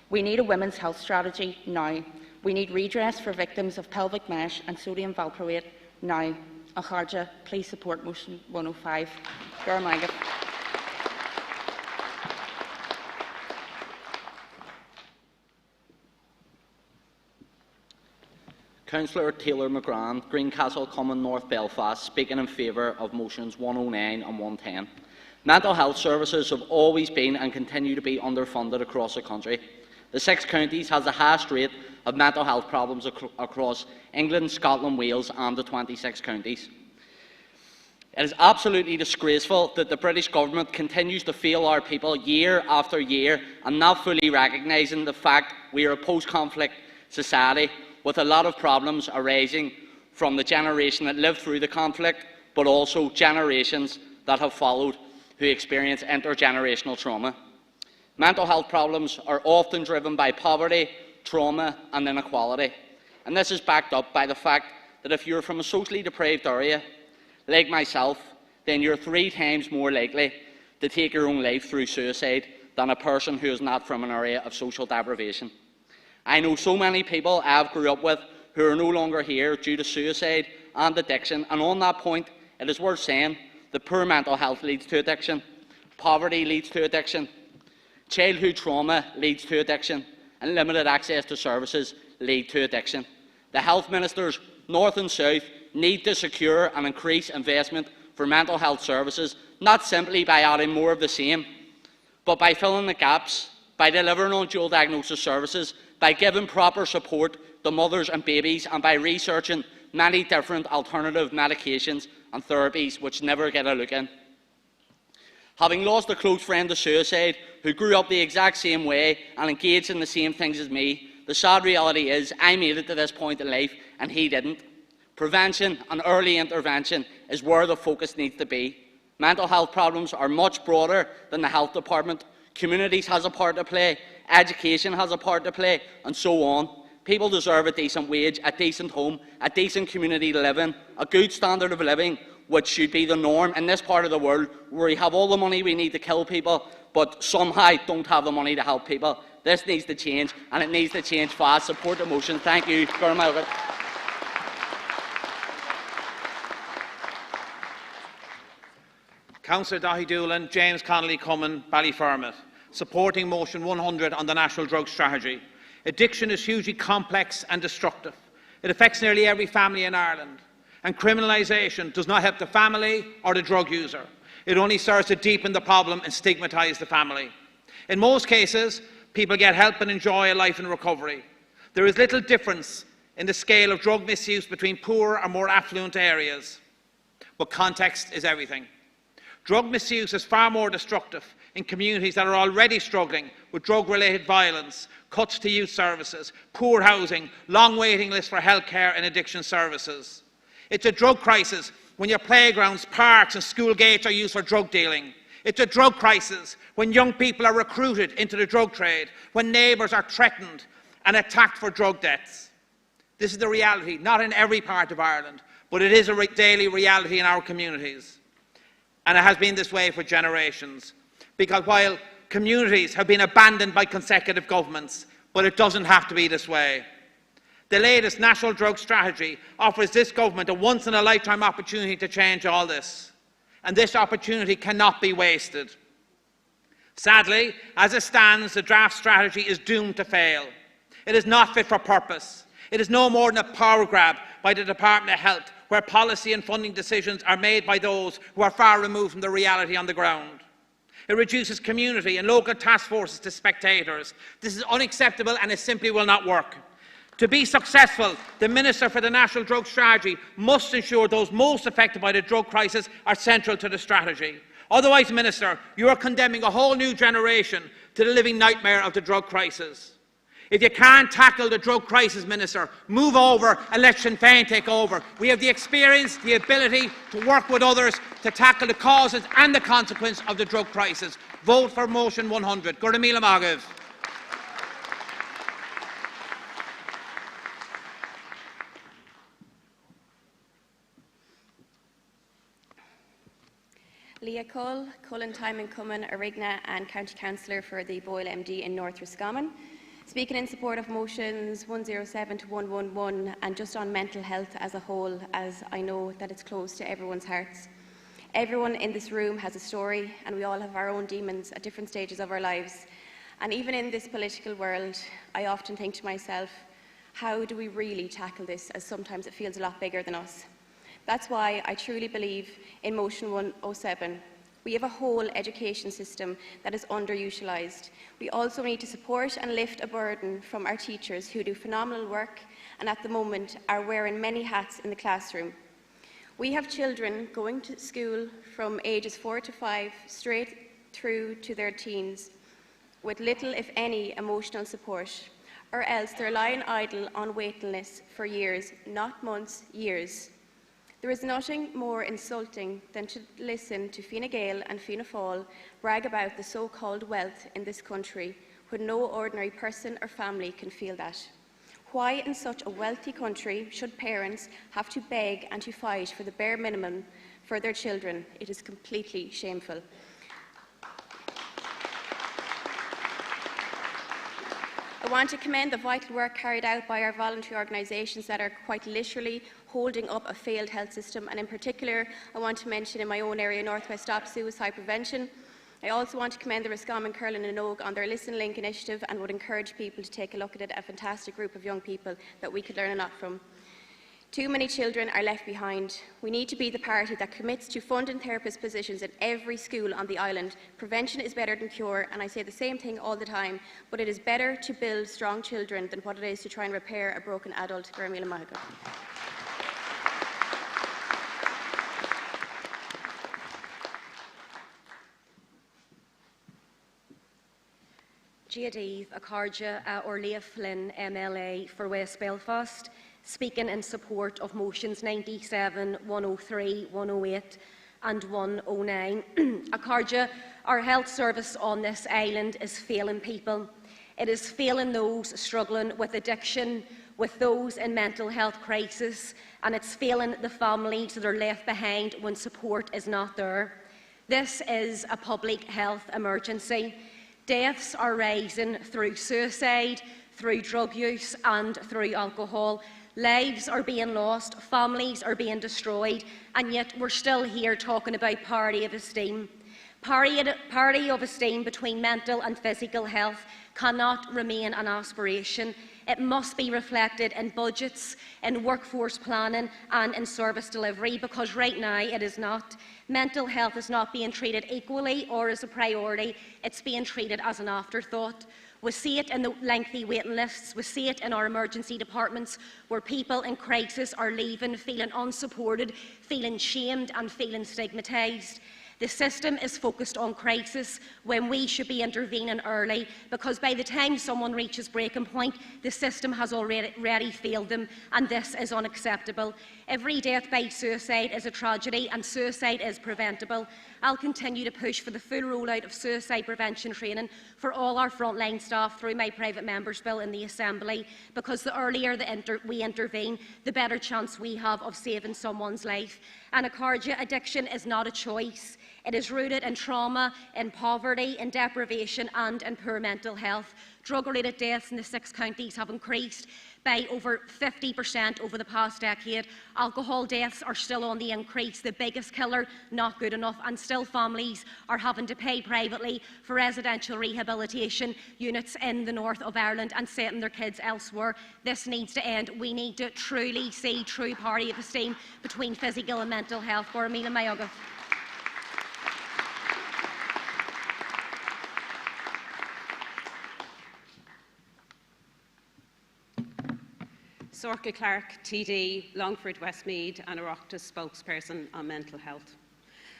We need a women's health strategy now. We need redress for victims of pelvic mesh and sodium valproate now. Akarja, please support motion 105. Gurmagah. Councillor Taylor McGrath, Greencastle Common, North Belfast, speaking in favour of motions 109 and 110. Mental health services have always been and continue to be underfunded across the country. The 6 counties has the highest rate of mental health problems across England, Scotland, Wales and the 26 counties. It is absolutely disgraceful that the British Government continues to fail our people year after year and not fully recognising the fact we are a post-conflict society with a lot of problems arising from the generation that lived through the conflict, but also generations that have followed who experience intergenerational trauma. Mental health problems are often driven by poverty, trauma and inequality. And this is backed up by the fact that if you're from a socially depraved area, like myself, then you're 3 times more likely to take your own life through suicide than a person who is not from an area of social deprivation. I know so many people I've grew up with who are no longer here due to suicide and addiction, and on that point, it is worth saying that poor mental health leads to addiction, poverty leads to addiction, childhood trauma leads to addiction, and limited access to services lead to addiction. The health ministers, north and south, need to secure and increase investment for mental health services, not simply by adding more of the same, but by filling the gaps, by delivering on dual diagnosis services, by giving proper support to mothers and babies, and by researching many different alternative medications and therapies which never get a look in. Having lost a close friend to suicide who grew up the exact same way and engaged in the same things as me, the sad reality is I made it to this point in life and he didn't. Prevention and early intervention is where the focus needs to be. Mental health problems are much broader than the health department. Communities has a part to play, education has a part to play, and so on. People deserve a decent wage, a decent home, a decent community to live in, a good standard of living, which should be the norm in this part of the world where we have all the money we need to kill people, but somehow don't have the money to help people. This needs to change, and it needs to change fast. Support the motion. Thank you. Councillor Daithí Doolan, James Connolly Cumming, Ballyfermot, supporting motion 100 on the National Drug Strategy. Addiction is hugely complex and destructive. It affects nearly every family in Ireland, and criminalisation does not help the family or the drug user. It only serves to deepen the problem and stigmatise the family. In most cases, people get help and enjoy a life in recovery. There is little difference in the scale of drug misuse between poor and more affluent areas. But context is everything. Drug misuse is far more destructive in communities that are already struggling with drug-related violence, cuts to youth services, poor housing, long waiting lists for healthcare and addiction services. It's a drug crisis when your playgrounds, parks and school gates are used for drug dealing. It's a drug crisis when young people are recruited into the drug trade, when neighbours are threatened and attacked for drug debts. This is the reality, not in every part of Ireland, but it is a daily reality in our communities. And it has been this way for generations. Because while communities have been abandoned by consecutive governments, but it doesn't have to be this way. The latest National Drug Strategy offers this government a once-in-a-lifetime opportunity to change all this. And this opportunity cannot be wasted. Sadly, as it stands, the draft strategy is doomed to fail. It is not fit for purpose. It is no more than a power grab by the Department of Health, where policy and funding decisions are made by those who are far removed from the reality on the ground. It reduces community and local task forces to spectators. This is unacceptable and it simply will not work. To be successful, the Minister for the National Drug Strategy must ensure those most affected by the drug crisis are central to the strategy. Otherwise, Minister, you are condemning a whole new generation to the living nightmare of the drug crisis. If you can't tackle the drug crisis, Minister, move over and let Sinn Féin take over. We have the experience, the ability to work with others to tackle the causes and the consequence of the drug crisis. Vote for motion 100. Gurda Míle Mágaibh. Leah Cole, Cullen Timon Cummin, Arigna and County Councillor for the Boyle MD in North Roscommon. Speaking in support of motions 107 to 111 and just on mental health as a whole, as I know that it's close to everyone's hearts. Everyone in this room has a story and we all have our own demons at different stages of our lives. And even in this political world, I often think to myself, how do we really tackle this, as sometimes it feels a lot bigger than us? That's why I truly believe in motion 107. We have a whole education system that is underutilised. We also need to support and lift a burden from our teachers who do phenomenal work and at the moment are wearing many hats in the classroom. We have children going to school from ages 4 to 5 straight through to their teens with little, if any, emotional support, or else they're lying idle on waiting lists for years, not months, years. There is nothing more insulting than to listen to Fine Gael and Fianna Fáil brag about the so-called wealth in this country, when no ordinary person or family can feel that. Why in such a wealthy country should parents have to beg and to fight for the bare minimum for their children? It is completely shameful. I want to commend the vital work carried out by our voluntary organisations that are quite literally holding up a failed health system, and in particular I want to mention in my own area North West Stop Suicide Prevention. I also want to commend the Roscommon, Curlin and Ogue on their Listen Link initiative and would encourage people to take a look at it, a fantastic group of young people that we could learn a lot from. Too many children are left behind. We need to be the party that commits to funding therapist positions in every school on the island. Prevention is better than cure, and I say the same thing all the time, but it is better to build strong children than what it is to try and repair a broken adult. Gurda Míle Mágaibh. Giadaív Akarja or Leah Flynn MLA for West Belfast, speaking in support of motions 97, 103, 108 and 109. Akarja, our health service on this island is failing people. It is failing those struggling with addiction, with those in mental health crisis, and it's failing the families that are left behind when support is not there. This is a public health emergency. Deaths are rising through suicide, through drug use and through alcohol. Lives are being lost, families are being destroyed, and yet we're still here talking about parity of esteem. Parity of esteem between mental and physical health cannot remain an aspiration. It must be reflected in budgets, in workforce planning and in service delivery, because right now it is not. Mental health is not being treated equally or as a priority, it's being treated as an afterthought. We see it in the lengthy waiting lists. We see it in our emergency departments, where people in crisis are leaving feeling unsupported, feeling shamed and feeling stigmatised. The system is focused on crisis when we should be intervening early, because by the time someone reaches breaking point, the system has already failed them, and this is unacceptable. Every death by suicide is a tragedy, and suicide is preventable. I'll continue to push for the full rollout of suicide prevention training for all our frontline staff through my private members' bill in the Assembly, because the earlier we intervene, the better chance we have of saving someone's life. And addiction is not a choice. It is rooted in trauma, in poverty, in deprivation and in poor mental health. Drug-related deaths in the 6 counties have increased by over 50% over the past decade. Alcohol deaths are still on the increase. The biggest killer, not good enough, and still families are having to pay privately for residential rehabilitation units in the north of Ireland and sending their kids elsewhere. This needs to end. We need to truly see true parity of esteem between physical and mental health. Gormila Mayogah. Sorcha Clark, TD, Longford Westmead and Oireachtas spokesperson on mental health.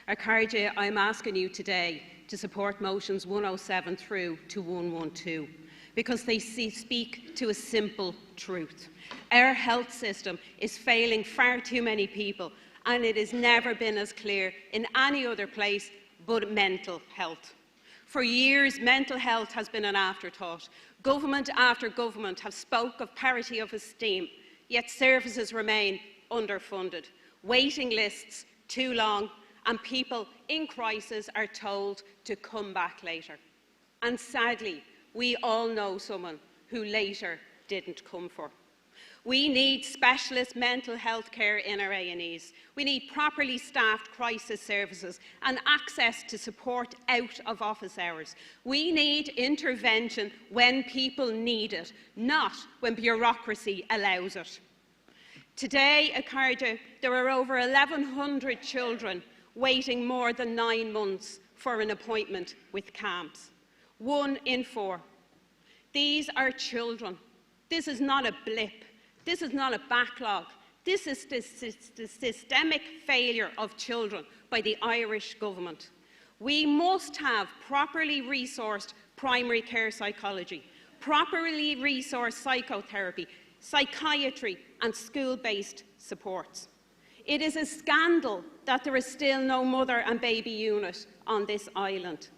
Arcadia, I am asking you today to support motions 107 through to 112 because they speak to a simple truth. Our health system is failing far too many people, and it has never been as clear in any other place but mental health. For years, mental health has been an afterthought. Government after government have spoke of parity of esteem, yet services remain underfunded. Waiting lists too long, and people in crisis are told to come back later. And sadly, we all know someone who later didn't come for. We need specialist mental health care in our A&Es. We need properly staffed crisis services and access to support out of office hours. We need intervention when people need it, not when bureaucracy allows it. Today, at Cardiff, there are over 1,100 children waiting more than 9 months for an appointment with CAMHS. 1 in 4. These are children. This is not a blip. This is not a backlog. This is the systemic failure of children by the Irish government. We must have properly resourced primary care psychology, properly resourced psychotherapy, psychiatry and school-based supports. It is a scandal that there is still no mother and baby unit on this island.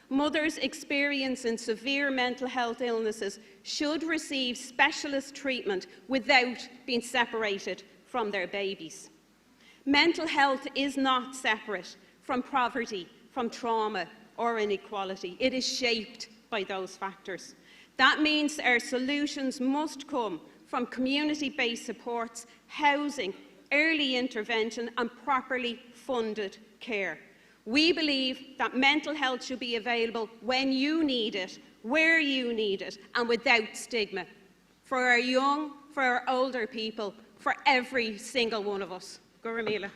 Mothers experiencing severe mental health illnesses should receive specialist treatment without being separated from their babies. Mental health is not separate from poverty, from trauma or inequality. It is shaped by those factors. That means our solutions must come from community-based supports, housing, early intervention and properly funded care. We believe that mental health should be available when you need it, where you need it, and without stigma. For our young, for our older people, for every single one of us. Gurumila.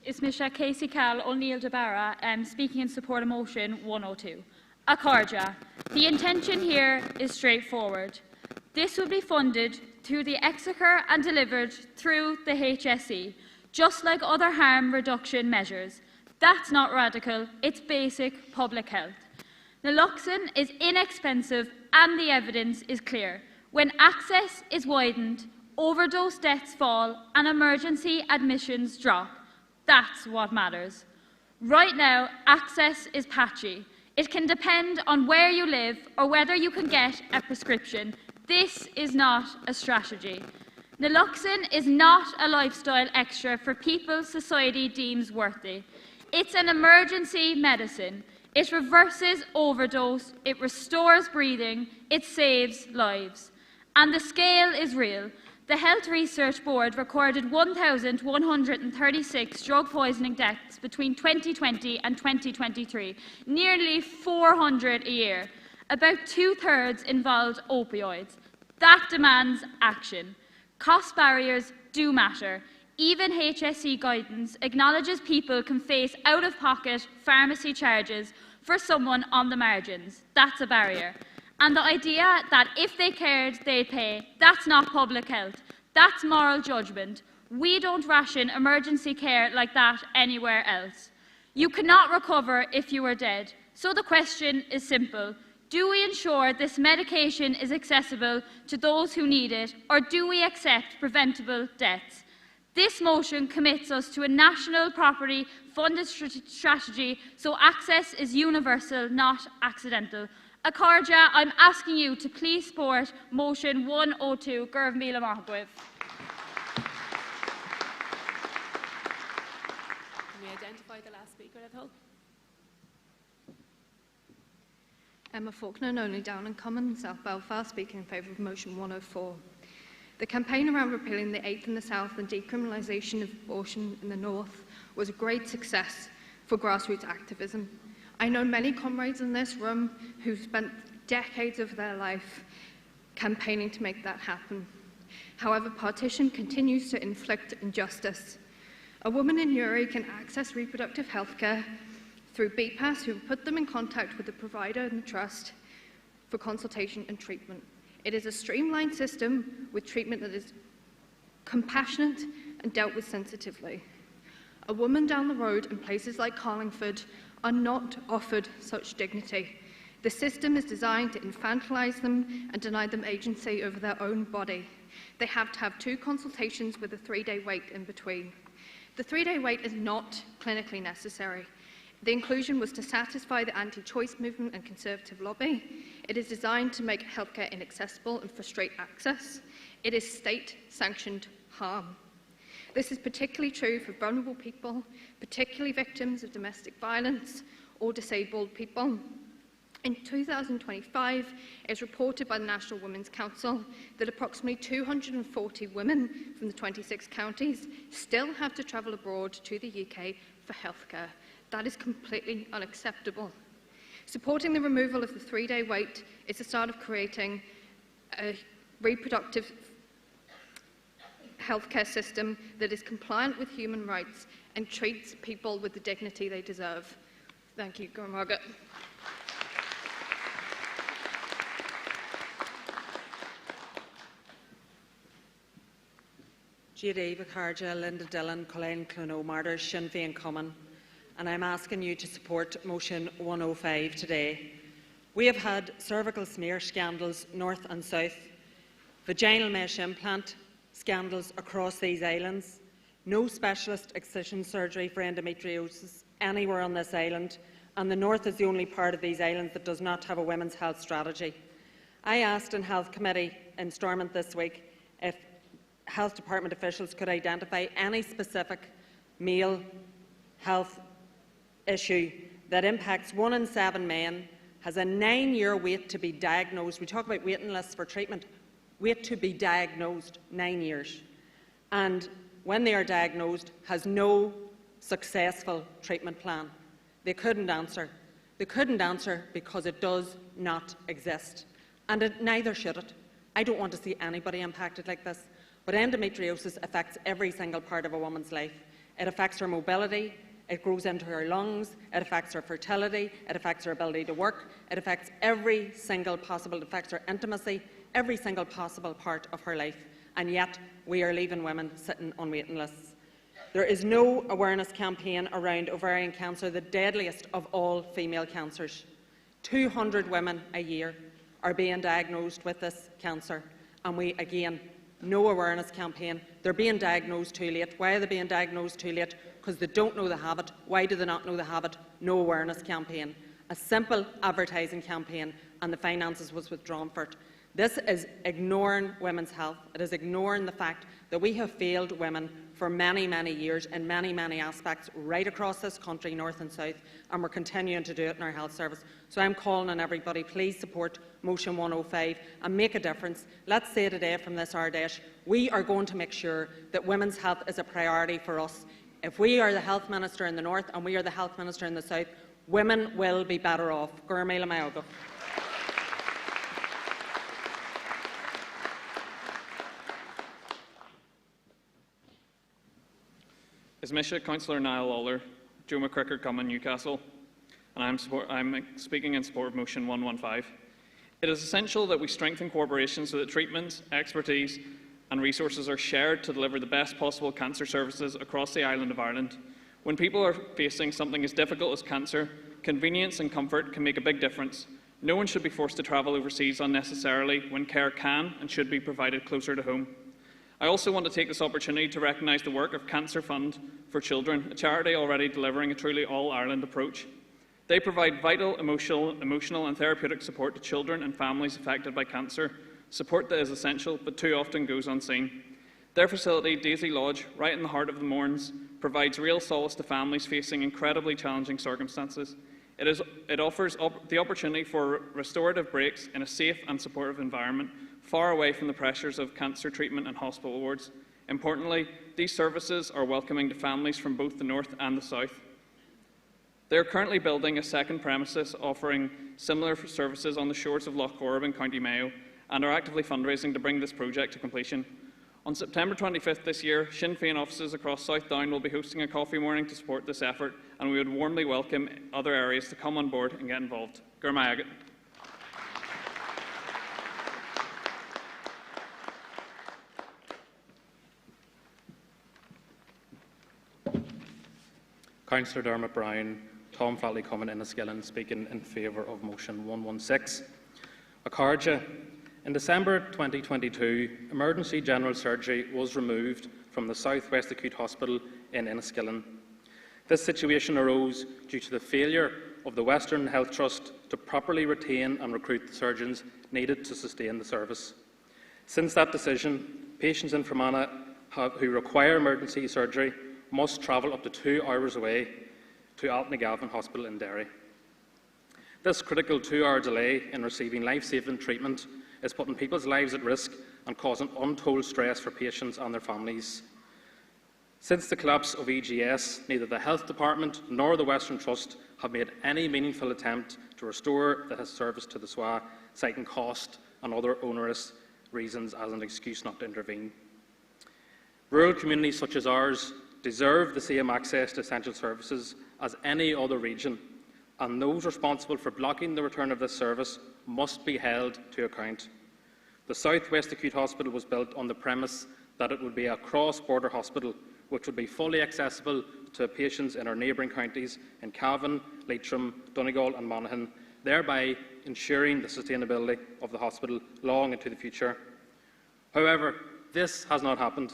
Is Misha Casey Cal O'Neill de Barra speaking in support of motion 102. Accarja. The intention here is straightforward. This will be funded through the Exchequer and delivered through the HSE, just like other harm reduction measures. That's not radical, it's basic public health. Naloxone is inexpensive and the evidence is clear. When access is widened, overdose deaths fall and emergency admissions drop. That's what matters. Right now, access is patchy. It can depend on where you live or whether you can get a prescription. This is not a strategy. Naloxone is not a lifestyle extra for people society deems worthy. It's an emergency medicine. It reverses overdose, it restores breathing, it saves lives. And the scale is real. The Health Research Board recorded 1,136 drug poisoning deaths between 2020 and 2023, nearly 400 a year. About 2/3 involved opioids. That demands action. Cost barriers do matter. Even HSE guidance acknowledges people can face out-of-pocket pharmacy charges for someone on the margins. That's a barrier. And the idea that if they cared, they'd pay, that's not public health. That's moral judgment. We don't ration emergency care like that anywhere else. You cannot recover if you are dead. So the question is simple. Do we ensure this medication is accessible to those who need it, or do we accept preventable deaths? This motion commits us to a national property funded strategy so access is universal, not accidental. Acharja, I'm asking you to please support motion 102. Gurv Mila Mahagwiv. Can we identify the last speaker, Lethal? Emma Faulkner, Only Down and Common, South Belfast, speaking in favour of motion 104. The campaign around repealing the 8th in the South and decriminalisation of abortion in the North was a great success for grassroots activism. I know many comrades in this room who've spent decades of their life campaigning to make that happen. However, partition continues to inflict injustice. A woman in Newry can access reproductive health care through BPAS, who put them in contact with the provider and the trust for consultation and treatment. It is a streamlined system with treatment that is compassionate and dealt with sensitively. A woman down the road in places like Carlingford are not offered such dignity. The system is designed to infantilise them and deny them agency over their own body. They have to have 2 consultations with a 3-day wait in between. The 3-day wait is not clinically necessary. The inclusion was to satisfy the anti-choice movement and Conservative lobby. It is designed to make healthcare inaccessible and frustrate access. It is state-sanctioned harm. This is particularly true for vulnerable people, particularly victims of domestic violence or disabled people. In 2025, it is reported by the National Women's Council that approximately 240 women from the 26 counties still have to travel abroad to the UK for healthcare. That is completely unacceptable. Supporting the removal of the 3-day wait is the start of creating a reproductive healthcare system that is compliant with human rights and treats people with the dignity they deserve. Thank you, Gurr Margaret. G.D. Acharja, Linda Dillon, Colleen Cluno, Martyrs, Sinn Féin Common, and I'm asking you to support motion 105 today. We have had cervical smear scandals north and south, vaginal mesh implant scandals across these islands, no specialist excision surgery for endometriosis anywhere on this island, and the north is the only part of these islands that does not have a women's health strategy. I asked in Health Committee in Stormont this week if Health Department officials could identify any specific male health issue that impacts 1 in 7 men, has a 9-year wait to be diagnosed. We talk about waiting lists for treatment. Wait to be diagnosed, 9 years. And when they are diagnosed, has no successful treatment plan. They couldn't answer. They couldn't answer because it does not exist. And neither should it. I don't want to see anybody impacted like this. But endometriosis affects every single part of a woman's life. It affects her mobility, it grows into her lungs, it affects her fertility, it affects her ability to work, it affects every single possible, it affects her intimacy, every single possible part of her life. And yet, we are leaving women sitting on waiting lists. There is no awareness campaign around ovarian cancer, the deadliest of all female cancers. 200 women a year are being diagnosed with this cancer, and we, again, no awareness campaign. They're being diagnosed too late. Why are they being diagnosed too late? Because they don't know they have it. Why do they not know they have it? No awareness campaign. A simple advertising campaign, and the finances was withdrawn for it. This is ignoring women's health. It is ignoring the fact that we have failed women for many, many years in many, many aspects right across this country, north and south, and we're continuing to do it in our health service. So I'm calling on everybody, please support motion 105 and make a difference. Let's say today from this Ardesh, we are going to make sure that women's health is a priority for us. If we are the health minister in the north and we are the health minister in the south, women will be better off. Gurmaila Mayogo. Is Misha Councillor Niall Lawler, Joe McCricker Common, Newcastle, and I'm speaking in support of motion 115. It is essential that we strengthen cooperation so that treatments, expertise and resources are shared to deliver the best possible cancer services across the island of Ireland. When people are facing something as difficult as cancer, convenience and comfort can make a big difference. No one should be forced to travel overseas unnecessarily when care can and should be provided closer to home. I also want to take this opportunity to recognise the work of Cancer Fund for Children, a charity already delivering a truly all-Ireland approach. They provide vital emotional and therapeutic support to children and families affected by cancer, support that is essential but too often goes unseen. Their facility, Daisy Lodge, right in the heart of the Mourns, provides real solace to families facing incredibly challenging circumstances. It offers the opportunity for restorative breaks in a safe and supportive environment, far away from the pressures of cancer treatment and hospital wards. Importantly, these services are welcoming to families from both the north and the south. They are currently building a second premises offering similar services on the shores of Lough Corrib in County Mayo and are actively fundraising to bring this project to completion. On September 25th this year, Sinn Féin offices across South Down will be hosting a coffee morning to support this effort, and we would warmly welcome other areas to come on board and get involved. Gurmai Agat. Councillor Dermot Bryan, Tom Flatley Common Enniskillen speaking in favour of motion 116. Akarja. In December 2022, emergency general surgery was removed from the South West Acute Hospital in Enniskillen. This situation arose due to the failure of the Western Health Trust to properly retain and recruit the surgeons needed to sustain the service. Since that decision, patients in Fermanagh who require emergency surgery must travel up to 2 hours away to Altnagavin Hospital in Derry. This critical 2-hour delay in receiving life-saving treatment is putting people's lives at risk and causing untold stress for patients and their families. Since the collapse of EGS, neither the Health Department nor the Western Trust have made any meaningful attempt to restore the service to the SWA, citing cost and other onerous reasons as an excuse not to intervene. Rural communities such as ours deserve the same access to essential services as any other region, and those responsible for blocking the return of this service must be held to account. The South West Acute Hospital was built on the premise that it would be a cross-border hospital which would be fully accessible to patients in our neighbouring counties in Cavan, Leitrim, Donegal and Monaghan, thereby ensuring the sustainability of the hospital long into the future. However, this has not happened,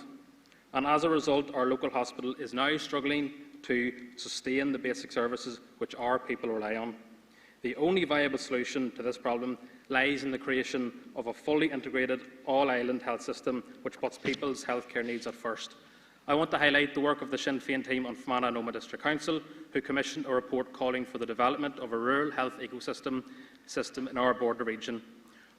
and as a result our local hospital is now struggling to sustain the basic services which our people rely on. The only viable solution to this problem lies in the creation of a fully integrated all-island health system which puts people's healthcare needs at first. I want to highlight the work of the Sinn Féin team on Fermanagh and Omagh District Council, who commissioned a report calling for the development of a rural health ecosystem in our border region.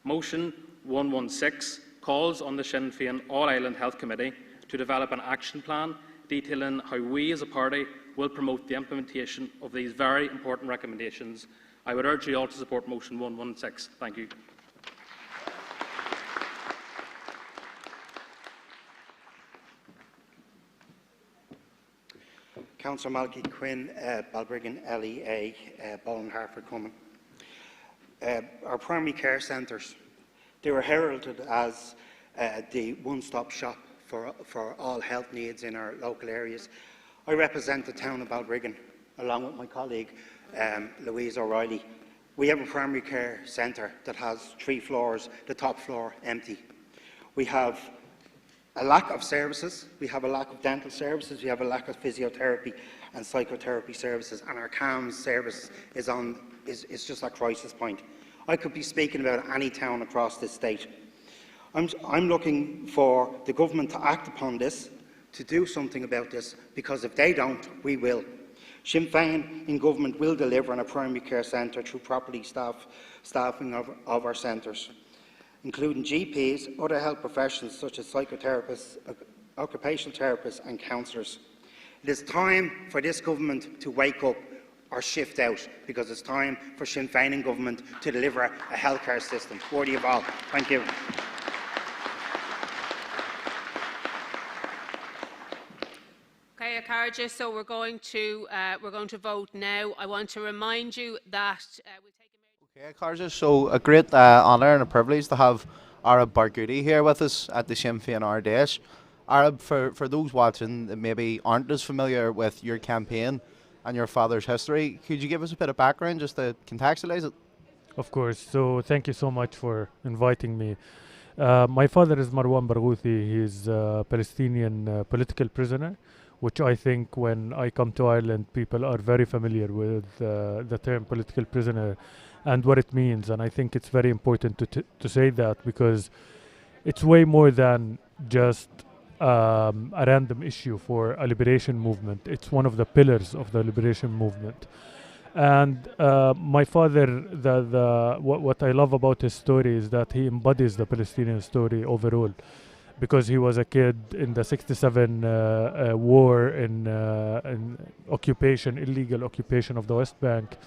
Motion 116 calls on the Sinn Féin All-Island Health Committee to develop an action plan detailing how we as a party will promote the implementation of these very important recommendations. I would urge you all to support motion 116. Thank you. Councillor Malky Quinn, Balbriggan LEA, Ballin Harford Common. Our primary care centres, they were heralded as the one-stop shop for all health needs in our local areas. I represent the town of Balbriggan, along with my colleague Louise O'Reilly. We have a primary care centre that has 3 floors, the top floor empty. We have a lack of services, we have a lack of dental services, we have a lack of physiotherapy and psychotherapy services, and our CAMS service is just at crisis point. I could be speaking about any town across this state. I'm looking for the government to act upon this, to do something about this, because if they don't, we will. Sinn Féin in government will deliver on a primary care centre through properly staffing of our centres, including GPs, other health professionals such as psychotherapists, occupational therapists and counsellors. It is time for this government to wake up or shift out, because it's time for Sinn Féin in government to deliver a healthcare system worthy of all. Thank you. Carja, so we're going to vote now. I want to remind you that we'll take Okay, Carja, so a great honour and a privilege to have Ard Fheis here with us at the Sinn Féin Ard Fheis. Ard, for those watching that maybe aren't as familiar with your campaign and your father's history, could you give us a bit of background just to contextualise it? Of course. So thank you so much for inviting me. My father is Marwan Barghouthi. He's a Palestinian political prisoner, which I think when I come to Ireland, people are very familiar with the term political prisoner and what it means. And I think it's very important to say that, because it's way more than just a random issue for a liberation movement. It's one of the pillars of the liberation movement. And my father, what I love about his story is that he embodies the Palestinian story overall, because he was a kid in the '67 war in occupation, illegal occupation of the West Bank.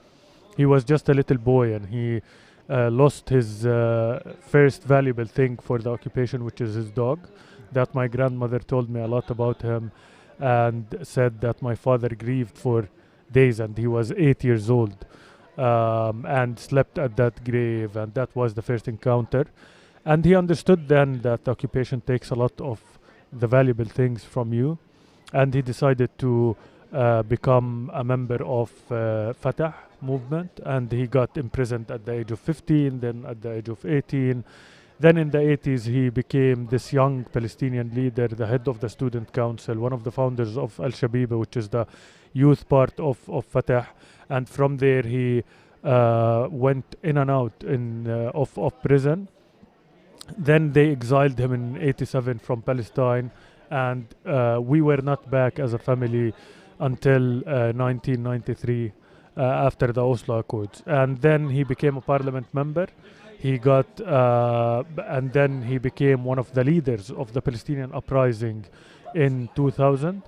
He was just a little boy, and he lost his first valuable thing for the occupation, which is his dog. That my grandmother told me a lot about him, and said that my father grieved for days, and he was 8 years old, and slept at that grave, and that was the first encounter. And he understood then that the occupation takes a lot of the valuable things from you, and he decided to become a member of Fatah movement, and he got imprisoned at the age of 15, then at the age of 18. Then in the 80s, he became this young Palestinian leader, the head of the student council, one of the founders of Al-Shabiba, which is the youth part of Fatah. And from there, he went in and out of prison. Then they exiled him in '87 from Palestine, and we were not back as a family until 1993, after the Oslo Accords. And then he became a parliament member. He got, and then he became one of the leaders of the Palestinian uprising in 2000.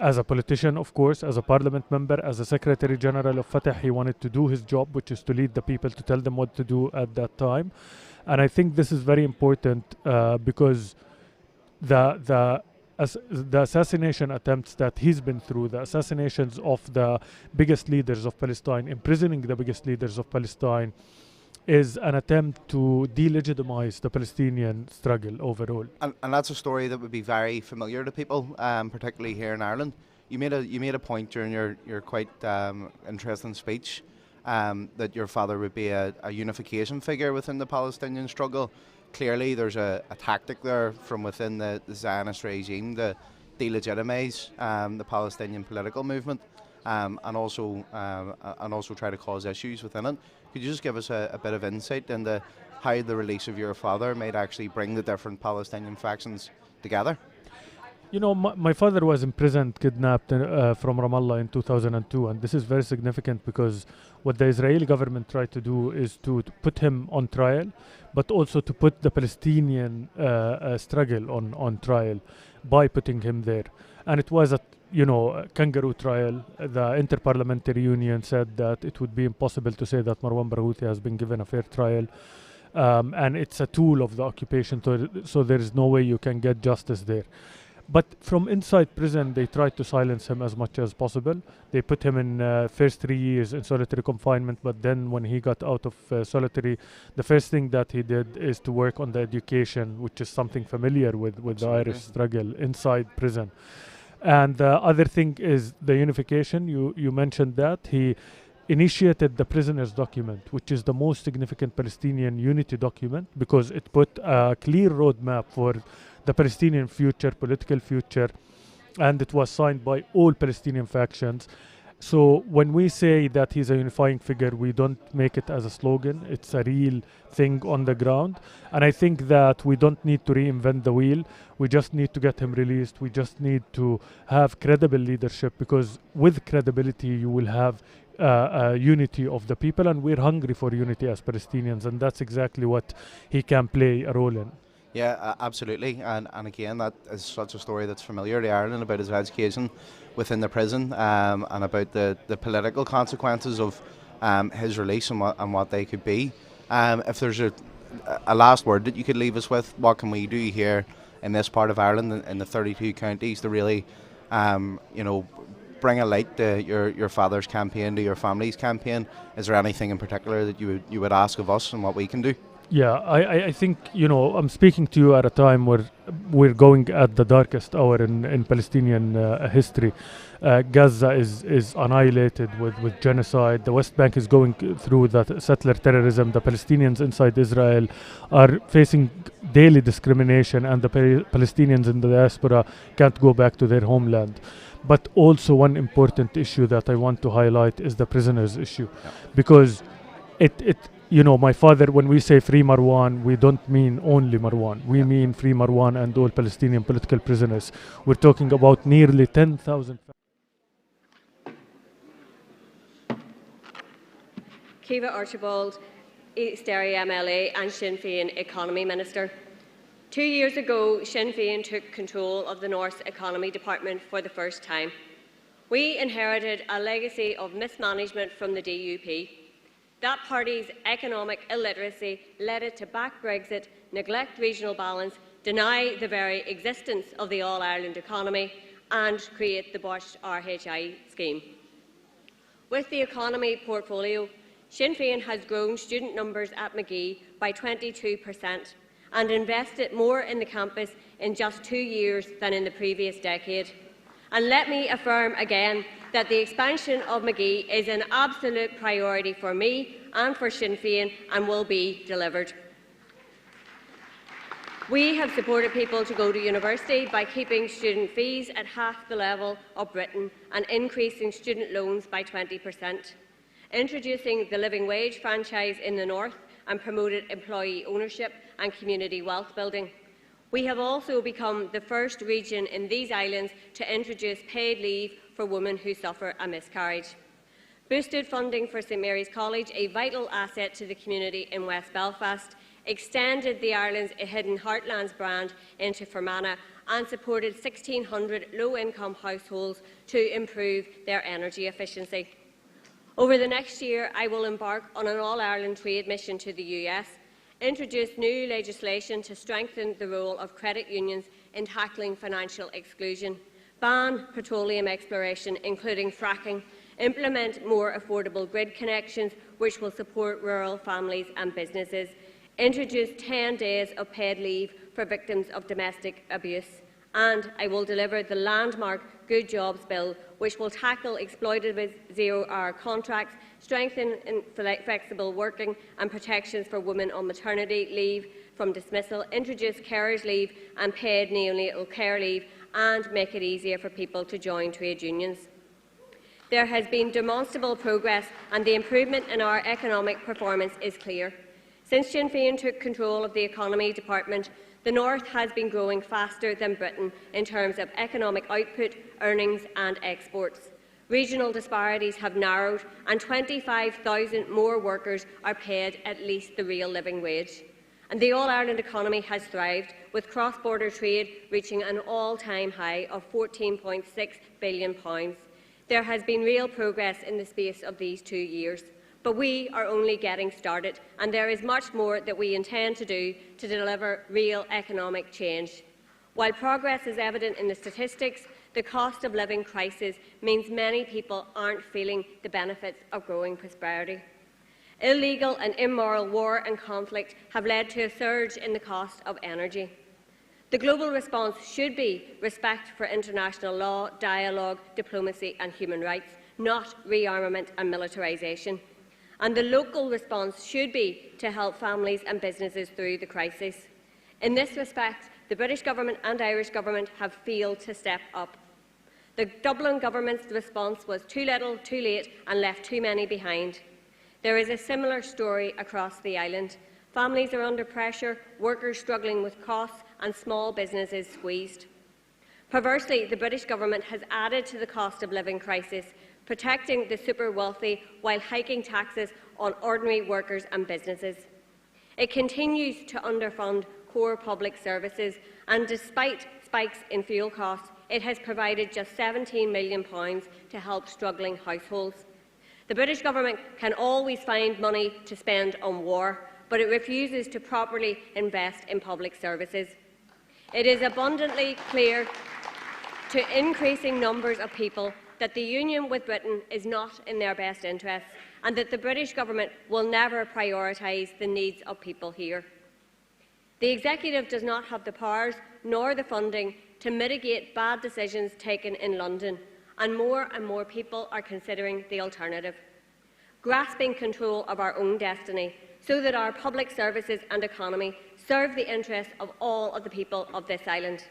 As a politician, of course, as a parliament member, as a secretary general of Fatah, he wanted to do his job, which is to lead the people, to tell them what to do at that time. And I think this is very important because the assassination attempts that he's been through, the assassinations of the biggest leaders of Palestine, imprisoning the biggest leaders of Palestine, is an attempt to delegitimize the Palestinian struggle overall. And that's a story that would be very familiar to people, particularly here in Ireland. You made a point during your quite interesting speech that your father would be a unification figure within the Palestinian struggle. Clearly there's a tactic there from within the Zionist regime to delegitimize the Palestinian political movement, and also try to cause issues within it. Could you just give us a bit of insight into how the release of your father might actually bring the different Palestinian factions together? You know, my father was imprisoned, kidnapped from Ramallah in 2002, and this is very significant because what the Israeli government tried to do is to put him on trial, but also to put the Palestinian struggle on trial by putting him there. And it was a kangaroo trial. The Interparliamentary Union said that it would be impossible to say that Marwan Barghouthi has been given a fair trial, and it's a tool of the occupation, so there is no way you can get justice there. But from inside prison, they tried to silence him as much as possible. They put him in first 3 years in solitary confinement, but then when he got out of solitary, the first thing that he did is to work on the education, which is something familiar with the Irish struggle inside prison. And the other thing is the unification. You mentioned that. He initiated the prisoners' document, which is the most significant Palestinian unity document, because it put a clear roadmap for the Palestinian future, political future, and it was signed by all Palestinian factions. So when we say that he's a unifying figure, we don't make it as a slogan. It's a real thing on the ground. And I think that we don't need to reinvent the wheel. We just need to get him released. We just need to have credible leadership, because with credibility, you will have unity of the people, and we're hungry for unity as Palestinians, and that's exactly what he can play a role in. Yeah, absolutely. And again, that is such a story that's familiar to Ireland about his education within the prison, and about the political consequences of his release and what they could be. If there's a last word that you could leave us with, what can we do here in this part of Ireland, in the 32 counties, to really you know, bring a light to your father's campaign, to your family's campaign? Is there anything in particular that you would ask of us and what we can do? Yeah, I think, you know, I'm speaking to you at a time where we're going at the darkest hour in Palestinian history. Gaza is annihilated with genocide. The West Bank is going through that settler terrorism. The Palestinians inside Israel are facing daily discrimination, and the Palestinians in the diaspora can't go back to their homeland. But also one important issue that I want to highlight is the prisoners issue, because it you know, my father, when we say free Marwan, we don't mean only Marwan. We mean free Marwan and all Palestinian political prisoners. We're talking about nearly 10,000. Kiva Archibald, East Area MLA and Sinn Féin Economy Minister. 2 years ago, Sinn Féin took control of the North's Economy Department for the first time. We inherited a legacy of mismanagement from the DUP. That party's economic illiteracy led it to back Brexit, neglect regional balance, deny the very existence of the All-Ireland economy and create the Bosch RHI scheme. With the economy portfolio, Sinn Féin has grown student numbers at Magee by 22% and invested more in the campus in just 2 years than in the previous decade. And let me affirm again that the expansion of Magee is an absolute priority for me and for Sinn Féin and will be delivered. We have supported people to go to university by keeping student fees at half the level of Britain and increasing student loans by 20%, introducing the living wage franchise in the North and promoted employee ownership and community wealth building. We have also become the first region in these islands to introduce paid leave for women who suffer a miscarriage. Boosted funding for St Mary's College, a vital asset to the community in West Belfast, extended the Ireland's Hidden Heartlands brand into Fermanagh and supported 1,600 low-income households to improve their energy efficiency. Over the next year, I will embark on an all-Ireland trade mission to the US, introduce new legislation to strengthen the role of credit unions in tackling financial exclusion, ban petroleum exploration, including fracking, implement more affordable grid connections which will support rural families and businesses, introduce 10 days of paid leave for victims of domestic abuse, and I will deliver the landmark Good Jobs Bill, which will tackle exploitative zero-hour contracts, strengthen flexible working and protections for women on maternity leave from dismissal, introduce carers' leave and paid neonatal care leave, and make it easier for people to join trade unions. There has been demonstrable progress, and the improvement in our economic performance is clear. Since Sinn Féin took control of the Economy Department, the North has been growing faster than Britain in terms of economic output, earnings and exports. Regional disparities have narrowed and 25,000 more workers are paid at least the real living wage. And the All-Ireland economy has thrived, with cross-border trade reaching an all-time high of £14.6 billion. There has been real progress in the space of these 2 years. But we are only getting started, and there is much more that we intend to do to deliver real economic change. While progress is evident in the statistics, the cost of living crisis means many people aren't feeling the benefits of growing prosperity. Illegal and immoral war and conflict have led to a surge in the cost of energy. The global response should be respect for international law, dialogue, diplomacy and human rights, not rearmament and militarisation. And the local response should be to help families and businesses through the crisis. In this respect, the British Government and Irish Government have failed to step up. The Dublin Government's response was too little, too late and left too many behind. There is a similar story across the island. Families are under pressure, workers struggling with costs and small businesses squeezed. Perversely, the British Government has added to the cost of living crisis, protecting the super wealthy while hiking taxes on ordinary workers and businesses. It continues to underfund core public services, and despite spikes in fuel costs, it has provided just £17 million to help struggling households. The British Government can always find money to spend on war, but it refuses to properly invest in public services. It is abundantly clear to increasing numbers of people that the union with Britain is not in their best interests and that the British Government will never prioritise the needs of people here. The Executive does not have the powers nor the funding to mitigate bad decisions taken in London, and more people are considering the alternative, grasping control of our own destiny so that our public services and economy serve the interests of all of the people of this island.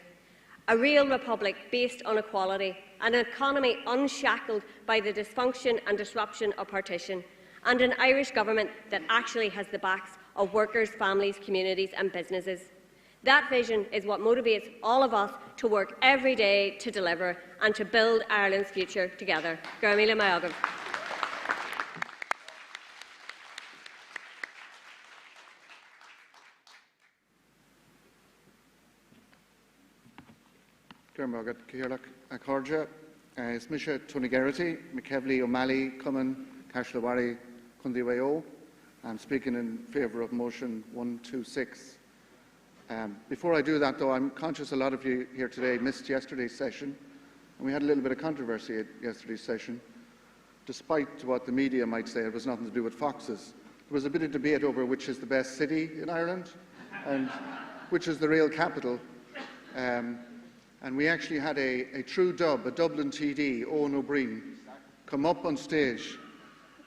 A real republic based on equality, an economy unshackled by the dysfunction and disruption of partition, and an Irish Government that actually has the backs of workers, families, communities and businesses. That vision is what motivates all of us to work every day to deliver and to build Ireland's future together. Garmila Mayagam. Gurmagad Kiirlach Accordia, Smisha Tunigarity, McKevley O'Malley, Cummin, Cashlawari, Kundiwayo. I'm speaking in favour of motion 126. Before I do that, though, I'm conscious a lot of you here today missed yesterday's session, and we had a little bit of controversy at yesterday's session. Despite what the media might say, it was nothing to do with foxes. There was a bit of debate over which is the best city in Ireland and which is the real capital. And we actually had a true dub, a Dublin TD, Owen O'Brien, come up on stage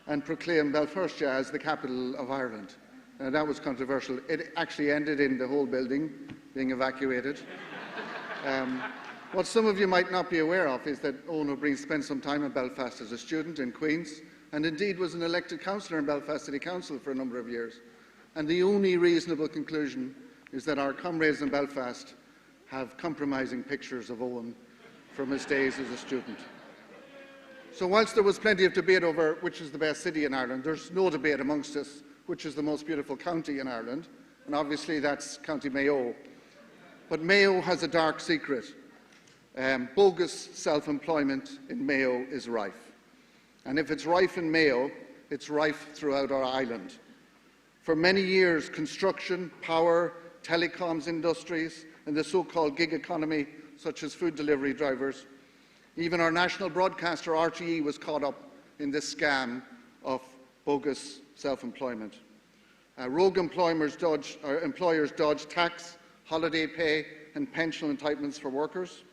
and proclaim Belfast as the capital of Ireland. That was controversial. It actually ended in the whole building being evacuated. What some of you might not be aware of is that Owen O'Brien spent some time in Belfast as a student in Queen's, and indeed was an elected councillor in Belfast City Council for a number of years. And the only reasonable conclusion is that our comrades in Belfast have compromising pictures of Owen from his days as a student. So whilst there was plenty of debate over which is the best city in Ireland, there's no debate amongst us which is the most beautiful county in Ireland, and obviously that's County Mayo. But Mayo has a dark secret. Bogus self-employment in Mayo is rife. And if it's rife in Mayo, it's rife throughout our island. For many years, construction, power, telecoms industries, and the so-called gig economy, such as food delivery drivers, even our national broadcaster RTE was caught up in this scam of bogus self-employment. Rogue employers dodge tax, holiday pay and pension entitlements for workers,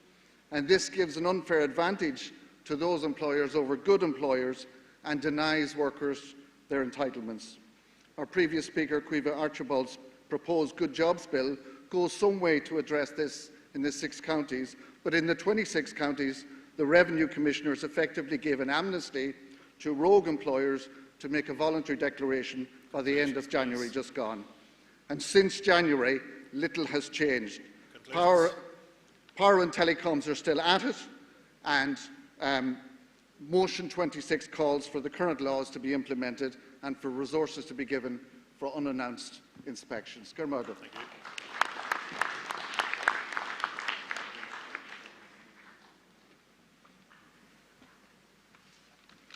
and this gives an unfair advantage to those employers over good employers and denies workers their entitlements. Our previous Speaker, Caoimhe Archibald's proposed Good Jobs Bill goes some way to address this in the 6 counties, but in the 26 counties, the Revenue Commissioners effectively gave an amnesty to rogue employers to make a voluntary declaration by the end of January just gone. And since January, little has changed. Power and telecoms are still at it, and Motion 26 calls for the current laws to be implemented and for resources to be given for unannounced inspections. Gurmagad.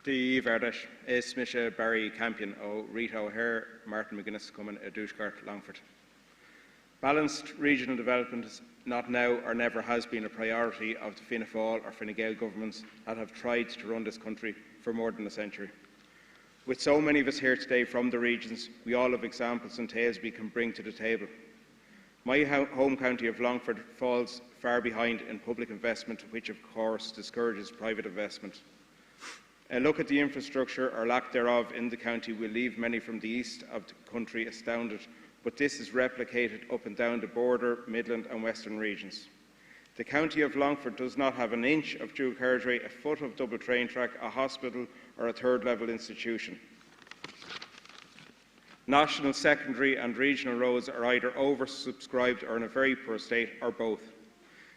The Verdish is Smisha Barry Campion O Rita O'Hare, Martin McGuinness Cummin, Douchgart, Longford. Balanced regional development is not now or never has been a priority of the Fianna Fáil or Fine Gael governments that have tried to run this country for more than a century. With so many of us here today from the regions, we all have examples and tales we can bring to the table. My home county of Longford falls far behind in public investment, which of course discourages private investment. A look at the infrastructure or lack thereof in the county will leave many from the east of the country astounded, but this is replicated up and down the border, Midland and Western regions. The county of Longford does not have an inch of dual carriageway, a foot of double train track, a hospital or a third-level institution. National, secondary and regional roads are either oversubscribed or in a very poor state, or both.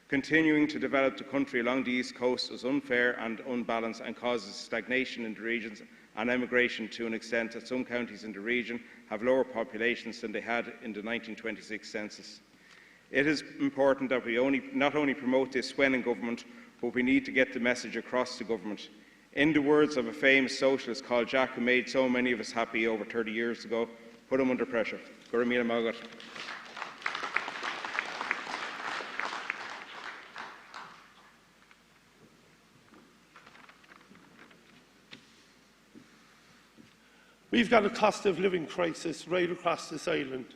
Continuing to develop the country along the east coast is unfair and unbalanced and causes stagnation in the regions and emigration to an extent that some counties in the region have lower populations than they had in the 1926 census. It is important that we not only promote this when in government, but we need to get the message across to government. In the words of a famous socialist called Jack, who made so many of us happy over 30 years ago, put him under pressure. Gurmila Mayagam. We've got a cost of living crisis right across this island.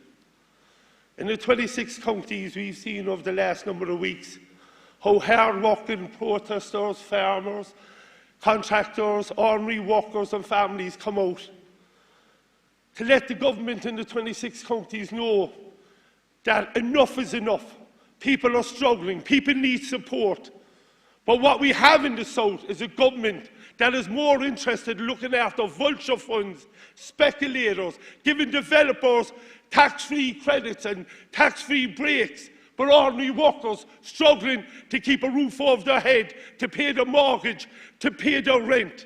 In the 26 counties, we've seen over the last number of weeks how hard-working protesters, farmers, contractors, ordinary workers and families come out to let the government in the 26 counties know that enough is enough. People are struggling, people need support. But what we have in the South is a government that is more interested in looking after vulture funds, speculators, giving developers tax-free credits and tax-free breaks, but ordinary workers struggling to keep a roof over their head, to pay their mortgage, to pay their rent.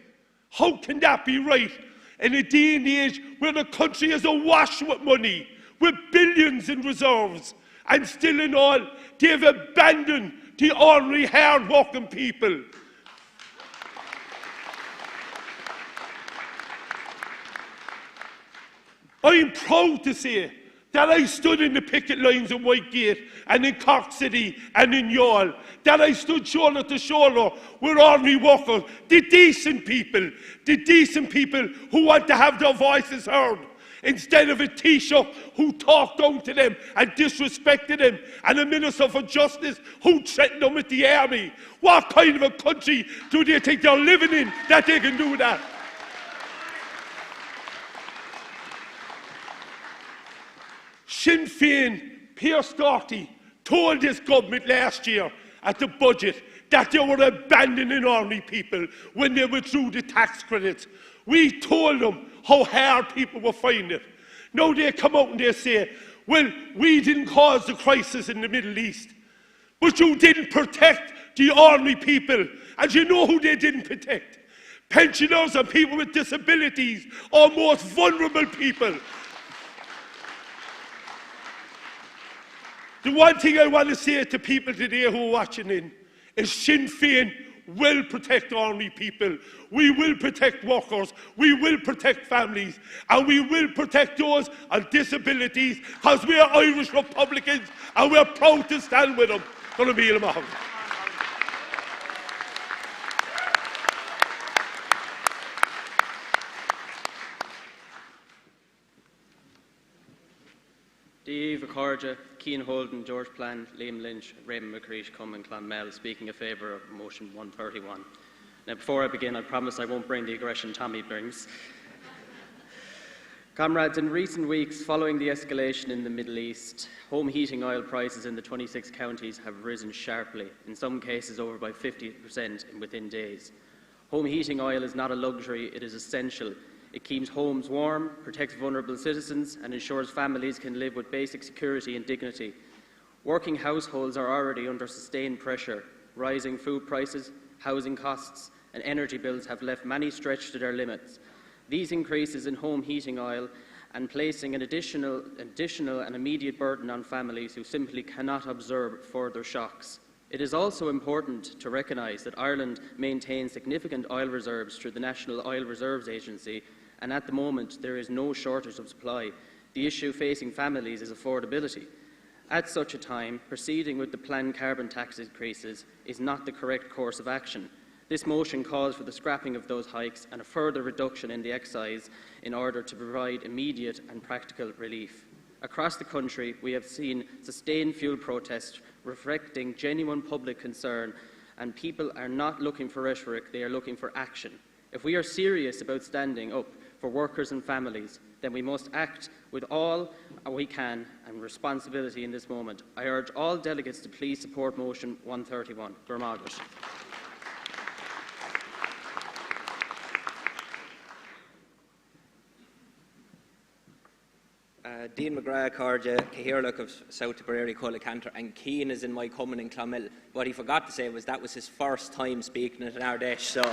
How can that be right in a day and age where the country is awash with money, with billions in reserves, and still in all, they've abandoned the ordinary hard-working people? I'm proud to say that I stood in the picket lines in Whitegate and in Cork City and in Youghal, that I stood shoulder to shoulder with ordinary workers, the decent people who want to have their voices heard, instead of a Taoiseach who talked down to them and disrespected them, and a Minister for Justice who threatened them with the army. What kind of a country do they think they're living in that they can do that? Sinn Féin, Pierce Doherty, told this government last year at the budget that they were abandoning ordinary people when they withdrew the tax credits. We told them how hard people were finding it. Now they come out and they say, well, we didn't cause the crisis in the Middle East, but you didn't protect the ordinary people. And you know who they didn't protect? Pensioners and people with disabilities, our most vulnerable people. The one thing I want to say to people today who are watching in is Sinn Féin will protect ordinary people. We will protect workers. We will protect families. And we will protect those on disabilities, because we are Irish Republicans and we are proud to stand with them. Dave Accordia, Cian Holden, George Plan, Liam Lynch, Raymond McCreesh, Cumming, Clonmel, speaking in favour of motion 131. Now, before I begin, I promise I won't bring the aggression Tommy brings. Comrades, in recent weeks, following the escalation in the Middle East, home heating oil prices in the 26 counties have risen sharply, in some cases over by 50% within days. Home heating oil is not a luxury, it is essential. It keeps homes warm, protects vulnerable citizens, and ensures families can live with basic security and dignity. Working households are already under sustained pressure. Rising food prices, housing costs, and energy bills have left many stretched to their limits. These increases in home heating oil and placing an additional and immediate burden on families who simply cannot absorb further shocks. It is also important to recognise that Ireland maintains significant oil reserves through the National Oil Reserves Agency, and at the moment there is no shortage of supply. The issue facing families is affordability. At such a time, proceeding with the planned carbon tax increases is not the correct course of action. This motion calls for the scrapping of those hikes and a further reduction in the excise in order to provide immediate and practical relief. Across the country, we have seen sustained fuel protests reflecting genuine public concern, and people are not looking for rhetoric, they are looking for action. If we are serious about standing up for workers and families, then we must act with all we can and responsibility in this moment. I urge all delegates to please support motion 131. Dean McGrath, Accordia, hÉirean of South Tipperary, Collacanter, and Cian is in my Cumming in Clonmel. What he forgot to say was that was his first time speaking at an Ard Fheis, so...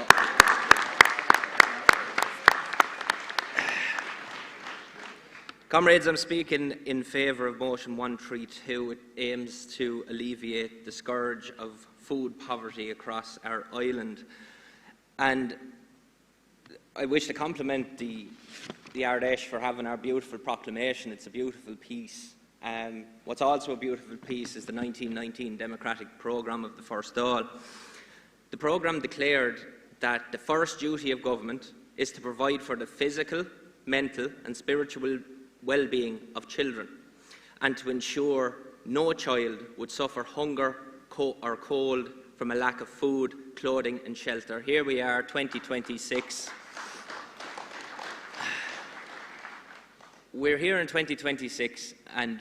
Comrades, I'm speaking in favour of motion 132. It aims to alleviate the scourge of food poverty across our island. And I wish to compliment the Ard Fheis for having our beautiful proclamation. It's a beautiful piece. What's also a beautiful piece is the 1919 Democratic Programme of the First Dáil. The programme declared that the first duty of government is to provide for the physical, mental and spiritual well-being of children, and to ensure no child would suffer hunger or cold from a lack of food, clothing and shelter. Here we are, 2026. We're here in 2026 and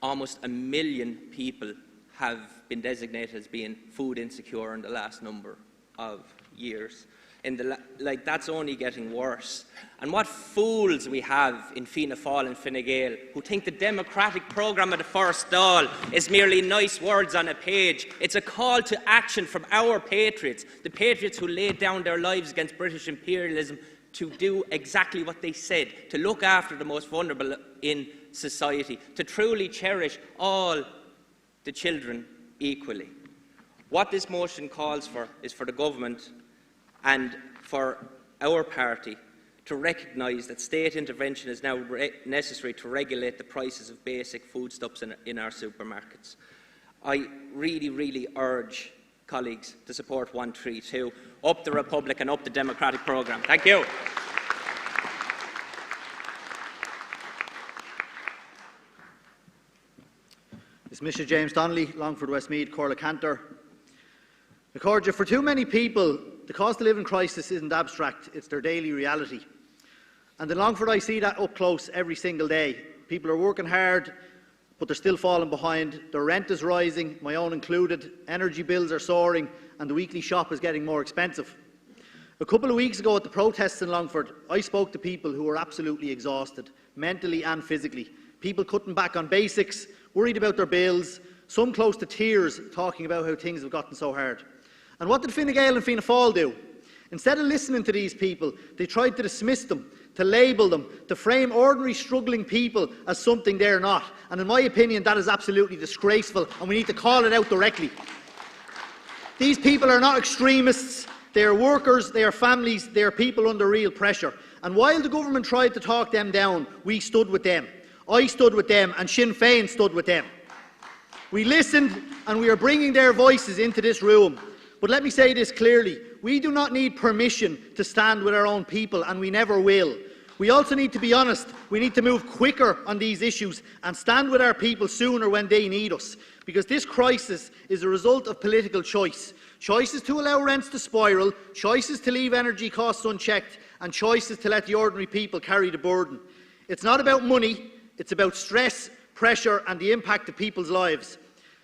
almost 1 million people have been designated as being food insecure in the last number of years. That's only getting worse. And what fools we have in Fianna Fáil and Fine Gael who think the democratic programme of the First Dáil is merely nice words on a page. It's a call to action from our patriots, the patriots who laid down their lives against British imperialism, to do exactly what they said, to look after the most vulnerable in society, to truly cherish all the children equally. What this motion calls for is for the government and for our party to recognise that state intervention is now necessary to regulate the prices of basic foodstuffs in our supermarkets. I really urge colleagues to support 132. Up the Republic and up the democratic programme. Thank you. It's Mr. James Donnelly, Longford Westmeath, Corla Cantor. Accordia, for too many people, the cost of living crisis isn't abstract, it's their daily reality. And in Longford I see that up close every single day. People are working hard, but they're still falling behind. Their rent is rising, my own included, energy bills are soaring, and the weekly shop is getting more expensive. A couple of weeks ago at the protests in Longford, I spoke to people who were absolutely exhausted, mentally and physically. People cutting back on basics, worried about their bills, some close to tears talking about how things have gotten so hard. And what did Fine Gael and Fianna Fáil do? Instead of listening to these people, they tried to dismiss them, to label them, to frame ordinary struggling people as something they're not. And in my opinion, that is absolutely disgraceful, and we need to call it out directly. These people are not extremists, they are workers, they are families, they are people under real pressure. And while the government tried to talk them down, we stood with them. I stood with them, and Sinn Féin stood with them. We listened, and we are bringing their voices into this room. But let me say this clearly, we do not need permission to stand with our own people, and we never will. We also need to be honest, we need to move quicker on these issues and stand with our people sooner when they need us. Because this crisis is a result of political choice. Choices to allow rents to spiral, choices to leave energy costs unchecked, and choices to let the ordinary people carry the burden. It's not about money, it's about stress, pressure and the impact of people's lives.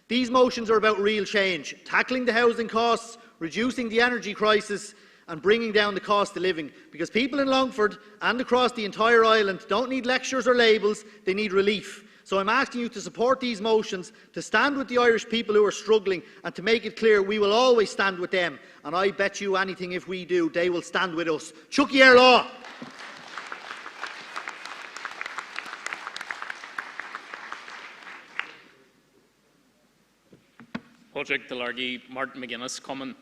These motions are about real change, tackling the housing costs, reducing the energy crisis and bringing down the cost of living. Because people in Longford and across the entire island don't need lectures or labels, they need relief. So I'm asking you to support these motions, to stand with the Irish people who are struggling and to make it clear we will always stand with them. And I bet you anything if we do, they will stand with us. Todhchaí ar lá! Project Delargy, Martin McGuinness coming,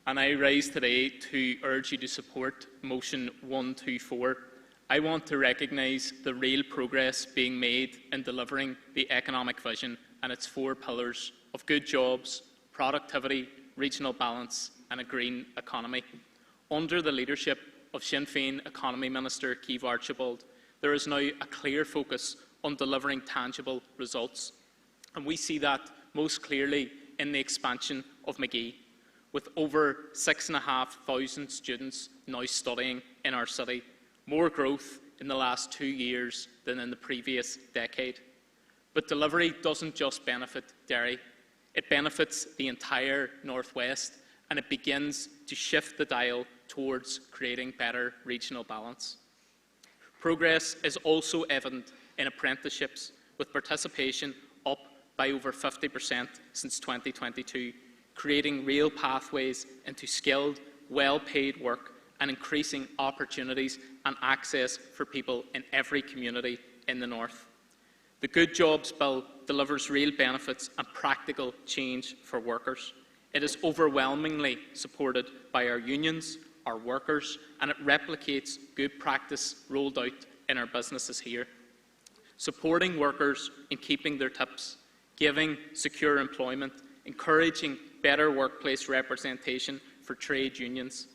and I rise today to urge you to support motion 124. I want to recognise the real progress being made in delivering the economic vision and its 4 pillars of good jobs, productivity, regional balance and a green economy. Under the leadership of Sinn Féin Economy Minister Keith Archibald, there is now a clear focus on delivering tangible results, and we see that most clearly in the expansion of Magee, with over 6,500 students now studying in our city, more growth in the last 2 years than in the previous decade. But delivery doesn't just benefit Derry, it benefits the entire Northwest, and it begins to shift the dial towards creating better regional balance. Progress is also evident in apprenticeships, with participation up by over 50% since 2022, creating real pathways into skilled, well-paid work and increasing opportunities and access for people in every community in the North. The Good Jobs Bill delivers real benefits and practical change for workers. It is overwhelmingly supported by our unions, our workers, and it replicates good practice rolled out in our businesses here. Supporting workers in keeping their tips, giving secure employment, encouraging better workplace representation for trade unions.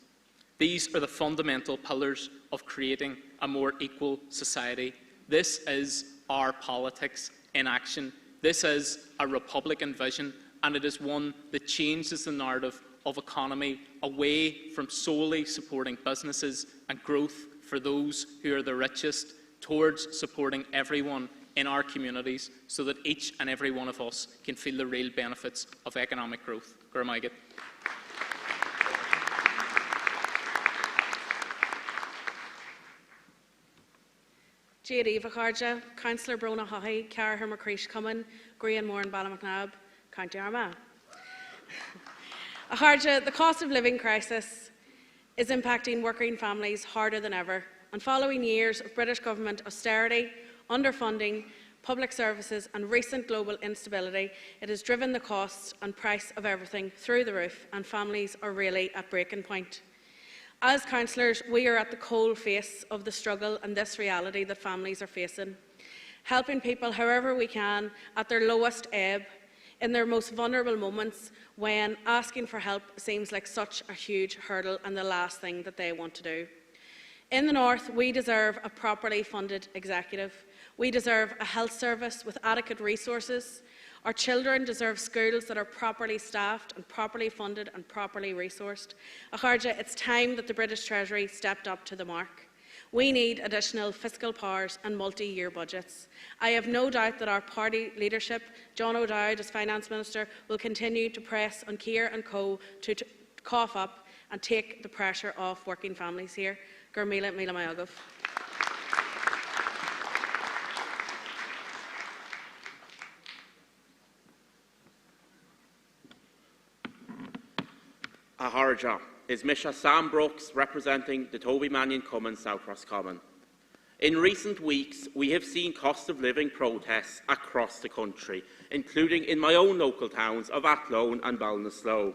These are the fundamental pillars of creating a more equal society. This is our politics in action. This is a Republican vision, and it is one that changes the narrative of economy away from solely supporting businesses and growth for those who are the richest, towards supporting everyone in our communities so that each and every one of us can feel the real benefits of economic growth. Gurmaigat. Géiríomh Acharja, Councillor Brona Haughey, Cara Macreesh Cummin, Grian Moore and Ballymacnab, County Armagh. Acharja, the cost of living crisis is impacting working families harder than ever, and following years of British government austerity, underfunding, public services and recent global instability, it has driven the cost and price of everything through the roof, and families are really at breaking point. As councillors, we are at the cold face of the struggle and this reality that families are facing, helping people however we can at their lowest ebb, in their most vulnerable moments when asking for help seems like such a huge hurdle and the last thing that they want to do. In the North, we deserve a properly funded executive. We deserve a health service with adequate resources. Our children deserve schools that are properly staffed and properly funded and properly resourced. Acharja, it's time that the British Treasury stepped up to the mark. We need additional fiscal powers and multi-year budgets. I have no doubt that our party leadership, John O'Dowd as Finance Minister, will continue to press on Keir and Co to cough up and take the pressure off working families here. Gurmila Mila Mayagov. Aharja is Misha Sam Brooks representing the Toby Mannion Cummins South Roscommon. In recent weeks, we have seen cost of living protests across the country, including in my own local towns of Athlone and Ballinasloe.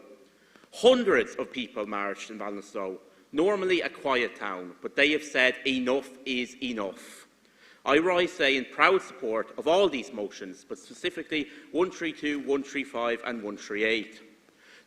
Hundreds of people marched in Ballinasloe, normally a quiet town, but they have said enough is enough. I rise today in proud support of all these motions, but specifically 132, 135 and 138.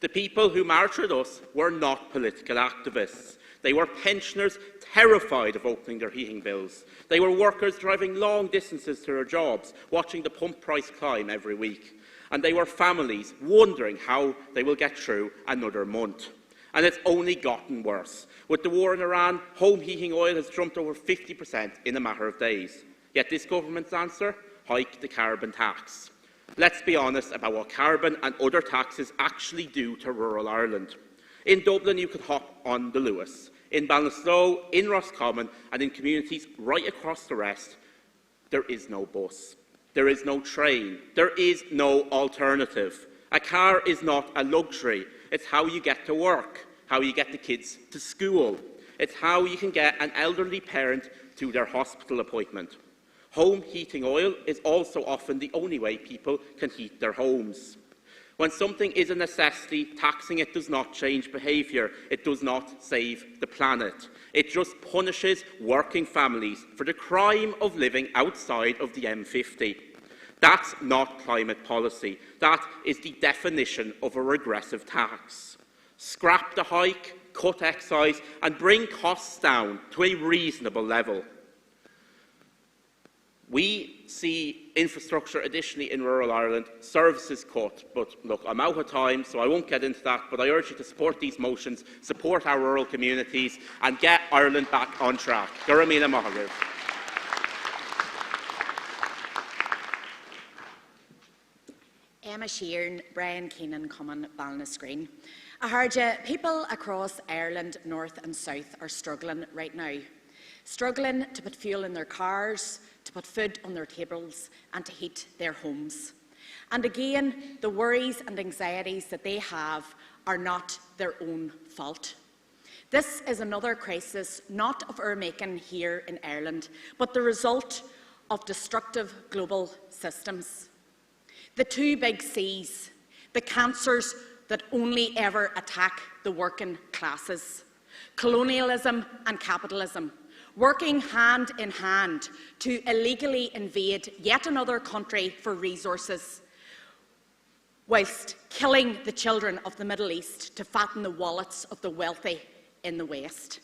The people who marched with us were not political activists. They were pensioners terrified of opening their heating bills. They were workers driving long distances to their jobs, watching the pump price climb every week. And they were families wondering how they will get through another month. And it's only gotten worse. With the war in Iran, home heating oil has jumped over 50% in a matter of days. Yet this government's answer? Hike the carbon tax. Let's be honest about what carbon and other taxes actually do to rural Ireland. In Dublin, you could hop on the Lewis. In Ballinasloe, in Roscommon, and in communities right across the rest, there is no bus. There is no train. There is no alternative. A car is not a luxury. It's how you get to work, how you get the kids to school. It's how you can get an elderly parent to their hospital appointment. Home heating oil is also often the only way people can heat their homes. When something is a necessity, taxing it does not change behaviour. It does not save the planet. It just punishes working families for the crime of living outside of the M50. That's not climate policy. That is the definition of a regressive tax. Scrap the hike, cut excise and bring costs down to a reasonable level. We see infrastructure additionally in rural Ireland, services cut, but look, I'm out of time, so I won't get into that, but I urge you to support these motions, support our rural communities, and get Ireland back on track. Gurmila Mayagov. Emma Sheeran, Brian Keenan, Cummin, Ballinasgreen. Acharja, people across Ireland, north and south, are struggling right now. Struggling to put fuel in their cars, to put food on their tables and to heat their homes. And again, the worries and anxieties that they have are not their own fault. This is another crisis not of our making here in Ireland, but the result of destructive global systems. The two big C's, the cancers that only ever attack the working classes, colonialism and capitalism, working hand in hand to illegally invade yet another country for resources, whilst killing the children of the Middle East to fatten the wallets of the wealthy in the West.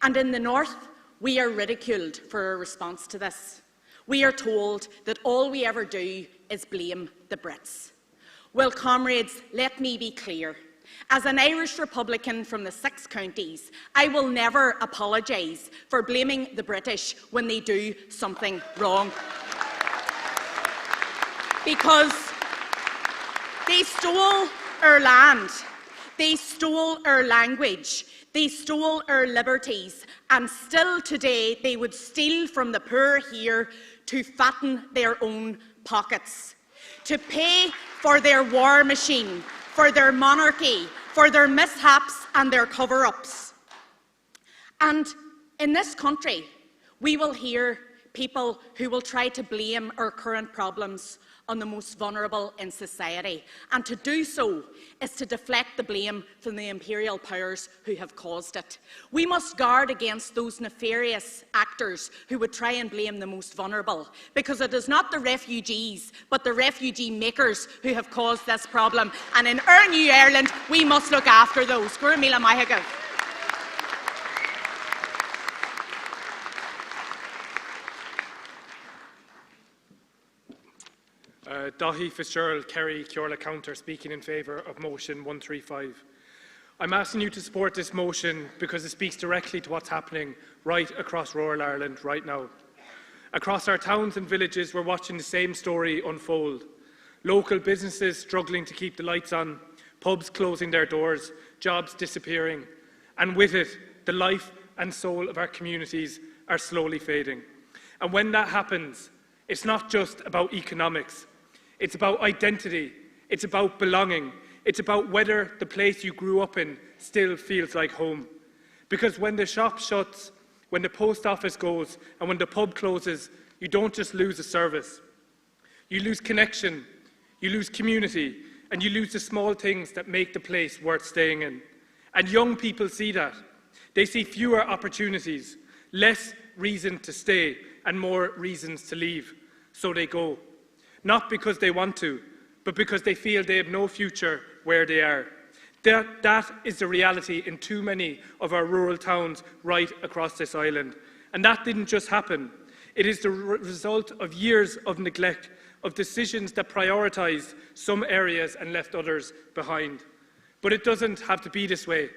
And in the North, we are ridiculed for our response to this. We are told that all we ever do is blame the Brits. Well, comrades, let me be clear. As an Irish Republican from the 6 counties, I will never apologise for blaming the British when they do something wrong. Because they stole our land, they stole our language, they stole our liberties, and still today they would steal from the poor here to fatten their own pockets, to pay for their war machine, for their monarchy, for their mishaps and their cover-ups. And in this country, we will hear people who will try to blame our current problems on the most vulnerable in society. And to do so is to deflect the blame from the imperial powers who have caused it. We must guard against those nefarious actors who would try and blame the most vulnerable, because it is not the refugees, but the refugee makers who have caused this problem. And in our new Ireland, we must look after those. Gurmila Mahigav. Daithí Fitzgerald, Kerry, Ceorla Counter, speaking in favour of motion 135. I'm asking you to support this motion because it speaks directly to what's happening right across rural Ireland right now. Across our towns and villages, we're watching the same story unfold. Local businesses struggling to keep the lights on, pubs closing their doors, jobs disappearing, and with it, the life and soul of our communities are slowly fading. And when that happens, it's not just about economics. It's about identity, it's about belonging, it's about whether the place you grew up in still feels like home. Because when the shop shuts, when the post office goes, and when the pub closes, you don't just lose a service. You lose connection, you lose community, and you lose the small things that make the place worth staying in. And young people see that. They see fewer opportunities, less reason to stay, and more reasons to leave. So they go. Not because they want to, but because they feel they have no future where they are. That is the reality in too many of our rural towns right across this island. And that didn't just happen. It is the result of years of neglect, of decisions that prioritised some areas and left others behind. But it doesn't have to be this way,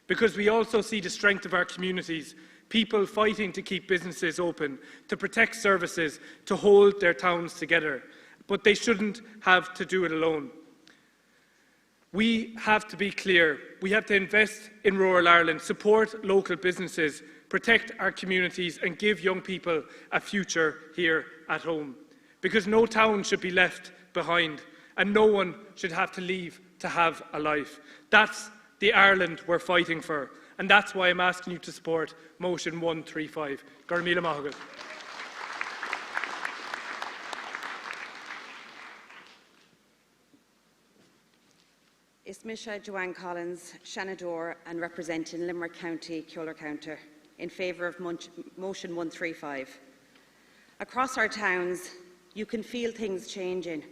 because we also see the strength of our communities, people fighting to keep businesses open, to protect services, to hold their towns together. But they shouldn't have to do it alone. We have to be clear. We have to invest in rural Ireland, support local businesses, protect our communities and give young people a future here at home. Because no town should be left behind and no one should have to leave to have a life. That's the Ireland we're fighting for, and that's why I'm asking you to support motion 135. Gurmila Mahigav. Ismisha Joanne Collins, Shanador, and representing Limerick County, Ceorla Counter, in favour of motion 135. Across our towns, you can feel things changing.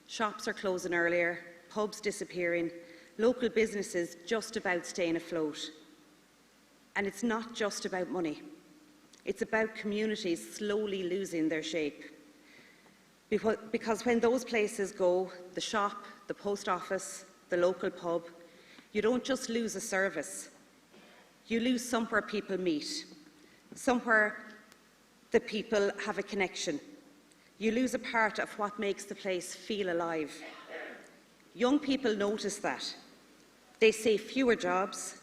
Shops are closing earlier, pubs disappearing, local businesses just about staying afloat. And it's not just about money. It's about communities slowly losing their shape. Because when those places go, the shop, the post office, the local pub, you don't just lose a service. You lose somewhere people meet, somewhere the people have a connection. You lose a part of what makes the place feel alive. Young people notice that. They say fewer jobs,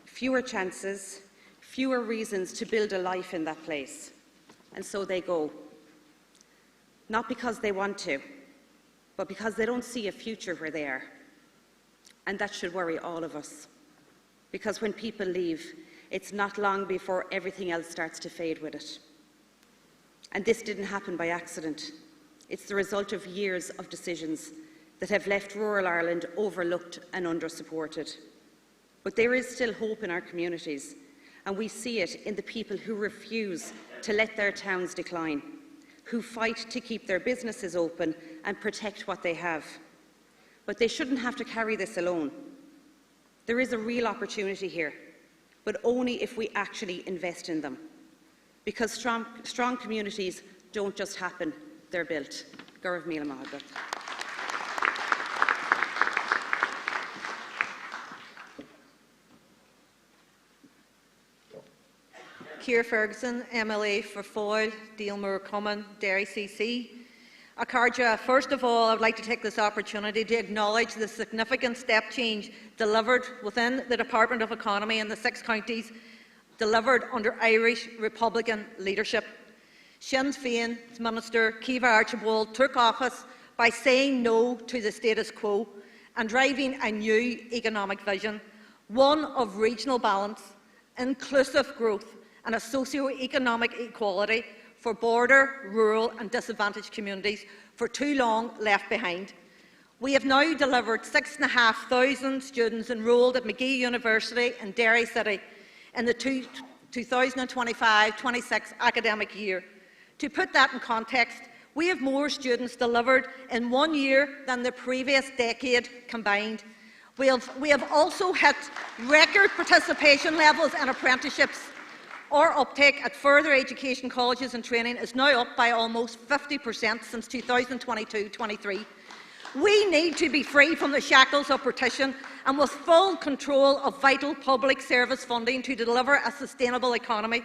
fewer chances, fewer reasons to build a life in that place. And so they go. Not because they want to, but because they don't see a future where they are. And that should worry all of us. Because when people leave, it's not long before everything else starts to fade with it. And this didn't happen by accident. It's the result of years of decisions that have left rural Ireland overlooked and under-supported. But there is still hope in our communities, and we see it in the people who refuse to let their towns decline, who fight to keep their businesses open and protect what they have. But they shouldn't have to carry this alone. There is a real opportunity here, but only if we actually invest in them. Because strong communities don't just happen, they're built. Gurv Míle Maith. Ciara Ferguson, MLA for Foyle, Dealmore Common, Derry CC. Akarja, first of all, I would like to take this opportunity to acknowledge the significant step change delivered within the Department of Economy in the 6 counties, delivered under Irish Republican leadership. Sinn Féin's Minister Ciara Archibald took office by saying no to the status quo and driving a new economic vision, one of regional balance, inclusive growth and a socio-economic equality for border, rural and disadvantaged communities for too long left behind. We have now delivered 6,500 students enrolled at Magee University in Derry City in the 2025-26 academic year. To put that in context, we have more students delivered in 1 year than the previous decade combined. We have also hit record participation levels in apprenticeships. Our uptake at further education colleges and training is now up by almost 50% since 2022-23. We need to be free from the shackles of partition and with full control of vital public service funding to deliver a sustainable economy.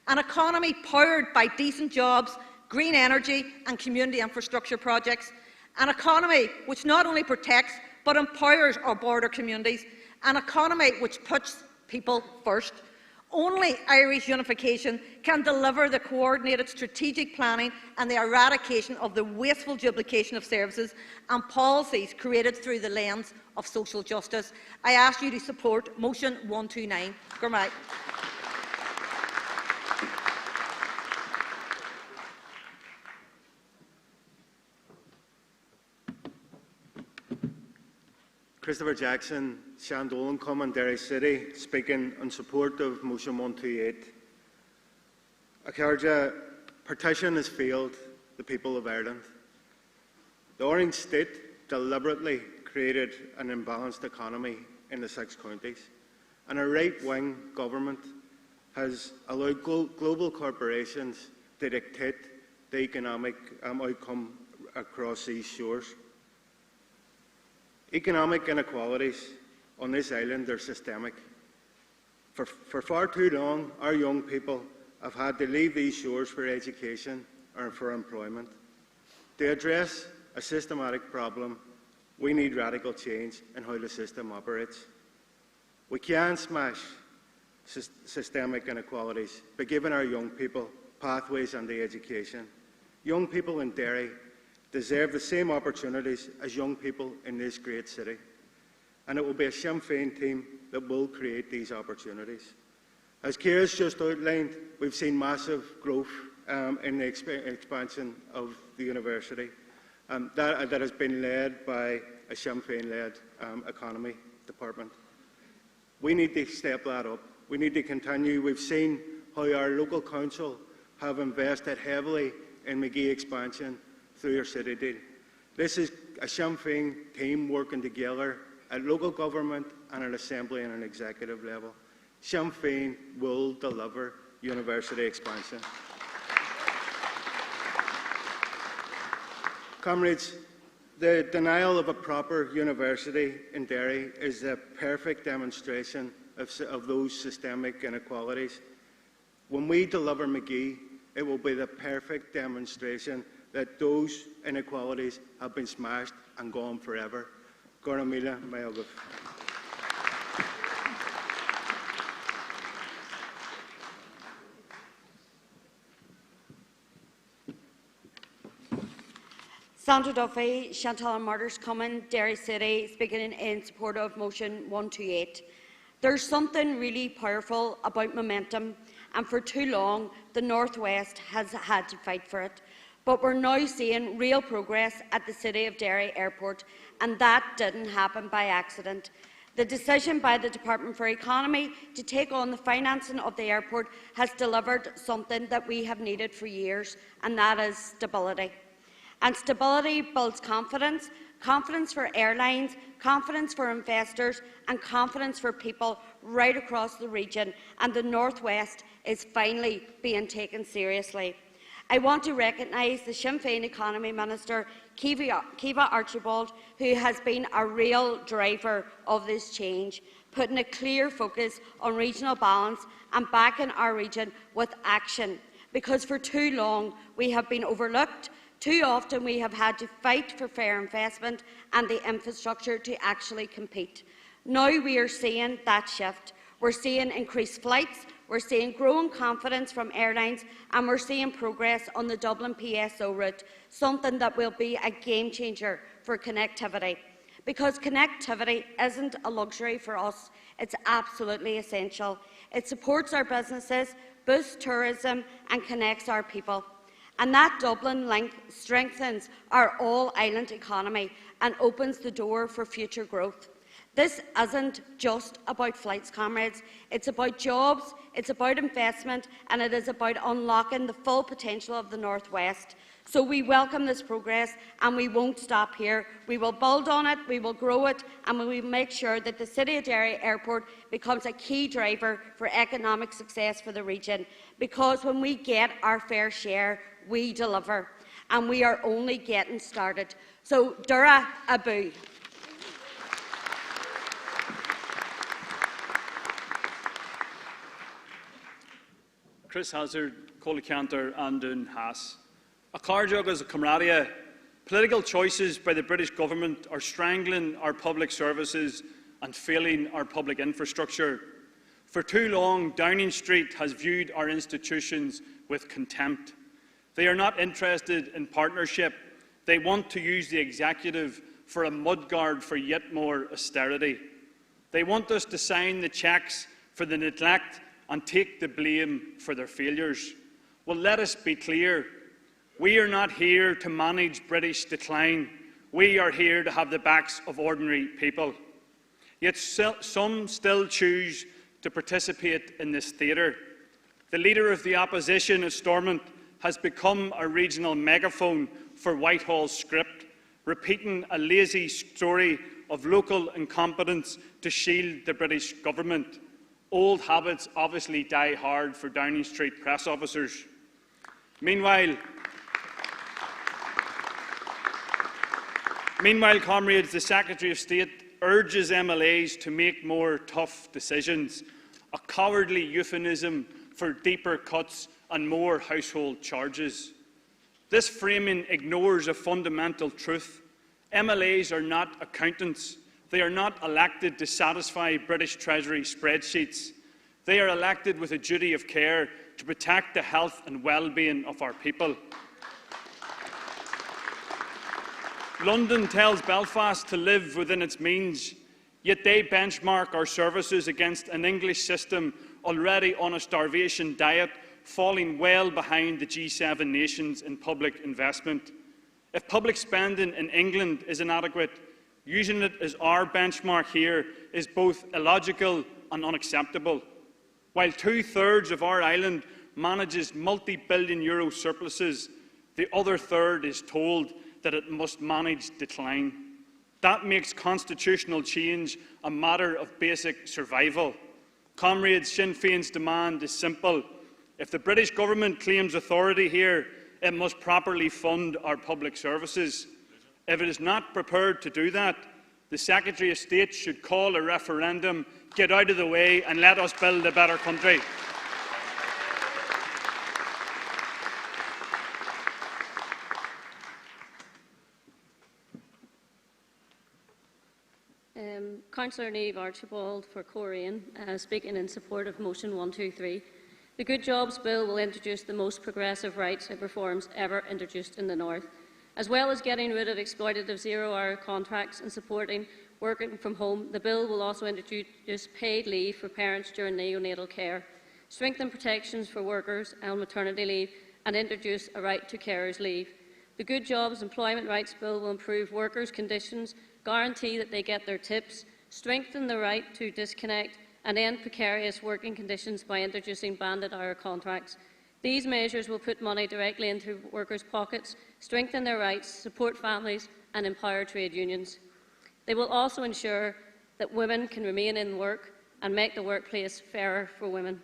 An economy powered by decent jobs, green energy and community infrastructure projects. An economy which not only protects but empowers our border communities. An economy which puts people first. Only Irish unification can deliver the coordinated strategic planning and the eradication of the wasteful duplication of services and policies created through the lens of social justice. I ask you to support Motion 129. Gurmai. Christopher Jackson, Shandolan Common, Derry City, speaking in support of Motion 128. Akarja, partition has failed the people of Ireland. The Orange State deliberately created an imbalanced economy in the 6 counties, and a right-wing government has allowed global corporations to dictate the economic outcome across these shores. Economic inequalities on this island are systemic. For far too long, our young people have had to leave these shores for education or for employment. To address a systematic problem, we need radical change in how the system operates. We can smash systemic inequalities by giving our young people pathways into education. Young people in Derry deserve the same opportunities as young people in this great city. And it will be a Sinn Féin team that will create these opportunities. As Ciara's just outlined, we've seen massive growth in the expansion of the university. That has been led by a Sinn Féin-led economy department. We need to step that up. We need to continue. We've seen how our local council have invested heavily in Magee expansion through your city deal. This is a Sinn Féin team working together at local government and at assembly and an executive level. Sinn Féin will deliver university expansion. Comrades, the denial of a proper university in Derry is a perfect demonstration of those systemic inequalities. When we deliver Magee, it will be the perfect demonstration that those inequalities have been smashed and gone forever. Gurmai Míle Maith. Sandra Duffy, Chantal Martyrs Common, Derry City, speaking in support of Motion 128. There's something really powerful about momentum, and for too long the North West has had to fight for it. But we're now seeing real progress at the City of Derry Airport, and that didn't happen by accident. The decision by the Department for Economy to take on the financing of the airport has delivered something that we have needed for years, and that is stability. And stability builds confidence. confidence for airlines, confidence for investors and confidence for people right across the region, and the North West is finally being taken seriously. I want to recognise the Sinn Féin Economy Minister, Kiva Archibald, who has been a real driver of this change, putting a clear focus on regional balance and backing our region with action, because for too long we have been overlooked. Too often we have had to fight for fair investment and the infrastructure to actually compete. Now we are seeing that shift. We're seeing increased flights, we're seeing growing confidence from airlines, and we're seeing progress on the Dublin PSO route, something that will be a game changer for connectivity. Because connectivity isn't a luxury for us, it's absolutely essential. It supports our businesses, boosts tourism and connects our people. And that Dublin link strengthens our all-island economy and opens the door for future growth. This isn't just about flights, comrades. It's about jobs, it's about investment, and it is about unlocking the full potential of the North West. So we welcome this progress, and we won't stop here. We will build on it, we will grow it, and we will make sure that the City of Derry Airport becomes a key driver for economic success for the region. Because when we get our fair share, we deliver, and we are only getting started. So, Dura Abu. Chris Hazard, Cóla Cantor, Andún Haas. A clárdeag as a Comradia, political choices by the British government are strangling our public services and failing our public infrastructure. For too long, Downing Street has viewed our institutions with contempt. They are not interested in partnership. They want to use the executive for a mudguard for yet more austerity. They want us to sign the cheques for the neglect and take the blame for their failures. Well, let us be clear. We are not here to manage British decline. We are here to have the backs of ordinary people. Yet some still choose to participate in this theatre. The Leader of the Opposition at Stormont has become a regional megaphone for Whitehall's script, repeating a lazy story of local incompetence to shield the British government. Old habits obviously die hard for Downing Street press officers. Meanwhile, comrades, the Secretary of State urges MLAs to make more tough decisions, a cowardly euphemism for deeper cuts and more household charges. This framing ignores a fundamental truth. MLAs are not accountants. They are not elected to satisfy British Treasury spreadsheets. They are elected with a duty of care to protect the health and well-being of our people. London tells Belfast to live within its means, yet they benchmark our services against an English system already on a starvation diet, falling well behind the G7 nations in public investment. If public spending in England is inadequate, using it as our benchmark here is both illogical and unacceptable. While 2/3 of our island manages multi-billion euro surpluses, the other third is told that it must manage decline. That makes constitutional change a matter of basic survival. Comrades, Sinn Féin's demand is simple. If the British government claims authority here, it must properly fund our public services. If it is not prepared to do that, the Secretary of State should call a referendum, get out of the way and let us build a better country. Councillor Niamh Archibald for Korean, speaking in support of Motion 123. The Good Jobs Bill will introduce the most progressive rights reforms ever introduced in the North. As well as getting rid of exploitative zero-hour contracts and supporting working from home, the bill will also introduce paid leave for parents during neonatal care, strengthen protections for workers on maternity leave, and introduce a right to carers' leave. The Good Jobs Employment Rights Bill will improve workers' conditions, guarantee that they get their tips, strengthen the right to disconnect, and end precarious working conditions by introducing banded hour contracts. These measures will put money directly into workers' pockets, strengthen their rights, support families and empower trade unions. They will also ensure that women can remain in work and make the workplace fairer for women.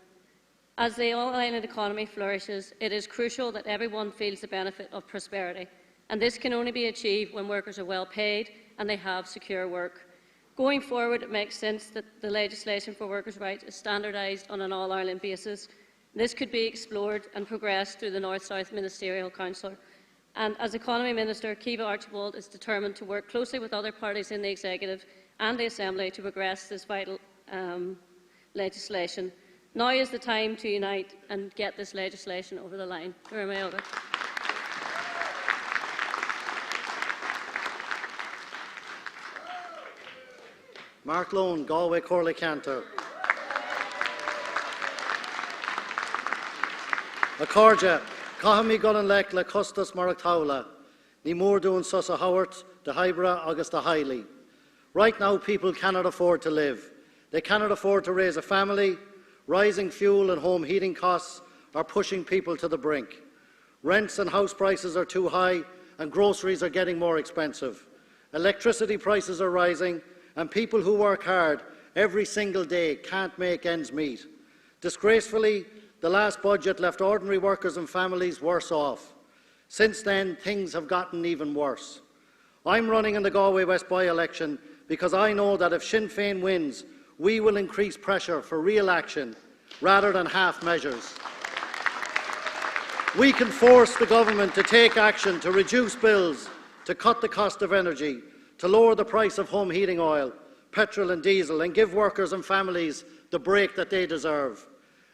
As the all-island economy flourishes, it is crucial that everyone feels the benefit of prosperity, and this can only be achieved when workers are well paid and they have secure work. Going forward, it makes sense that the legislation for workers' rights is standardised on an all-Ireland basis. This could be explored and progressed through the North-South Ministerial Council. And as Economy Minister, Kiva Archibald is determined to work closely with other parties in the Executive and the Assembly to progress this vital legislation. Now is the time to unite and get this legislation over the line. Mark Lone, Galway Corley Cantor. Accordia, Cahami Gullin le Custas Maractaula, Ní Mór Dún Susa Howard, de Hybra August de Hailey. Right now, people cannot afford to live. They cannot afford to raise a family. Rising fuel and home heating costs are pushing people to the brink. Rents and house prices are too high, and groceries are getting more expensive. Electricity prices are rising, and people who work hard every single day can't make ends meet. Disgracefully, the last budget left ordinary workers and families worse off. Since then, things have gotten even worse. I'm running in the Galway West by-election because I know that if Sinn Féin wins, we will increase pressure for real action rather than half measures. We can force the government to take action to reduce bills, to cut the cost of energy, to lower the price of home heating oil, petrol and diesel, and give workers and families the break that they deserve.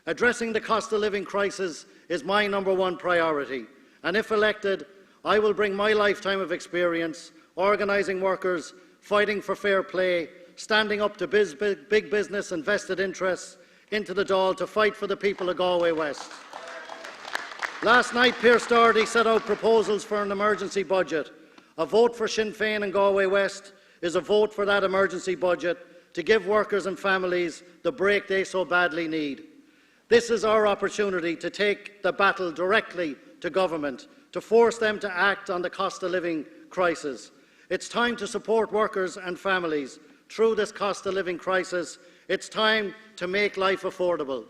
Addressing the cost of living crisis is my #1 priority, and if elected, I will bring my lifetime of experience organising workers, fighting for fair play, standing up to big business and vested interests into the Dáil to fight for the people of Galway West. Last night, Pearse Doherty set out proposals for an emergency budget. A vote for Sinn Féin in Galway West is a vote for that emergency budget to give workers and families the break they so badly need. This is our opportunity to take the battle directly to government, to force them to act on the cost of living crisis. It's time to support workers and families through this cost of living crisis. It's time to make life affordable.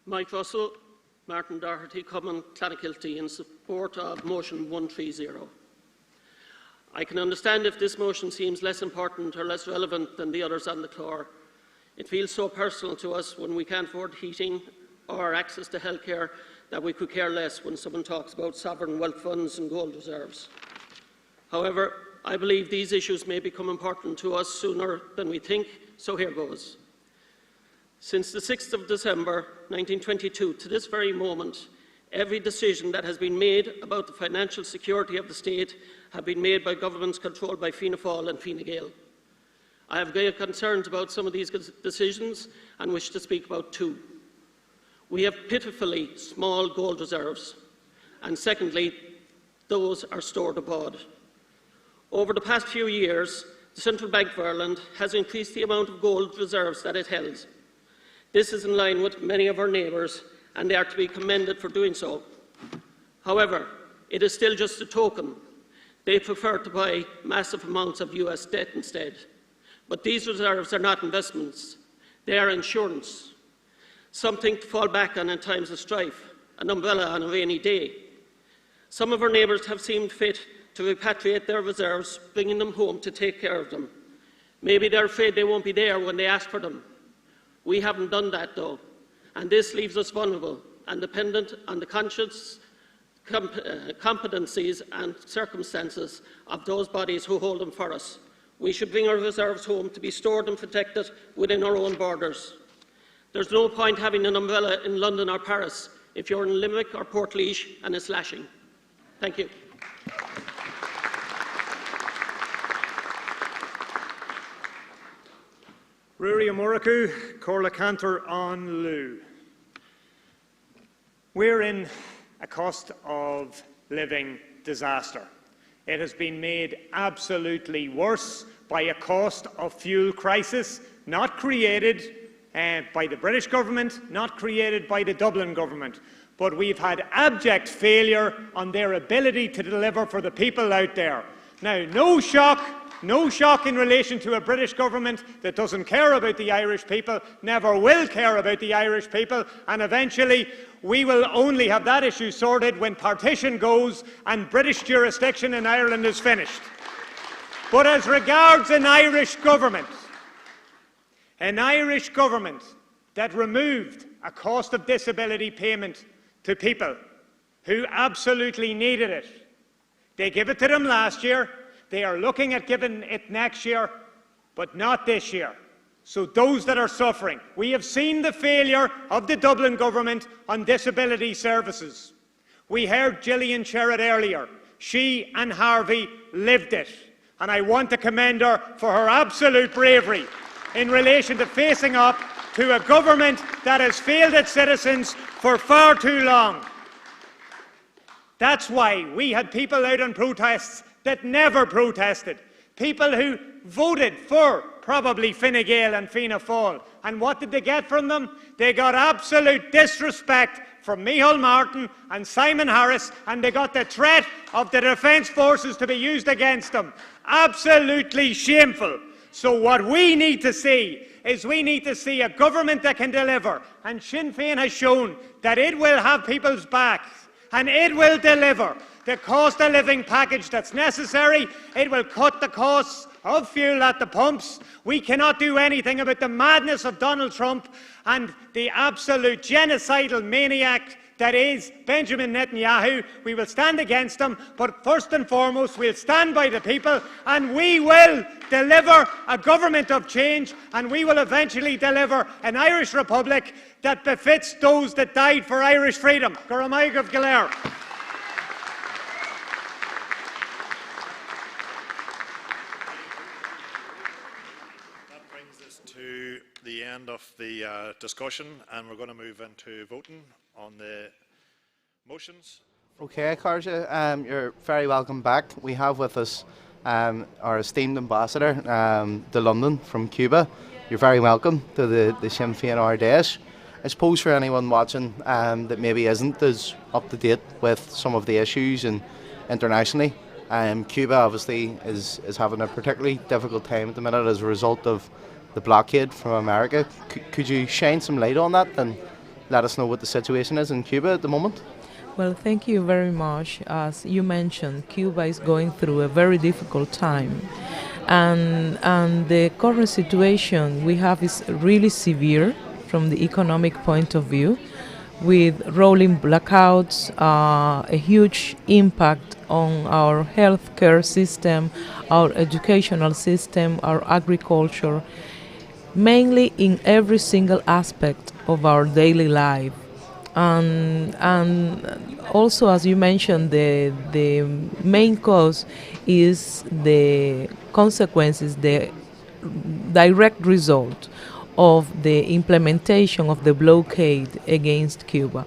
Mike Russell, Martin Doherty, Cummin, Clonakilty in support of motion 130. I can understand if this motion seems less important or less relevant than the others on the floor. It feels so personal to us when we can't afford heating or access to healthcare that we could care less when someone talks about sovereign wealth funds and gold reserves. However, I believe these issues may become important to us sooner than we think, so here goes. Since the 6th of December 1922 to this very moment, every decision that has been made about the financial security of the state have been made by governments controlled by Fianna Fáil and Fine Gael. I have grave concerns about some of these decisions and wish to speak about two. We have pitifully small gold reserves, and secondly, those are stored abroad. Over the past few years, the Central Bank of Ireland has increased the amount of gold reserves that it held. This is in line with many of our neighbours, and they are to be commended for doing so. However, it is still just a token. They prefer to buy massive amounts of US debt instead. But these reserves are not investments. They are insurance, something to fall back on in times of strife, an umbrella on a rainy day. Some of our neighbours have seemed fit to repatriate their reserves, bringing them home to take care of them. Maybe they're afraid they won't be there when they ask for them. We haven't done that, though, and this leaves us vulnerable and dependent on the conscience, competencies and circumstances of those bodies who hold them for us. We should bring our reserves home to be stored and protected within our own borders. There's no point having an umbrella in London or Paris if you're in Limerick or Portlaoise and it's lashing. Thank you. Ruairi Amuraku, Corla Cantor on Lou. We're in a cost of living disaster. It has been made absolutely worse by by a cost of fuel crisis, not created by the British government, not created by the Dublin government. But we've had abject failure on their ability to deliver for the people out there. Now, no shock in relation to a British government that doesn't care about the Irish people, never will care about the Irish people, and eventually we will only have that issue sorted when partition goes and British jurisdiction in Ireland is finished. But as regards an Irish government that removed a cost of disability payment to people who absolutely needed it. They gave it to them last year. They are looking at giving it next year, but not this year. So those that are suffering, we have seen the failure of the Dublin government on disability services. We heard Gillian Sherritt earlier. She and Harvey lived it. And I want to commend her for her absolute bravery in relation to facing up to a government that has failed its citizens for far too long. That's why we had people out on protests that never protested. People who voted for probably Fine Gael and Fianna Fáil. And what did they get from them? They got absolute disrespect from Micheál Martin and Simon Harris, and they got the threat of the Defence Forces to be used against them. Absolutely shameful. So what we need to see is we need to see a government that can deliver. And Sinn Féin has shown that it will have people's backs and it will deliver the cost of living package that's necessary. It will cut the costs of fuel at the pumps. We cannot do anything about the madness of Donald Trump and the absolute genocidal maniac that is Benjamin Netanyahu. We will stand against him, but first and foremost we'll stand by the people, and we will deliver a government of change, and we will eventually deliver an Irish Republic that befits those that died for Irish freedom. Guramaigh Galer. That brings us to the end of the discussion, and we're going to move into voting on the motions. Okay, Carja, you're very welcome back. We have with us our esteemed ambassador to London from Cuba. You're very welcome to the Sinn Féin Ard Fheis. I suppose for anyone watching that maybe isn't as up to date with some of the issues and internationally, Cuba obviously is having a particularly difficult time at the minute as a result of the blockade from America. Could you shine some light on that and let us know what the situation is in Cuba at the moment? Well, thank you very much. As you mentioned, Cuba is going through a very difficult time. And the current situation we have is really severe from the economic point of view, with rolling blackouts, a huge impact on our healthcare system, our educational system, our agriculture, mainly in every single aspect of our daily life. And also, as you mentioned, the main cause is the consequences, the direct result of the implementation of the blockade against Cuba.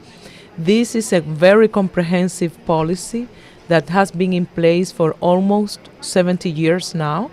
This is a very comprehensive policy that has been in place for almost 70 years now,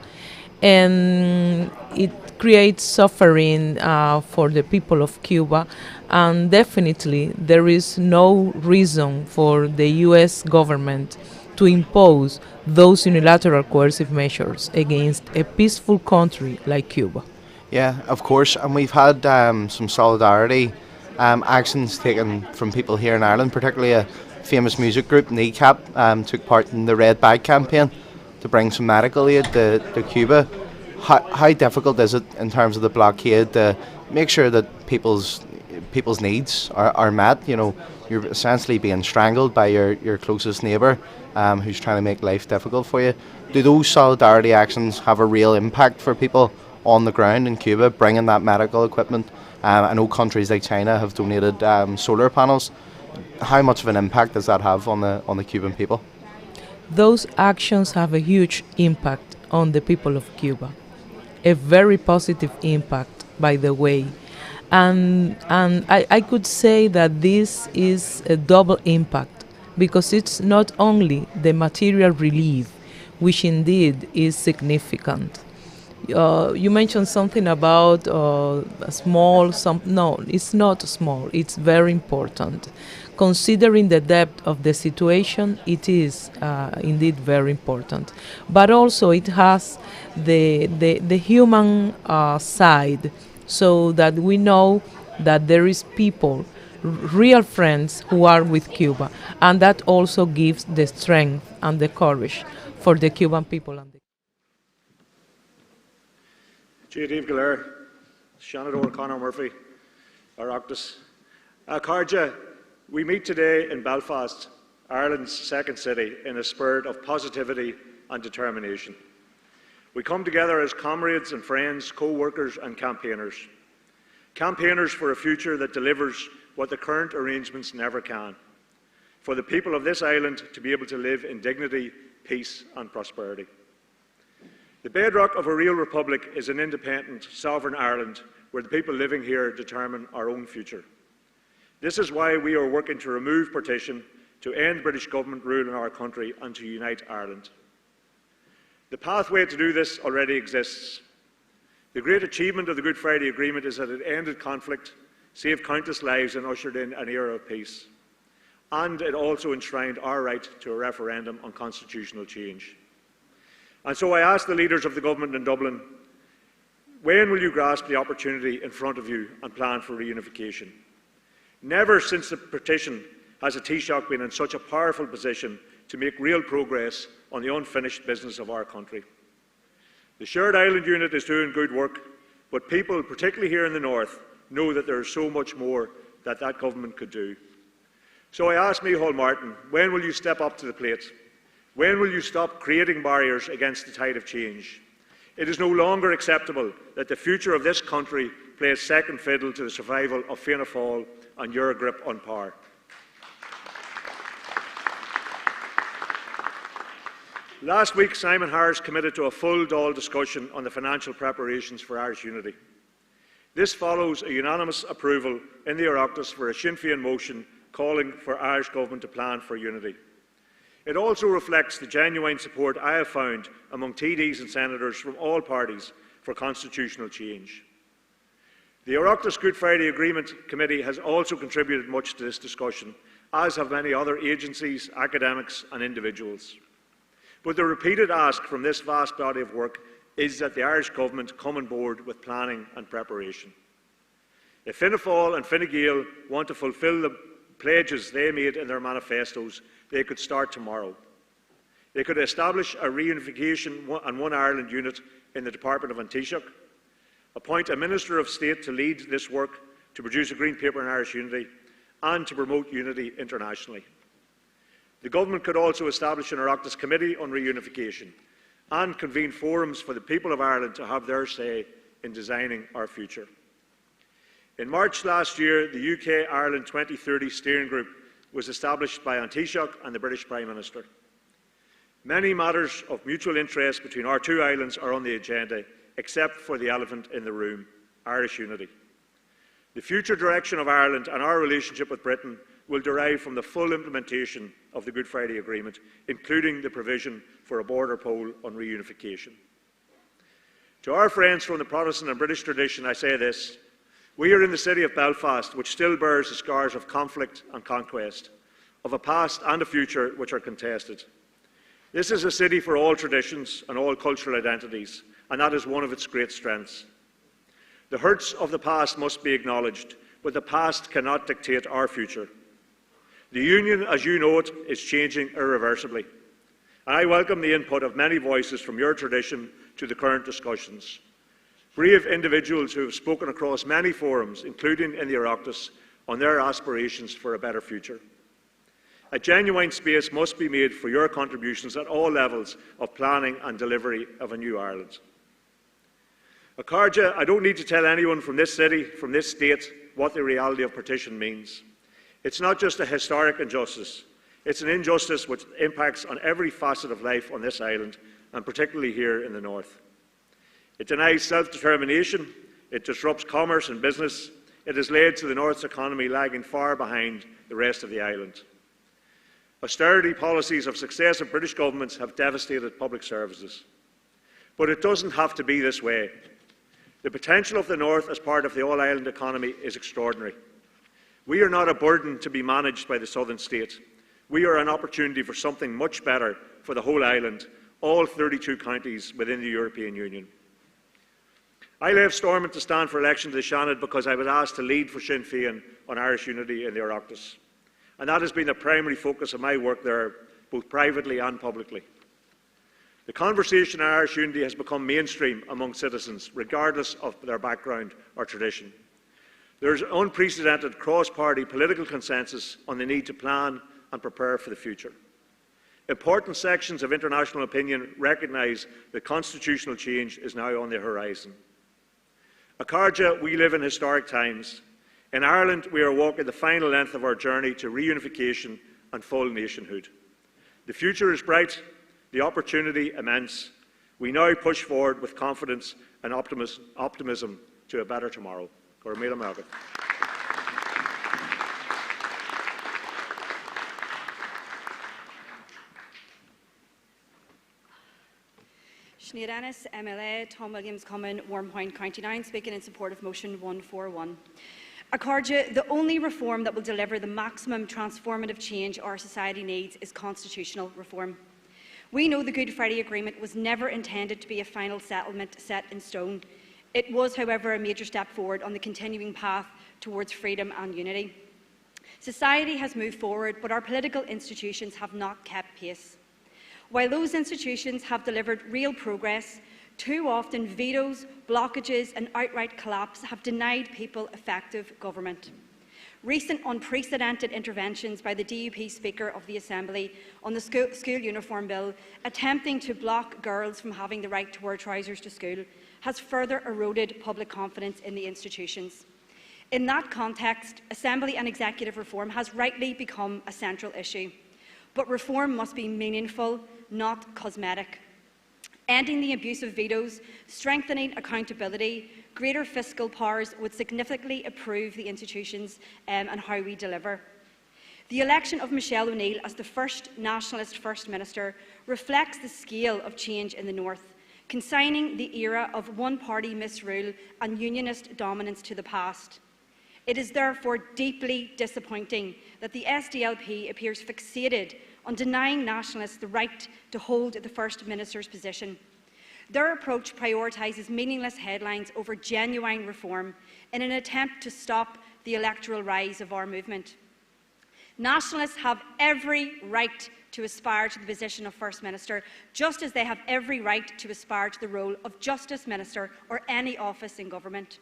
and it creates suffering for the people of Cuba, and definitely there is no reason for the U.S. government to impose those unilateral coercive measures against a peaceful country like Cuba. Yeah, of course, and we've had some solidarity actions taken from people here in Ireland, particularly a famous music group, Kneecap, took part in the Red Bag campaign to bring some medical aid to Cuba. How difficult is it in terms of the blockade to make sure that people's needs are met? You know, you're essentially being strangled by your closest neighbour who's trying to make life difficult for you. Do those solidarity actions have a real impact for people on the ground in Cuba, bringing that medical equipment? I know countries like China have donated solar panels. How much of an impact does that have on the Cuban people? Those actions have a huge impact on the people of Cuba. A very positive impact, by the way. And I could say that this is a double impact, because it's not only the material relief, which indeed is significant, You mentioned something about no, it's not small, it's very important. Considering the depth of the situation, it is indeed very important. But also it has the human side, so that we know that there is people, real friends who are with Cuba, and that also gives the strength and the courage for the Cuban people. Dave Gallair, Shannon Conor Murphy, Oireachtas. Carja, we meet today in Belfast, Ireland's second city, in a spirit of positivity and determination. We come together as comrades and friends, co-workers and campaigners. Campaigners for a future that delivers what the current arrangements never can. For the people of this island to be able to live in dignity, peace and prosperity. The bedrock of a real republic is an independent, sovereign Ireland where the people living here determine our own future. This is why we are working to remove partition, to end British government rule in our country and to unite Ireland. The pathway to do this already exists. The great achievement of the Good Friday Agreement is that it ended conflict, saved countless lives and ushered in an era of peace. And it also enshrined our right to a referendum on constitutional change. And so I ask the leaders of the government in Dublin, when will you grasp the opportunity in front of you and plan for reunification? Never since the partition has a Taoiseach been in such a powerful position to make real progress on the unfinished business of our country. The Shared Island Unit is doing good work, but people, particularly here in the north, know that there is so much more that that government could do. So I ask Micheál Martin, when will you step up to the plate? When will you stop creating barriers against the tide of change? It is no longer acceptable that the future of this country plays second fiddle to the survival of Fianna Fáil and your grip on power. Last week, Simon Harris committed to a full Dáil discussion on the financial preparations for Irish unity. This follows a unanimous approval in the Oireachtas for a Sinn Féin motion calling for Irish Government to plan for unity. It also reflects the genuine support I have found among TDs and senators from all parties for constitutional change. The Oireachtas Good Friday Agreement Committee has also contributed much to this discussion, as have many other agencies, academics and individuals. But the repeated ask from this vast body of work is that the Irish Government come on board with planning and preparation. If Fianna Fáil and Fine Gael want to fulfil the pledges they made in their manifestos, they could start tomorrow. They could establish a reunification and One Ireland unit in the Department of Taoiseach, appoint a Minister of State to lead this work to produce a Green Paper on Irish unity, and to promote unity internationally. The Government could also establish an Oireachtas Committee on Reunification and convene forums for the people of Ireland to have their say in designing our future. In March last year, the UK-Ireland 2030 Steering Group was established by Taoiseach and the British Prime Minister. Many matters of mutual interest between our two islands are on the agenda, except for the elephant in the room, Irish unity. The future direction of Ireland and our relationship with Britain will derive from the full implementation of the Good Friday Agreement, including the provision for a border poll on reunification. To our friends from the Protestant and British tradition, I say this: we are in the city of Belfast, which still bears the scars of conflict and conquest, of a past and a future which are contested. This is a city for all traditions and all cultural identities, and that is one of its great strengths. The hurts of the past must be acknowledged, but the past cannot dictate our future. The Union, as you know it, is changing irreversibly, and I welcome the input of many voices from your tradition to the current discussions. Brave individuals who have spoken across many forums, including in the Oireachtas, on their aspirations for a better future. A genuine space must be made for your contributions at all levels of planning and delivery of a new Ireland. Carja, I don't need to tell anyone from this city, from this state, what the reality of partition means. It's not just a historic injustice, it's an injustice which impacts on every facet of life on this island, and particularly here in the north. It denies self-determination, it disrupts commerce and business, it has led to the north's economy lagging far behind the rest of the island. Austerity policies of successive British governments have devastated public services. But it doesn't have to be this way. The potential of the North as part of the all-island economy is extraordinary. We are not a burden to be managed by the southern state. We are an opportunity for something much better for the whole island, all 32 counties within the European Union. I left Stormont to stand for election to the Seanad because I was asked to lead for Sinn Féin on Irish unity in the Oireachtas. And that has been the primary focus of my work there, both privately and publicly. The conversation on Irish unity has become mainstream among citizens, regardless of their background or tradition. There is unprecedented cross-party political consensus on the need to plan and prepare for the future. Important sections of international opinion recognise that constitutional change is now on the horizon. At Carja, we live in historic times. In Ireland, we are walking the final length of our journey to reunification and full nationhood. The future is bright, the opportunity immense. We now push forward with confidence and optimism to a better tomorrow. Gormila Margaret. Sinead Ennis, MLA, Tom Williams, Common, Warmpoint, County 9, speaking in support of Motion 141. At Carja, the only reform that will deliver the maximum transformative change our society needs is constitutional reform. We know the Good Friday Agreement was never intended to be a final settlement set in stone. It was, however, a major step forward on the continuing path towards freedom and unity. Society has moved forward, but our political institutions have not kept pace. While those institutions have delivered real progress, too often vetoes, blockages and outright collapse have denied people effective government. Recent unprecedented interventions by the DUP Speaker of the Assembly on the school uniform bill, attempting to block girls from having the right to wear trousers to school, has further eroded public confidence in the institutions. In that context, Assembly and executive reform has rightly become a central issue. But reform must be meaningful, not cosmetic. Ending the abuse of vetoes, strengthening accountability, greater fiscal powers would significantly improve the institutions and how we deliver. The election of Michelle O'Neill as the first nationalist First Minister reflects the scale of change in the North, consigning the era of one-party misrule and unionist dominance to the past. It is therefore deeply disappointing that the SDLP appears fixated on denying nationalists the right to hold the First Minister's position. Their approach prioritises meaningless headlines over genuine reform in an attempt to stop the electoral rise of our movement. Nationalists have every right to aspire to the position of First Minister, just as they have every right to aspire to the role of Justice Minister or any office in government.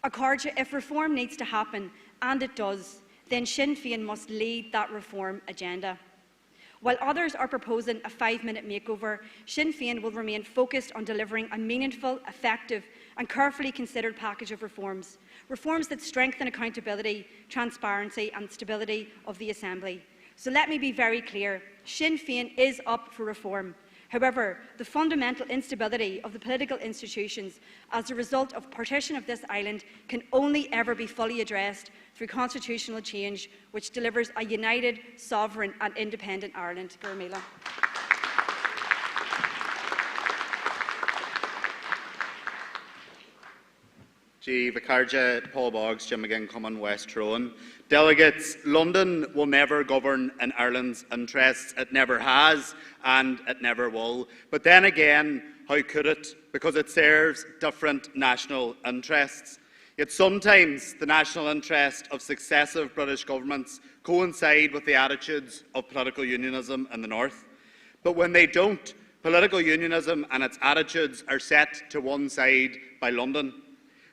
Carja, if reform needs to happen, and it does, then Sinn Féin must lead that reform agenda. While others are proposing a 5-minute makeover, Sinn Féin will remain focused on delivering a meaningful, effective and carefully considered package of reforms. Reforms that strengthen accountability, transparency and stability of the Assembly. So let me be very clear, Sinn Féin is up for reform. However, the fundamental instability of the political institutions as a result of partition of this island can only ever be fully addressed through constitutional change which delivers a united, sovereign and independent Ireland. Gurmila. G. Vicarja, Paul Boggs, Jim McGinn, Common, West Rowan. Delegates, London will never govern in Ireland's interests. It never has and it never will. But then again, how could it? Because it serves different national interests. Yet sometimes the national interest of successive British governments coincide with the attitudes of political unionism in the North. But when they don't, political unionism and its attitudes are set to one side by London.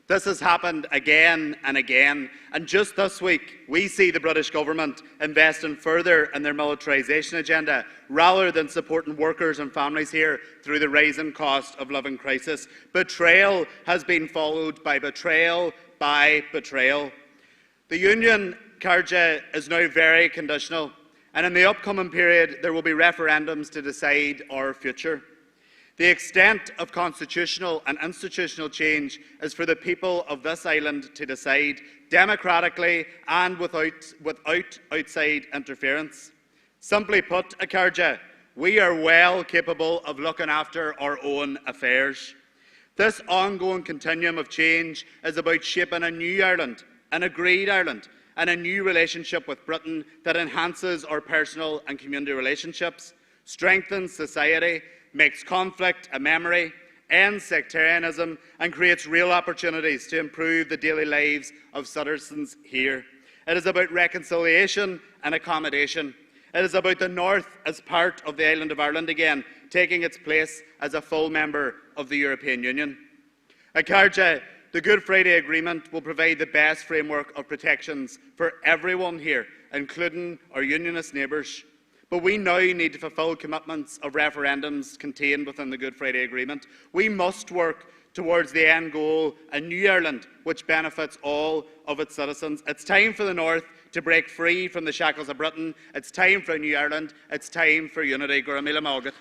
This has happened again and again, and just this week we see the British government investing further in their militarisation agenda rather than supporting workers and families here through the rising cost of living crisis. Betrayal has been followed by betrayal by betrayal. The union, Carja, is now very conditional, and in the upcoming period there will be referendums to decide our future. The extent of constitutional and institutional change is for the people of this island to decide democratically and without outside interference. Simply put, Carja, We are well capable of looking after our own affairs. This ongoing continuum of change is about shaping a new Ireland, an agreed Ireland, and a new relationship with Britain that enhances our personal and community relationships, strengthens society, makes conflict a memory, ends sectarianism, and creates real opportunities to improve the daily lives of citizens here. It is about reconciliation and accommodation. It is about the North as part of the island of Ireland again, taking its place as a full member of the European Union. Akarja, the Good Friday Agreement will provide the best framework of protections for everyone here, including our unionist neighbours. But we now need to fulfil commitments of referendums contained within the Good Friday Agreement. We must work towards the end goal, a new Ireland which benefits all of its citizens. It's time for the North to break free from the shackles of Britain. It's time for a new Ireland. It's time for unity. Gura míle mágat.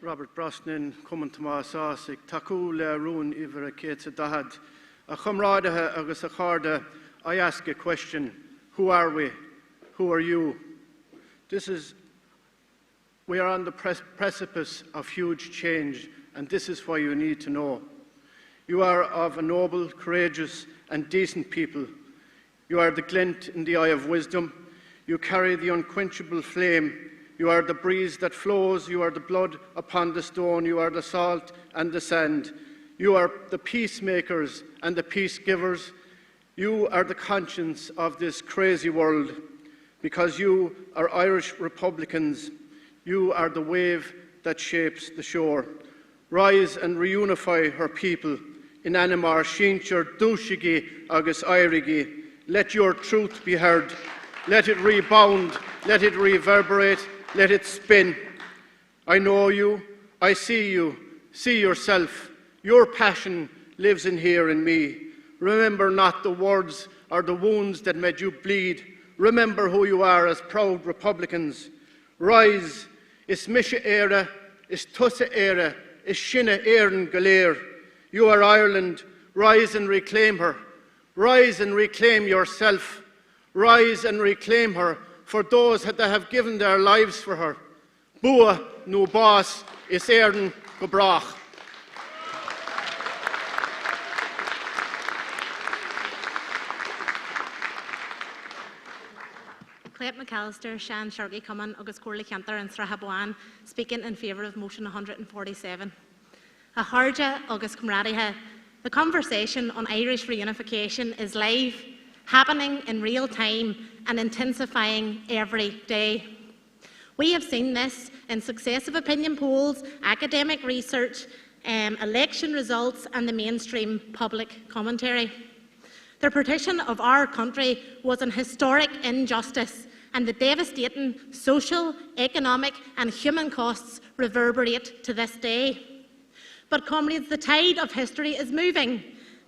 Robert Brosnan, Cumann Tomás Ásig, Taku le Rún Iver a Kate Dahad. A Chumrádathe agus a Charda, I ask a question. Who are we? Who are you? We are on the precipice of huge change, and this is why you need to know. You are of a noble, courageous and decent people. You are the glint in the eye of wisdom. You carry the unquenchable flame. You are the breeze that flows. You are the blood upon the stone. You are the salt and the sand. You are the peacemakers and the peace givers. You are the conscience of this crazy world. Because you are Irish Republicans, you are the wave that shapes the shore. Rise and reunify her people. In Animar, Shincher, Todhchaí agus Éirigí. Let your truth be heard. Let it rebound. Let it reverberate. Let it spin. I know you. I see you. See yourself. Your passion lives in here in me. Remember not the words or the wounds that made you bleed. Remember who you are as proud Republicans. Rise. Is Misha Éire. Is Tusa Éire. Is Shinna Éireann Galéir. You are Ireland. Rise and reclaim her. Rise and reclaim yourself. Rise and reclaim her for those that have given their lives for her. Bua no boss is Éireann go brach. Cleit McAllister, Shan Sharkey Cumann, agus Corley Cantor and Strahabuan speaking in favour of motion 147. A Harja agus Cumradiha, the conversation on Irish reunification is live, happening in real time and intensifying every day. We have seen this in successive opinion polls, academic research, election results and the mainstream public commentary. The partition of our country was an historic injustice, and the devastating social, economic and human costs reverberate to this day. But comrades, the tide of history is moving.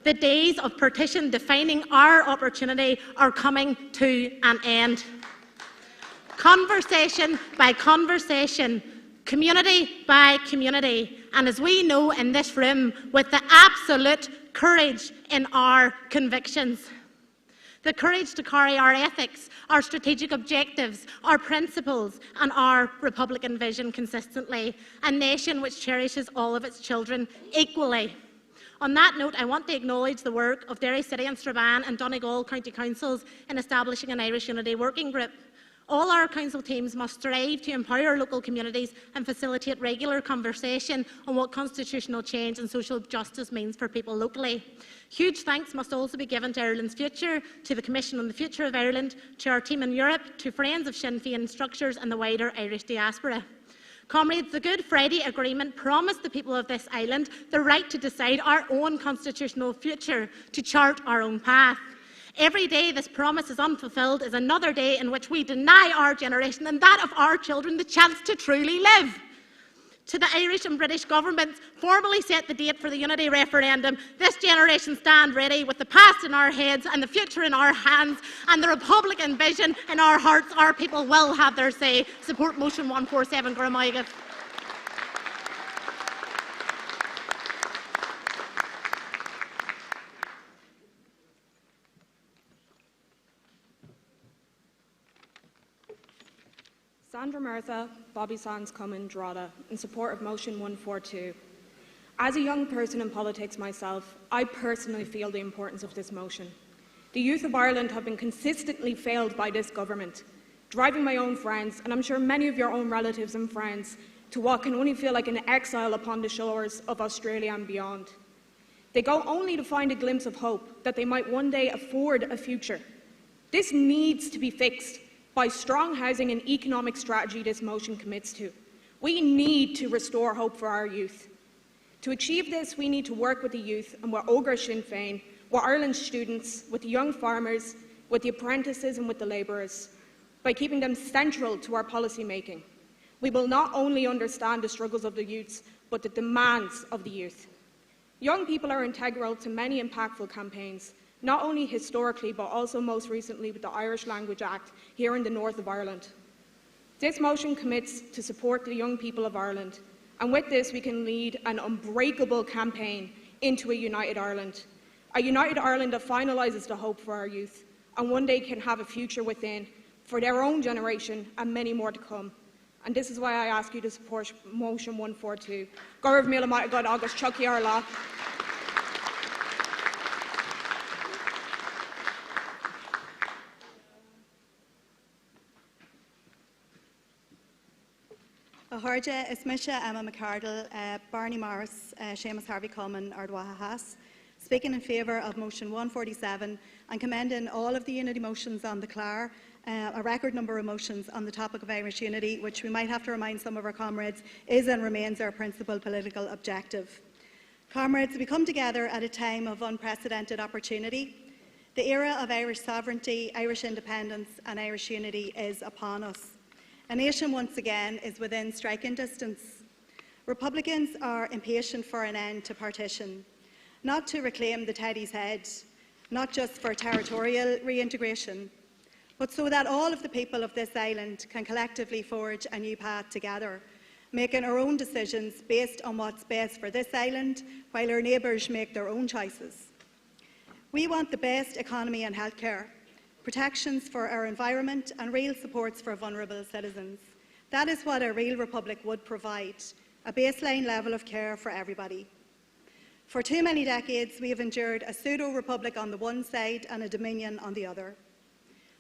The days of partition defining our opportunity are coming to an end. Conversation by conversation, community by community, and as we know in this room, with the absolute courage in our convictions. The courage to carry our ethics, our strategic objectives, our principles and our Republican vision consistently, a nation which cherishes all of its children equally. On that note, I want to acknowledge the work of Derry City and Strabane and Donegal County Councils in establishing an Irish Unity Working Group. All our council teams must strive to empower local communities and facilitate regular conversation on what constitutional change and social justice means for people locally. Huge thanks must also be given to Ireland's Future, to the Commission on the Future of Ireland, to our team in Europe, to friends of Sinn Féin structures and the wider Irish diaspora. Comrades, the Good Friday Agreement promised the people of this island the right to decide our own constitutional future, to chart our own path. Every day this promise is unfulfilled is another day in which we deny our generation and that of our children the chance to truly live. To the Irish and British governments, formally set the date for the unity referendum. This generation stand ready with the past in our heads and the future in our hands and the Republican vision in our hearts. Our people will have their say. Support motion 147. Guramaigad. Sandra Murtha, Bobby Sands Cummins, Drogheda, in support of motion 142. As a young person in politics myself, I personally feel the importance of this motion. The youth of Ireland have been consistently failed by this government, driving my own friends, and I'm sure many of your own relatives and friends, to what can only feel like an exile upon the shores of Australia and beyond. They go only to find a glimpse of hope that they might one day afford a future. This needs to be fixed by strong housing and economic strategy this motion commits to. We need to restore hope for our youth. To achieve this, we need to work with the youth and with Ógra Sinn Féin, with Ireland's students, with the young farmers, with the apprentices and with the labourers, by keeping them central to our policy making. We will not only understand the struggles of the youths, but the demands of the youth. Young people are integral to many impactful campaigns, not only historically, but also most recently with the Irish Language Act here in the north of Ireland. This motion commits to support the young people of Ireland, and with this we can lead an unbreakable campaign into a united Ireland that finalises the hope for our youth, and one day can have a future within for their own generation and many more to come. And this is why I ask you to support motion 142. Gaurav Mila God August Todhchaí Arla. Harja Ismisha Emma McCardle, Barney Morris, Seamus Harvey Common, Ard Fheis, speaking in favour of motion 147 and commending all of the unity motions on the Clár, a record number of motions on the topic of Irish unity, which we might have to remind some of our comrades is and remains our principal political objective. Comrades, we come together at a time of unprecedented opportunity. The era of Irish sovereignty, Irish independence and Irish unity is upon us. A nation once again is within striking distance. Republicans are impatient for an end to partition, not to reclaim the Teddy's head, not just for territorial reintegration, but so that all of the people of this island can collectively forge a new path together, making our own decisions based on what's best for this island, while our neighbours make their own choices. We want the best economy and healthcare, protections for our environment and real supports for vulnerable citizens. That is what a real republic would provide, a baseline level of care for everybody. For too many decades, we have endured a pseudo-republic on the one side and a dominion on the other.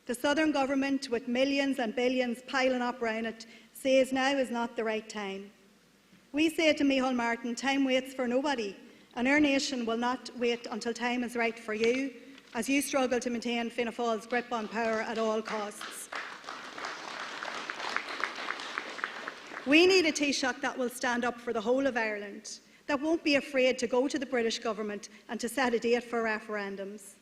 The Southern government, with millions and billions piling up around it, says now is not the right time. We say to Micheál Martin, time waits for nobody, and our nation will not wait until time is right for you, as you struggle to maintain Fianna Fáil's grip on power at all costs. We need a Taoiseach that will stand up for the whole of Ireland, that won't be afraid to go to the British government and to set a date for referendums.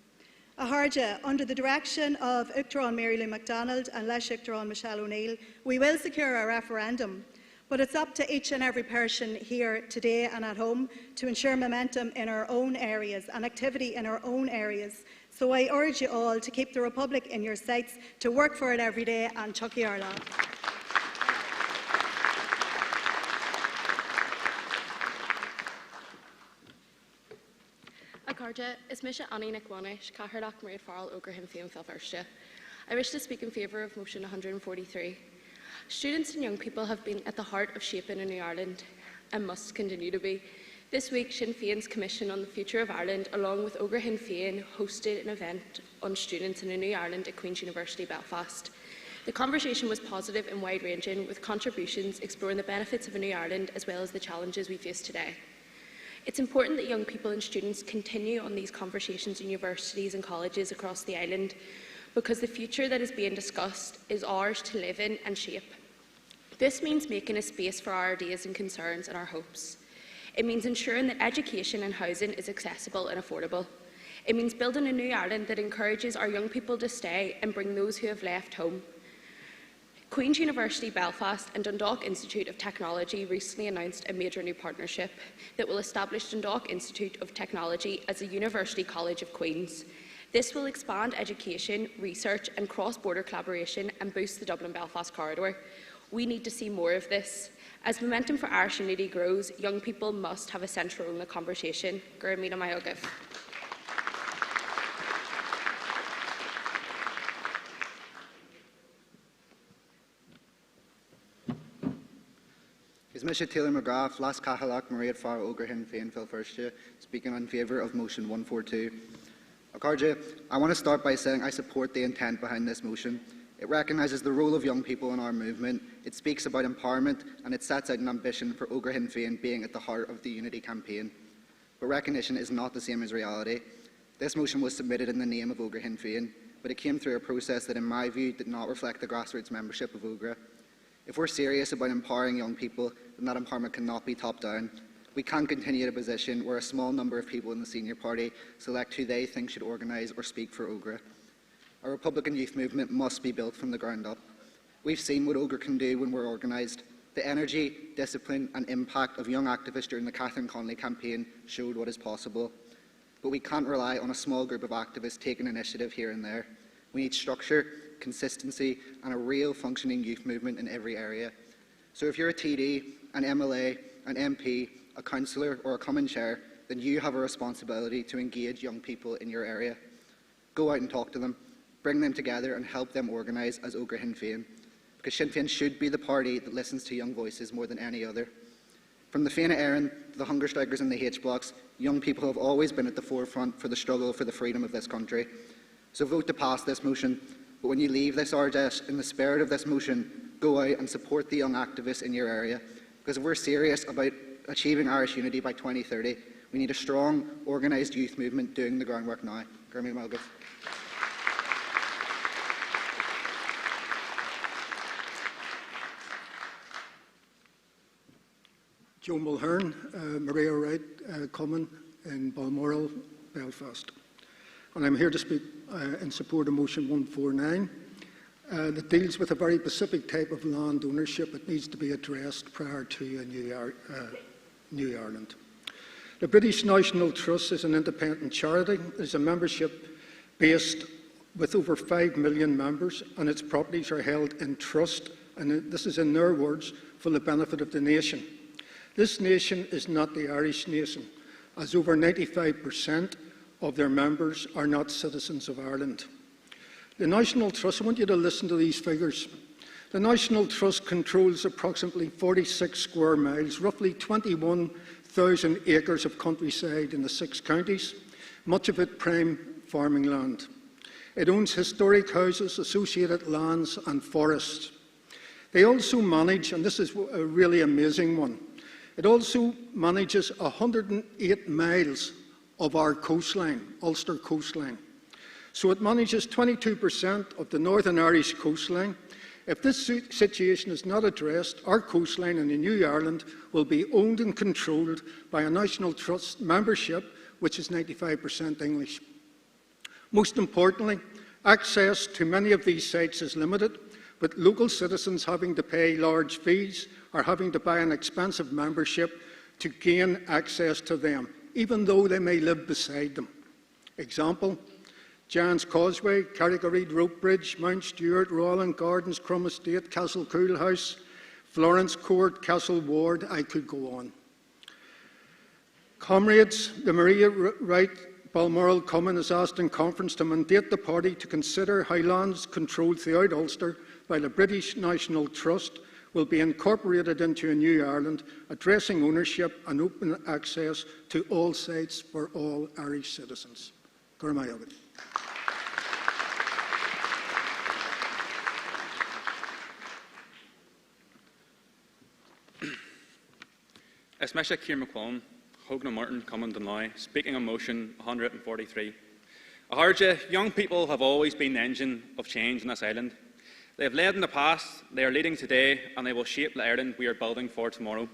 Harja, under the direction of Uachtaráin Mary Lou MacDonald and Leis Uachtaráin Michelle O'Neill, we will secure a referendum, but it's up to each and every person here today and at home to ensure momentum in our own areas and activity in our own areas. So I urge you all to keep the Republic in your sights, to work for it every day, and Todhchaí Arla. Acarja, Ismisha Annie Nickwanesh, Cahardach Marid Farrell, Ógra Sinn Féin Felfarsha. I wish to speak in favour of motion 143. Students and young people have been at the heart of shaping a new Ireland and must continue to be. This week, Sinn Féin's Commission on the Future of Ireland, along with Ógra Sinn Féin, hosted an event on students in a new Ireland at Queen's University, Belfast. The conversation was positive and wide-ranging, with contributions exploring the benefits of a new Ireland as well as the challenges we face today. It's important that young people and students continue on these conversations in universities and colleges across the island, because the future that is being discussed is ours to live in and shape. This means making a space for our ideas and concerns and our hopes. It means ensuring that education and housing is accessible and affordable. It means building a new Ireland that encourages our young people to stay and bring those who have left home. Queen's University Belfast and Dundalk Institute of Technology recently announced a major new partnership that will establish Dundalk Institute of Technology as a University College of Queens. This will expand education, research and cross-border collaboration and boost the Dublin-Belfast corridor. We need to see more of this. As momentum for Irish unity grows, young people must have a central role in the conversation. Gurmina Mayogif. Is Mr. Taylor McGrath, Las Cahalach, Maria Farr, Oger Sinn Féin, Phil Firstje, speaking in favour of motion 142. Akarja, I want to start by saying I support the intent behind this motion. It recognises the role of young people in our movement, it speaks about empowerment, and it sets out an ambition for Oger Sinn Féin being at the heart of the Unity campaign. But recognition is not the same as reality. This motion was submitted in the name of Oger Sinn Féin, but it came through a process that, in my view, did not reflect the grassroots membership of Ogra. If we're serious about empowering young people, then that empowerment cannot be top-down. We can't continue in a position where a small number of people in the senior party select who they think should organise or speak for Ogra. A Republican youth movement must be built from the ground up. We've seen what Ogra can do when we're organised. The energy, discipline and impact of young activists during the Catherine Connolly campaign showed what is possible. But we can't rely on a small group of activists taking initiative here and there. We need structure, consistency and a real functioning youth movement in every area. So if you're a TD, an MLA, an MP, a councillor or a common chair, then you have a responsibility to engage young people in your area. Go out and talk to them, bring them together and help them organise as Oger Sinn Féin, because Sinn Féin should be the party that listens to young voices more than any other. From the Fianna Éireann to the hunger strikers and the H-blocks, young people have always been at the forefront for the struggle for the freedom of this country. So vote to pass this motion, but when you leave this Ardèche, in the spirit of this motion, go out and support the young activists in your area, because if we're serious about achieving Irish unity by 2030, we need a strong, organised youth movement doing the groundwork now. Gurmí Malgus. Joe Mulhern, Maria Wright, Common in Balmoral, Belfast. And I'm here to speak in support of motion 149 that deals with a very specific type of land ownership that needs to be addressed prior to a New Ireland. The British National Trust is an independent charity. It is a membership based with over 5 million members, and its properties are held in trust, and this is in their words, for the benefit of the nation. This nation is not the Irish nation, as over 95% of their members are not citizens of Ireland. The National Trust, I want you to listen to these figures. The National Trust controls approximately 46 square miles, roughly 21,000 acres of countryside in the 6 counties, much of it prime farming land. It owns historic houses, associated lands and forests. They also manage, and this is a really amazing one, it also manages 108 miles of our coastline, Ulster coastline. So it manages 22% of the Northern Irish coastline. If this situation is not addressed, our coastline in the New Ireland will be owned and controlled by a National Trust membership, which is 95% English. Most importantly, access to many of these sites is limited, with local citizens having to pay large fees or having to buy an expensive membership to gain access to them, even though they may live beside them. Example, Giant's Causeway, Carrigareed Rope Bridge, Mount Stewart, Rawlin Gardens, Crum Estate, Castle Cool House, Florence Court, Castle Ward, I could go on. Comrades, the Maria Wright Balmoral Common has asked in conference to mandate the party to consider how lands controlled throughout Ulster by the British National Trust will be incorporated into a New Ireland, addressing ownership and open access to all sites for all Irish citizens. Gurmai. As Mesha Keir McQuillan, Hogan Martin, Cummins and Now, speaking on motion 143. Aharja, young people have always been the engine of change in this island. They have led in the past, they are leading today, and they will shape the Ireland we are building for tomorrow.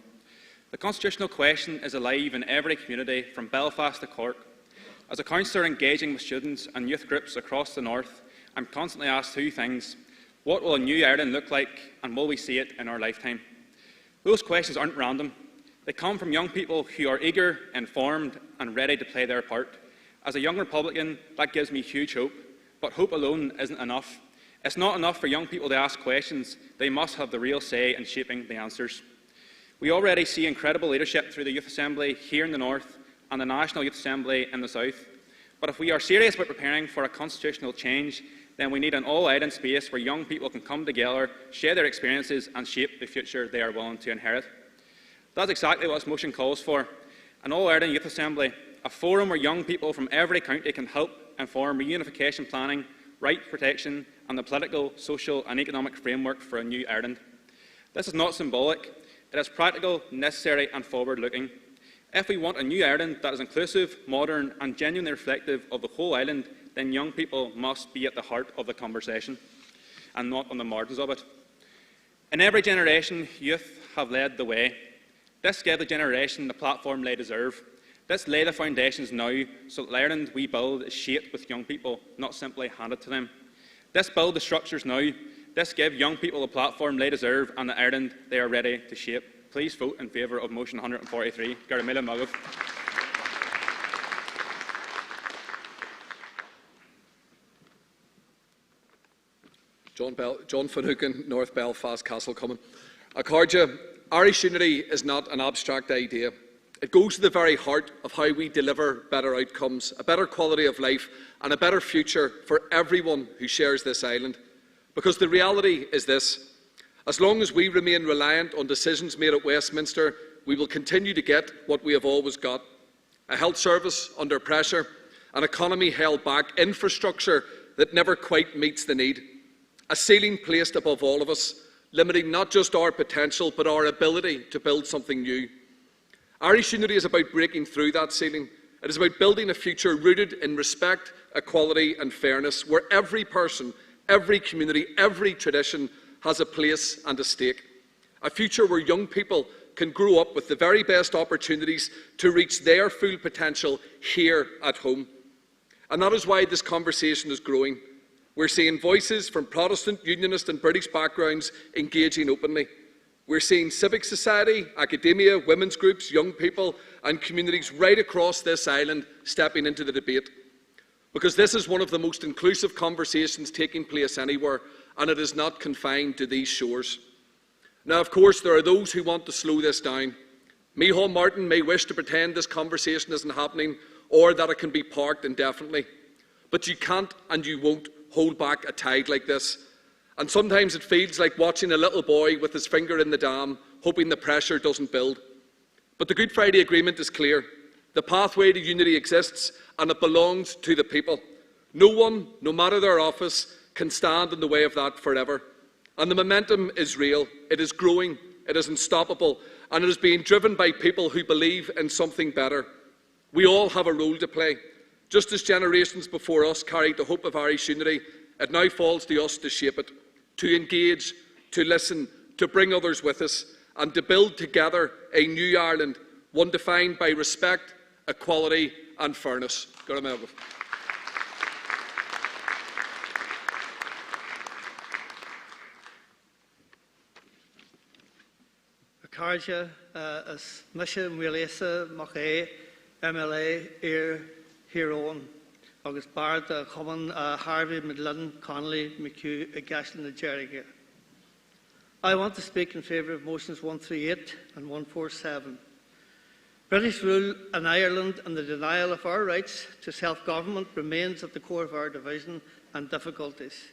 The constitutional question is alive in every community, from Belfast to Cork. As a councillor engaging with students and youth groups across the north, I'm constantly asked 2 things. What will a new Ireland look like, and will we see it in our lifetime? Those questions aren't random. They come from young people who are eager, informed, and ready to play their part. As a young Republican, that gives me huge hope. But hope alone isn't enough. It's not enough for young people to ask questions. They must have the real say in shaping the answers. We already see incredible leadership through the Youth Assembly here in the north and the National Youth Assembly in the south. But if we are serious about preparing for a constitutional change, then we need an all-Ireland space where young people can come together, share their experiences and shape the future they are willing to inherit. That's exactly what this motion calls for. An All-Ireland Youth Assembly, a forum where young people from every county can help inform reunification planning, right protection and the political, social and economic framework for a new Ireland. This is not symbolic, it is practical, necessary and forward-looking. If we want a new Ireland that is inclusive, modern and genuinely reflective of the whole island, then young people must be at the heart of the conversation and not on the margins of it. In every generation, youth have led the way. This gave the generation the platform they deserve. Let's lay the foundations now so that the Ireland we build is shaped with young people, not simply handed to them. Let's build the structures now. Let's give young people the platform they deserve and the Ireland they are ready to shape. Please vote in favour of motion 143. Garamila Magov. John Finhooken, North Belfast, Castlecommon. Accordia, Irish unity is not an abstract idea. It goes to the very heart of how we deliver better outcomes, a better quality of life and a better future for everyone who shares this island. Because the reality is this: as long as we remain reliant on decisions made at Westminster, we will continue to get what we have always got: a health service under pressure, an economy held back, infrastructure that never quite meets the need, a ceiling placed above all of us, limiting not just our potential but our ability to build something new. Irish unity is about breaking through that ceiling. It is about building a future rooted in respect, equality and fairness, where every person, every community, every tradition has a place and a stake. A future where young people can grow up with the very best opportunities to reach their full potential here at home. And that is why this conversation is growing. We're seeing voices from Protestant, Unionist and British backgrounds engaging openly. We're seeing civic society, academia, women's groups, young people and communities right across this island stepping into the debate. Because this is one of the most inclusive conversations taking place anywhere, and it is not confined to these shores. Now, of course, there are those who want to slow this down. Micheál Martin may wish to pretend this conversation isn't happening or that it can be parked indefinitely. But you can't and you won't hold back a tide like this. And sometimes it feels like watching a little boy with his finger in the dam, hoping the pressure doesn't build. But the Good Friday Agreement is clear. The pathway to unity exists, and it belongs to the people. No one, no matter their office, can stand in the way of that forever. And the momentum is real, it is growing, it is unstoppable, and it is being driven by people who believe in something better. We all have a role to play. Just as generations before us carried the hope of Irish unity, it now falls to us to shape it, to engage, to listen, to bring others with us, and to build together a new Ireland, one defined by respect, equality and fairness. Accordia is Misha Muelesa Maché MLA hÉirean agus Bard Common Harvey Midland Connolly McHugh Gaston Jeriga. I want to speak in favour of motions 138 and 147. British rule in Ireland and the denial of our rights to self-government remains at the core of our division and difficulties.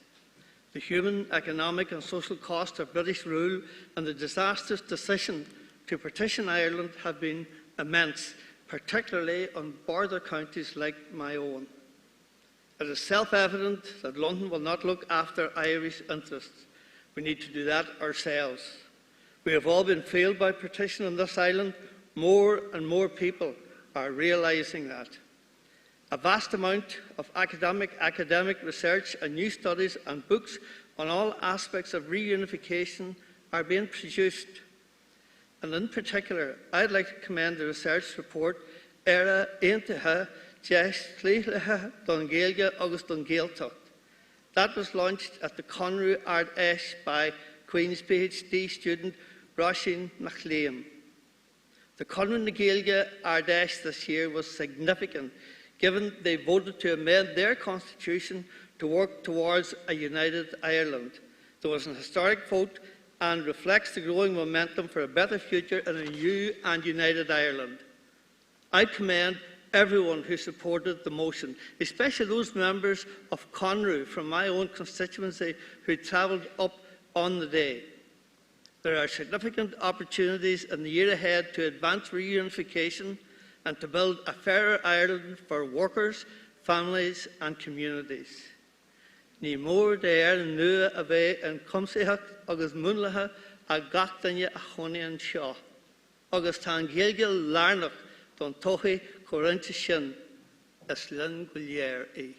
The human, economic and social cost of British rule and the disastrous decision to partition Ireland have been immense, particularly on border counties like my own. It is self-evident that London will not look after Irish interests. We need to do that ourselves. We have all been failed by partition on this island. More and more people are realising that. A vast amount of academic research and new studies and books on all aspects of reunification are being produced. And in particular, I'd like to commend the research report Era Aontaithe Deis Clíthe don Gaeilge agus don Gaeltacht. That was launched at the Conradh Ard Fheis by Queen's PhD student Roisin MacLean. The Conradh na Gaeilge Ard Fheis this year was significant, given they voted to amend their constitution to work towards a united Ireland. There was an historic vote and reflects the growing momentum for a better future in a new and united Ireland. I commend everyone who supported the motion, especially those members of Conradh from my own constituency who travelled up on the day. There are significant opportunities in the year ahead to advance reunification and to build a fairer Ireland for workers, families and communities. Ní mór de nua a bheith an cumsaíocht agus múnlathe a gach duine a chonaíonn seo, agus tá an ghéilgeal lárnach don Todhchaí Chomhairnte sin is linn go léir é.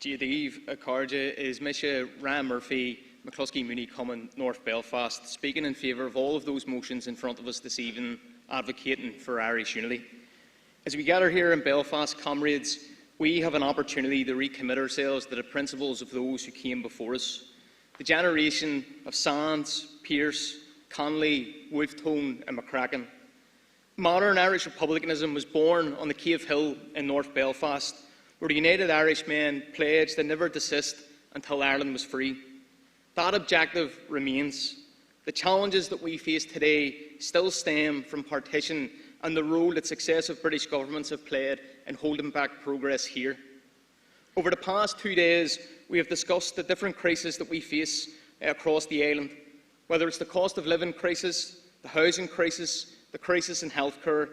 Díomh a cardja is Misha Ram Murphy, McCluskey Mooney Common, North Belfast, speaking in favour of all of those motions in front of us this evening, advocating for Irish unity. As we gather here in Belfast, comrades, we have an opportunity to recommit ourselves to the principles of those who came before us. The generation of Sands, Pearse, Connolly, Wolfetone and McCracken. Modern Irish republicanism was born on the Cave Hill in North Belfast, where the United Irishmen pledged to never desist until Ireland was free. That objective remains. The challenges that we face today still stem from partition and the role that successive British governments have played in holding back progress here. Over the past 2 days, we have discussed the different crises that we face across the island, whether it's the cost of living crisis, the housing crisis, the crisis in healthcare.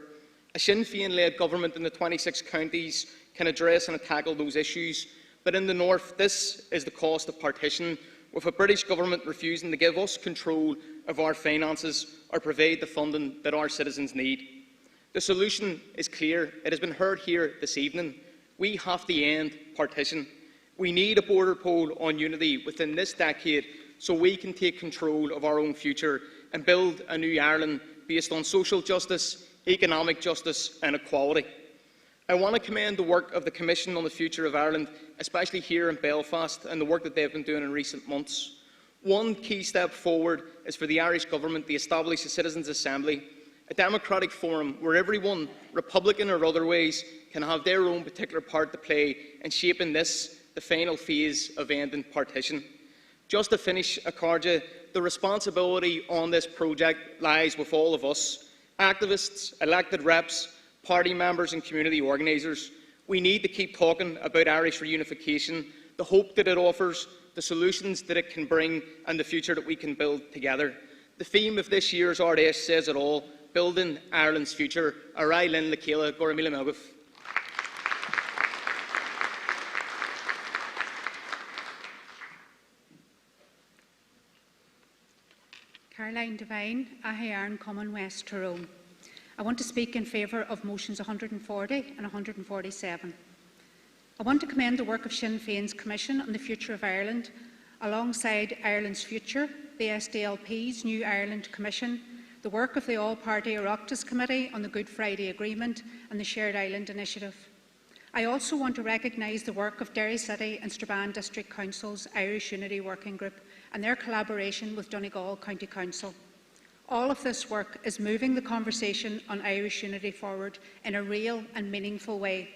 A Sinn Féin-led government in the 26 counties can address and tackle those issues, but in the north, this is the cost of partition, with a British government refusing to give us control of our finances or provide the funding that our citizens need. The solution is clear. It has been heard here this evening. We have to end partition. We need a border poll on unity within this decade so we can take control of our own future and build a new Ireland based on social justice, economic justice and equality. I want to commend the work of the Commission on the Future of Ireland, especially here in Belfast, and the work that they've been doing in recent months. One key step forward is for the Irish Government to establish a Citizens' Assembly, a democratic forum where everyone, Republican or otherwise, can have their own particular part to play in shaping this, the final phase of ending partition. Just to finish, Acardja, the responsibility on this project lies with all of us, activists, elected reps, party members and community organisers. We need to keep talking about Irish reunification, the hope that it offers, the solutions that it can bring and the future that we can build together. The theme of this year's Ard Fheis says it all, building Ireland's future. Arai Lynn Lakela, Goramila Melguf. Caroline Devine, a hÉirean Common West Tyrone. I want to speak in favour of motions 140 and 147. I want to commend the work of Sinn Féin's Commission on the Future of Ireland, alongside Ireland's Future, the SDLP's New Ireland Commission, the work of the All-Party Oireachtas Committee on the Good Friday Agreement and the Shared Island Initiative. I also want to recognise the work of Derry City and Strabane District Council's Irish Unity Working Group and their collaboration with Donegal County Council. All of this work is moving the conversation on Irish unity forward in a real and meaningful way.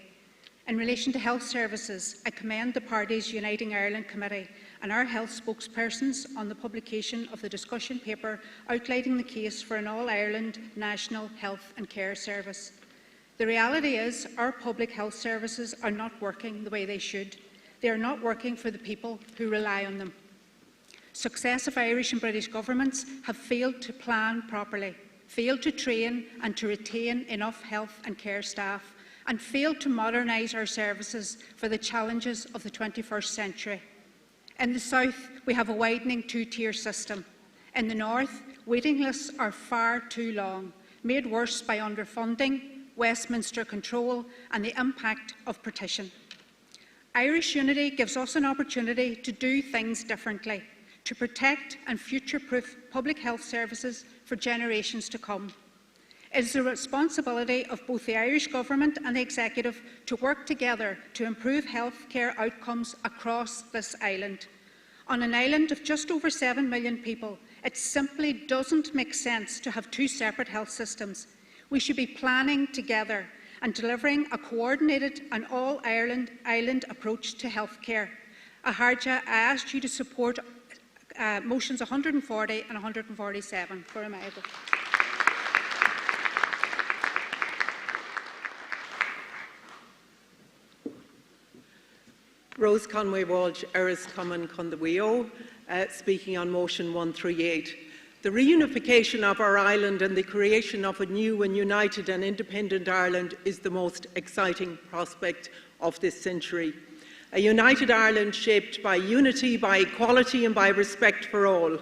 In relation to health services, I commend the parties Uniting Ireland Committee and our health spokespersons on the publication of the discussion paper outlining the case for an all-Ireland national health and care service. The reality is our public health services are not working the way they should. They are not working for the people who rely on them. Successive Irish and British governments have failed to plan properly, failed to train and to retain enough health and care staff, and failed to modernise our services for the challenges of the 21st century. In the south, we have a widening two-tier system. In the north, waiting lists are far too long, made worse by underfunding, Westminster control and the impact of partition. Irish unity gives us an opportunity to do things differently, to protect and future-proof public health services for generations to come. It is the responsibility of both the Irish Government and the Executive to work together to improve healthcare outcomes across this island. On an island of just over 7 million people, it simply doesn't make sense to have two separate health systems. We should be planning together and delivering a coordinated and all-Ireland approach to healthcare. Acardja, I asked you to support motions 140 and 147. Rose Conway Walsh, Eris Common Condaweo, speaking on motion 138. The reunification of our island and the creation of a new and united and independent Ireland is the most exciting prospect of this century. A united Ireland shaped by unity, by equality and by respect for all.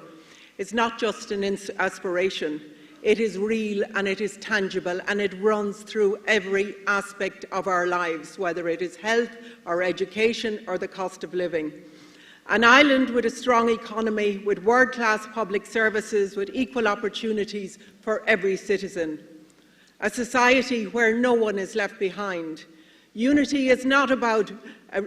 It's not just an aspiration. It is real and it is tangible and it runs through every aspect of our lives, whether it is health or education or the cost of living. An island with a strong economy, with world-class public services, with equal opportunities for every citizen. A society where no one is left behind. Unity is not about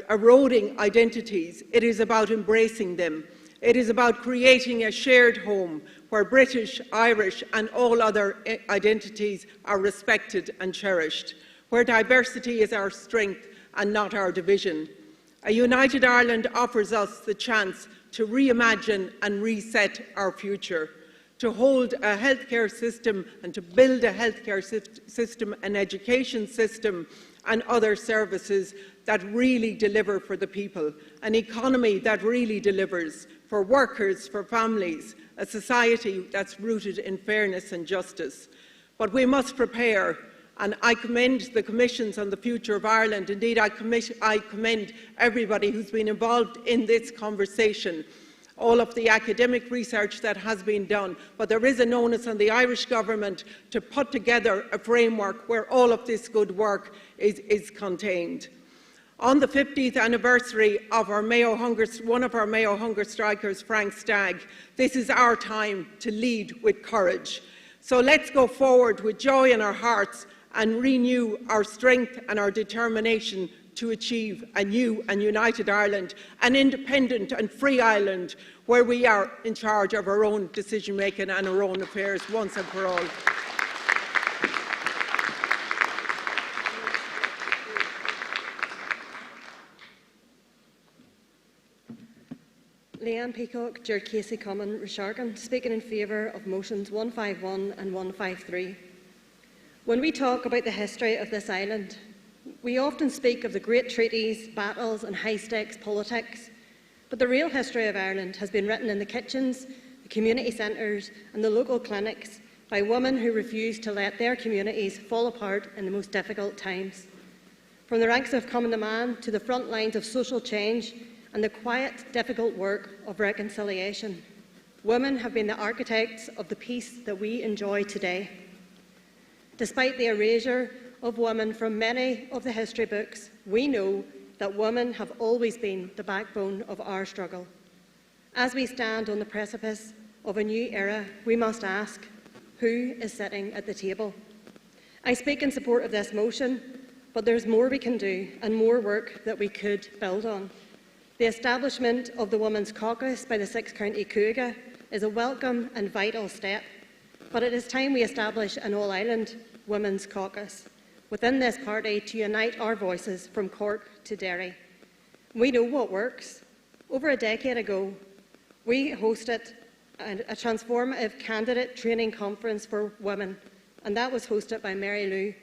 eroding identities, it is about embracing them. It is about creating a shared home where British, Irish and all other identities are respected and cherished, where diversity is our strength and not our division. A united Ireland offers us the chance to reimagine and reset our future, to hold a healthcare system and to build a healthcare system, an education system and other services that really deliver for the people, an economy that really delivers for workers, for families, a society that's rooted in fairness and justice. But we must prepare, and I commend the Commissions on the Future of Ireland. Indeed, I commend everybody who's been involved in this conversation, all of the academic research that has been done, but there is an onus on the Irish Government to put together a framework where all of this good work is contained. On the 50th anniversary of one of our Mayo hunger strikers, Frank Stagg, this is our time to lead with courage. So let's go forward with joy in our hearts and renew our strength and our determination to achieve a new and united Ireland, an independent and free Ireland where we are in charge of our own decision-making and our own affairs once and for all. Leanne Peacock, Jared Casey Common, Reshargan, speaking in favour of motions 151 and 153. When we talk about the history of this island, we often speak of the great treaties, battles and high-stakes politics, but the real history of Ireland has been written in the kitchens, the community centres and the local clinics by women who refused to let their communities fall apart in the most difficult times. From the ranks of common man to the front lines of social change and the quiet, difficult work of reconciliation, women have been the architects of the peace that we enjoy today. Despite the erasure of women from many of the history books, we know that women have always been the backbone of our struggle. As we stand on the precipice of a new era, we must ask, who is sitting at the table? I speak in support of this motion, but there's more we can do and more work that we could build on. The establishment of the Women's Caucus by the Six County Cúige is a welcome and vital step, but it is time we establish an all-Ireland Women's Caucus within this party to unite our voices from Cork to Derry. We know what works. Over a decade ago, we hosted a transformative candidate training conference for women, and that was hosted by Mary Lou.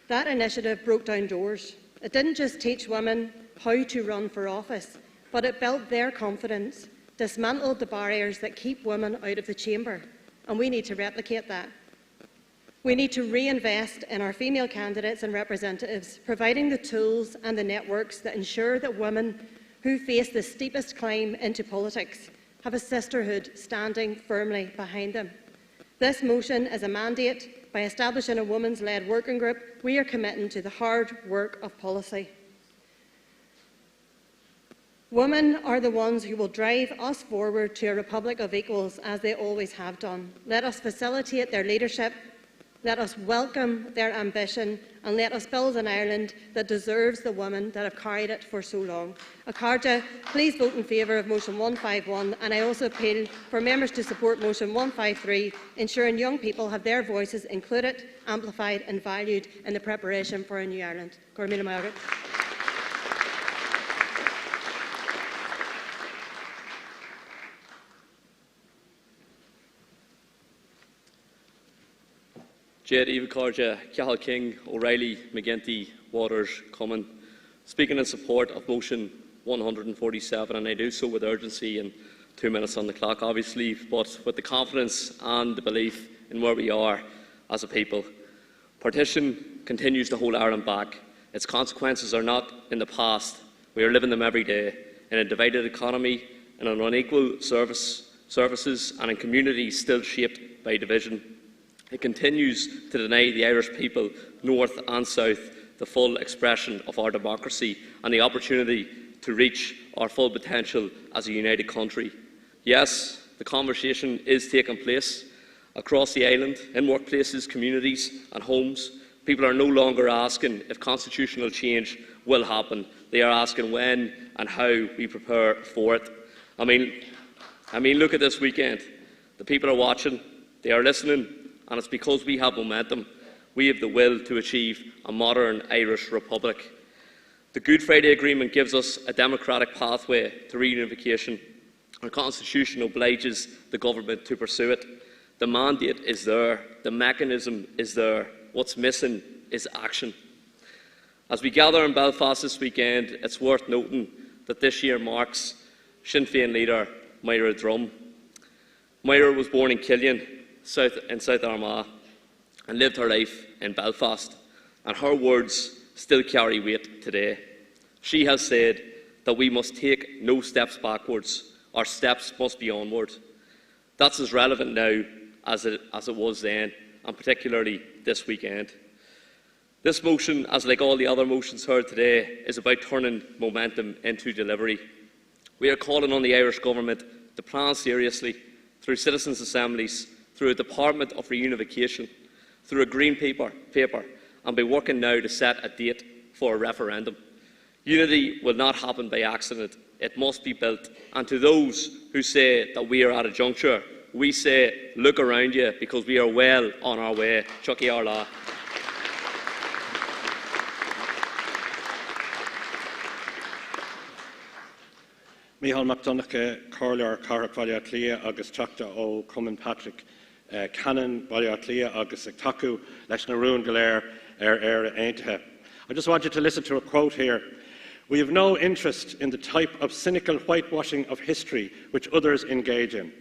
That initiative broke down doors. It didn't just teach women how to run for office, but it built their confidence, dismantled the barriers that keep women out of the chamber, and we need to replicate that. We need to reinvest in our female candidates and representatives, providing the tools and the networks that ensure that women who face the steepest climb into politics have a sisterhood standing firmly behind them. This motion is a mandate. By establishing a women's-led working group, we are committing to the hard work of policy. Women are the ones who will drive us forward to a republic of equals, as they always have done. Let us facilitate their leadership, let us welcome their ambition, and let us build an Ireland that deserves the women that have carried it for so long. Acharja, please vote in favour of motion 151, and I also appeal for members to support motion 153, ensuring young people have their voices included, amplified and valued in the preparation for a new Ireland. Gormila Margaret. Jed Eva Carja, Cathal King, O'Reilly, McGinty, Waters, Cummins, speaking in support of motion 147, and I do so with urgency and 2 minutes on the clock, obviously, but with the confidence and the belief in where we are as a people. Partition continues to hold Ireland back. Its consequences are not in the past. We are living them every day, in a divided economy, in an unequal services, and in communities still shaped by division. It continues to deny the Irish people, north and south, the full expression of our democracy and the opportunity to reach our full potential as a united country. Yes, the conversation is taking place across the island, in workplaces, communities and homes. People are no longer asking if constitutional change will happen. They are asking when and how we prepare for it. I mean, look at this weekend. The people are watching, they are listening, and it's because we have momentum. We have the will to achieve a modern Irish Republic. The Good Friday Agreement gives us a democratic pathway to reunification. Our Constitution obliges the government to pursue it. The mandate is there. The mechanism is there. What's missing is action. As we gather in Belfast this weekend, it's worth noting that this year marks Sinn Féin leader Maire Drum. Maire was born in Killian, in South Armagh, and lived her life in Belfast, and her words still carry weight today. She has said that we must take no steps backwards. Our steps must be onward. That's as relevant now as it was then, and particularly this weekend. This motion, as like all the other motions heard today, is about turning momentum into delivery. We are calling on the Irish Government to plan seriously through citizens' assemblies, through a Department of Reunification, through a green paper, and be working now to set a date for a referendum. Unity will not happen by accident. It must be built. And to those who say that we are at a juncture, we say, look around you, because we are well on our way. Todhchaí Arla. Mícheál MacDonagh Corlair Carach Baile Clia agus Teachta ó Cumann Patrick Cannon Baile Clia agus ag tacu leis na rún galéir Aontaithe. I just want you to listen to a quote here. We have no interest in the type of cynical whitewashing of history which others engage in.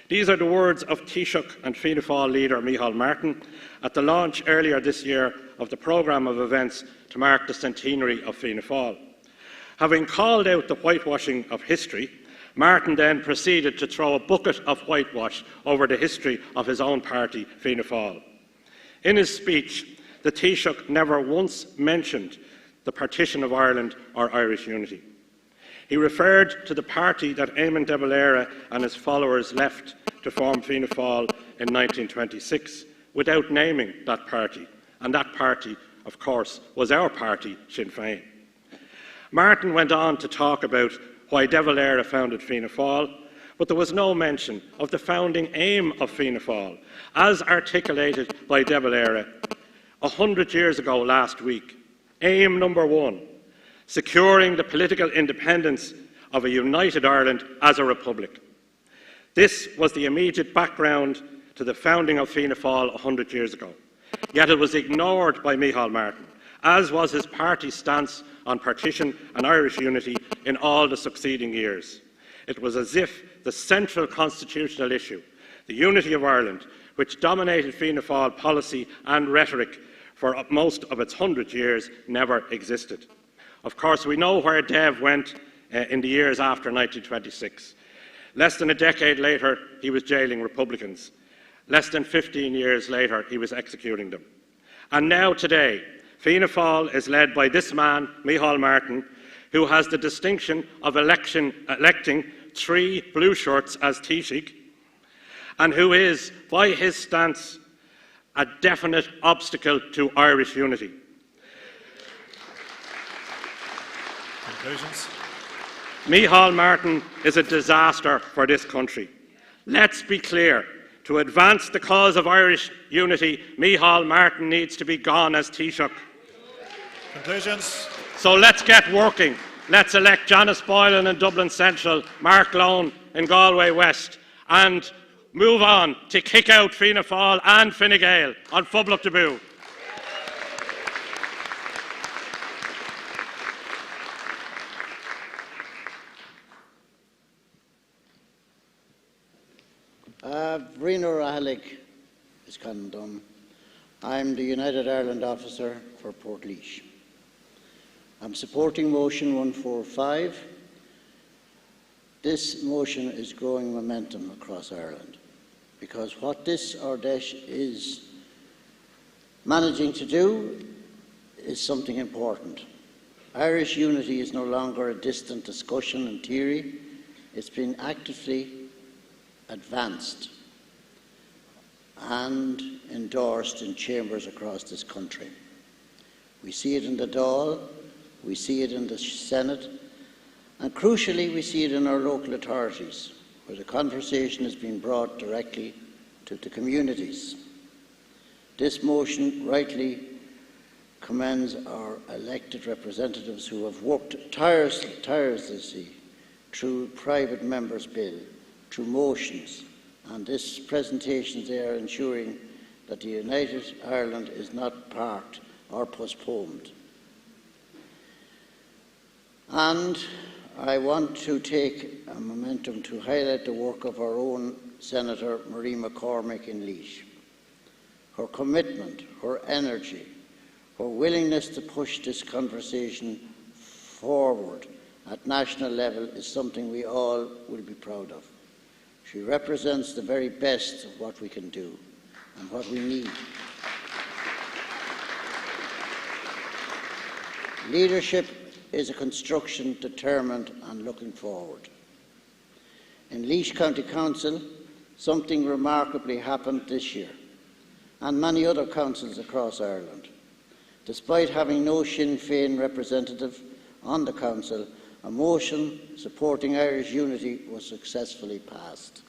These are the words of Taoiseach and Fianna Fáil leader Micheál Martin at the launch earlier this year of the programme of events to mark the centenary of Fianna Fáil. Having called out the whitewashing of history, Martin then proceeded to throw a bucket of whitewash over the history of his own party, Fianna Fáil. In his speech, the Taoiseach never once mentioned the partition of Ireland or Irish unity. He referred to the party that Eamon de Valera and his followers left to form Fianna Fáil in 1926 without naming that party, and that party, of course, was our party, Sinn Féin. Martin went on to talk about why de Valera founded Fianna Fáil, but there was no mention of the founding aim of Fianna Fáil, as articulated by de Valera 100 years ago last week. Aim number one, securing the political independence of a united Ireland as a republic. This was the immediate background to the founding of Fianna Fáil 100 years ago. Yet it was ignored by Micheál Martin, as was his party's stance on partition and Irish unity in all the succeeding years. It was as if the central constitutional issue, the unity of Ireland, which dominated Fianna Fáil policy and rhetoric for most of its 100 years, never existed. Of course, we know where Dev went in the years after 1926. Less than a decade later, he was jailing Republicans. Less than 15 years later, he was executing them. And now today, Fianna Fáil is led by this man, Micheál Martin, who has the distinction of electing 3 blue shirts as Taoiseach, and who is, by his stance, a definite obstacle to Irish unity. Conclusions. Micheál Martin is a disaster for this country. Let's be clear. To advance the cause of Irish unity, Micheál Martin needs to be gone as Taoiseach. Conclusions. So let's get working. Let's elect Janice Boylan in Dublin Central, Mark Lone in Galway West, and move on to kick out Fianna Fáil and Fine Gael on Phoblacht de Boo. Gaelic is Condom. I'm the United Ireland officer for Portlaoise. I'm supporting motion 145. This motion is growing momentum across Ireland because what this Ardèche is managing to do is something important. Irish unity is no longer a distant discussion in theory. It's been actively advanced and endorsed in chambers across this country. We see it in the Dáil, we see it in the Senate, and crucially we see it in our local authorities, where the conversation has been brought directly to the communities. This motion rightly commends our elected representatives who have worked tirelessly through private members' bill, through motions, and this presentation they are ensuring that the United Ireland is not parked or postponed. And I want to take a momentum to highlight the work of our own Senator Marie McCormick in Laois. Her commitment, her energy, her willingness to push this conversation forward at national level is something we all will be proud of. She represents the very best of what we can do and what we need. Leadership is a construction determined and looking forward. In Laois County Council, something remarkably happened this year, and many other councils across Ireland. Despite having no Sinn Féin representative on the council, a motion supporting Irish unity was successfully passed.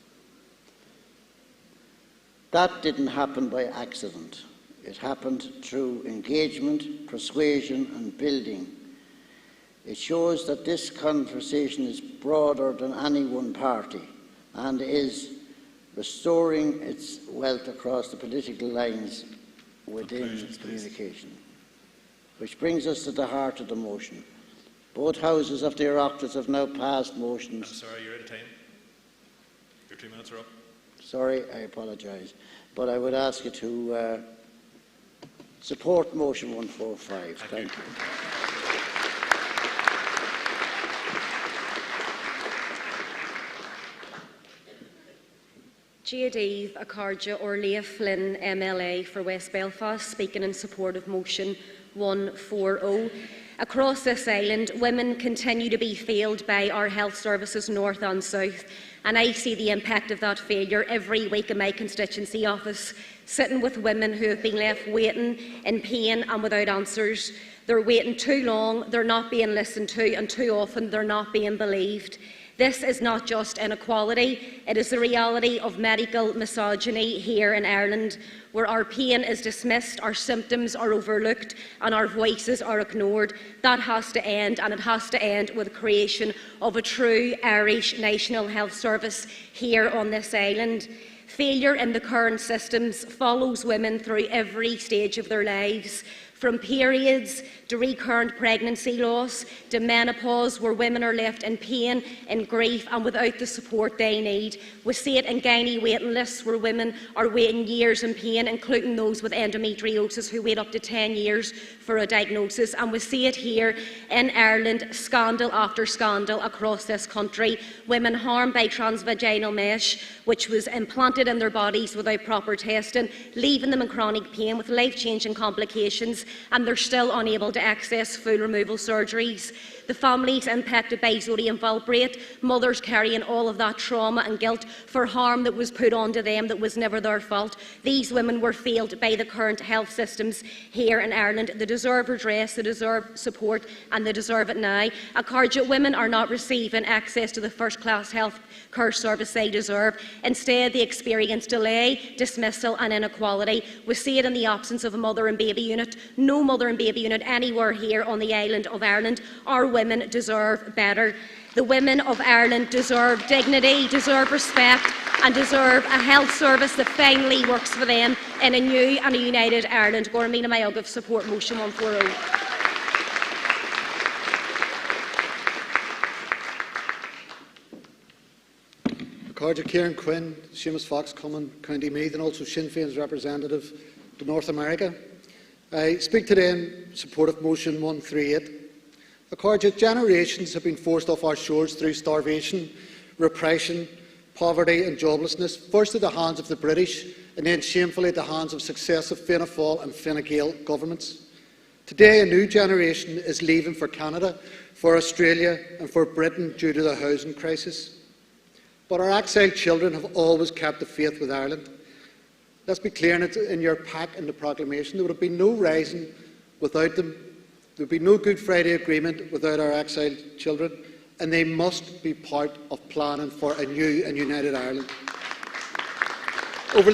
That didn't happen by accident. It happened through engagement, persuasion and building. It shows that this conversation is broader than any one party and is restoring its wealth across the political lines within communication. Which brings us to the heart of the motion. Both houses of the Oireachtas have now passed motions. I'm sorry, you're out of time. Your 2 minutes are up. Sorry, I apologise. But I would ask you to support motion 145. Thank you. Díomh a Carja or Leah Flynn MLA for West Belfast, speaking in support of motion 140. Across this island, women continue to be failed by our health services north and south, and I see the impact of that failure every week in my constituency office, sitting with women who have been left waiting in pain and without answers. They're waiting too long, they're not being listened to, and too often they're not being believed. This is not just inequality, it is the reality of medical misogyny here in Ireland, where our pain is dismissed, our symptoms are overlooked and our voices are ignored. That has to end, and it has to end with the creation of a true Irish National Health Service here on this island. Failure in the current systems follows women through every stage of their lives, from periods to recurrent pregnancy loss to menopause, where women are left in pain, in grief and without the support they need. We see it in gynae waiting lists, where women are waiting years in pain, including those with endometriosis who wait up to 10 years for a diagnosis. And we see it here in Ireland, scandal after scandal across this country. Women harmed by transvaginal mesh, which was implanted in their bodies without proper testing, leaving them in chronic pain with life-changing complications, and they're still unable to access full removal surgeries. The families impacted by sodium valproate, mothers carrying all of that trauma and guilt for harm that was put onto them that was never their fault. These women were failed by the current health systems here in Ireland. They deserve redress, they deserve support, and they deserve it now. Carja, women are not receiving access to the first-class health care service they deserve. Instead, they experience delay, dismissal and inequality. We see it in the absence of a mother and baby unit. No mother and baby unit anywhere here on the island of Ireland. Our women deserve better. The women of Ireland deserve dignity, deserve respect and deserve a health service that finally works for them in a new and a united Ireland. Gormina Mayogov, support motion 140. Carja Kieran Quinn, Seamus Fox Common, County Meath, and also Sinn Féin's representative to North America. I speak today in support of Motion 138. Carja, generations have been forced off our shores through starvation, repression, poverty and joblessness, first at the hands of the British and then shamefully at the hands of successive Fianna Fáil and Fine Gael governments. Today, a new generation is leaving for Canada, for Australia and for Britain due to the housing crisis. But our exiled children have always kept the faith with Ireland. Let's be clear, and it's in your pack in the proclamation, there would have been no rising without them. There would be no Good Friday Agreement without our exiled children, and they must be part of planning for a new and united Ireland. Over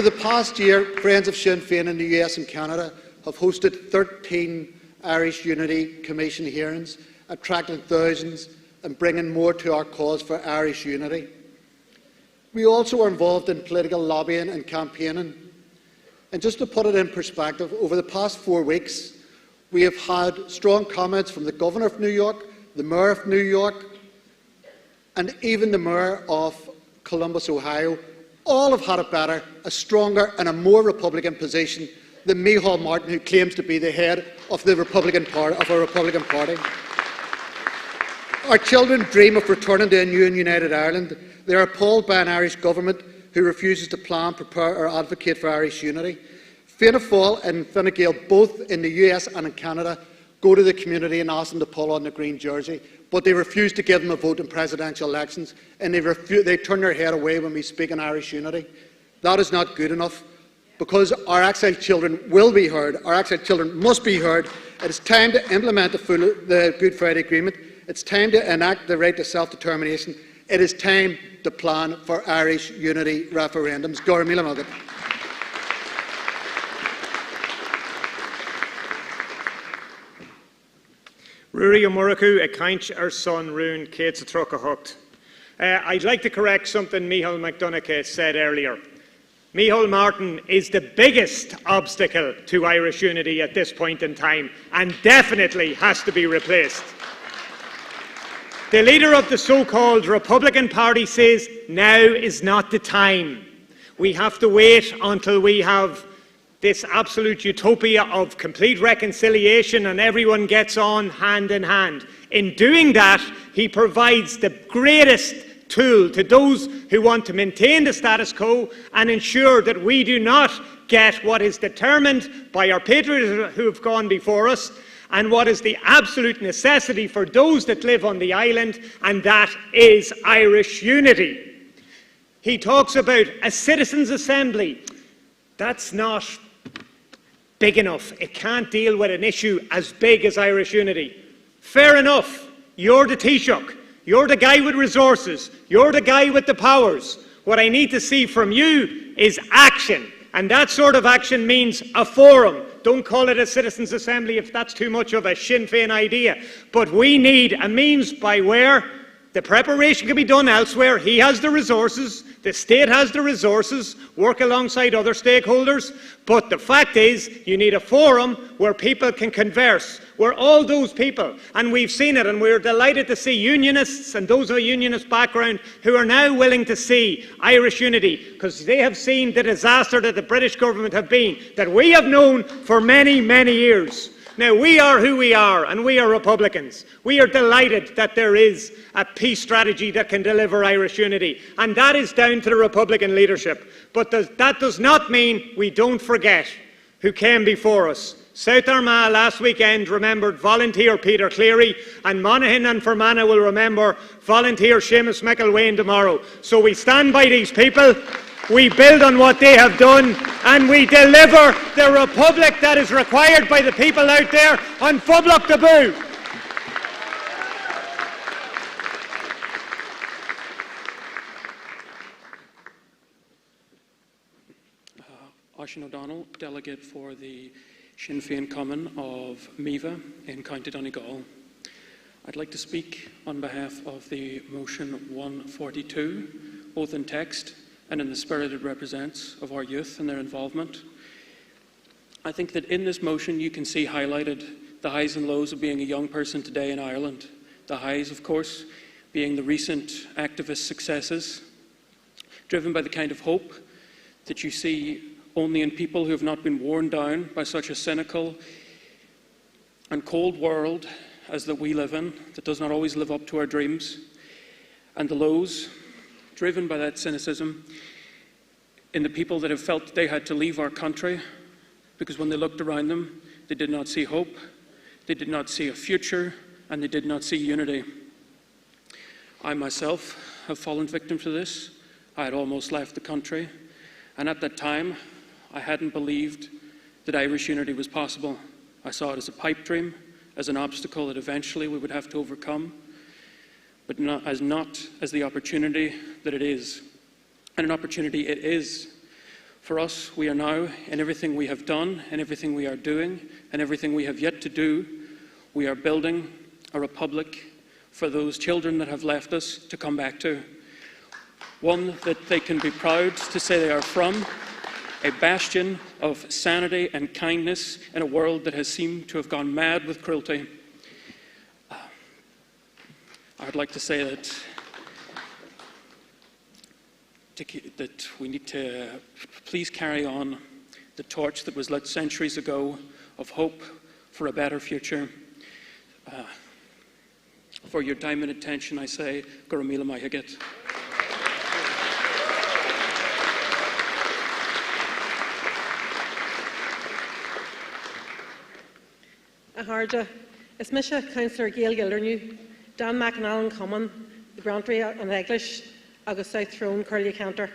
the past year, Friends of Sinn Féin in the US and Canada have hosted 13 Irish Unity Commission hearings, attracting thousands and bringing more to our cause for Irish unity. We also are involved in political lobbying and campaigning. And just to put it in perspective, over the past 4 weeks, we have had strong comments from the Governor of New York, the Mayor of New York, and even the Mayor of Columbus, Ohio. All have had a better, a stronger and a more Republican position than Micheál Martin, who claims to be the head of the Republican Party, Our children dream of returning to a new and united Ireland. They are appalled by an Irish government who refuses to plan, prepare or advocate for Irish unity. Fianna Fáil and Fine Gael, both in the US and in Canada, go to the community and ask them to pull on the green jersey, but they refuse to give them a vote in presidential elections, and they turn their head away when we speak in Irish unity. That is not good enough, because our exiled children will be heard. Our exiled children must be heard. It is time to implement the Good Friday Agreement. It's time to enact the right to self-determination. It is time to plan for Irish unity referendums. Gor Míle Magat. Rúri Amuraku, a kainch ar son rún, Kate Satroka Hucht. I'd like to correct something Micheál McDonagh said earlier. Micheál Martin is the biggest obstacle to Irish unity at this point in time and definitely has to be replaced. The leader of the so-called Republican Party says now is not the time. We have to wait until we have this absolute utopia of complete reconciliation and everyone gets on hand in hand. In doing that, he provides the greatest tool to those who want to maintain the status quo and ensure that we do not get what is determined by our patriots who have gone before us and what is the absolute necessity for those that live on the island, and that is Irish unity. He talks about a citizens' assembly. That's not big enough. It can't deal with an issue as big as Irish unity. Fair enough. You're the Taoiseach. You're the guy with resources. You're the guy with the powers. What I need to see from you is action. And that sort of action means a forum. Don't call it a citizens' assembly if that's too much of a Sinn Féin idea. But we need a means by where the preparation can be done elsewhere. He has the resources. The state has the resources. Work alongside other stakeholders. But the fact is, you need a forum where people can converse, where all those people, and we've seen it, and we're delighted to see unionists and those of a unionist background who are now willing to see Irish unity, because they have seen the disaster that the British government have been, that we have known for many, many years. Now, we are who we are, and we are Republicans. We are delighted that there is a peace strategy that can deliver Irish unity, and that is down to the Republican leadership. But that does not mean we don't forget who came before us. South Armagh last weekend remembered volunteer Peter Cleary, and Monaghan and Fermanagh will remember volunteer Seamus McElwain tomorrow. So we stand by these people. We build on what they have done, and we deliver the republic that is required by the people out there on Fublock the Boo. Oisín O'Donnell, delegate for the Sinn Féin Common of Meva in County Donegal. I'd like to speak on behalf of the motion 142, both in text and in the spirit it represents of our youth and their involvement. I think that in this motion you can see highlighted the highs and lows of being a young person today in Ireland. The highs, of course, being the recent activist successes, driven by the kind of hope that you see only in people who have not been worn down by such a cynical and cold world as that we live in, that does not always live up to our dreams, and the lows, driven by that cynicism, in the people that have felt they had to leave our country because when they looked around them, they did not see hope, they did not see a future, and they did not see unity. I myself have fallen victim to this. I had almost left the country, and at that time, I hadn't believed that Irish unity was possible. I saw it as a pipe dream, as an obstacle that eventually we would have to overcome, but not as the opportunity that it is. And an opportunity it is. For us, we are now, in everything we have done, and everything we are doing, and everything we have yet to do, we are building a republic for those children that have left us to come back to. One that they can be proud to say they are from, a bastion of sanity and kindness in a world that has seemed to have gone mad with cruelty. I'd like to say that we need to please carry on the torch that was lit centuries ago of hope for a better future. For your time and attention, I say, Gurumila Mahigat. Ard Fheis, Councillor Gail Gildernew, Dan McAnallen Common, the Grantry and English, August South Throne, Curlia Cantor.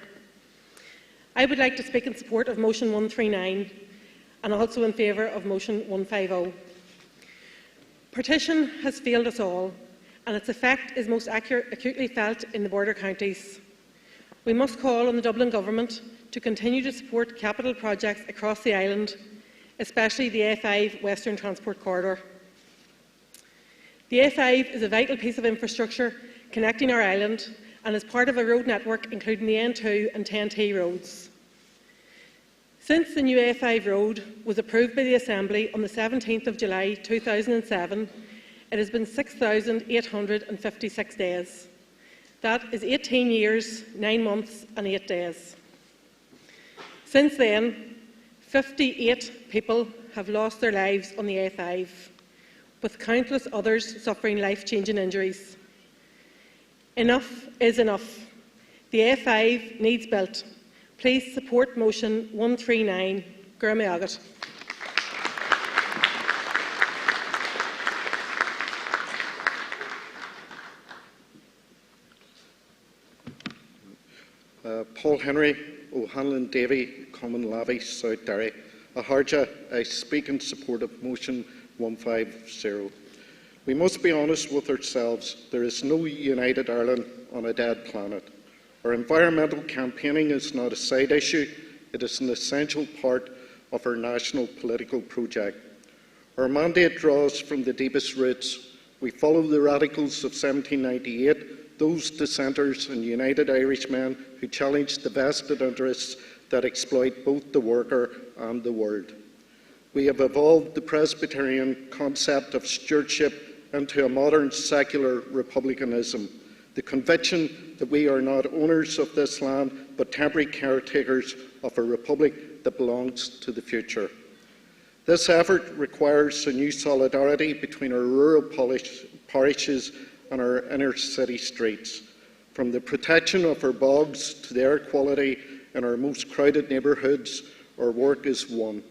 I would like to speak in support of Motion 139 and also in favour of Motion 150. Partition has failed us all, and its effect is most acutely felt in the border counties. We must call on the Dublin Government to continue to support capital projects across the island, especially the A5 Western Transport Corridor. The A5 is a vital piece of infrastructure connecting our island and is part of a road network including the N2 and 10T roads. Since the new A5 road was approved by the Assembly on the 17th of July 2007, it has been 6,856 days. That is 18 years, 9 months and 8 days. Since then, 58 people have lost their lives on the A5, with countless others suffering life-changing injuries. Enough is enough. The A5 needs built. Please support Motion 139. Gurma Agat. Paul Henry, O'Hanlon Davy, Common Lavy, South Derry. Aharja, I speak in support of Motion 150. We must be honest with ourselves. There is no united Ireland on a dead planet. Our environmental campaigning is not a side issue. It is an essential part of our national political project. Our mandate draws from the deepest roots. We follow the radicals of 1798, those dissenters and United Irishmen who challenged the vested interests that exploit both the worker and the world. We have evolved the Presbyterian concept of stewardship into a modern secular republicanism, the conviction that we are not owners of this land but temporary caretakers of a republic that belongs to the future. This effort requires a new solidarity between our rural parishes and our inner city streets. From the protection of our bogs to the air quality in our most crowded neighbourhoods, our work is one.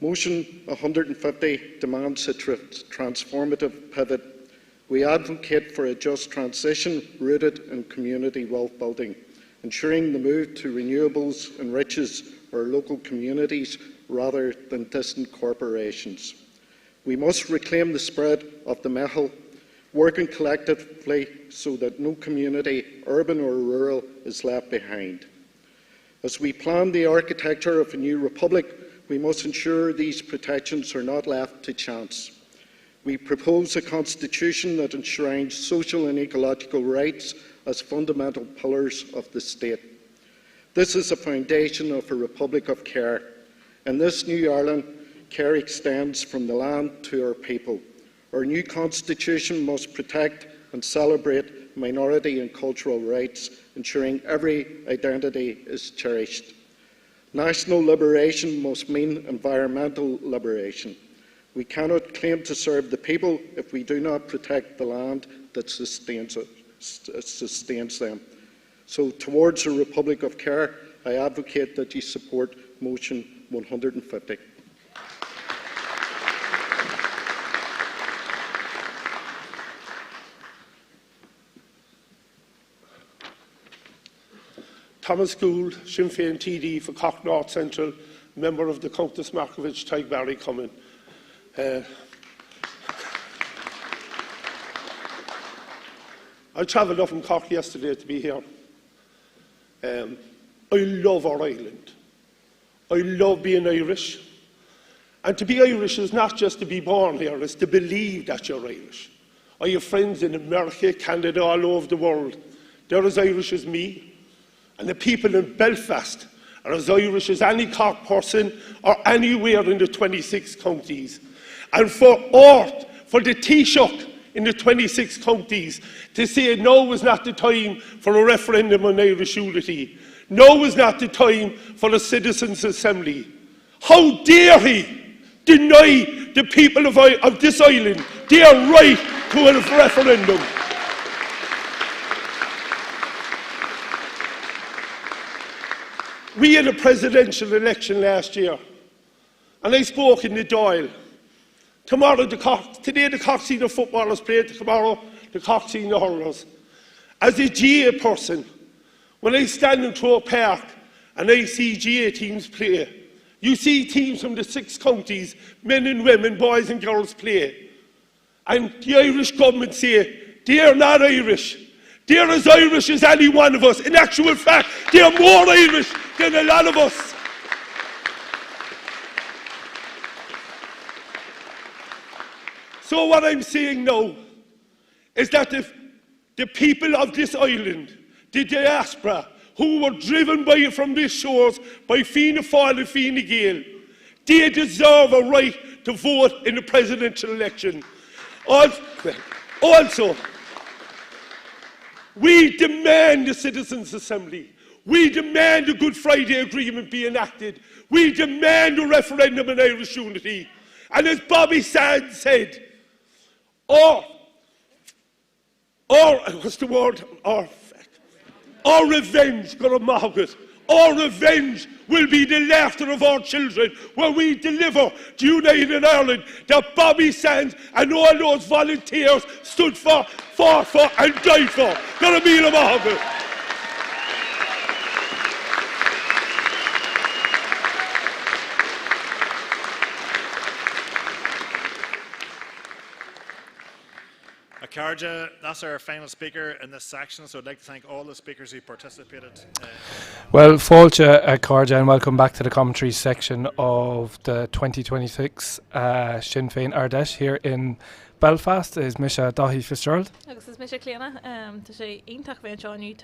Motion 150 demands a transformative pivot. We advocate for a just transition rooted in community wealth building, ensuring the move to renewables enriches our local communities rather than distant corporations. We must reclaim the spirit of the Mehel, working collectively so that no community, urban or rural, is left behind. As we plan the architecture of a new republic, we must ensure these protections are not left to chance. We propose a constitution that enshrines social and ecological rights as fundamental pillars of the state. This is the foundation of a republic of care. In this new Ireland, care extends from the land to our people. Our new constitution must protect and celebrate minority and cultural rights, ensuring every identity is cherished. National liberation must mean environmental liberation. We cannot claim to serve the people if we do not protect the land that sustains them. So, towards a Republic of Care, I advocate that you support motion 150. Thomas Gould, Sinn Féin TD for Cork North Central, member of the Countess Markovich Todhchaí Common. I travelled up from Cork yesterday to be here. I love our island. I love being Irish. And to be Irish is not just to be born here, it's to believe that you're Irish. I have friends in America, Canada, all over the world. They're as Irish as me. And the people in Belfast are as Irish as any Cork person or anywhere in the 26 counties. And for Ard, for the Taoiseach in the 26 counties, to say no is not the time for a referendum on Irish unity. No is not the time for a citizens' assembly. How dare he deny the people of this island their right to a referendum? We had a presidential election last year, and I spoke in the Tógáil. Today the Cork Senior footballers play, tomorrow the Cork Senior hurlers. As a GA person, when I stand in Croke Park and I see GA teams play, you see teams from the 6 counties, men and women, boys and girls play. And the Irish government say, they're not Irish. They're as Irish as any one of us. In actual fact, they're more Irish than a lot of us. So what I'm saying now is that if the people of this island, the diaspora, who were driven from these shores by Fianna Fáil and Fine Gael, they deserve a right to vote in the presidential election. Also, we demand a citizens' assembly. We demand a Good Friday Agreement be enacted. We demand a referendum on Irish unity. And as Bobby Sands said, what's the word? Our revenge, Margaret. Our revenge will be the laughter of our children when we deliver the United Ireland that Bobby Sands and all those volunteers stood for and died for. Margaret. Karja, that's our final speaker in this section, so I'd like to thank all the speakers who participated. Well, Fáilte, Karja, and welcome back to the commentary section of the 2026 Sinn Féin Ard Fheis here in Belfast. Is Misha Dahi Fitzgerald? Agus is Misha Cleana, to say intach bheith Sean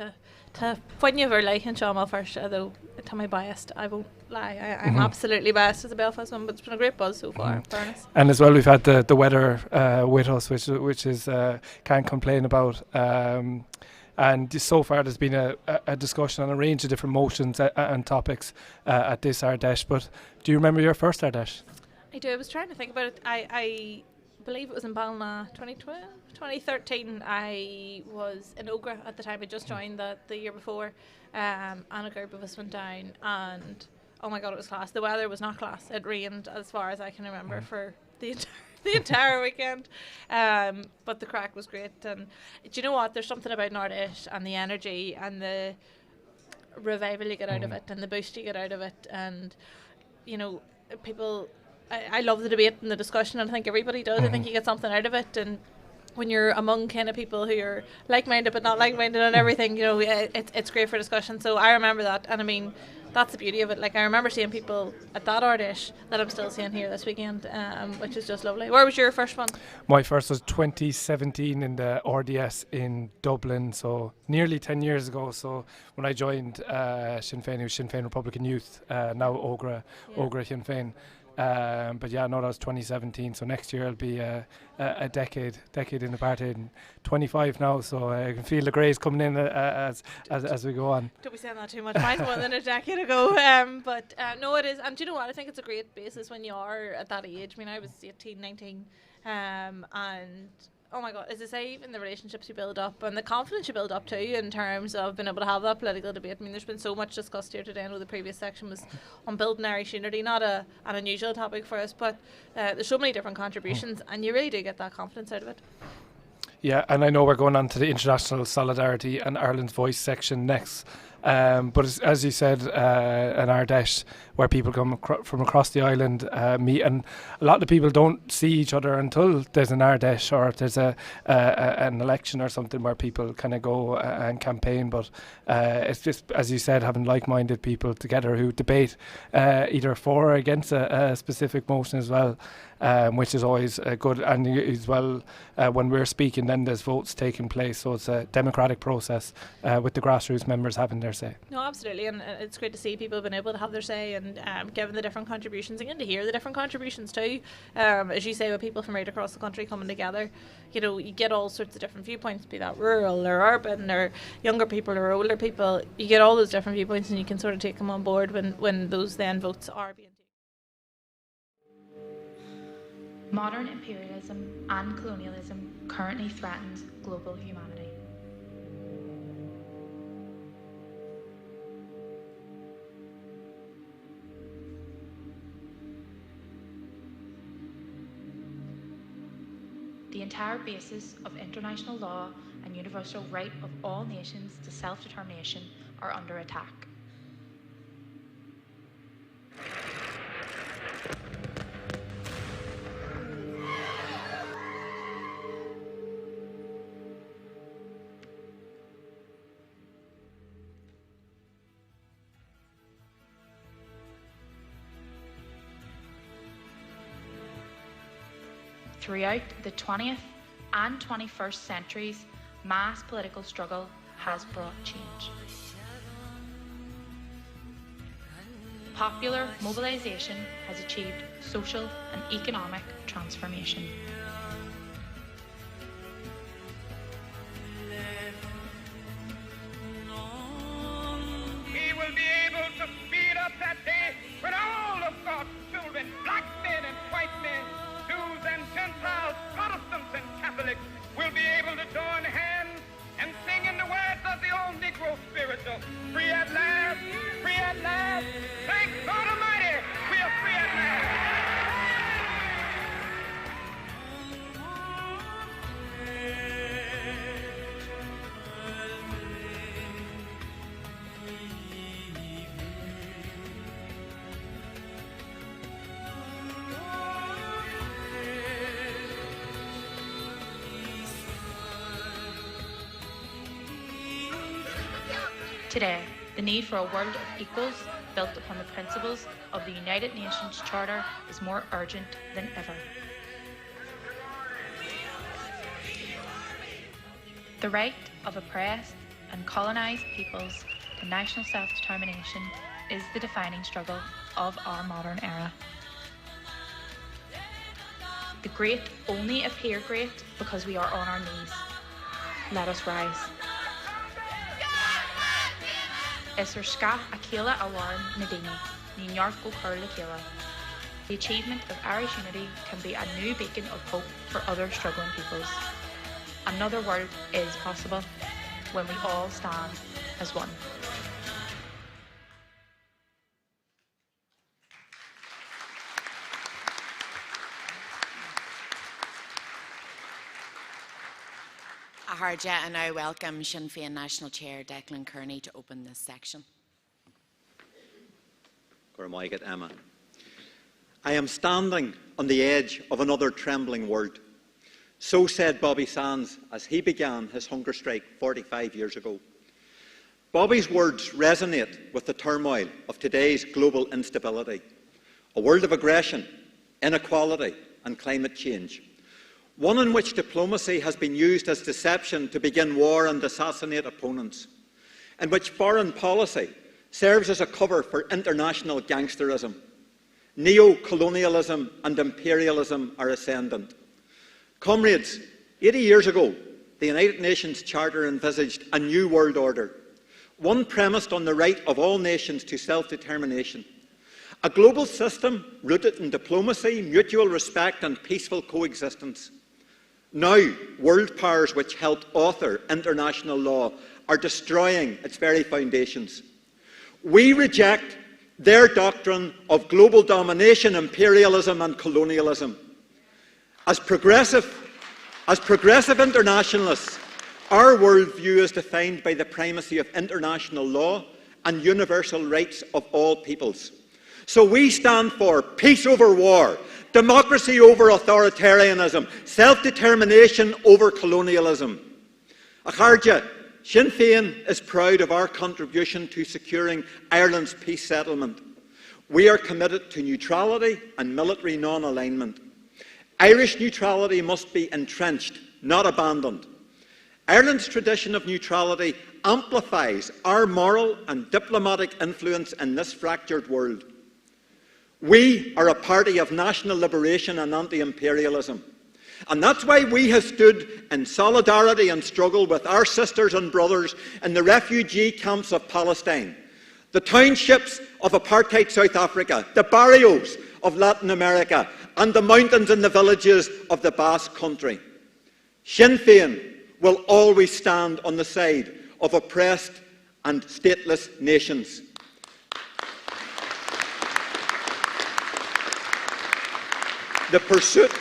to find you like and Sean first, although to my biased, I won't lie. I'm absolutely biased as a Belfast one, but it's been a great buzz so far, fairness. And as well, we've had the weather with us, which is can't complain about. And so far, there's been a discussion on a range of different motions and topics at this Ard Fheis. But do you remember your first Ard Fheis? I do. I was trying to think about it. I believe it was in Ballina 2013. I was in Ogra at the time. I just joined the year before, and a group of us went down, and oh my God, it was class. The weather was not class. It rained as far as I can remember for the entire weekend, but the crack was great. And do you know what? There's something about Ard Fheis and the energy and the revival you get out of it and the boost you get out of it, and you know, people. I love the debate and the discussion, and I think everybody does. I think you get something out of it, and when you're among kind of people who are like-minded but not like-minded and everything, you know, it's great for discussion. So I remember that, and I mean, that's the beauty of it. Like, I remember seeing people at that Ard Fheis that I'm still seeing here this weekend, which is just lovely. Where was your first one? My first was 2017 in the RDS in Dublin, so nearly 10 years ago. So when I joined Sinn Féin, it was Sinn Féin Republican Youth, now Ogra Sinn Féin. But yeah, no, that was 2017. So next year it'll be a decade in apartheid. And 25 now, so I can feel the greys coming in as we go on. Don't be saying that too much. Mine's more than a decade ago. But no, it is. And do you know what? I think it's a great basis when you are at that age. I mean, I was 18, 19, and oh my God, as I say, even the relationships you build up and the confidence you build up too in terms of being able to have that political debate. I mean, there's been so much discussed here today. I know the previous section was on building Irish unity, not an unusual topic for us, but there's so many different contributions and you really do get that confidence out of it. Yeah, and I know we're going on to the International Solidarity and Ireland's Voice section next. But as you said, an Ardèche where people come from across the island meet, and a lot of people don't see each other until there's an Ardèche or if there's an election or something where people kind of go and campaign. But it's just, as you said, having like-minded people together who debate either for or against a specific motion as well. Which is always good, and as well when we're speaking then there's votes taking place, so it's a democratic process with the grassroots members having their say. No, absolutely, and it's great to see people being able to have their say and given the different contributions and to hear the different contributions too. As you say, with people from right across the country coming together, you know, you get all sorts of different viewpoints, be that rural or urban or younger people or older people. You get all those different viewpoints and you can sort of take them on board when those then votes are being taken. Modern imperialism and colonialism currently threatens global humanity. The entire basis of international law and universal right of all nations to self-determination are under attack. Throughout the 20th and 21st centuries, mass political struggle has brought change. Popular mobilisation has achieved social and economic transformation. We will be able to speed up that day when all of God's children, black men and white men, Jews and Gentiles, Protestants and Catholics, will be able to join hands and sing in the words of the old Negro spiritual, free at last, free at last. Thank God Almighty, we are free at last. Today, the need for a world of equals built upon the principles of the United Nations Charter is more urgent than ever. The right of oppressed and colonised peoples to national self-determination is the defining struggle of our modern era. The great only appear great because we are on our knees. Let us rise. Isar Scat Akela Awarn Nadini, New York Okar Lakela. The achievement of Irish unity can be a new beacon of hope for other struggling peoples. Another world is possible when we all stand as one. Aharja, and I welcome Sinn Féin National Chair Declan Kearney to open this section. Emma. I am standing on the edge of another trembling world. So said Bobby Sands as he began his hunger strike 45 years ago. Bobby's words resonate with the turmoil of today's global instability, a world of aggression, inequality and climate change. One in which diplomacy has been used as deception to begin war and assassinate opponents, in which foreign policy serves as a cover for international gangsterism. Neo-colonialism and imperialism are ascendant. Comrades, 80 years ago, the United Nations Charter envisaged a new world order, one premised on the right of all nations to self-determination. A global system rooted in diplomacy, mutual respect and peaceful coexistence. Now, world powers which helped author international law are destroying its very foundations. We reject their doctrine of global domination, imperialism and colonialism. As progressive internationalists, our worldview is defined by the primacy of international law and universal rights of all peoples. So we stand for peace over war, democracy over authoritarianism, self-determination over colonialism. Acharja, Sinn Féin is proud of our contribution to securing Ireland's peace settlement. We are committed to neutrality and military non-alignment. Irish neutrality must be entrenched, not abandoned. Ireland's tradition of neutrality amplifies our moral and diplomatic influence in this fractured world. We are a party of national liberation and anti-imperialism. And that's why we have stood in solidarity and struggle with our sisters and brothers in the refugee camps of Palestine, the townships of apartheid South Africa, the barrios of Latin America, and the mountains and the villages of the Basque Country. Sinn Féin will always stand on the side of oppressed and stateless nations. The pursuit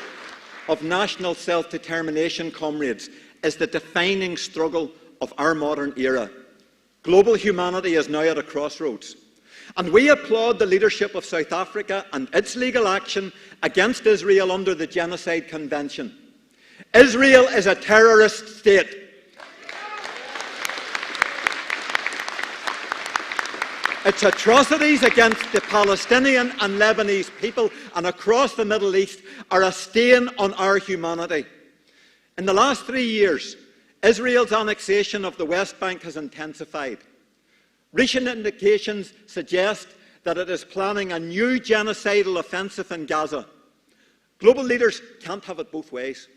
of national self-determination, comrades, is the defining struggle of our modern era. Global humanity is now at a crossroads. And we applaud the leadership of South Africa and its legal action against Israel under the Genocide Convention. Israel is a terrorist state. Its atrocities against the Palestinian and Lebanese people and across the Middle East are a stain on our humanity. In the last 3 years, Israel's annexation of the West Bank has intensified. Recent indications suggest that it is planning a new genocidal offensive in Gaza. Global leaders can't have it both ways.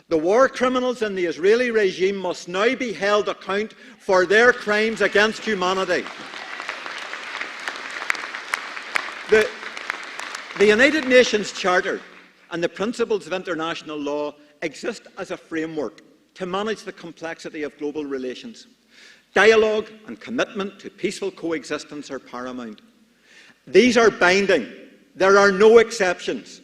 The war criminals in the Israeli regime must now be held account for their crimes against humanity. The United Nations Charter and the principles of international law exist as a framework to manage the complexity of global relations. Dialogue and commitment to peaceful coexistence are paramount. These are binding. There are no exceptions.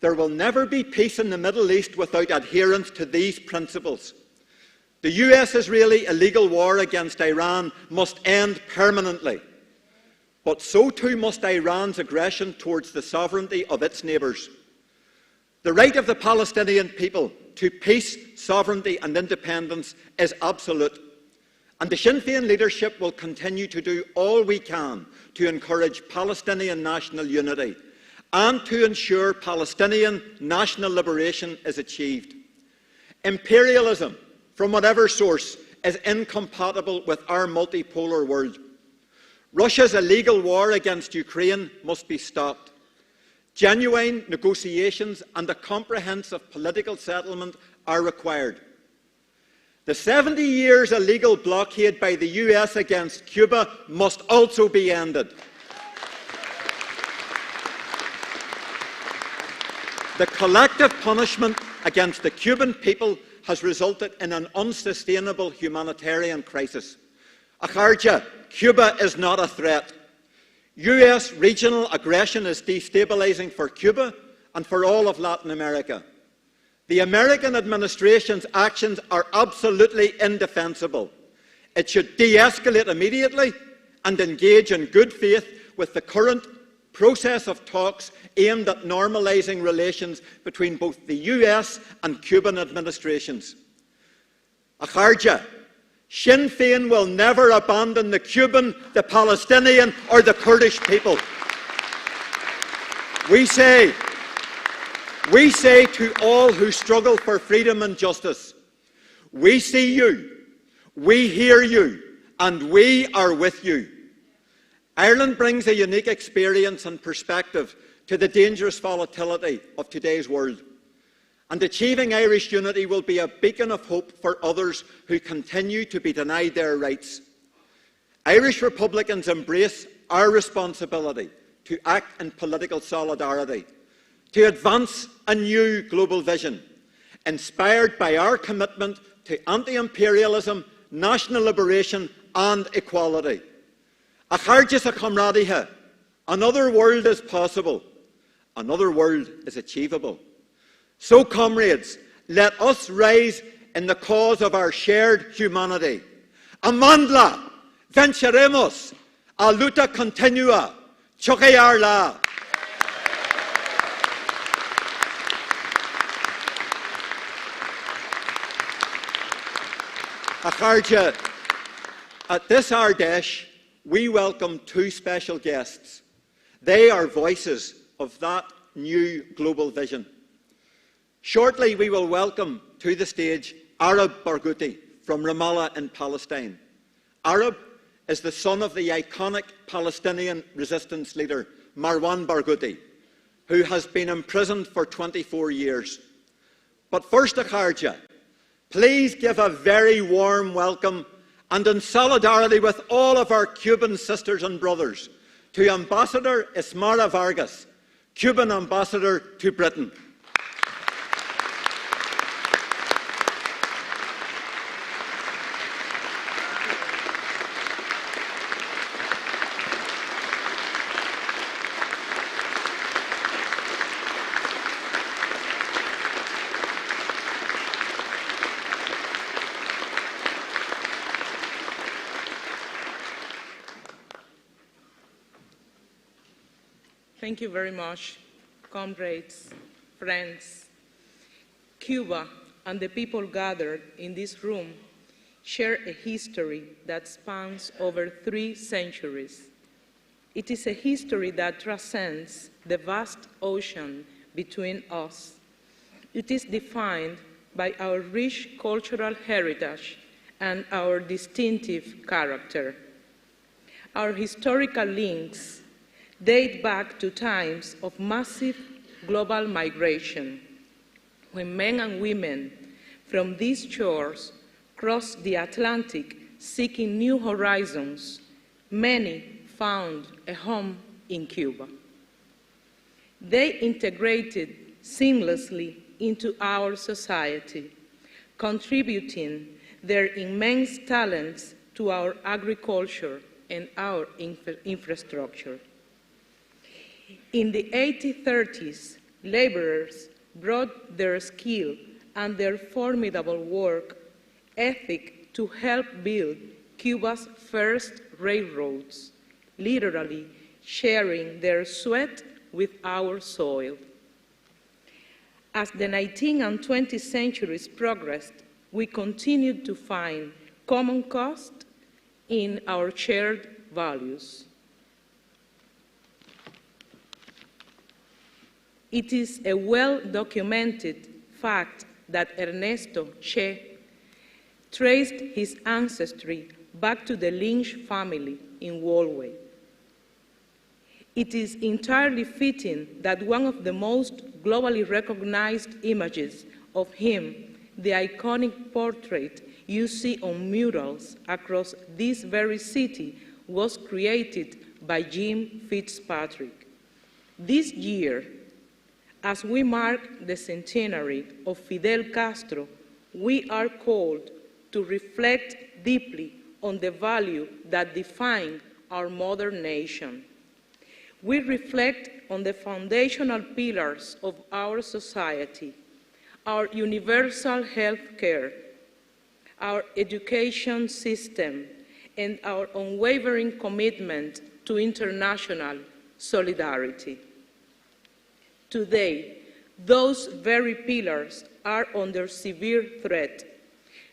There will never be peace in the Middle East without adherence to these principles. The US-Israeli illegal war against Iran must end permanently. But so too must Iran's aggression towards the sovereignty of its neighbours. The right of the Palestinian people to peace, sovereignty and independence is absolute. And the Sinn Féin leadership will continue to do all we can to encourage Palestinian national unity and to ensure Palestinian national liberation is achieved. Imperialism, from whatever source, is incompatible with our multipolar world. Russia's illegal war against Ukraine must be stopped. Genuine negotiations and a comprehensive political settlement are required. The 70 years illegal blockade by the US against Cuba must also be ended. The collective punishment against the Cuban people has resulted in an unsustainable humanitarian crisis. Acharja, Cuba is not a threat. US regional aggression is destabilising for Cuba and for all of Latin America. The American administration's actions are absolutely indefensible. It should de-escalate immediately and engage in good faith with the current process of talks aimed at normalising relations between both the US and Cuban administrations. Acharja, Sinn Féin will never abandon the Cuban, the Palestinian or the Kurdish people. We say to all who struggle for freedom and justice, we see you, we hear you, and we are with you. Ireland brings a unique experience and perspective to the dangerous volatility of today's world. And achieving Irish unity will be a beacon of hope for others who continue to be denied their rights. Irish Republicans embrace our responsibility to act in political solidarity, to advance a new global vision, inspired by our commitment to anti-imperialism, national liberation and equality. A Charges a Comradihe, another world is possible, another world is achievable. So, comrades, let us rise in the cause of our shared humanity. Amandla, venceremos, a luta continua, Todhchaí la. A Charge, at this Ardesh, we welcome two special guests. They are voices of that new global vision. Shortly, we will welcome to the stage Arab Barghouti from Ramallah in Palestine. Arab is the son of the iconic Palestinian resistance leader Marwan Barghouti, who has been imprisoned for 24 years. But first, Akharja, please give a very warm welcome and in solidarity with all of our Cuban sisters and brothers to Ambassador Ismara Vargas, Cuban Ambassador to Britain. Thank you very much, comrades, friends. Cuba and the people gathered in this room share a history that spans over 3 centuries. It is a history that transcends the vast ocean between us. It is defined by our rich cultural heritage and our distinctive character. Our historical links date back to times of massive global migration, when men and women from these shores crossed the Atlantic seeking new horizons. Many found a home in Cuba. They integrated seamlessly into our society, contributing their immense talents to our agriculture and our infrastructure. In the 1830s, laborers brought their skill and their formidable work ethic to help build Cuba's first railroads, literally sharing their sweat with our soil. As the 19th and 20th centuries progressed, we continued to find common cause in our shared values. It is a well-documented fact that Ernesto Che traced his ancestry back to the Lynch family in Galway. It is entirely fitting that one of the most globally recognized images of him, the iconic portrait you see on murals across this very city, was created by Jim Fitzpatrick. This year, as we mark the centenary of Fidel Castro, we are called to reflect deeply on the value that define our modern nation. We reflect on the foundational pillars of our society, our universal health care, our education system, and our unwavering commitment to international solidarity. Today, those very pillars are under severe threat,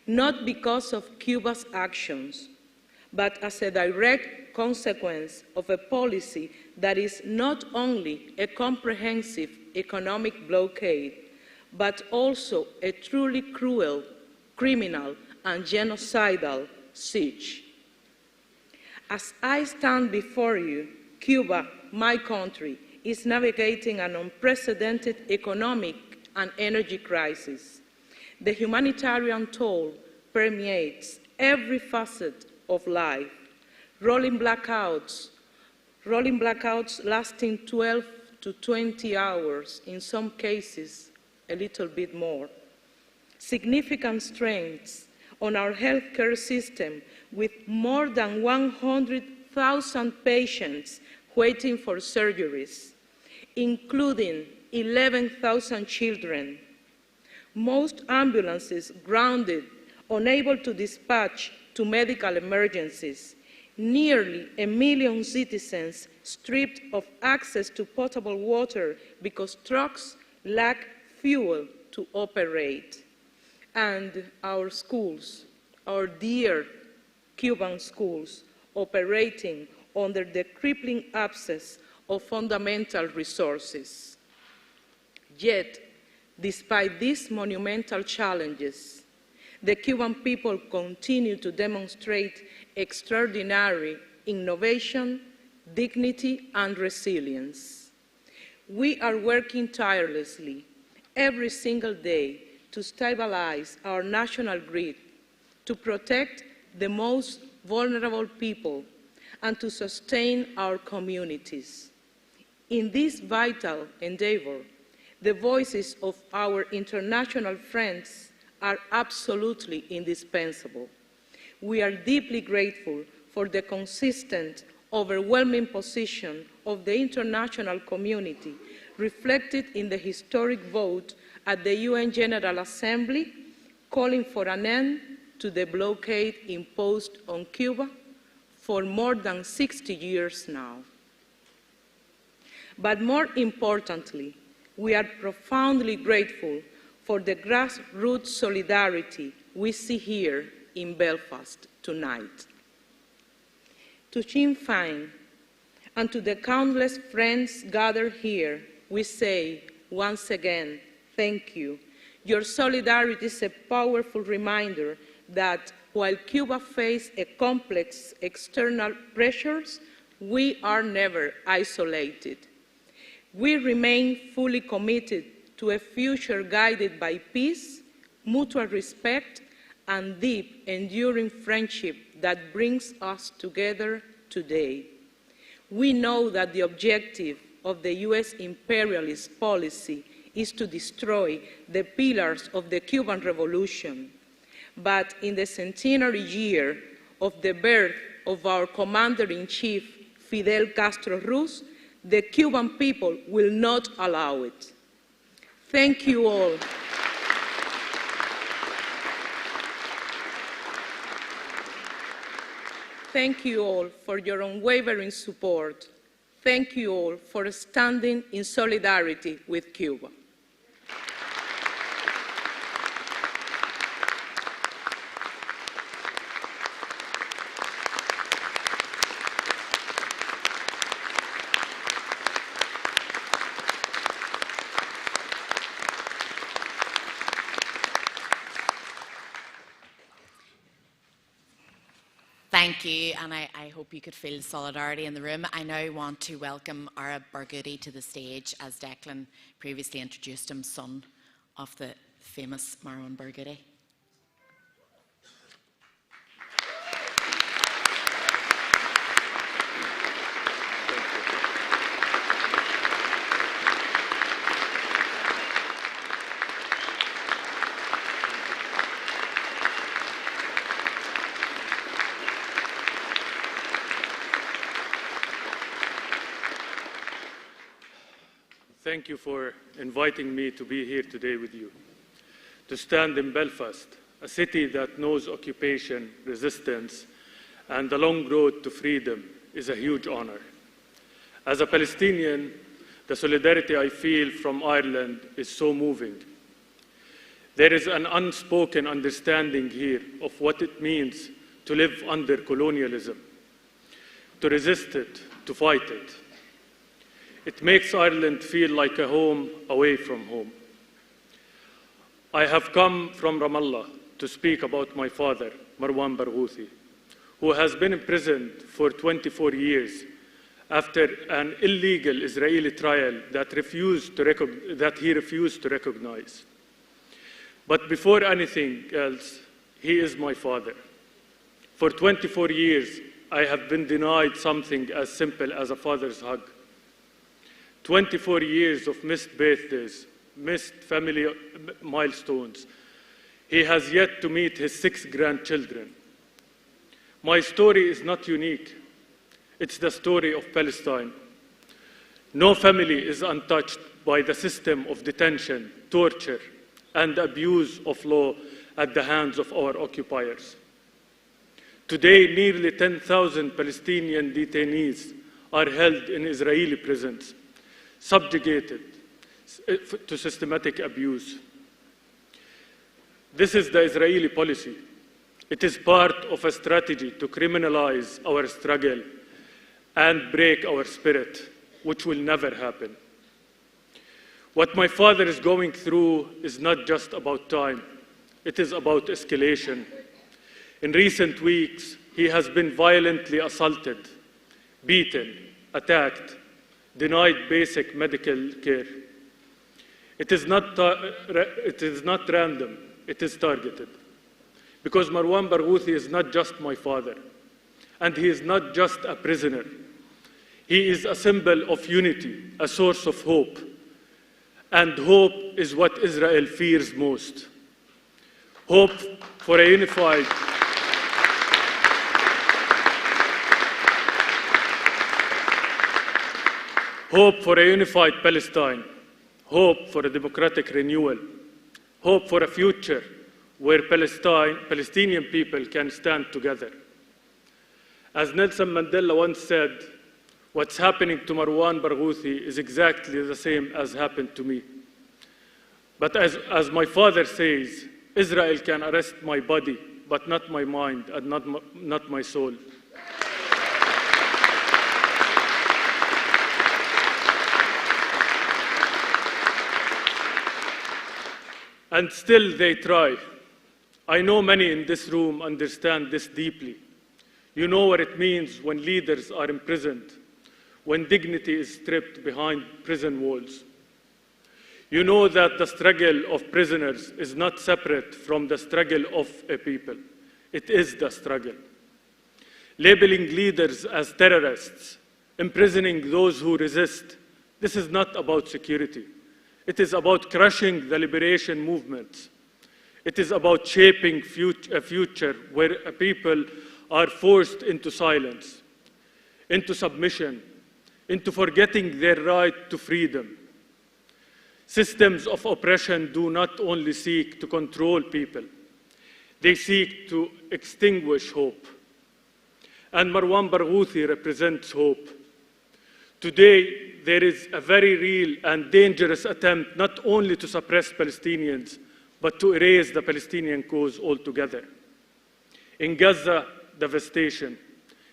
not because of Cuba's actions, but as a direct consequence of a policy that is not only a comprehensive economic blockade, but also a truly cruel, criminal, and genocidal siege. As I stand before you, Cuba, my country, is navigating an unprecedented economic and energy crisis. The humanitarian toll permeates every facet of life. Rolling blackouts lasting 12 to 20 hours, in some cases a little bit more. Significant strains on our healthcare system, with more than 100,000 patients waiting for surgeries, including 11,000 children. Most ambulances grounded, unable to dispatch to medical emergencies. Nearly 1 million citizens stripped of access to potable water because trucks lack fuel to operate. And our schools, our dear Cuban schools, operating under the crippling absence of fundamental resources. Yet, despite these monumental challenges, the Cuban people continue to demonstrate extraordinary innovation, dignity, and resilience. We are working tirelessly every single day to stabilize our national grid, to protect the most vulnerable people, and to sustain our communities. In this vital endeavor, the voices of our international friends are absolutely indispensable. We are deeply grateful for the consistent, overwhelming position of the international community reflected in the historic vote at the UN General Assembly calling for an end to the blockade imposed on Cuba for more than 60 years now. But more importantly, we are profoundly grateful for the grassroots solidarity we see here in Belfast tonight. To Sinn Féin and to the countless friends gathered here, we say once again, thank you. Your solidarity is a powerful reminder that while Cuba faces a complex external pressures, we are never isolated. We remain fully committed to a future guided by peace, mutual respect, and deep, enduring friendship that brings us together today. We know that the objective of the U.S. imperialist policy is to destroy the pillars of the Cuban Revolution. But in the centenary year of the birth of our Commander-in-Chief, Fidel Castro Ruz, the Cuban people will not allow it. Thank you all. Thank you all for your unwavering support. Thank you all for standing in solidarity with Cuba. Thank you, and I hope you could feel solidarity in the room. I now want to welcome Ard Fheis to the stage, as Declan previously introduced him, son of the famous Marwan Barghouti. Thank you for inviting me to be here today with you. To stand in Belfast, a city that knows occupation, resistance, and the long road to freedom is a huge honor. As a Palestinian, the solidarity I feel from Ireland is so moving. There is an unspoken understanding here of what it means to live under colonialism, to resist it, to fight it. It makes Ireland feel like a home away from home. I have come from Ramallah to speak about my father, Marwan Barghouti, who has been imprisoned for 24 years after an illegal Israeli trial that he refused to recognize. But before anything else, he is my father. For 24 years, I have been denied something as simple as a father's hug. 24 years of missed birthdays, missed family milestones. He has yet to meet his 6 grandchildren. My story is not unique. It's the story of Palestine. No family is untouched by the system of detention, torture, and abuse of law at the hands of our occupiers. Today, nearly 10,000 Palestinian detainees are held in Israeli prisons, subjugated to systematic abuse. This is the Israeli policy. It is part of a strategy to criminalize our struggle and break our spirit, which will never happen. What my father is going through is not just about time. It is about escalation. In recent weeks, he has been violently assaulted, beaten, attacked, denied basic medical care. It is not random, it is targeted. Because Marwan Barghouthi is not just my father, and he is not just a prisoner. He is a symbol of unity, a source of hope. And hope is what Israel fears most. Hope for a unified Palestine, hope for a democratic renewal, hope for a future where Palestinian people can stand together. As Nelson Mandela once said, what's happening to Marwan Barghouthi is exactly the same as happened to me. But as my father says, Israel can arrest my body, but not my mind and not my soul. And still they try. I know many in this room understand this deeply. You know what it means when leaders are imprisoned, when dignity is stripped behind prison walls. You know that the struggle of prisoners is not separate from the struggle of a people. It is the struggle. Labeling leaders as terrorists, imprisoning those who resist, this is not about security. It is about crushing the liberation movements. It is about shaping a future where people are forced into silence, into submission, into forgetting their right to freedom. Systems of oppression do not only seek to control people, they seek to extinguish hope. And Marwan Barghouthi represents hope. Today, there is a very real and dangerous attempt not only to suppress Palestinians, but to erase the Palestinian cause altogether. In Gaza, devastation.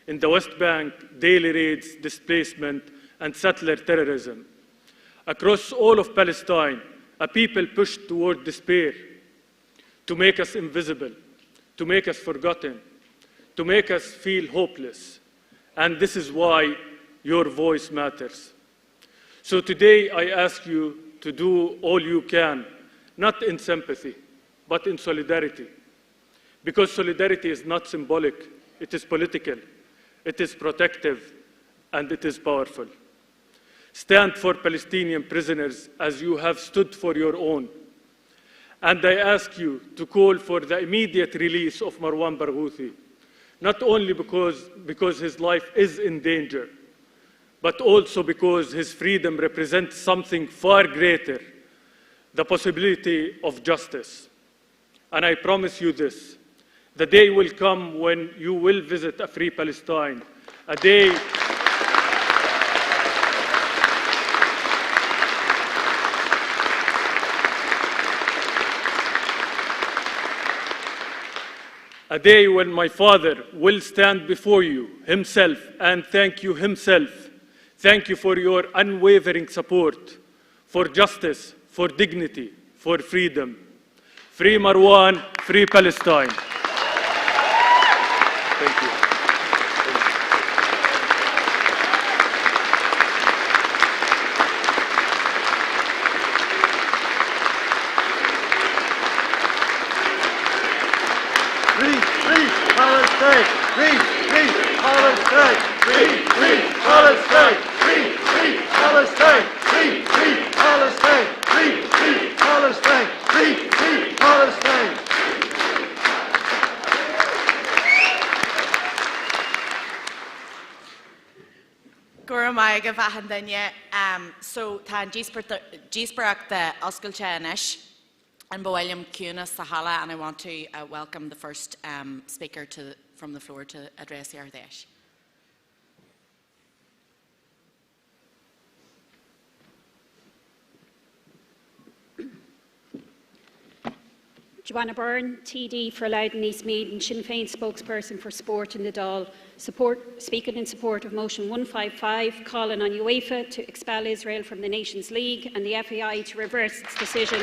In the West Bank, daily raids, displacement, and settler terrorism. Across all of Palestine, a people pushed toward despair, to make us invisible, to make us forgotten, to make us feel hopeless. And this is why your voice matters. So today I ask you to do all you can, not in sympathy, but in solidarity. Because solidarity is not symbolic, it is political, it is protective, and it is powerful. Stand for Palestinian prisoners as you have stood for your own. And I ask you to call for the immediate release of Marwan Barghouthi, not only because his life is in danger, but also because his freedom represents something far greater, the possibility of justice. And I promise you this, the day will come when you will visit a free Palestine, a day when my father will stand before you himself and thank you himself. Thank you for your unwavering support, for justice, for dignity, for freedom. Free Marwan, free Palestine. Thank you. Free Palestine! Free Palestine! Free Palestine! Free Palestine! Free Palestine! Free Palestine! Gura maiga bhahan duine. So tá díosparach the oscailte inis and William Cuna Sahala, and I want to welcome the first speaker from the floor to address the Ard Fheis. Joanna Byrne, TD for Loudon East Meath and Sinn Féin spokesperson for sport in the Dáil, speaking in support of motion 155, calling on UEFA to expel Israel from the Nations League and the FAI to reverse its decision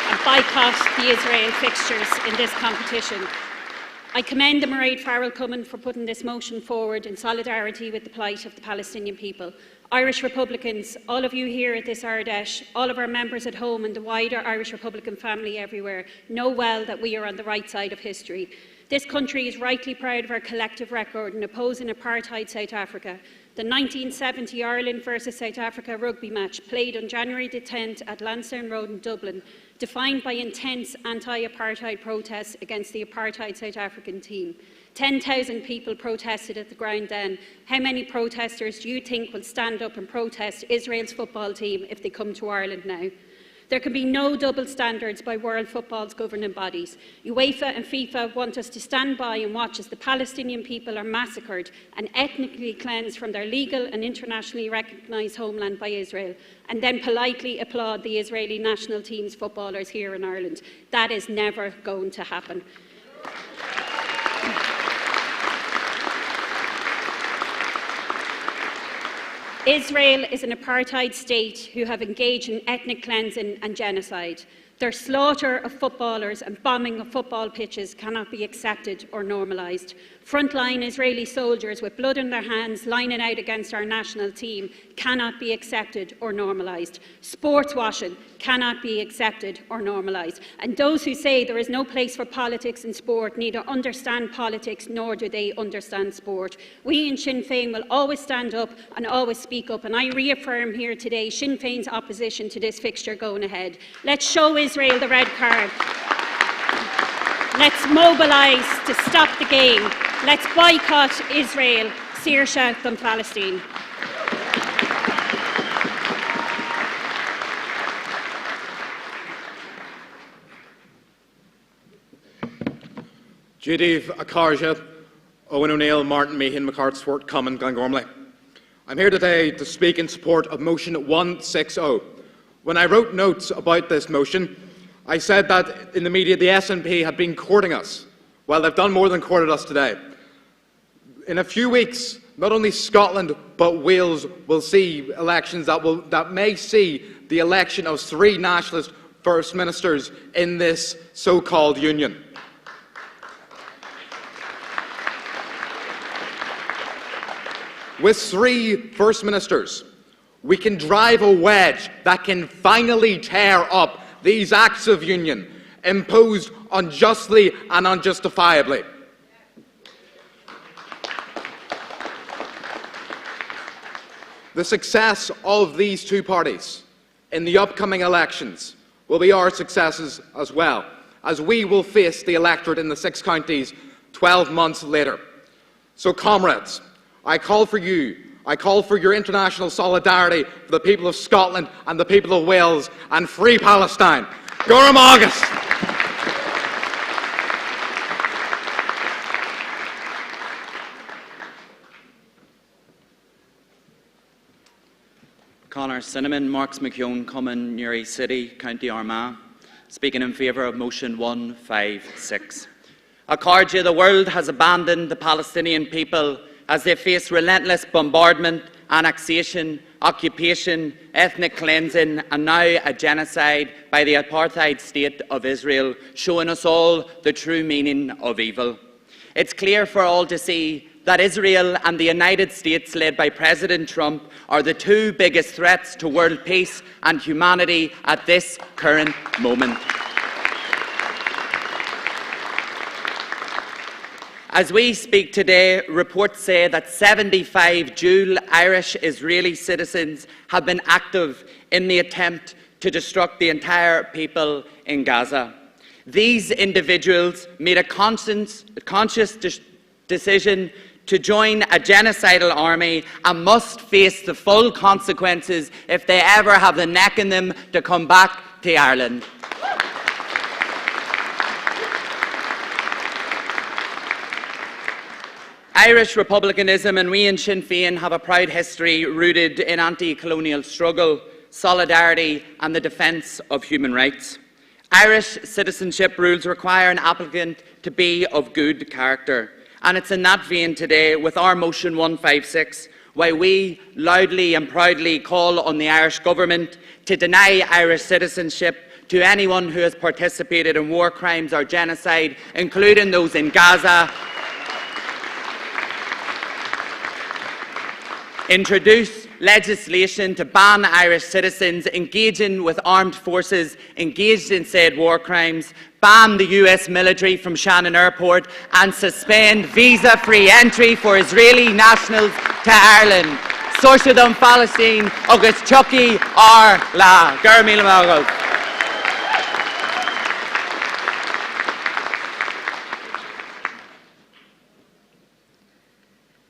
and boycott the Israel fixtures in this competition. I commend the Mairead Farrell Cummins for putting this motion forward in solidarity with the plight of the Palestinian people. Irish Republicans, all of you here at this Ard Fheis, all of our members at home and the wider Irish Republican family everywhere know well that we are on the right side of history. This country is rightly proud of our collective record in opposing apartheid South Africa. The 1970 Ireland versus South Africa rugby match played on January the 10th at Lansdowne Road in Dublin, defined by intense anti-apartheid protests against the apartheid South African team. 10,000 people protested at the ground then. How many protesters do you think will stand up and protest Israel's football team if they come to Ireland now? There can be no double standards by world football's governing bodies. UEFA and FIFA want us to stand by and watch as the Palestinian people are massacred and ethnically cleansed from their legal and internationally recognised homeland by Israel, and then politely applaud the Israeli national team's footballers here in Ireland. That is never going to happen. Israel is an apartheid state who have engaged in ethnic cleansing and genocide. Their slaughter of footballers and bombing of football pitches cannot be accepted or normalised. Frontline Israeli soldiers with blood in their hands lining out against our national team cannot be accepted or normalised. Sports washing cannot be accepted or normalised. And those who say there is no place for politics in sport neither understand politics nor do they understand sport. We in Sinn Féin will always stand up and always speak up, and I reaffirm here today Sinn Féin's opposition to this fixture going ahead. Let's show Israel the red card. Let's mobilise to stop the game. Let's boycott Israel, Saoirse than Palestine. Judith Akarja, Owen O'Neill, Martin Meehan, McCart's Common, Glengormley. I'm here today to speak in support of motion 160. When I wrote notes about this motion, I said that in the media the SNP had been courting us. Well, they've done more than courted us today. In a few weeks, not only Scotland but Wales will see elections that may see the election of 3 nationalist First Ministers in this so-called union. With 3 First Ministers, we can drive a wedge that can finally tear up these acts of union imposed unjustly and unjustifiably. The success of these 2 parties in the upcoming elections will be our successes as well, as we will face the electorate in the 6 counties 12 months later. So, comrades, I call for you. I call for your international solidarity for the people of Scotland and the people of Wales, and free Palestine. Gorham August. Conor Cinnamon, Marks McKeown, Common, Newry City, County Armagh, speaking in favour of motion 156. Akarja, the world has abandoned the Palestinian people as they face relentless bombardment, annexation, occupation, ethnic cleansing, and now a genocide by the apartheid state of Israel, showing us all the true meaning of evil. It's clear for all to see that Israel and the United States, led by President Trump, are the 2 biggest threats to world peace and humanity at this current moment. As we speak today, reports say that 75 dual Irish-Israeli citizens have been active in the attempt to destruct the entire people in Gaza. These individuals made a conscious decision to join a genocidal army and must face the full consequences if they ever have the neck in them to come back to Ireland. Irish republicanism and we in Sinn Féin have a proud history rooted in anti-colonial struggle, solidarity and the defence of human rights. Irish citizenship rules require an applicant to be of good character, and it's in that vein today, with our motion 156, why we loudly and proudly call on the Irish Government to deny Irish citizenship to anyone who has participated in war crimes or genocide, including those in Gaza, introduce legislation to ban Irish citizens engaging with armed forces engaged in said war crimes, ban the US military from Shannon Airport and suspend visa-free entry for Israeli nationals to Ireland. Soirseadom Palestine agus Todhchaí ar la. Gur míle maith.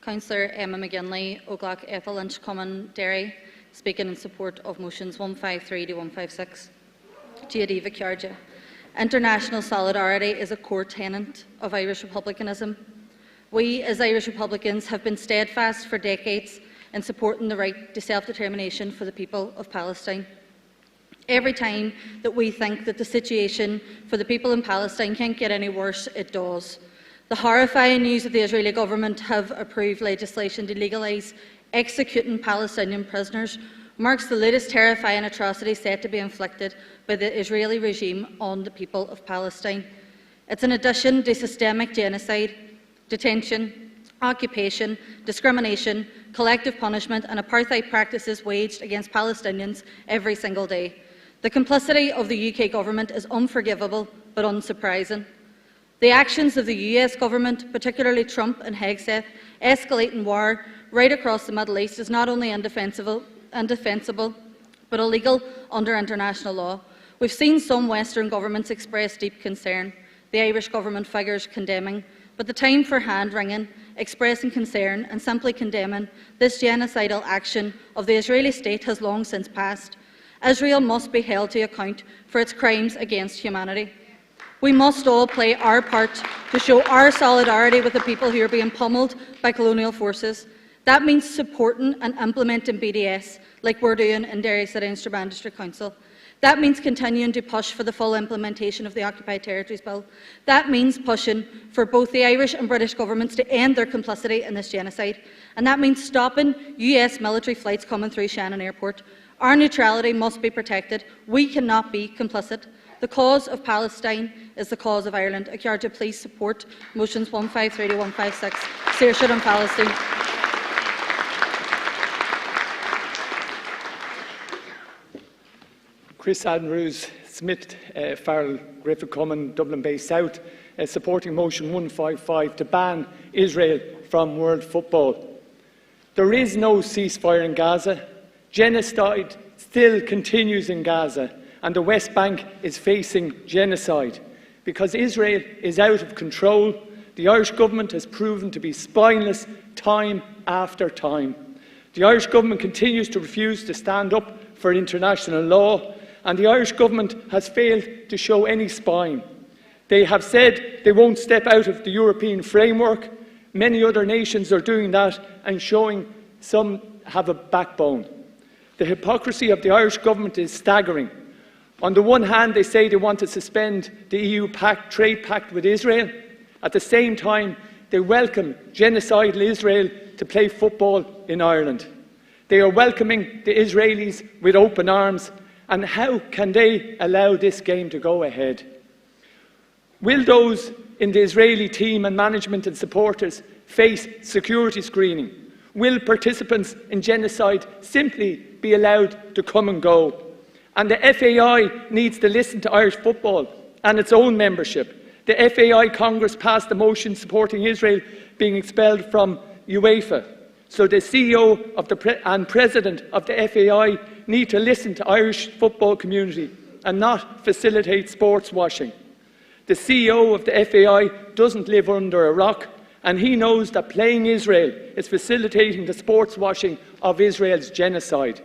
Councillor Emma McGinley, Oglach Ethel Lynch Common Derry, speaking in support of motions 153 to 156. Giadiva Kjarja. International solidarity is a core tenet of Irish republicanism. We, as Irish Republicans, have been steadfast for decades in supporting the right to self-determination for the people of Palestine. Every time that we think that the situation for the people in Palestine can't get any worse, it does. The horrifying news that the Israeli government have approved legislation to legalise executing Palestinian prisoners marks the latest terrifying atrocity set to be inflicted by the Israeli regime on the people of Palestine. It's in addition to systemic genocide, detention, occupation, discrimination, collective punishment and apartheid practices waged against Palestinians every single day. The complicity of the UK government is unforgivable but unsurprising. The actions of the US government, particularly Trump and Hegseth, escalating war right across the Middle East is not only indefensible, but illegal under international law. We've seen some Western governments express deep concern, the Irish government figures condemning, but the time for hand-wringing, expressing concern and simply condemning this genocidal action of the Israeli state has long since passed. Israel must be held to account for its crimes against humanity. We must all play our part to show our solidarity with the people who are being pummeled by colonial forces. That means supporting and implementing BDS, like we're doing in Derry City and Strabane District Council. That means continuing to push for the full implementation of the Occupied Territories Bill. That means pushing for both the Irish and British governments to end their complicity in this genocide. And that means stopping US military flights coming through Shannon Airport. Our neutrality must be protected. We cannot be complicit. The cause of Palestine is the cause of Ireland. Kjarja, please support motions 153 to 156. Saoirse Palestine. Chris Andrews, Smith, Farrell, Griffith Common, Dublin Bay South, supporting motion 155 to ban Israel from world football. There is no ceasefire in Gaza. Genocide still continues in Gaza, and the West Bank is facing genocide. Because Israel is out of control, the Irish government has proven to be spineless time after time. The Irish government continues to refuse to stand up for international law, and the Irish government has failed to show any spine. They have said they won't step out of the European framework. Many other nations are doing that and showing some have a backbone. The hypocrisy of the Irish government is staggering. On the one hand, they say they want to suspend the EU trade pact with Israel. At the same time, they welcome genocidal Israel to play football in Ireland. They are welcoming the Israelis with open arms. And how can they allow this game to go ahead? Will those in the Israeli team and management and supporters face security screening? Will participants in genocide simply be allowed to come and go? And the FAI needs to listen to Irish football and its own membership. The FAI Congress passed a motion supporting Israel being expelled from UEFA. So the CEO and President of the FAI need to listen to Irish football community and not facilitate sports washing. The CEO of the FAI doesn't live under a rock, and he knows that playing Israel is facilitating the sports washing of Israel's genocide.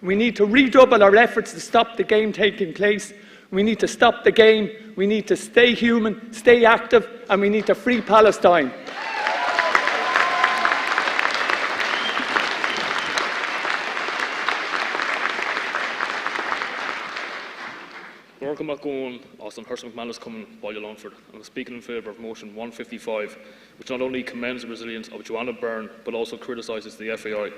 We need to redouble our efforts to stop the game taking place. We need to stop the game. We need to stay human, stay active, and we need to free Palestine. Welcome back on Austin Hurst McManus coming by Longford. I'm speaking in favour of motion 155, which not only commends the resilience of Joanna Byrne, but also criticises the FAI.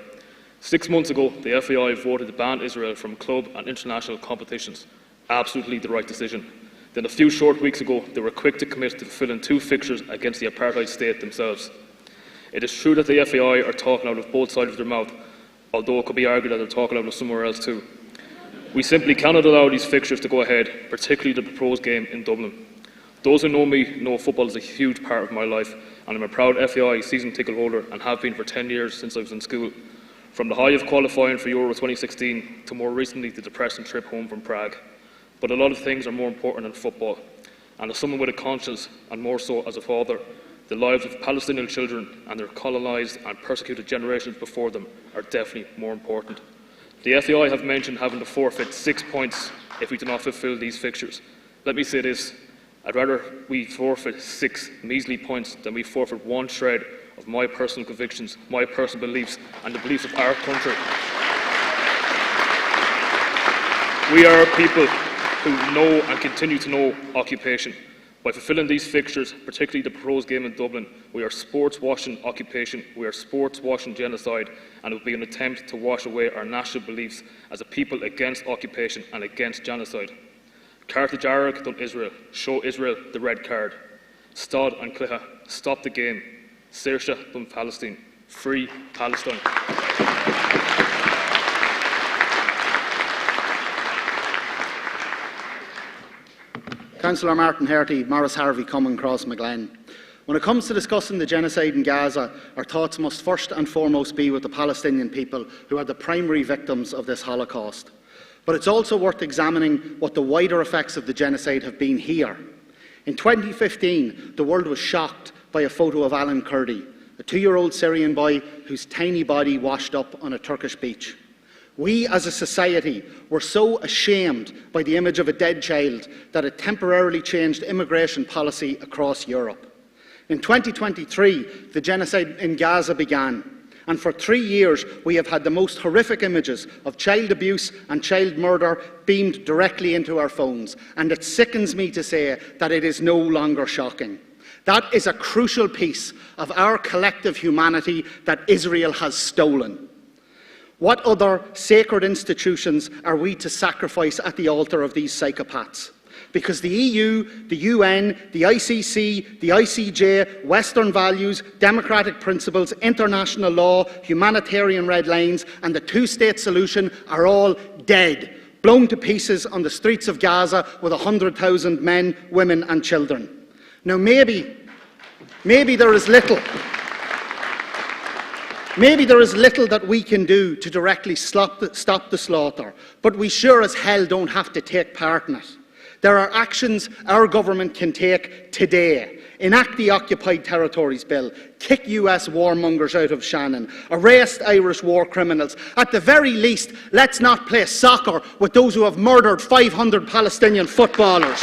6 months ago, the FAI voted to ban Israel from club and international competitions. Absolutely the right decision. Then a few short weeks ago, they were quick to commit to fulfilling 2 fixtures against the apartheid state themselves. It is true that the FAI are talking out of both sides of their mouth, although it could be argued that they're talking out of somewhere else too. We simply cannot allow these fixtures to go ahead, particularly the proposed game in Dublin. Those who know me know football is a huge part of my life, and I'm a proud FAI season ticket holder and have been for 10 years since I was in school. From the high of qualifying for Euro 2016 to more recently the depressing trip home from Prague. But a lot of things are more important than football, and as someone with a conscience, and more so as a father, the lives of Palestinian children and their colonised and persecuted generations before them are definitely more important. The FAI have mentioned having to forfeit 6 points if we do not fulfil these fixtures. Let me say this, I'd rather we forfeit 6 measly points than we forfeit 1 shred of my personal convictions, my personal beliefs and the beliefs of our country. We are people who know and continue to know occupation. By fulfilling these fixtures, particularly the proposed game in Dublin, we are sports washing occupation, we are sports washing genocide, and it will be an attempt to wash away our national beliefs as a people against occupation and against genocide. Carthage Arag done Israel, show Israel the red card. Stad and Cliha, stop the game. Saoirse done Palestine, free Palestine. Councillor Martin Herty, Morris Harvey, Common Cross, Maglen. When it comes to discussing the genocide in Gaza, our thoughts must first and foremost be with the Palestinian people who are the primary victims of this Holocaust. But it's also worth examining what the wider effects of the genocide have been here. In 2015, the world was shocked by a photo of Alan Kurdi, a 2-year-old Syrian boy whose tiny body washed up on a Turkish beach. We as a society were so ashamed by the image of a dead child that it temporarily changed immigration policy across Europe. In 2023, the genocide in Gaza began, and for 3 years we have had the most horrific images of child abuse and child murder beamed directly into our phones, and it sickens me to say that it is no longer shocking. That is a crucial piece of our collective humanity that Israel has stolen. What other sacred institutions are we to sacrifice at the altar of these psychopaths? Because the EU, the UN, the ICC, the ICJ, Western values, democratic principles, international law, humanitarian red lines and the two-state solution are all dead, blown to pieces on the streets of Gaza with 100,000 men, women and children. Now maybe there is little that we can do to directly stop the slaughter, but we sure as hell don't have to take part in it. There are actions our government can take today. Enact the Occupied Territories Bill, kick US warmongers out of Shannon, arrest Irish war criminals. At the very least, let's not play soccer with those who have murdered 500 Palestinian footballers.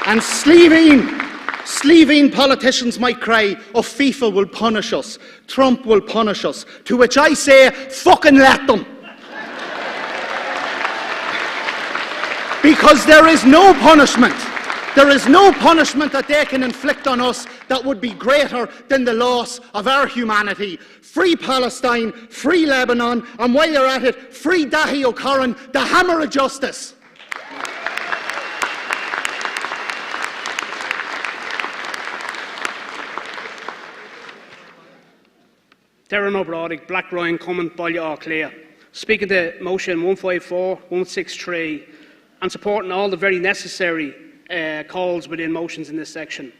And Slevene politicians might cry, oh, FIFA will punish us, Trump will punish us, to which I say, fucking let them. Because there is no punishment that they can inflict on us that would be greater than the loss of our humanity. Free Palestine, free Lebanon, and while you're at it, free Dahi O'Corran, the hammer of justice. Darren O'Brodick, Black Ryan, Common, Ballia, Clare. Speaking to motion 154, 163, and supporting all the very necessary calls within motions in this section.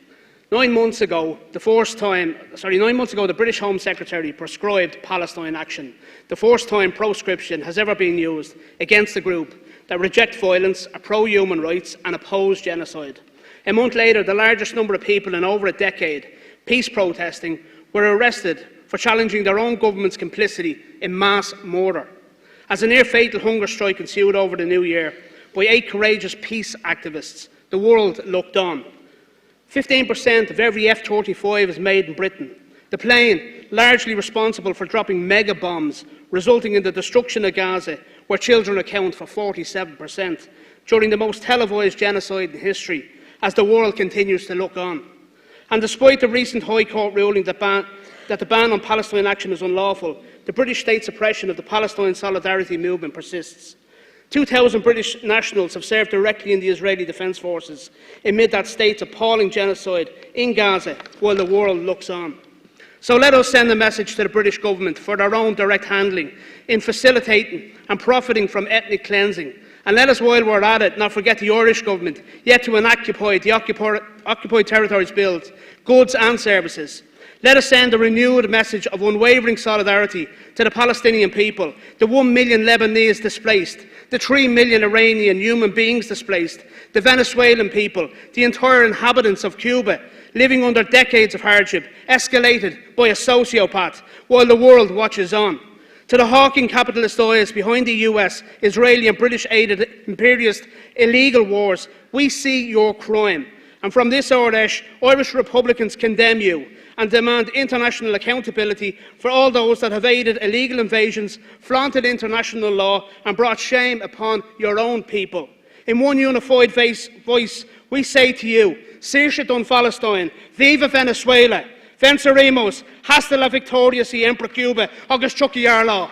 9 months ago, the British Home Secretary prescribed Palestine action, the first time proscription has ever been used against a group that reject violence, are pro-human rights and oppose genocide. A month later, the largest number of people in over a decade, peace protesting, were arrested for challenging their own government's complicity in mass murder. As a near-fatal hunger strike ensued over the new year by 8 courageous peace activists, the world looked on. 15% of every F-35 is made in Britain. The plane, largely responsible for dropping mega bombs, resulting in the destruction of Gaza, where children account for 47%, during the most televised genocide in history, as the world continues to look on. And despite the recent High Court ruling that the ban on Palestine action is unlawful, the British state suppression of the Palestine Solidarity movement persists. 2,000 British nationals have served directly in the Israeli Defence Forces amid that state's appalling genocide in Gaza while the world looks on. So let us send a message to the British government for their own direct handling in facilitating and profiting from ethnic cleansing. And let us, while we're at it, not forget the Irish government, yet to unoccupied the occupied territories build goods and services. Let us send a renewed message of unwavering solidarity to the Palestinian people, the 1 million Lebanese displaced, the 3 million Iranian human beings displaced, the Venezuelan people, the entire inhabitants of Cuba, living under decades of hardship, escalated by a sociopath, while the world watches on. To the hawking capitalist eyes behind the US, Israeli and British-aided imperialist illegal wars, we see your crime. And from this Ardèche, Irish Republicans condemn you and demand international accountability for all those that have aided illegal invasions, flaunted international law and brought shame upon your own people. In one unified voice, we say to you, Saoirse Dun Palestine, Viva Venezuela, Venceremos, Hasta la Victoria Siempre Cuba, agus Todhchaí ar lá.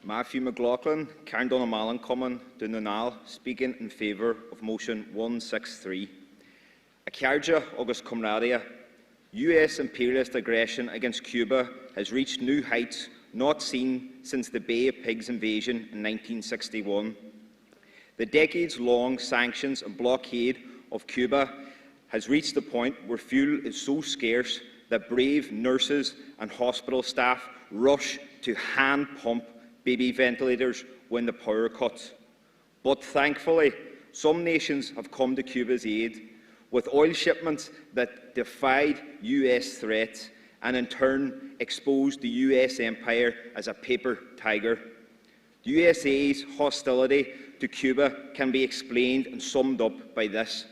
Matthew McLaughlin, Karen Donamallan Common, Dunanal, speaking in favour of motion 163. A Carja August Comradia, US imperialist aggression against Cuba has reached new heights not seen since the Bay of Pigs invasion in 1961. The decades-long sanctions and blockade of Cuba has reached the point where fuel is so scarce that brave nurses and hospital staff rush to hand-pump baby ventilators when the power cuts. But thankfully, some nations have come to Cuba's aid with oil shipments that defied US threats and in turn exposed the US empire as a paper tiger. The USA's hostility to Cuba can be explained and summed up by this: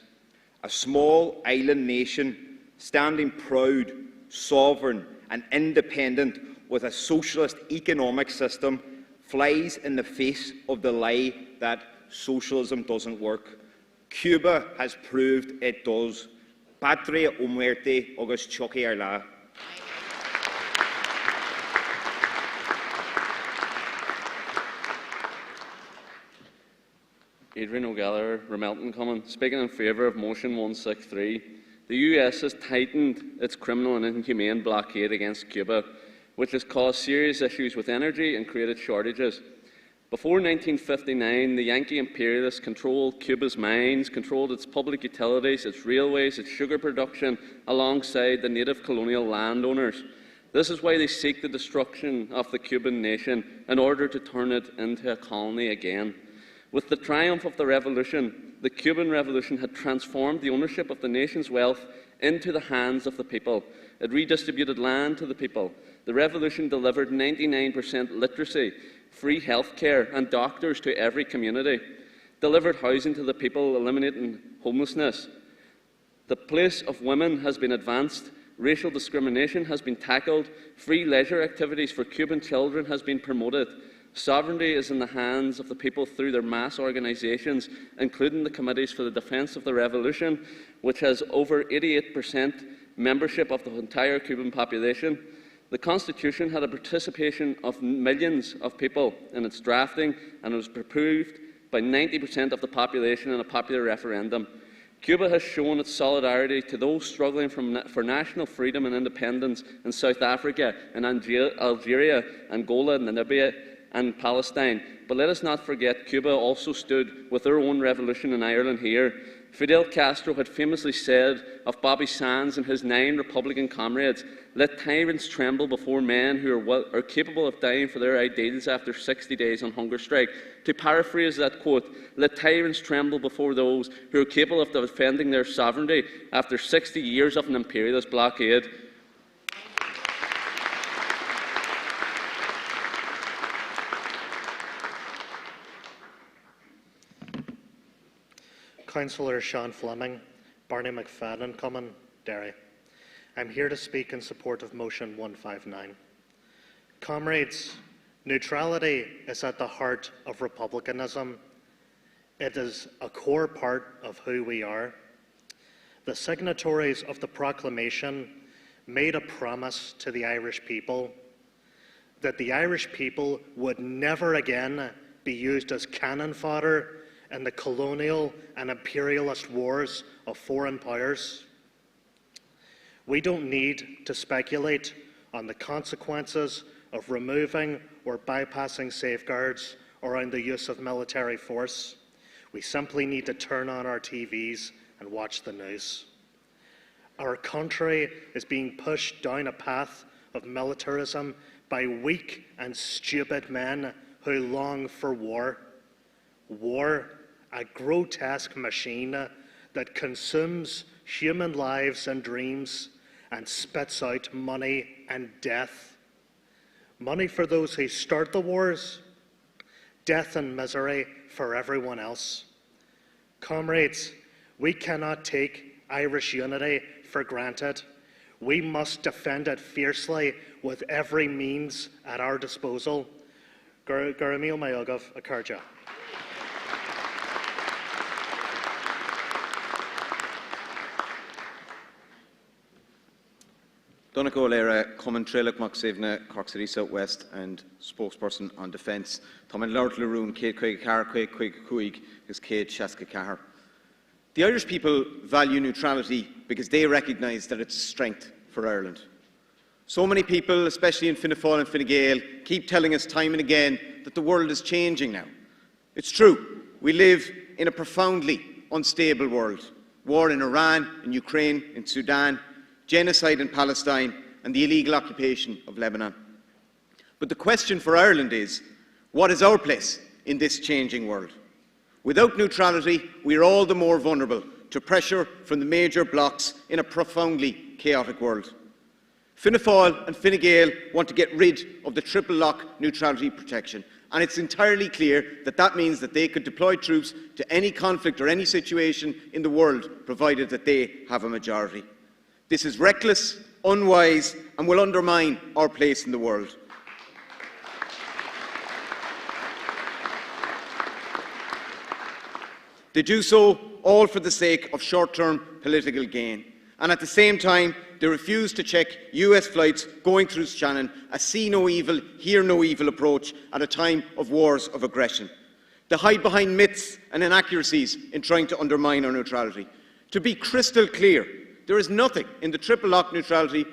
a small island nation standing proud, sovereign and independent with a socialist economic system flies in the face of the lie that socialism doesn't work. Cuba has proved it does. Patria o muerte, agus Todhchaí ar lá. Adrian O'Gallagher, Ramelton Common, speaking in favour of motion 163. The US has tightened its criminal and inhumane blockade against Cuba, which has caused serious issues with energy and created shortages. Before 1959, the Yankee imperialists controlled Cuba's mines, controlled its public utilities, its railways, its sugar production, alongside the native colonial landowners. This is why they seek the destruction of the Cuban nation in order to turn it into a colony again. With the triumph of the revolution, the Cuban Revolution had transformed the ownership of the nation's wealth into the hands of the people. It redistributed land to the people. The revolution delivered 99% literacy, free health care and doctors to every community, delivered housing to the people, eliminating homelessness. The place of women has been advanced, racial discrimination has been tackled, free leisure activities for Cuban children has been promoted. Sovereignty is in the hands of the people through their mass organisations, including the Committees for the Defence of the Revolution, which has over 88% membership of the entire Cuban population. The Constitution had a participation of millions of people in its drafting and it was approved by 90% of the population in a popular referendum. Cuba has shown its solidarity to those struggling for national freedom and independence in South Africa, in Algeria, Angola, Namibia and Palestine. But let us not forget Cuba also stood with their own revolution in Ireland here. Fidel Castro had famously said of Bobby Sands and his 9 Republican comrades, "Let tyrants tremble before men who are capable of dying for their ideals after 60 days on hunger strike." To paraphrase that quote, let tyrants tremble before those who are capable of defending their sovereignty after 60 years of an imperialist blockade. Councillor Sean Fleming, Barney McFadden, Common, Derry. I'm here to speak in support of Motion 159. Comrades, neutrality is at the heart of republicanism. It is a core part of who we are. The signatories of the proclamation made a promise to the Irish people that the Irish people would never again be used as cannon fodder in the colonial and imperialist wars of foreign powers. We don't need to speculate on the consequences of removing or bypassing safeguards around the use of military force. We simply need to turn on our TVs and watch the news. Our country is being pushed down a path of militarism by weak and stupid men who long for war. War, a grotesque machine that consumes human lives and dreams and spits out money and death. Money for those who start the wars, death and misery for everyone else. Comrades, we cannot take Irish unity for granted. We must defend it fiercely with every means at our disposal. Garamil Mayogov, Akarja. Donegal era Common Trailock Moxivna, Cork City South West, and spokesperson on defence. Thomas Lord Laroon, Kate Craig Carr, Craig Cuig, is Kate Shaska Carr. The Irish people value neutrality because they recognise that it's a strength for Ireland. So many people, especially in Fianna Fáil and Fine Gael, keep telling us time and again that the world is changing now. It's true. We live in a profoundly unstable world. War in Iran, in Ukraine, in Sudan, genocide in Palestine, and the illegal occupation of Lebanon. But the question for Ireland is, what is our place in this changing world? Without neutrality, we are all the more vulnerable to pressure from the major blocs in a profoundly chaotic world. Fianna Fáil and Fine Gael want to get rid of the triple lock neutrality protection, and it's entirely clear that that means that they could deploy troops to any conflict or any situation in the world, provided that they have a majority. This is reckless, unwise, and will undermine our place in the world. They do so all for the sake of short-term political gain. And at the same time, they refuse to check US flights going through Shannon, a see no evil, hear no evil approach at a time of wars of aggression. They hide behind myths and inaccuracies in trying to undermine our neutrality. To be crystal clear, there is nothing in the triple lock neutrality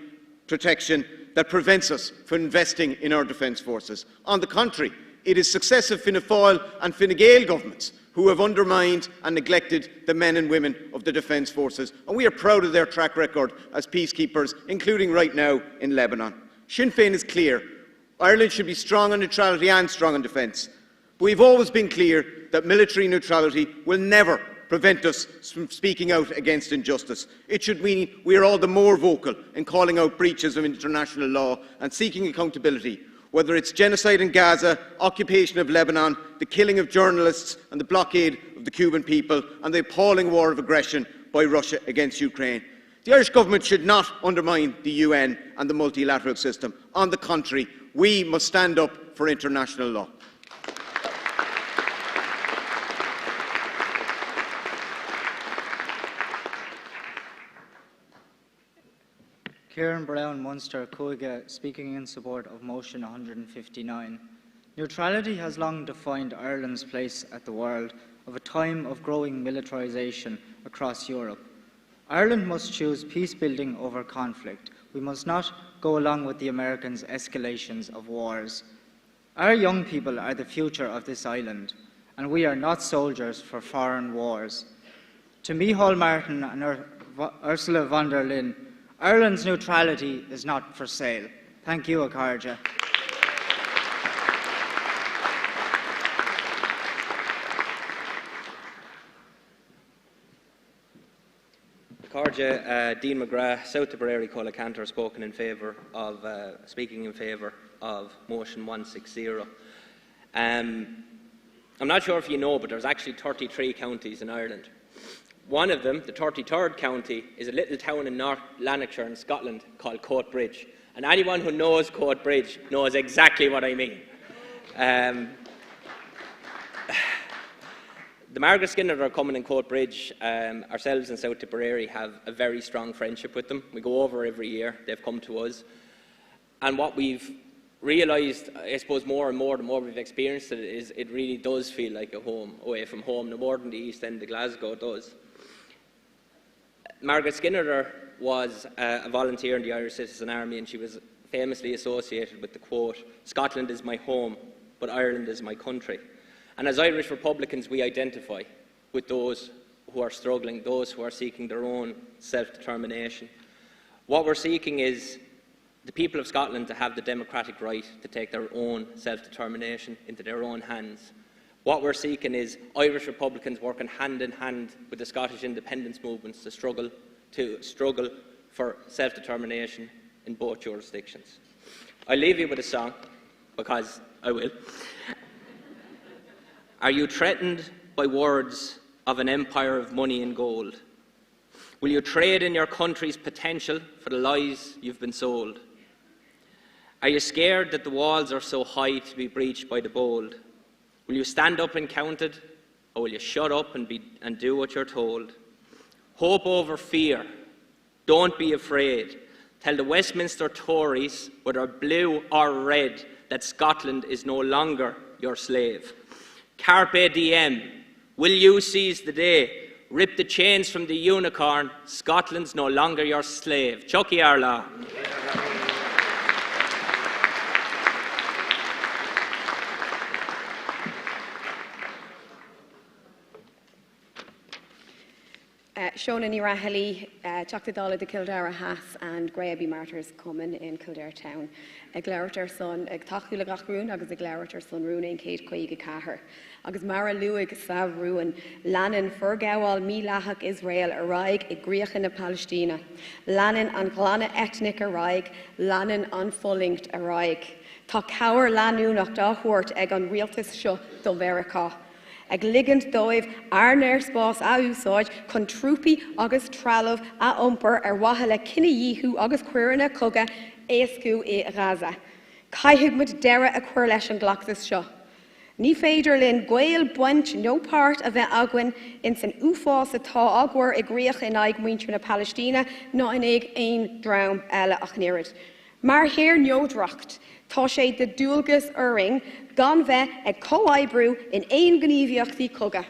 protection that prevents us from investing in our defence forces. On the contrary, it is successive Fianna Fáil and Fine Gael governments who have undermined and neglected the men and women of the defence forces, and we are proud of their track record as peacekeepers, including right now in Lebanon. Sinn Féin is clear. Ireland should be strong on neutrality and strong on defence. But we've always been clear that military neutrality will never prevent us from speaking out against injustice. It should mean we are all the more vocal in calling out breaches of international law and seeking accountability, whether it's genocide in Gaza, occupation of Lebanon, the killing of journalists and the blockade of the Cuban people, and the appalling war of aggression by Russia against Ukraine. The Irish government should not undermine the UN and the multilateral system. On the contrary, we must stand up for international law. Kieran Brown, Munster, Coiga, speaking in support of Motion 159. Neutrality has long defined Ireland's place at the world of a time of growing militarisation across Europe. Ireland must choose peace-building over conflict. We must not go along with the Americans' escalations of wars. Our young people are the future of this island, and we are not soldiers for foreign wars. To Micheál Martin and Ursula von der Leyen, Ireland's neutrality is not for sale. Thank you, Akarja. Carja, Dean McGrath, South Tipperary, Collacantor, speaking in favour of motion 160. I'm not sure if you know, but there's actually 33 counties in Ireland. One of them, the 33rd county, is a little town in North Lanarkshire in Scotland called Coatbridge. And anyone who knows Coatbridge knows exactly what I mean. The Margaret Skinner that are coming in Coatbridge, ourselves in South Tipperary have a very strong friendship with them. We go over every year. They've come to us. And what we've realised, I suppose, more and more, the more we've experienced it, is it really does feel like a home, away from home, no more than the East End of Glasgow does. Margaret Skinner was a volunteer in the Irish Citizen Army, and she was famously associated with the quote, "Scotland is my home, but Ireland is my country." And as Irish Republicans, we identify with those who are struggling, those who are seeking their own self-determination. What we're seeking is the people of Scotland to have the democratic right to take their own self-determination into their own hands. What we're seeking is Irish Republicans working hand in hand with the Scottish independence movements to struggle for self-determination in both jurisdictions. I'll leave you with a song, because I will. Are you threatened by words of an empire of money and gold? Will you trade in your country's potential for the lies you've been sold? Are you scared that the walls are so high to be breached by the bold? Will you stand up and count it, or will you shut up and do what you're told? Hope over fear. Don't be afraid. Tell the Westminster Tories, whether blue or red, that Scotland is no longer your slave. Carpe diem. Will you seize the day? Rip the chains from the unicorn. Scotland's no longer your slave. Todhchaí Arla. Sean and Irahali, Todhchaí de Kildare Haas and Grayaby Martyrs coming in Kildare Town. A Glaratar son, a Tachu le Gachrún, agus a Glaratar son Rúna in Kate Coig Cahar. Agus Mara Luig Sav Ruin, Lannan Fergawal Mi Lahak Israel Araig, a Griech in Palestina. Lannan an Glana ethnic Araig, Lannan an Fullingt Araig. Tá Cower Lanu nach Dahort ag an Realtas Sho Dulverica. Ag ligand dóibh arnair spás a úsáid chun trúpi agus tralmh a iompar watha le cinnaíthú agus cuireanna coga éascú é Gaza. Caithfidh muid deire a chuir leis an ghlachtas seo. Ní féidir linn gaol buint nó páirt a bheith againn in san uafás atá aghair i gcríoch in aghaidh muintir na Palestína ná in ag aon drám eile ach nírid. Mar hir neodracht, tá sé de dúlgus uring gan bheith ag comhaidbrú in éon gníomhaíochtaí coga.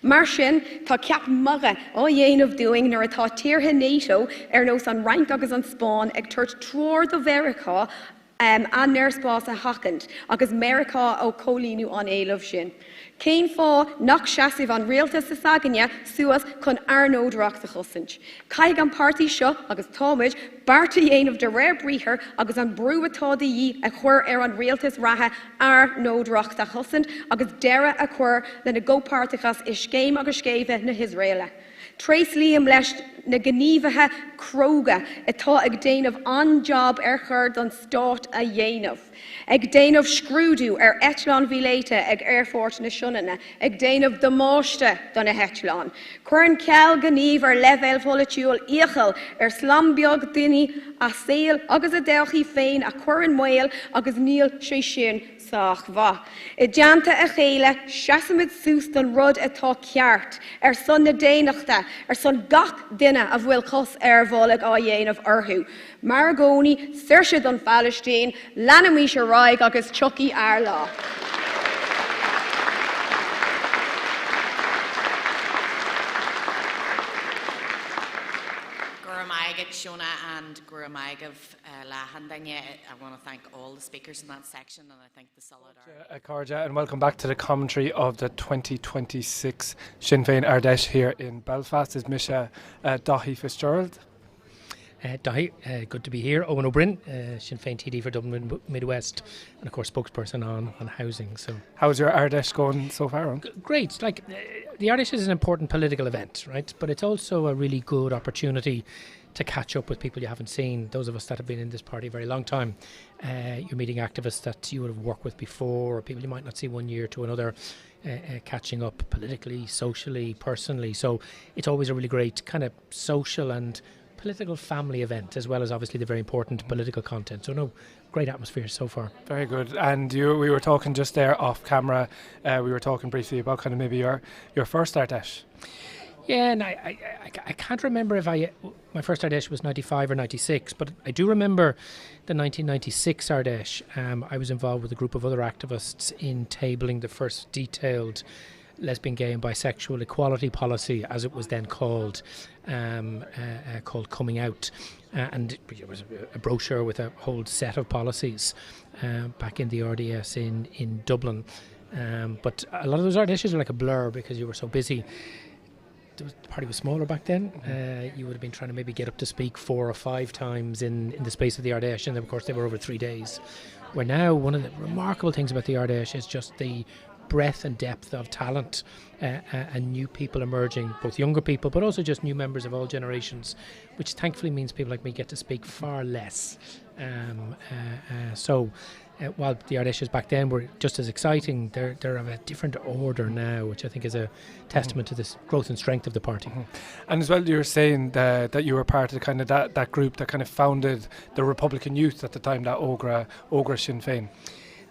Mar sin, tá ceap maga ó dhéanamh doing nuair atá tíortha NATO nós an rank agus an Spáin ag tuairt tróir do Mheiriceá an neirspás a hachant agus Mheiriceá ó cholíniú an éilemh sin. Céim fá nach seasamh an rialtas sa saganne suas chun arnódracht a chosint. Caig an pártaí seo agus táid barta dhéanamh de réir bríthir agus an brú atá daí a chuir an rialtas ratha arnódracht a chosint agus deire a chuir le na ggópártachas is scéim agus scéimhe na Hisraela. Tréis líam leis na gníomhathe cróga atá ag déanamh an-job chuir don stát a dhéanamh. Ag déanamh scrúdú Eitleán Bhíléite ag airfort na Siúnanna, ag déanamh damáiste don na Heitleán. Cuireann ceall gníomh leibhéil folitiúil íochail slambbeag duine a saoil agus a dtodhchaí féin a cuireann mail agus níl sé sin sách bha. I deanta a chéile seasamid sús don rud atá ceart son na déanachta son gach duine a bhfuil cos bhálaigh á dhéanamh orthú. Mar gcónaí saoirse don Palestín, leanamí se ráig agus Todhchaí Arla. Maigad, Shona and Gura Maigad Lahandanya. I want to thank all the speakers in that section, and I thank the Solidarity. Karja, and welcome back to the commentary of the 2026 Sinn Féin Ard Fheis here in Belfast. Is Misha Todhchaí Fitzgerald? Todhchaí, good to be here. Owen O'Brien, Sinn Féin TD for Dublin Midwest, and of course spokesperson on housing. So, how's your Ard Fheis going so far? Great. Like the Ard Fheis is an important political event, right? But it's also a really good opportunity to catch up with people you haven't seen. Those of us that have been in this party a very long time, you're meeting activists that you would have worked with before, or people you might not see one year to another. Catching up politically, socially, personally. So it's always a really great kind of social and political family event, as well as obviously the very important political content. So no, great atmosphere so far. Very good. And we were talking just there off camera, we were talking briefly about kind of maybe your first Ard Fheis. Yeah, and I can't remember if my first Ard Fheis was 95 or 96, but I do remember the 1996 Ard Fheis. I was involved with a group of other activists in tabling the first detailed lesbian, gay and bisexual equality policy, as it was then called Coming Out. And it was a brochure with a whole set of policies back in the RDS in Dublin. But a lot of those Ard Fheis were like a blur because you were so busy. The party was smaller back then. You would have been trying to maybe get up to speak 4 or 5 times in the space of the Ard Fheis, and of course they were over 3 days. Where now one of the remarkable things about the Ard Fheis is just the breadth and depth of talent and new people emerging, both younger people but also just new members of all generations, which thankfully means people like me get to speak far less. While the Ard Fheis back then were just as exciting, they're of a different order now, which I think is a testament to this growth and strength of the party. And as well, you were saying that you were part of the kind of that group that kind of founded the Republican Youth at the time, that Ógra Sinn Féin.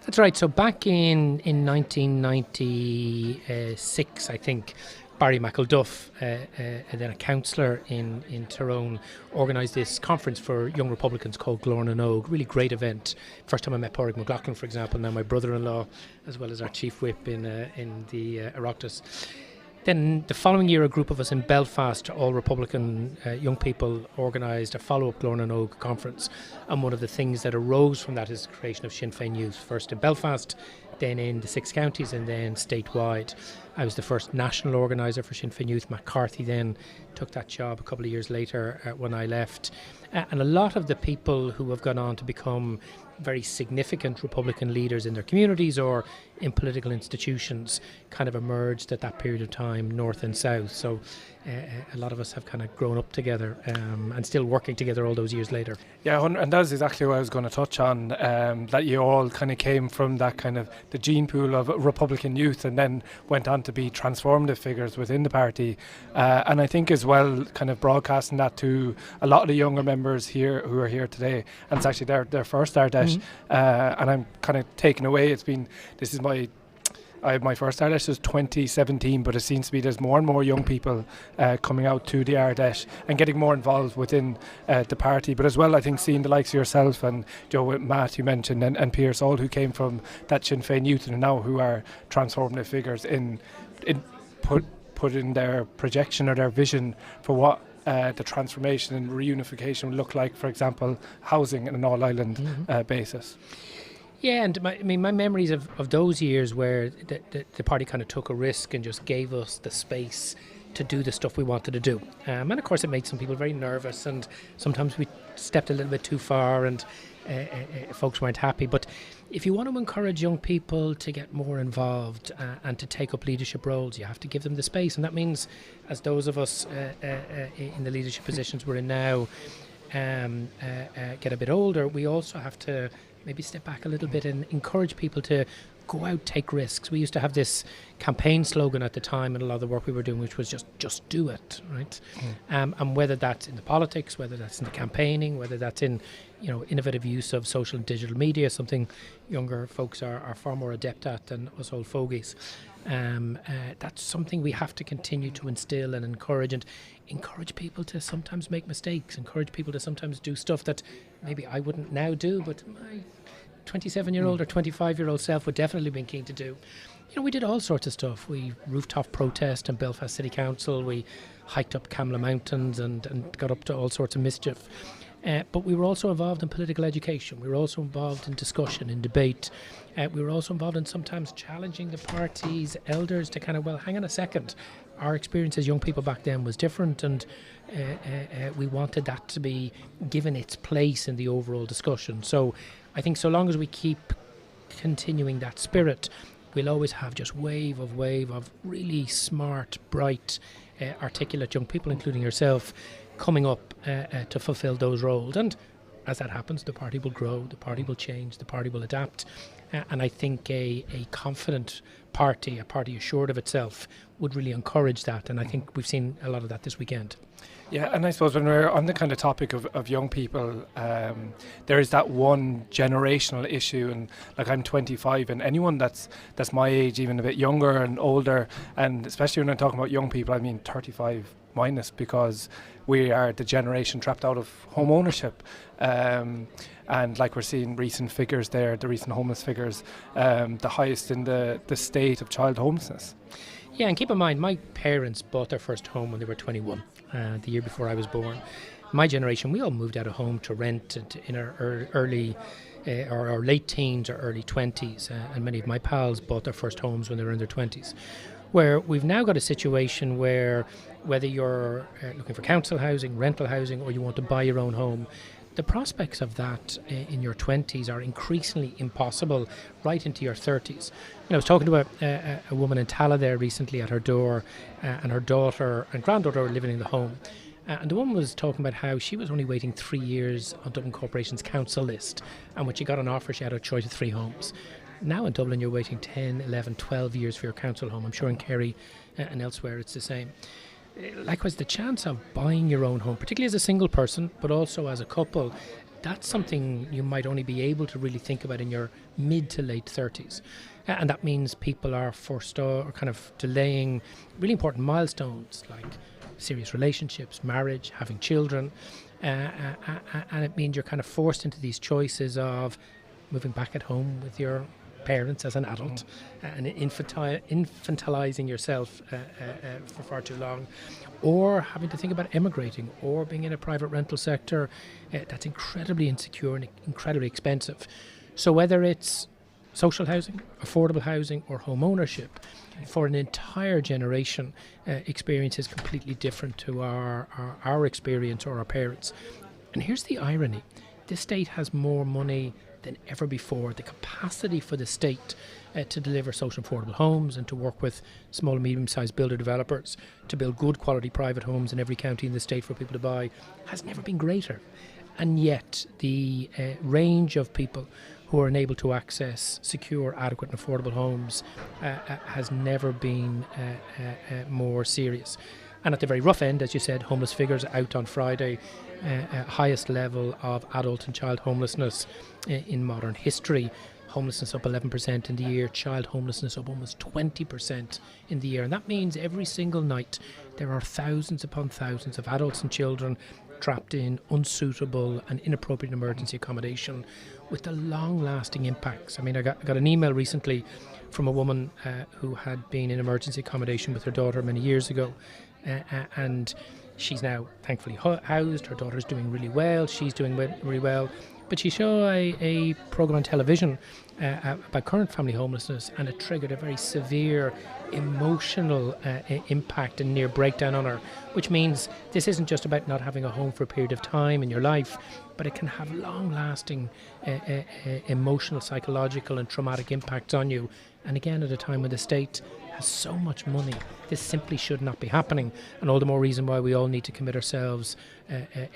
That's right. So back in 1996, I think, Barry McElduff, then a councillor in Tyrone, organised this conference for young Republicans called Glórna Nóg. Really great event. First time I met Pádraig McLaughlin, for example, now my brother-in-law, as well as our chief whip in the Oireachtas. Then the following year, a group of us in Belfast, all Republican young people, organised a follow-up Glórna Nóg conference. And one of the things that arose from that is the creation of Sinn Féin Youth, first in Belfast, then in the 6 counties, and then statewide. I was the first national organiser for Sinn Féin Youth. Matt Carthy then took that job a couple of years later when I left. And a lot of the people who have gone on to become very significant Republican leaders in their communities or in political institutions kind of emerged at that period of time, north and south. So a lot of us have kind of grown up together and still working together all those years later. Yeah, and that's exactly what I was going to touch on, that you all kind of came from that kind of the gene pool of Republican youth and then went on to be transformative figures within the party. And I think as well, kind of broadcasting that to a lot of the younger members here who are here today, and it's actually their first Ard Fheis. And I'm kind of taken away. My first Ard Fheis was 2017, but it seems to be there's more and more young people coming out to the Ard Fheis and getting more involved within the party. But as well, I think seeing the likes of yourself and Joe, Matt, you mentioned, and Pierce, all who came from that Sinn Féin Youth and now who are transformative figures in put in their projection or their vision for what the transformation and reunification will look like, for example, housing on an all-island basis. Yeah, and my memories of those years where the party kind of took a risk and just gave us the space to do the stuff we wanted to do. And of course it made some people very nervous, and sometimes we stepped a little bit too far and folks weren't happy. But if you want to encourage young people to get more involved and to take up leadership roles, you have to give them the space. And that means, as those of us in the leadership positions we're in now get a bit older, we also have to maybe step back a little bit and encourage people to go out, take risks. We used to have this campaign slogan at the time and a lot of the work we were doing, which was just do it, right? And whether that's in the politics, whether that's in the campaigning, whether that's in innovative use of social and digital media, something younger folks are far more adept at than us old fogies. That's something we have to continue to instill and encourage people to sometimes make mistakes, encourage people to sometimes do stuff that maybe I wouldn't now do, but 27-year-old or 25-year-old self would definitely have been keen to do. We did all sorts of stuff. We rooftop protest in Belfast City Council. We hiked up Camla Mountains and got up to all sorts of mischief. But we were also involved in political education. We were also involved in discussion, in debate. We were also involved in sometimes challenging the party's elders to kind of, well, hang on a second. Our experience as young people back then was different, and we wanted that to be given its place in the overall discussion. So I think so long as we keep continuing that spirit, we'll always have just wave of really smart, bright, articulate young people, including yourself, coming up to fulfil those roles. And as that happens, the party will grow, the party will change, the party will adapt. And I think a confident party, a party assured of itself, would really encourage that. And I think we've seen a lot of that this weekend. Yeah, and I suppose when we're on the kind of topic of young people, there is that one generational issue, and like I'm 25, and anyone that's my age, even a bit younger and older, and especially when I'm talking about young people, I mean 35 minus, because we are the generation trapped out of home ownership. And like we're seeing recent figures there, the recent homeless figures, the highest in the state of child homelessness. Yeah, and keep in mind, my parents bought their first home when they were 21, the year before I was born. My generation, we all moved out of home to rent in our early or our late teens or early 20s, and many of my pals bought their first homes when they were in their 20s. Where we've now got a situation where whether you're looking for council housing, rental housing, or you want to buy your own home, the prospects of that in your 20s are increasingly impossible right into your 30s. I was talking to a woman in Tala there recently at her door, and her daughter and granddaughter were living in the home. And the woman was talking about how she was only waiting 3 years on Dublin Corporation's council list, and when she got an offer, she had a choice of 3 homes. Now in Dublin, you're waiting 10, 11, 12 years for your council home. I'm sure in Kerry and elsewhere it's the same. Likewise, the chance of buying your own home, particularly as a single person, but also as a couple, that's something you might only be able to really think about in your mid to late 30s. And that means people are forced or kind of delaying really important milestones like serious relationships, marriage, having children. And it means you're kind of forced into these choices of moving back at home with your parents as an adult and infantilizing yourself for far too long, or having to think about emigrating or being in a private rental sector that's incredibly insecure and incredibly expensive. So whether it's social housing, affordable housing, or home ownership, for an entire generation, experience is completely different to our experience or our parents. And here's the irony: this state has more money than ever before. The capacity for the state to deliver social affordable homes and to work with small and medium-sized builder developers to build good quality private homes in every county in the state for people to buy has never been greater. And yet the range of people who are unable to access secure, adequate and affordable homes has never been more serious. And at the very rough end, as you said, homeless figures out on Friday, highest level of adult and child homelessness in modern history. Homelessness up 11% in the year, child homelessness up almost 20% in the year. And that means every single night there are thousands upon thousands of adults and children trapped in unsuitable and inappropriate emergency accommodation with the long-lasting impacts. I mean, I got an email recently from a woman who had been in emergency accommodation with her daughter many years ago, and she's now thankfully housed. Her daughter's doing really well. She's doing really well. But she showed a programme on television about current family homelessness, and it triggered a very severe emotional impact and near breakdown on her, which means this isn't just about not having a home for a period of time in your life, but it can have long-lasting emotional, psychological and traumatic impacts on you. And again, at a time when the state has so much money, this simply should not be happening. And all the more reason why we all need to commit ourselves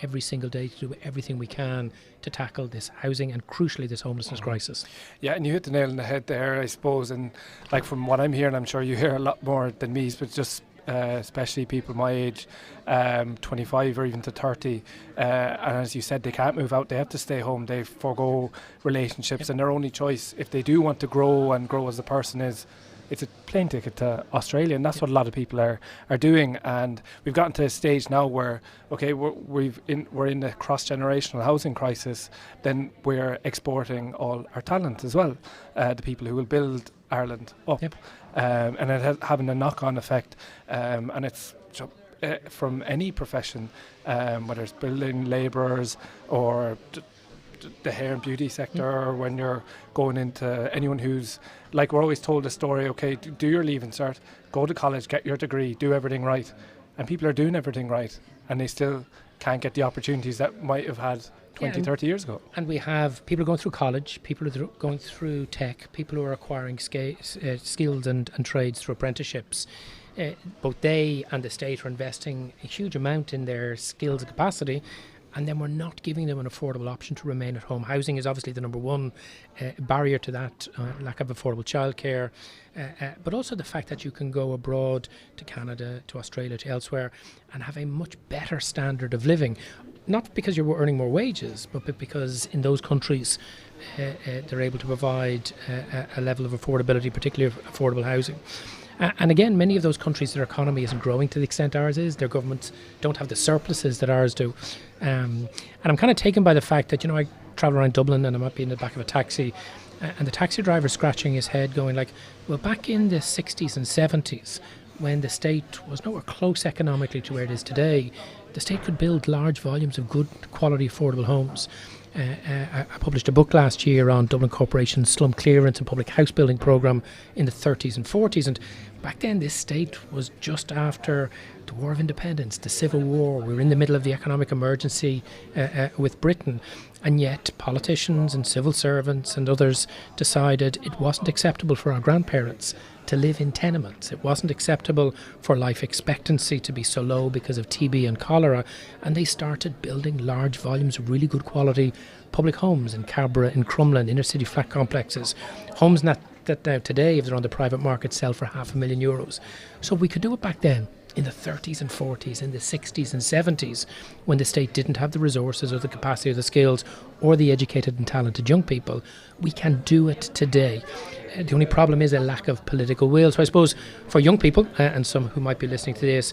every single day to do everything we can to tackle this housing and crucially this homelessness crisis. Yeah, and you hit the nail on the head there, I suppose. And like from what I'm hearing, I'm sure you hear a lot more than me, but just especially people my age, 25 or even to 30, and as you said, they can't move out, they have to stay home, they forego relationships, and their only choice if they do want to grow and grow as a person is it's a plane ticket to Australia, and that's what a lot of people are doing. And we've gotten to a stage now where, okay, we're in a cross-generational housing crisis. Then we're exporting all our talent as well, the people who will build Ireland up, and it has having a knock-on effect. And it's from any profession, whether it's building labourers or the hair and beauty sector, or when you're going into anyone who's, like, we're always told the story, okay, do your Leaving Cert, go to college, get your degree, do everything right. And people are doing everything right, and they still can't get the opportunities that might have had 20, 30 years ago. And we have people going through college, people who are going through tech, people who are acquiring skills and trades through apprenticeships. Both they and the state are investing a huge amount in their skills and capacity, and then we're not giving them an affordable option to remain at home. Housing is obviously the number one barrier to that, lack of affordable childcare, but also the fact that you can go abroad to Canada, to Australia, to elsewhere, and have a much better standard of living. Not because you're earning more wages, but because in those countries they're able to provide a level of affordability, particularly affordable housing. And again, many of those countries, their economy isn't growing to the extent ours is. Their governments don't have the surpluses that ours do. And I'm kind of taken by the fact that, I travel around Dublin and I might be in the back of a taxi, and the taxi driver scratching his head going like, well, back in the 60s and 70s, when the state was nowhere close economically to where it is today, the state could build large volumes of good quality affordable homes. I published a book last year on Dublin Corporation's slum clearance and public house building programme in the 30s and 40s, and back then this state was just after the War of Independence, the Civil War. We were in the middle of the economic emergency with Britain, and yet politicians and civil servants and others decided it wasn't acceptable for our grandparents to live in tenements. It wasn't acceptable for life expectancy to be so low because of TB and cholera, and they started building large volumes of really good quality public homes in Cabra, in Crumlin, inner city flat complexes, homes that now today, if they're on the private market, sell for €500,000. So we could do it back then, in the 30s and 40s, in the 60s and 70s, when the state didn't have the resources or the capacity or the skills or the educated and talented young people. We can do it today. The only problem is a lack of political will. So I suppose for young people, and some who might be listening to this,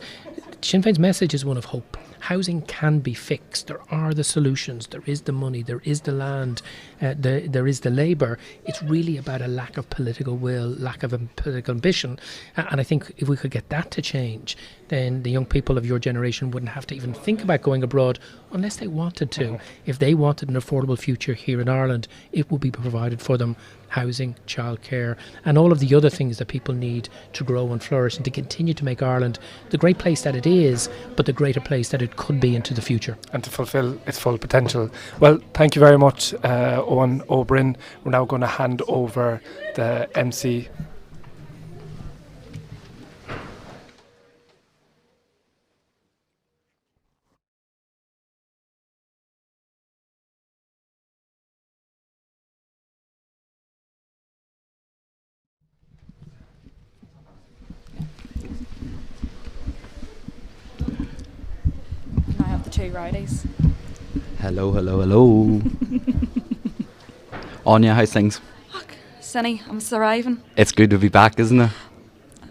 Sinn Féin's message is one of hope. Housing can be fixed. There are the solutions. There is the money. There is the land. There is the labour. It's really about a lack of political will, lack of political ambition. And I think if we could get that to change, then the young people of your generation wouldn't have to even think about going abroad unless they wanted to. If they wanted an affordable future here in Ireland, it would be provided for them. Housing, childcare, and all of the other things that people need to grow and flourish and to continue to make Ireland the great place that it is, but the greater place that it could be into the future. And to fulfil its full potential. Well, thank you very much, Owen O'Brien. We're now going to hand over the MC. Two righties. Hello. Anya, how's things? Fuck, Sinny, I'm surviving. It's good to be back, isn't it?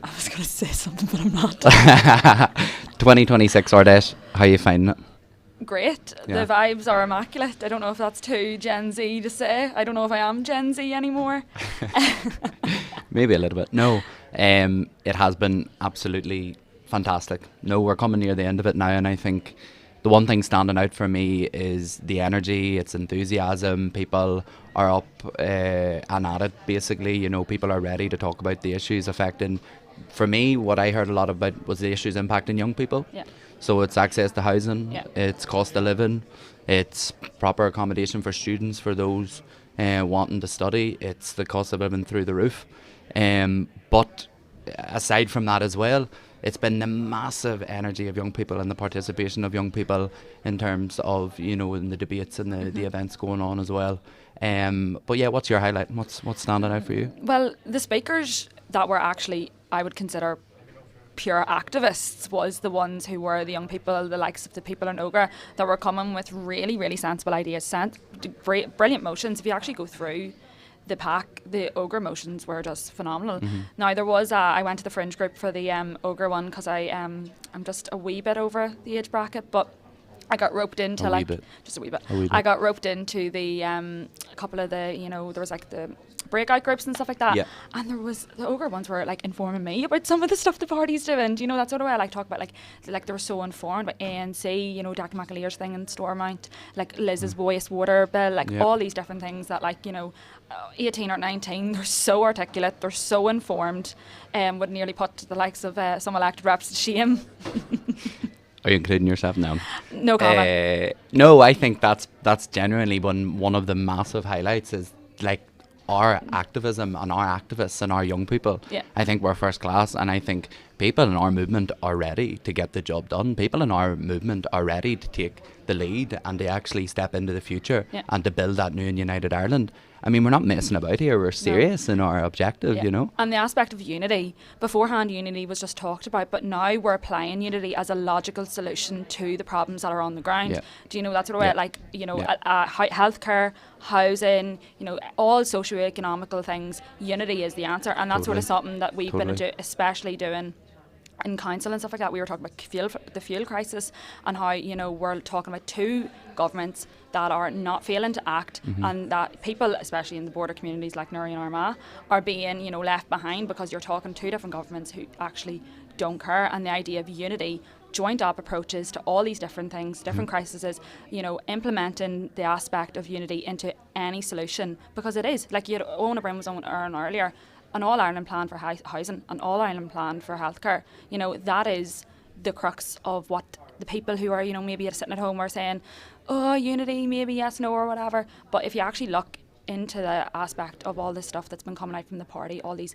I was going to say something, but I'm not. 2026 Ardèche, how are you finding it? Great. Yeah. The vibes are immaculate. I don't know if that's too Gen Z to say. I don't know if I am Gen Z anymore. Maybe a little bit. No, it has been absolutely fantastic. No, we're coming near the end of it now, and I think the one thing standing out for me is the energy, it's enthusiasm. People are up and at it, basically. People are ready to talk about the issues affecting. For me, what I heard a lot about was the issues impacting young people. Yeah. So it's access to housing, yeah. It's cost of living, it's proper accommodation for students, for those wanting to study. It's the cost of living through the roof. But aside from that as well, it's been the massive energy of young people and the participation of young people in terms of, in the debates and the events going on as well. But yeah, what's your highlight? What's standing out for you? Well, the speakers that were actually, I would consider pure activists, was the ones who were the young people, the likes of the people in Ogra, that were coming with really, really sensible ideas, brilliant motions. If you actually go through the pack, the Ogre motions were just phenomenal. Now there was I went to the fringe group for the Ogre one because I'm just a wee bit over the age bracket, but I got roped into just a wee bit. I got roped into the a couple of the, there was like the breakout groups and stuff like that. And there was the Ogre ones were like informing me about some of the stuff the party's doing. Do you know, that sort of way I like talk about like they were so informed about ANC, Jackie McAleer's thing in Stormont, like Liz's wastewater bill, like all these different things that 18 or 19, they're so articulate, they're so informed, would nearly put the likes of some elected reps to shame. Are you including yourself now? No comment. No, I think that's genuinely one of the massive highlights is like our activism and our activists and our young people. I think we're first class, and I think people in our movement are ready to get the job done. People in our movement are ready to take the lead and to actually step into the future and to build that new and united Ireland. I mean, we're not messing about here. We're serious in our objective, And the aspect of unity, beforehand unity was just talked about, but now we're applying unity as a logical solution to the problems that are on the ground. Do you know, that sort of way, healthcare, housing, all socio-economical things, unity is the answer. And that's sort of something that we've been especially doing in council and stuff like that. We were talking about the fuel crisis and how, we're talking about two governments that are not failing to act, and that people, especially in the border communities like Newry and Armagh, are being, left behind because you're talking two different governments who actually don't care. And the idea of unity, joint up approaches to all these different things, different crises, implementing the aspect of unity into any solution, because it is, like Owen O'Brien was on earlier, an All-Ireland plan for housing, an All-Ireland plan for healthcare. That is the crux of what the people who are, maybe sitting at home are saying, oh, unity, maybe yes, no, or whatever. But if you actually look into the aspect of all this stuff that's been coming out from the party, all these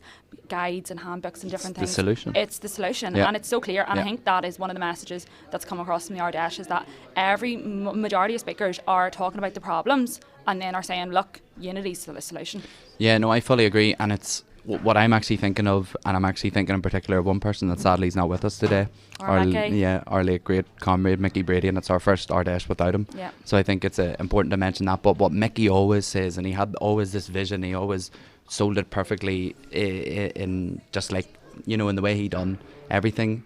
guides and handbooks and different things. It's the solution, and it's so clear. And I think that is one of the messages that's come across from the Ard Fheis, is that every majority of speakers are talking about the problems and then are saying, look, unity's the solution. Yeah, no, I fully agree. And it's what I'm actually thinking of, and I'm actually thinking in particular of one person that sadly is not with us today. Our late great comrade Mickey Brady, and it's our first Ard Fheis without him. So I think it's important to mention that. But what Mickey always says, and he had always this vision, he always sold it perfectly in just like, in the way he done everything,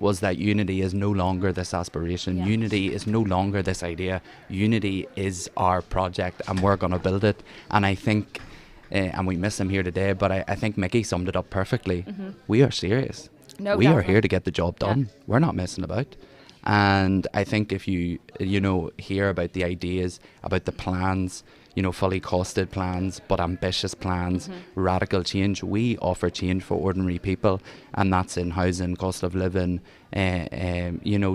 was that unity is no longer this aspiration. Unity is no longer this idea. Unity is our project, and we're going to build it. And I think and we miss him here today, but I think Mickey summed it up perfectly. We are serious. We are here to get the job done. We're not messing about. And I think if you hear about the ideas, about the plans, fully costed plans, but ambitious plans, radical change, we offer change for ordinary people, and that's in housing, cost of living,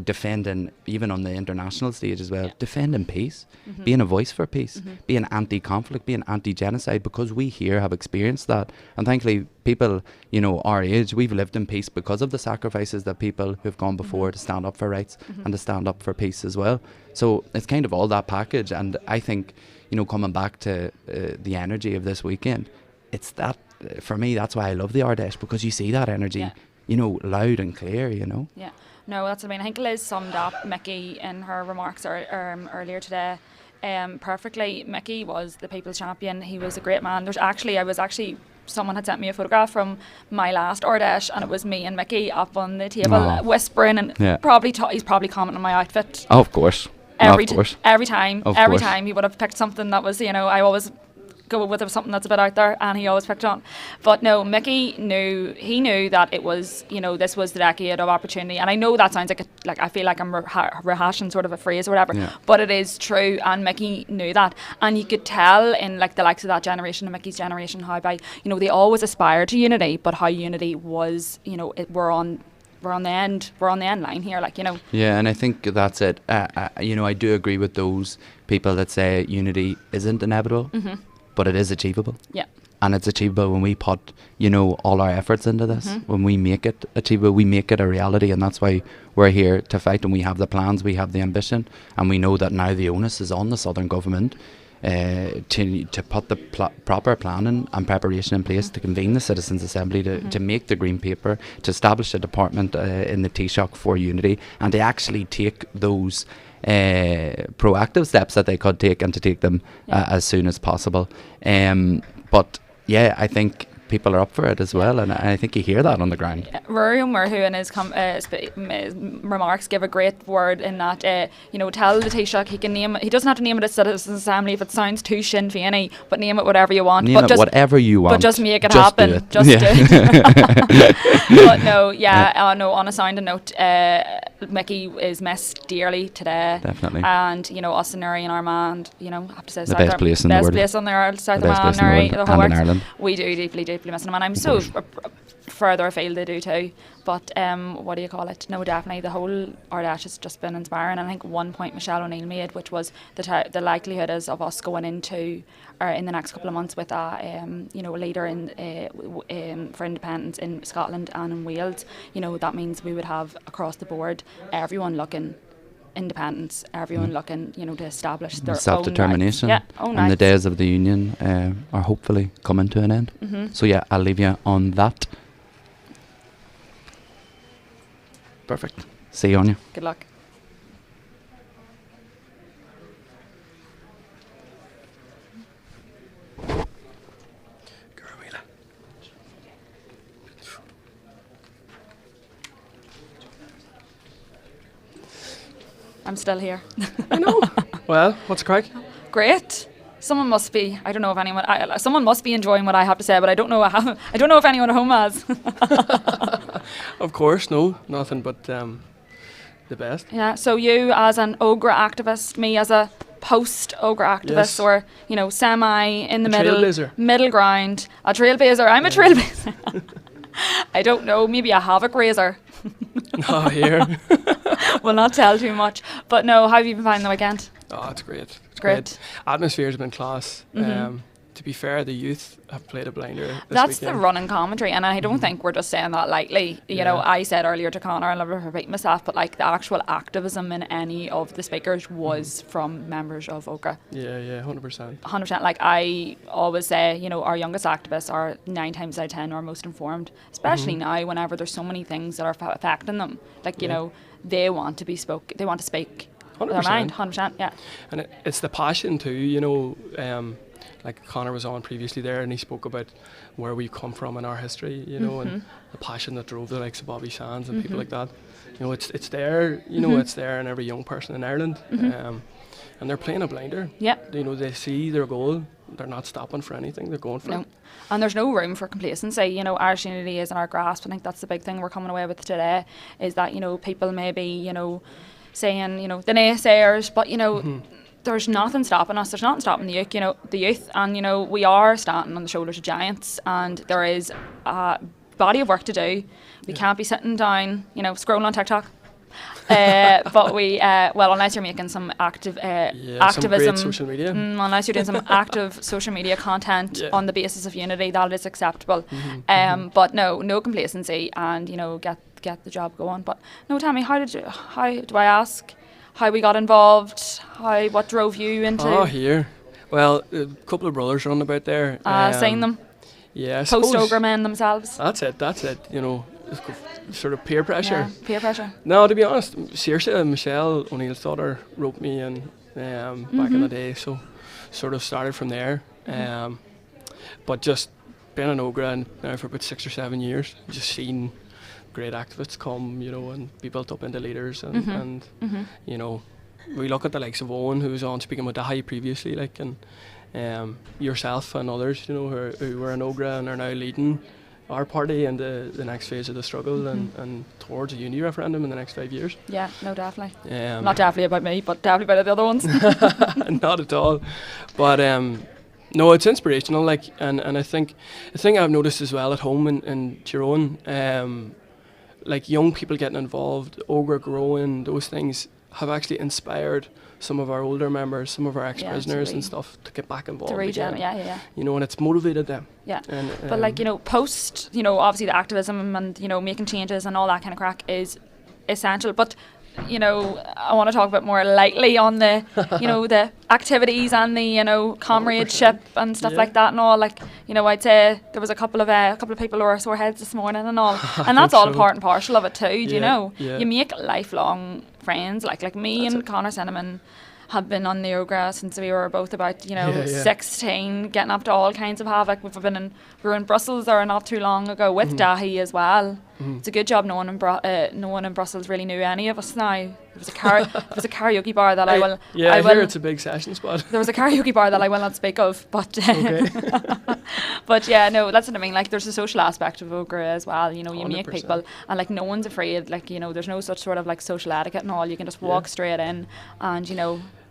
defending, even on the international stage as well, defending peace, being a voice for peace, being anti-conflict, being anti-genocide, because we here have experienced that. And thankfully, people, our age, we've lived in peace because of the sacrifices that people who've gone before to stand up for rights and to stand up for peace as well. So it's kind of all that package. And I think, coming back to the energy of this weekend, it's that, for me, that's why I love the Ard Fheis, because you see that energy, loud and clear, Yeah, no, that's what I mean. I think Liz summed up Mickey in her remarks earlier today perfectly. Mickey was the people's champion. He was a great man. Someone had sent me a photograph from my last Ard Fheis, and it was me and Mickey up on the table whispering, and he's probably commenting on my outfit. Oh, of course. Every time he would have picked something that was, I always go with something that's a bit out there, and he always picked on. But no, Mickey knew that it was, this was the decade of opportunity. And I know that sounds like I feel like I'm rehashing sort of a phrase or whatever, but it is true, and Mickey knew that. And you could tell in like the likes of that generation, and Mickey's generation, how by, they always aspired to unity, but how unity was, we're on the end line here, Yeah, and I think that's it. I do agree with those people that say unity isn't inevitable, but it is achievable. Yeah. And it's achievable when we put, all our efforts into this. When we make it achievable, we make it a reality, and that's why we're here to fight, and we have the plans, we have the ambition, and we know that now the onus is on the Southern Government to put the proper planning and preparation in place to convene the Citizens' Assembly, to make the Green Paper, to establish a department in the Taoiseach for unity, and to actually take those proactive steps that they could take and to take them as soon as possible. But yeah, I think people are up for it as well, and I think you hear that on the ground. Rory O'Murhu in his remarks give a great word in that, tell the Taoiseach he can name it. He doesn't have to name it as Citizens Assembly if it sounds too Sinn Féin-y, but name it whatever you want. Name it whatever you want. But just make it just happen. Do it. Just do it. But no, on a sounding note, Mickey is missed dearly today. Definitely. And, us in Newry and Armagh, and, I have to say, the best place in the world. Best place on the world, South the best Armagh, place in the Newry, world, the whole and in works. Ireland. We do deeply miss them, and I'm so further afield they do too. But what do you call it? No, definitely the whole Ardèche has just been inspiring. And I think one point Michelle O'Neill made, which was the likelihood is of us going into in the next couple of months with a leader for independence in Scotland and in Wales. That means we would have across the board everyone looking independence, everyone looking, to establish their self-determination. Own and the days of the Union are hopefully coming to an end. So yeah, I'll leave you on that. Perfect. See you on you. Good luck. I'm still here. I know. Well, what's the crack? Great. Someone must be. I don't know if anyone. Someone must be enjoying what I have to say, but I don't know. I don't know if anyone at home has. Of course, no, nothing but the best. Yeah. So you, as an Ogra activist, me as a post-Ogra activist, or semi in the middle ground, a trailblazer. I'm a trailblazer. I don't know. Maybe a havoc raiser. Oh, here. We'll not tell too much. But no, how have you been finding the weekend? Oh, it's great. It's great. Atmosphere's been class. To be fair, the youth have played a blinder this That's weekend. the running commentary, and I don't think we're just saying that lightly. I said earlier to Conor, I'll never repeat myself, but the actual activism in any of the speakers was from members of Ogra. Yeah, 100%. 100%. I always say, our youngest activists are 9 times out of 10 are most informed, especially now whenever there's so many things that are affecting them. They want to be they want to speak 100%. their mind. 100%, yeah. And it's the passion too, like Conor was on previously there, and he spoke about where we've come from in our history, and the passion that drove the likes of Bobby Sands and people like that. It's there, it's there in every young person in Ireland, and they're playing a blinder. Yeah. They see their goal, they're not stopping for anything, they're going for it. And there's no room for complacency. Irish unity is in our grasp. I think that's the big thing we're coming away with today, is that, people may be, saying, the naysayers, but, there's nothing stopping us. There's nothing stopping the youth, and we are standing on the shoulders of giants, and there is a body of work to do. We can't be sitting down, scrolling on TikTok. But we, unless you're making some active activism, some great social media. Unless you're doing some active social media content on the basis of unity, that is acceptable. But no complacency, and get the job going. But no, Tammy, how do I ask? How we got involved, what drove you into... Oh, here. Well, a couple of brothers running about there. Seeing them? Yeah, Post-Ogra men themselves? That's it. Sort of peer pressure. Yeah, peer pressure. No, to be honest, seriously, Michelle O'Neill's daughter wrote me in back in the day, so sort of started from there. But just been in Ogra now for about 6 or 7 years, just seen great activists come, and be built up into leaders, and we look at the likes of Owen, who was on speaking with Todhchaí previously, and yourself and others, who were in Ogra and are now leading our party in the next phase of the struggle and towards a uni referendum in the next 5 years. Yeah, no, definitely. Not definitely about me, but definitely about the other ones. Not at all. But no, it's inspirational, and I think the thing I've noticed as well at home in Tyrone, young people getting involved, Ogra growing, those things have actually inspired some of our older members, some of our ex-prisoners and stuff to get back involved again. Yeah. And it's motivated them. Yeah. And, but post, obviously the activism and, making changes and all that kind of crack is essential. But, I want to talk a bit more lightly on the, the activities and the, comradeship and stuff like that and all. I'd say there was a couple of people who were sore heads this morning and all. And that's all a part and parcel of it too, do you know? Yeah. You make lifelong friends. Like me and Conor Cinnamon have been on the Ogra since we were both about 16, getting up to all kinds of havoc. We were in Brussels there not too long ago with Todhchaí as well. It's a good job no one in Brussels really knew any of us now. There was a karaoke bar that I hear it's a big session spot. There was a karaoke bar that I will not speak of, but but yeah, no, that's what I mean. Like, there's a social aspect of Ogra as well. You 100%. meet people, and like no one's afraid. Like, there's no such sort of like social etiquette and all. You can just walk straight in, and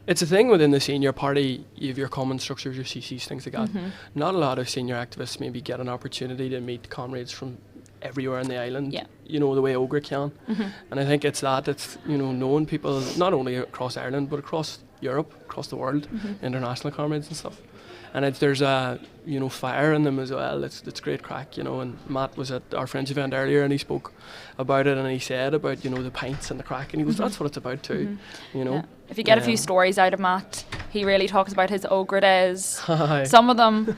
It's a thing within the senior party. You have your common structures, your CCs, things like that. Not a lot of senior activists maybe get an opportunity to meet comrades from everywhere in the island. The way Ogra can. And I think it's knowing people not only across Ireland but across Europe, across the world, international comrades and stuff. And there's a fire in them as well. It's great crack, And Matt was at our Fringe event earlier, and he spoke about it, and he said about the pints and the crack, and he goes, that's what it's about too. If you get a few stories out of Matt, he really talks about his Ogra days. Some of them,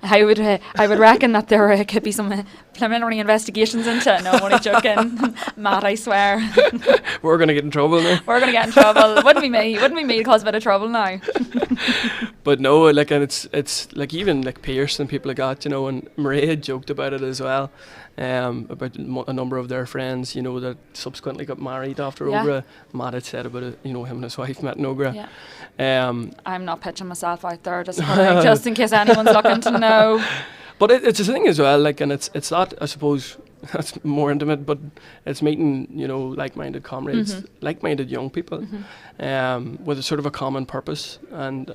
I would reckon that there could be some preliminary investigations into it. No, I'm only joking. Matt, I swear. We're going to get in trouble now. We're going to get in trouble. Wouldn't be me to cause a bit of trouble now. But no, and it's like even like Pierce and people like that, and Maria had joked about it as well, about a number of their friends, that subsequently got married after Ogra. Matt had said about it, him and his wife met in Ogra. I'm not pitching myself out there just in case anyone's looking to know. But it's a thing as well, and it's that, I suppose, that's more intimate, but it's meeting, like-minded comrades, like-minded young people, with a sort of a common purpose and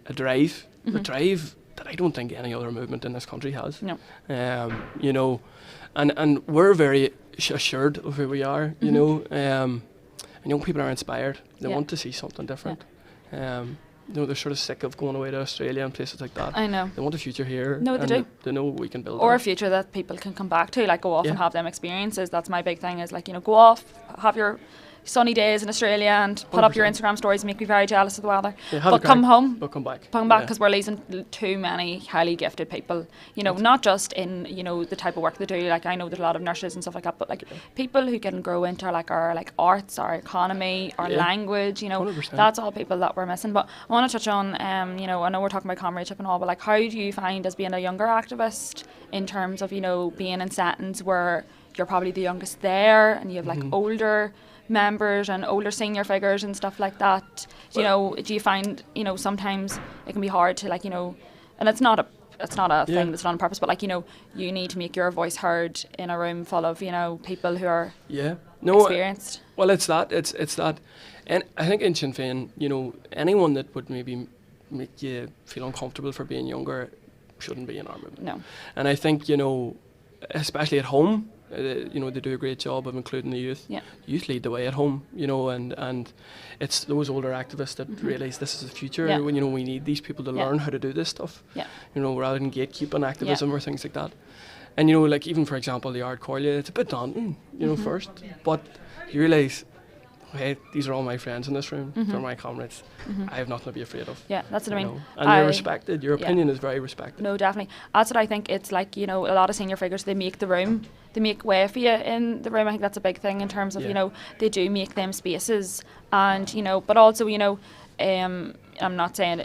a drive, a drive that I don't think any other movement in this country has. No. And we're very assured of who we are, and young people are inspired. They want to see something different. They're sort of sick of going away to Australia and places like that. I know. They want a future here. No, they do. They know we can build. Or a future that people can come back to, like go off and have them experiences. That's my big thing, is like, go off, have your sunny days in Australia and put 100%. Up your Instagram stories, make me very jealous of the weather. But come home. But come back. Come back, because we're losing too many highly gifted people. Not just in the type of work they do. Like, I know there's a lot of nurses and stuff like that, but like people who can grow into like our like arts, our economy, our language. 100%. That's all people that we're missing. But I want to touch on I know we're talking about comradeship and all, but like, how do you find as being a younger activist in terms of being in settings where you're probably the youngest there and you have like older members and older senior figures and stuff like that? Do you find sometimes it can be hard to and it's not a thing that's not on purpose, but like you need to make your voice heard in a room full of people who are experienced. Well, it's that, and I think in Sinn Féin, anyone that would maybe make you feel uncomfortable for being younger shouldn't be in our movement. No. And I think especially at home, they do a great job of including the youth. Yeah. Youth lead the way at home, and it's those older activists that realise this is the future. Yeah. When we need these people to learn how to do this stuff. Yeah. Rather than gatekeeping activism or things like that. And like even for example the Ard Fheis, it's a bit daunting, first, but you realise, hey, these are all my friends in this room. They're my comrades. I have nothing to be afraid of. Yeah, that's what I mean. And you're respected. Your opinion is very respected. No, definitely. That's what I think. It's like, a lot of senior figures, they make the room. They make way for you in the room. I think that's a big thing in terms of, they do make them spaces. And, but also, I'm not saying,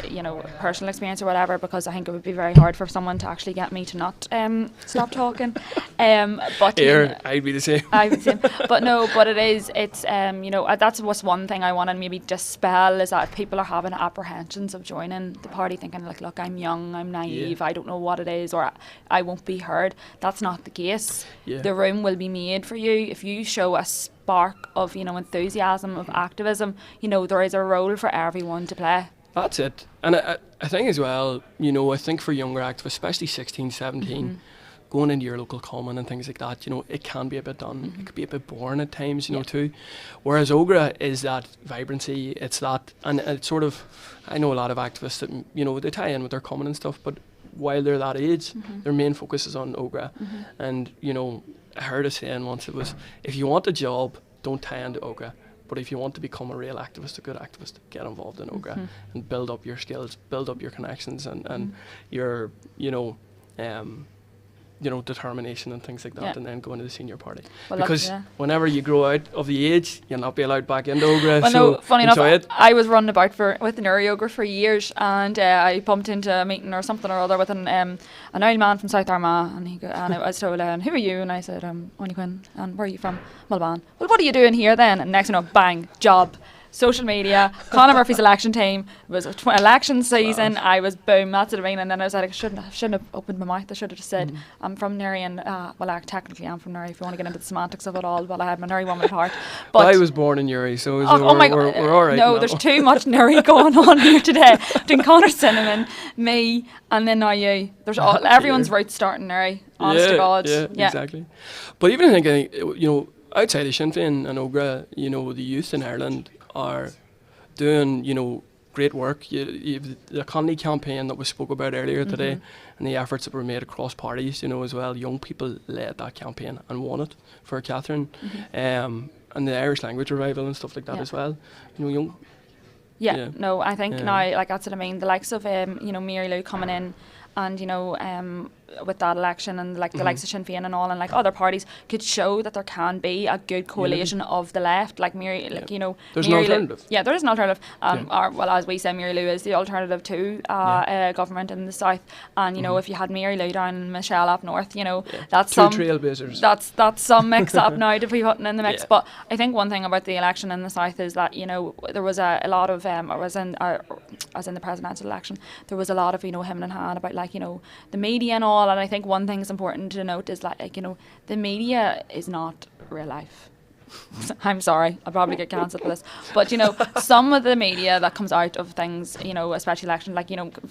personal experience or whatever, because I think it would be very hard for someone to actually get me to not stop talking. But here, I'd be the same. I'd be the same. But no, but it's that's what's one thing I want to maybe dispel, is that if people are having apprehensions of joining the party, thinking like, look, I'm young, I'm naive, I don't know what it is, or I won't be heard. That's not the case. The room will be made for you if you show a spark of enthusiasm, of activism. There is a role for everyone to play. That's it. And I think as well, I think for younger activists, especially 16, 17, going into your local common and things like that, it can be a bit done. It could be a bit boring at times, too. Whereas Ogra is that vibrancy, it's that, and it's sort of, I know a lot of activists that, they tie in with their common and stuff, but while they're that age, their main focus is on Ogra. And, I heard a saying once, it was, if you want a job, don't tie into Ogra. But if you want to become a real activist, a good activist, get involved in Ogra and build up your skills, build up your connections and your, determination and things like that, Yeah. and then go into the senior party. Well, because yeah. whenever you grow out of the age, you'll not be allowed back into Ogra. Well, so no, funny enjoy enough, it. I was running about with an Uri Ogre for years, and I bumped into a meeting or something or other with an old man from South Armagh, and I was told, who are you? And I said, Oni Quinn, and where are you from? Mulban. Well, what are you doing here then? And next thing you know, bang, job. Social media, Conor Murphy's election team, it was election season, I was boom, that's what I mean, and then I was like, I shouldn't have opened my mouth, I should have just said, I'm from Newry, and technically I'm from Newry, if you want to get into the semantics of it all, but I had my Newry woman at heart. But I was born in Newry, so oh my God, we're all right. no, now. there's too much Newry going on here today, between Conor Cinnamon, me, and then now you. There's everyone's roots starting Newry, honest to God. Yeah, exactly. But even thinking, outside of Sinn Féin and Ogra, the youth in Ireland are doing, great work. You've the economy campaign that we spoke about earlier today, and the efforts that were made across parties, as well. Young people led that campaign and won it for Catherine, and the Irish language revival and stuff like that as well. Young. Yeah, no, I think now, that's what I mean. The likes of, Mary Lou coming in, and with that election, and the likes of Sinn Féin and all, and other parties could show that there can be a good coalition of the left, there's Mary, an alternative. Yeah, there is an alternative. Or, as we say, Mary Lou is the alternative to government in the south. And if you had Mary Lou down and Michelle up north, that's two trailblazers. That's some mix up now to be putting in the mix. Yeah. But I think one thing about the election in the south is that there was a lot of as in the presidential election, there was a lot of him and Han about the media and all. And I think one thing is important to note is the media is not real life. I'm sorry, I'll probably get cancelled for this, but some of the media that comes out of things, especially election,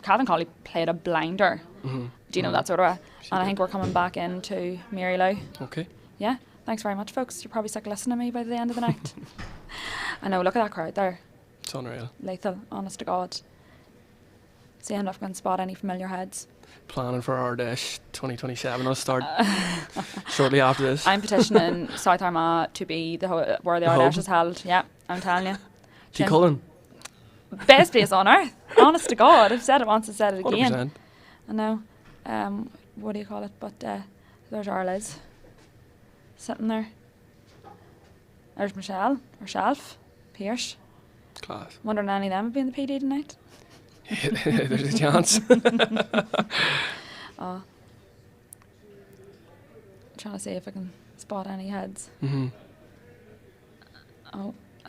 Calvin Colley played a blinder. Do you know that sort of way? And I think we're coming back into Mary Lou. Okay. Yeah. Thanks very much, folks. You're probably sick of listening to me by the end of the night. I know. Look at that crowd there. It's unreal. Lethal. Honest to God. See if I can spot any familiar heads. Planning for Ard Fheis 2027. I'll start shortly after this. I'm petitioning South Armagh to be where the Ard Fheis is held. Yeah, I'm telling you. T. Cullen. Best place on earth. Honest to God. I've said it once, I've said it again. 100%. I know. What do you call it? But there's our Liz sitting there. There's Michelle, herself, Pierce. Class. Wondering any of them would be in the PD tonight. There's a chance. Trying to see if I can spot any heads.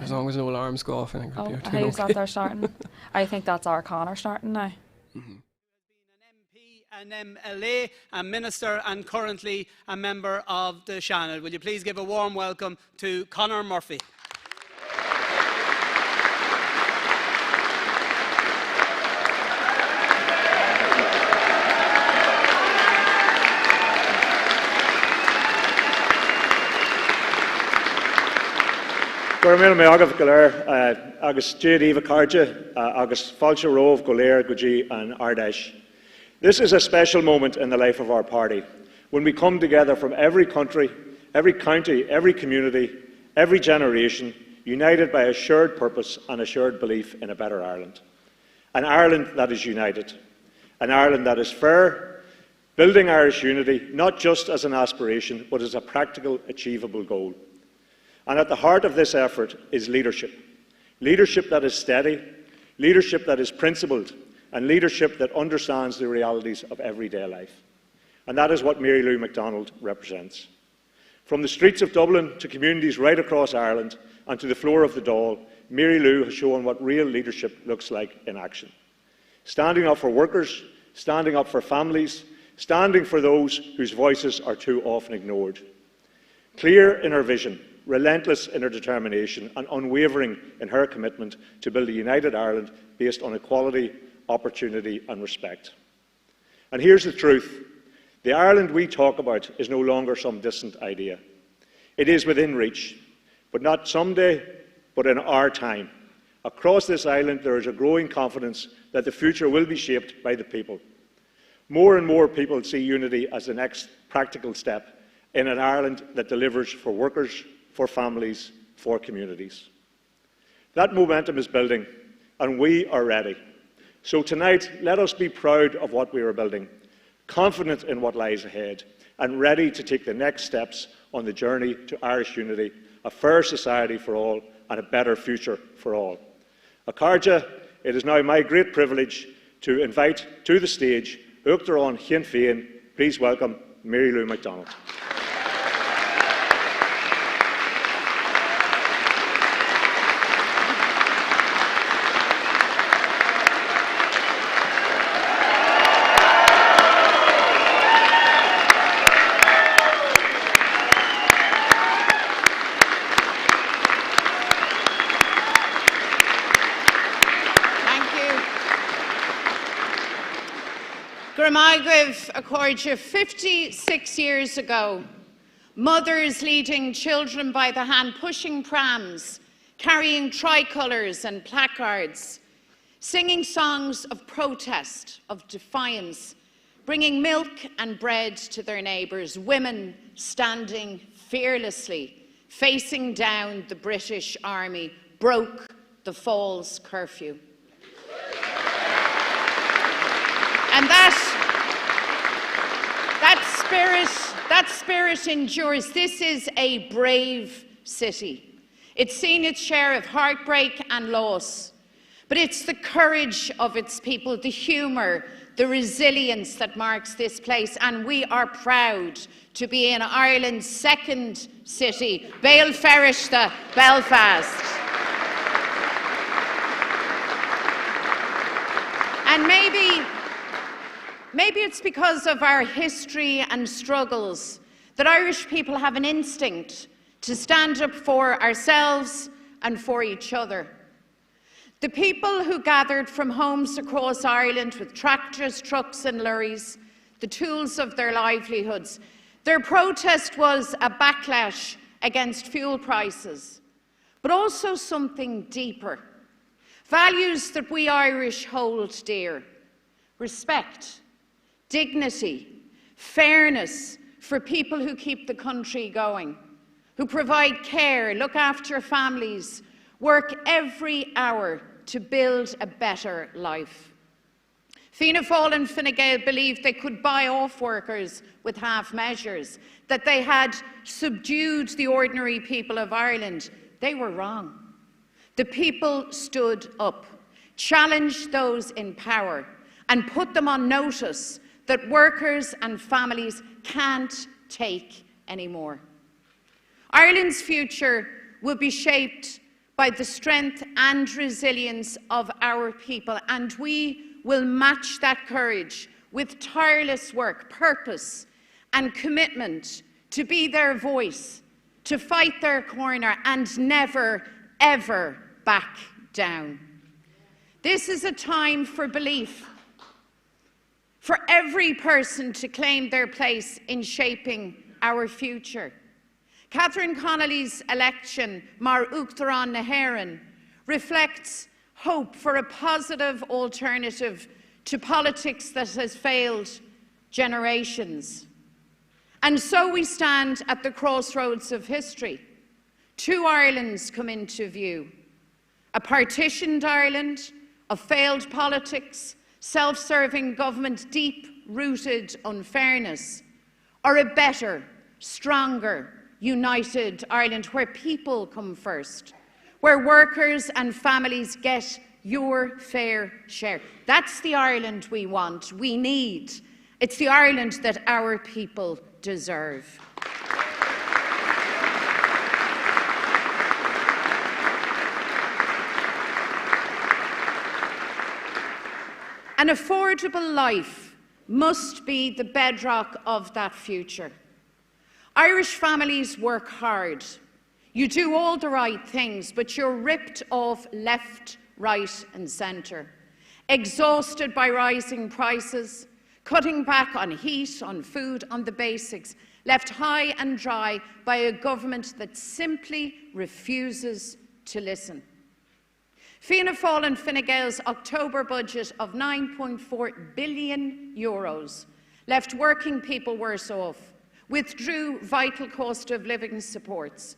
As long as no alarms go off, I think we'll be okay. Who's that there starting? I think that's our Conor starting now. An MLA, a minister, and currently a member of the Shannon. Will you please give a warm welcome to Conor Murphy? Gwyrmil me agaf galer agus J.D. Vicarja agus Falcha Rove Goler Guji and Ard Fheis. This is a special moment in the life of our party when we come together from every country, every county, every community, every generation, united by a shared purpose and a shared belief in a better Ireland. An Ireland that is united, an Ireland that is fair, building Irish unity not just as an aspiration but as a practical, achievable goal. And at the heart of this effort is leadership. Leadership that is steady, leadership that is principled, and leadership that understands the realities of everyday life. And that is what Mary Lou MacDonald represents. From the streets of Dublin to communities right across Ireland and to the floor of the Dáil, Mary Lou has shown what real leadership looks like in action. Standing up for workers, standing up for families, standing for those whose voices are too often ignored. Clear in her vision, relentless in her determination, and unwavering in her commitment to build a united Ireland based on equality, opportunity and respect. And here's the truth. The Ireland we talk about is no longer some distant idea. It is within reach, but not someday, but in our time. Across this island there is a growing confidence that the future will be shaped by the people. More and more people see unity as the next practical step in an Ireland that delivers for workers, for families, for communities. That momentum is building, and we are ready. So tonight, let us be proud of what we are building, confident in what lies ahead, and ready to take the next steps on the journey to Irish unity, a fair society for all and a better future for all. Akarja, it is now my great privilege to invite to the stage Ard Sinn Féin. Please welcome Mary Lou MacDonald. Akarja, 56 years ago, mothers leading children by the hand, pushing prams, carrying tricolours and placards, singing songs of protest, of defiance, bringing milk and bread to their neighbours, women standing fearlessly, facing down the British Army, broke the Falls curfew. And that spirit endures. This is a brave city. It's seen its share of heartbreak and loss, but it's the courage of its people, the humour, the resilience that marks this place, and we are proud to be in Ireland's second city, Béal Feiriste, Belfast. And maybe it's because of our history and struggles that Irish people have an instinct to stand up for ourselves and for each other. The people who gathered from homes across Ireland with tractors, trucks and lorries, the tools of their livelihoods, their protest was a backlash against fuel prices, but also something deeper. Values that we Irish hold dear: respect, dignity, fairness for people who keep the country going, who provide care, look after families, work every hour to build a better life. Fianna Fáil and Fine Gael believed they could buy off workers with half measures, that they had subdued the ordinary people of Ireland. They were wrong. The people stood up, challenged those in power, and put them on notice that workers and families can't take anymore. Ireland's future will be shaped by the strength and resilience of our people, and we will match that courage with tireless work, purpose, and commitment to be their voice, to fight their corner, and never, ever back down. This is a time for belief, for every person to claim their place in shaping our future. Catherine Connolly's election, Mar Uachtaráin na hÉirean, reflects hope for a positive alternative to politics that has failed generations. And so we stand at the crossroads of history. Two Irelands come into view: a partitioned Ireland of failed politics, self-serving government, deep-rooted unfairness, or a better, stronger, united Ireland where people come first, where workers and families get your fair share. That's the Ireland we want, we need. It's the Ireland that our people deserve. An affordable life must be the bedrock of that future. Irish families work hard. You do all the right things, but you're ripped off left, right and centre. Exhausted by rising prices, cutting back on heat, on food, on the basics, left high and dry by a government that simply refuses to listen. Fianna Fáil and Fine Gael's October budget of €9.4 billion left working people worse off, withdrew vital cost of living supports.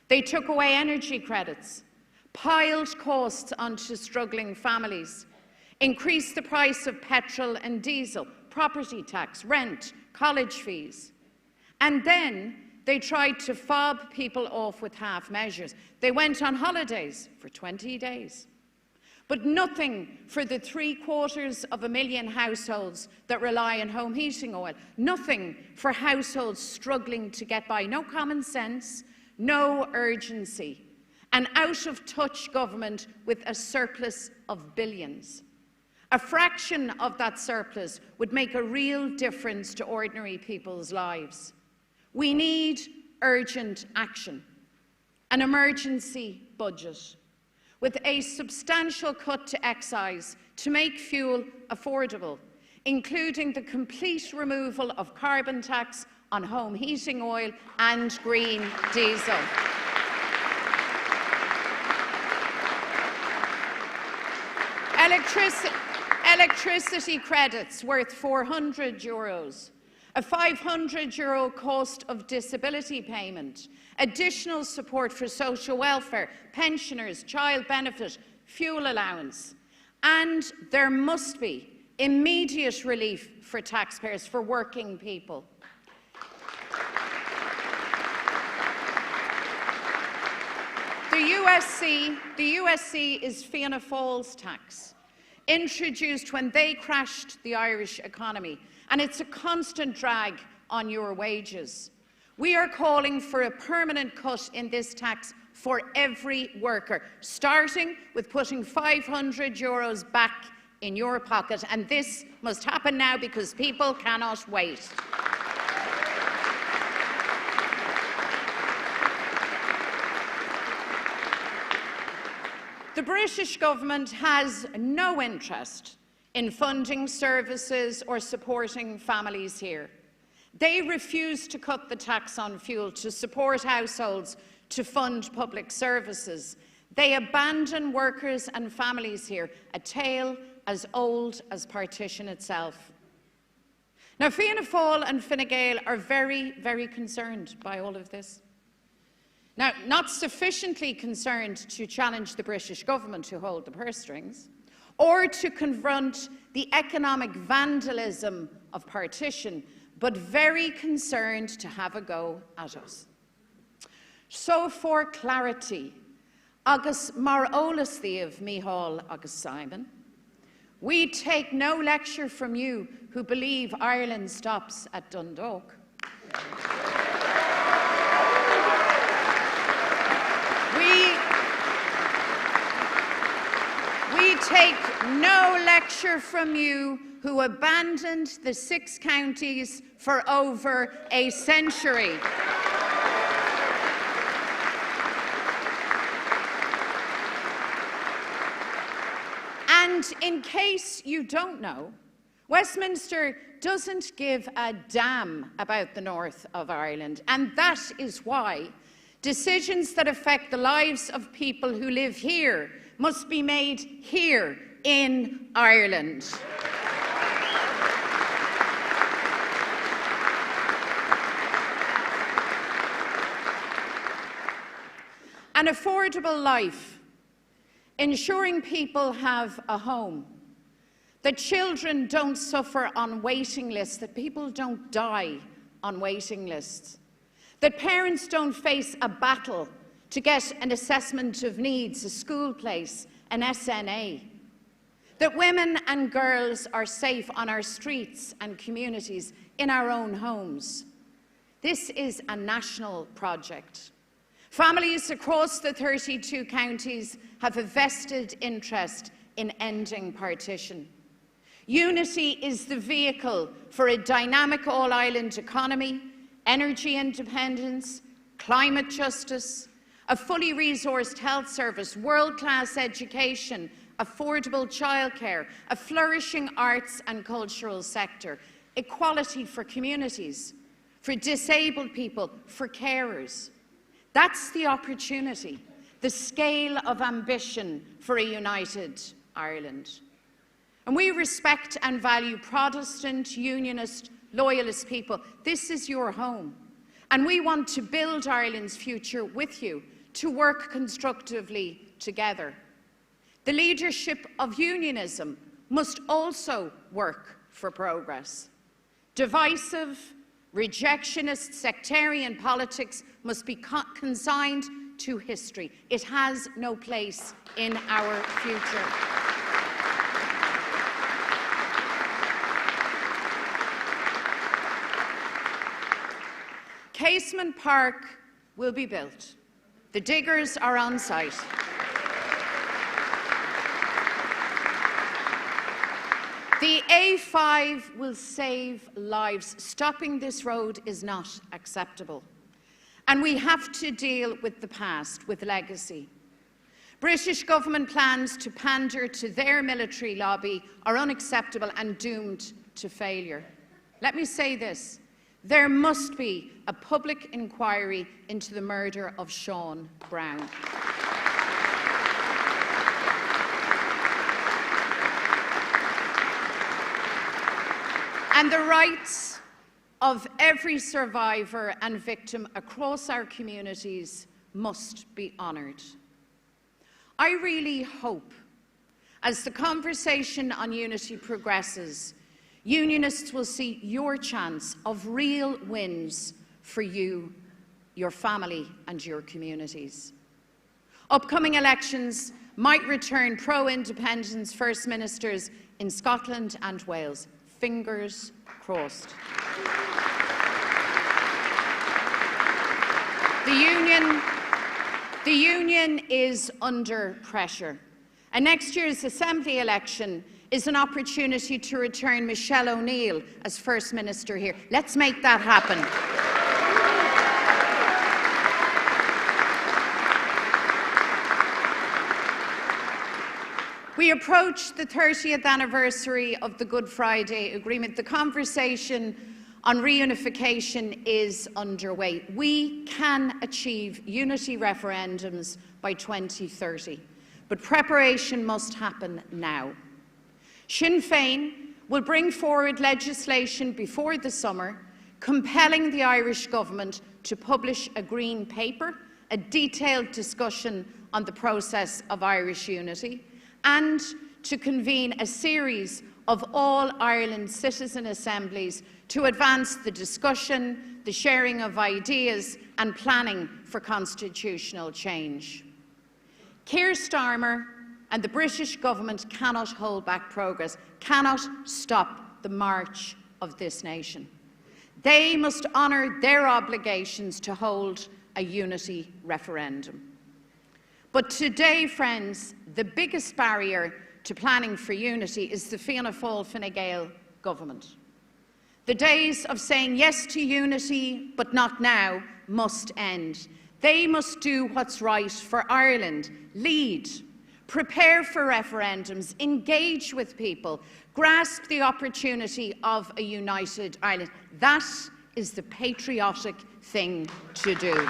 They took away energy credits, piled costs onto struggling families, increased the price of petrol and diesel, property tax, rent, college fees. And then they tried to fob people off with half measures. They went on holidays for 20 days. But nothing for the 750,000 households that rely on home heating oil. Nothing for households struggling to get by. No common sense, no urgency. An out-of-touch government with a surplus of billions. A fraction of that surplus would make a real difference to ordinary people's lives. We need urgent action, an emergency budget, with a substantial cut to excise to make fuel affordable, including the complete removal of carbon tax on home heating oil and green diesel. Electricity credits worth €400, a €500 cost of disability payment, additional support for social welfare, pensioners, child benefit, fuel allowance, and there must be immediate relief for taxpayers, for working people. The USC is Fianna Fáil's tax, introduced when they crashed the Irish economy, and it's a constant drag on your wages. We are calling for a permanent cut in this tax for every worker, starting with putting €500 back in your pocket, and this must happen now because people cannot wait. The British government has no interest in funding services or supporting families here. They refuse to cut the tax on fuel to support households, to fund public services. They abandon workers and families here, a tale as old as partition itself. Now, Fianna Fáil and Fine Gael are very, very concerned by all of this. Now, not sufficiently concerned to challenge the British government who hold the purse strings, or to confront the economic vandalism of partition, but very concerned to have a go at us. So for clarity, agus mar ólas díobh Mícheál agus Simon, we take no lecture from you who believe Ireland stops at Dundalk. We take no lecture from you who abandoned the 6 counties for over a century. And in case you don't know, Westminster doesn't give a damn about the north of Ireland, and that is why decisions that affect the lives of people who live here must be made here in Ireland. An affordable life, ensuring people have a home, that children don't suffer on waiting lists, that people don't die on waiting lists, that parents don't face a battle to get an assessment of needs, a school place, an SNA, that women and girls are safe on our streets and communities, in our own homes. This is a national project. Families across the 32 counties have a vested interest in ending partition. Unity is the vehicle for a dynamic all-island economy, energy independence, climate justice, a fully resourced health service, world-class education, affordable childcare, a flourishing arts and cultural sector, equality for communities, for disabled people, for carers. That's the opportunity, the scale of ambition for a united Ireland. And we respect and value Protestant, Unionist, Loyalist people. This is your home. And we want to build Ireland's future with you, to work constructively together. The leadership of unionism must also work for progress. Divisive, Rejectionist sectarian politics must be consigned to history. It has no place in our future. Casement Park will be built. The diggers are on site. The A5 will save lives. Stopping this road is not acceptable. And we have to deal with the past, with legacy. British government plans to pander to their military lobby are unacceptable and doomed to failure. Let me say this. There must be a public inquiry into the murder of Sean Brown. And the rights of every survivor and victim across our communities must be honoured. I really hope, as the conversation on unity progresses, Unionists will see your chance of real wins for you, your family and your communities. Upcoming elections might return pro-independence First Ministers in Scotland and Wales. Fingers crossed. The Union is under pressure. And next year's Assembly election is an opportunity to return Michelle O'Neill as First Minister here. Let's make that happen. We approach the 30th anniversary of the Good Friday Agreement. The conversation on reunification is underway. We can achieve unity referendums by 2030, but preparation must happen now. Sinn Féin will bring forward legislation before the summer, compelling the Irish Government to publish a Green Paper, a detailed discussion on the process of Irish unity, and to convene a series of all-Ireland citizen assemblies to advance the discussion, the sharing of ideas and planning for constitutional change. Keir Starmer and the British government cannot hold back progress, cannot stop the march of this nation. They must honour their obligations to hold a unity referendum. But today, friends, the biggest barrier to planning for unity is the Fianna Fáil Fine Gael government. The days of saying yes to unity, but not now, must end. They must do what's right for Ireland, lead, prepare for referendums, engage with people, grasp the opportunity of a united Ireland. That is the patriotic thing to do.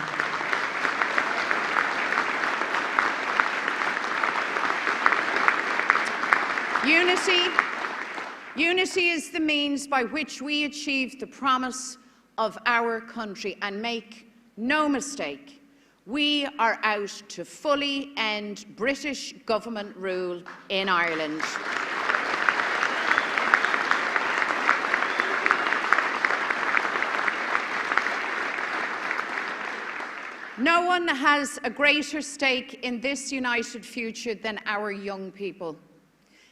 Unity is the means by which we achieve the promise of our country. And make no mistake, we are out to fully end British government rule in Ireland. No one has a greater stake in this united future than our young people.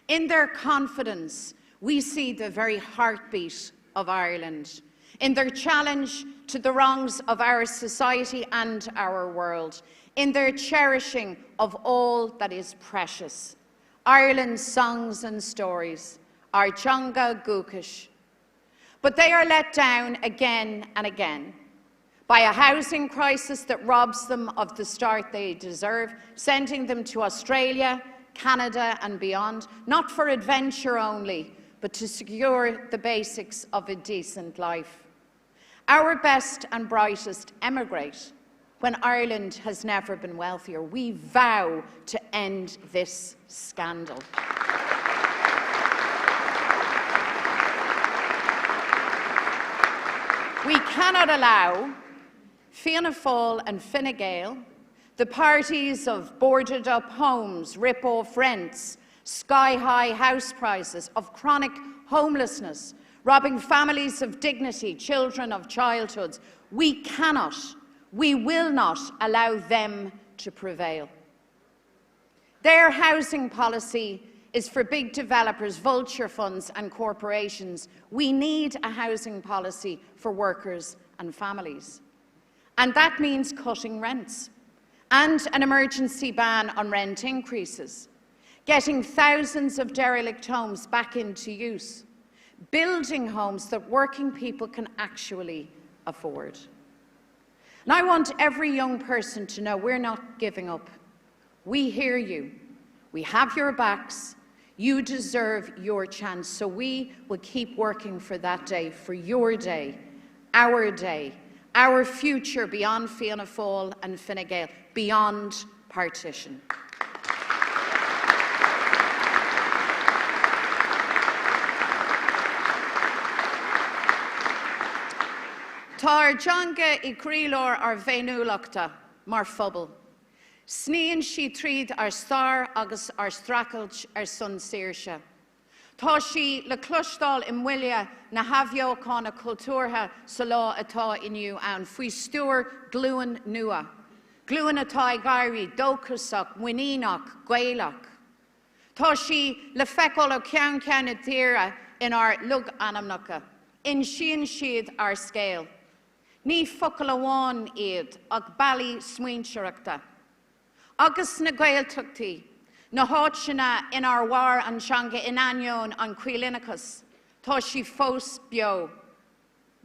In their confidence, we see the very heartbeat of Ireland. In their challenge to the wrongs of our society and our world. In their cherishing of all that is precious. Ireland's songs and stories, our Teanga Gúcais. But they are let down again and again by a housing crisis that robs them of the start they deserve, sending them to Australia, Canada and beyond, not for adventure only, but to secure the basics of a decent life. Our best and brightest emigrate when Ireland has never been wealthier. We vow to end this scandal. We cannot allow Fianna Fáil and Fine Gael, the parties of boarded-up homes, rip-off rents, sky-high house prices, of chronic homelessness, robbing families of dignity, children of childhoods. We cannot, we will not allow them to prevail. Their housing policy is for big developers, vulture funds and corporations. We need a housing policy for workers and families. And that means cutting rents and an emergency ban on rent increases, getting thousands of derelict homes back into use, building homes that working people can actually afford. And I want every young person to know we're not giving up. We hear you. We have your backs. You deserve your chance. So we will keep working for that day, for your day, our future beyond Fianna Fáil and Fine Gael, beyond partition. Tar Janga I Crílór ar Vénúlachta mar phobal. Sníonn si tríd ar star agus ar stracailt ar son saoirse. Tá si le clustáil I mhuiile na haimheochánna cultúrtha sa lá atá inniu ann, faoi stúr gluúin nua. Gluúin atá I gairí dóchasach, muinínach, gaelach. Tá si le feiceáil ó ceann ceanna tíre in our lug anamnacha, in sin siad ar scéal. Ní focail amháin iad ag bailí smaoinseachta. Agus na Gaeltachtaí, na háitseanna in our war an teanga in aineoin an Cuilinachas, tá si fós beo,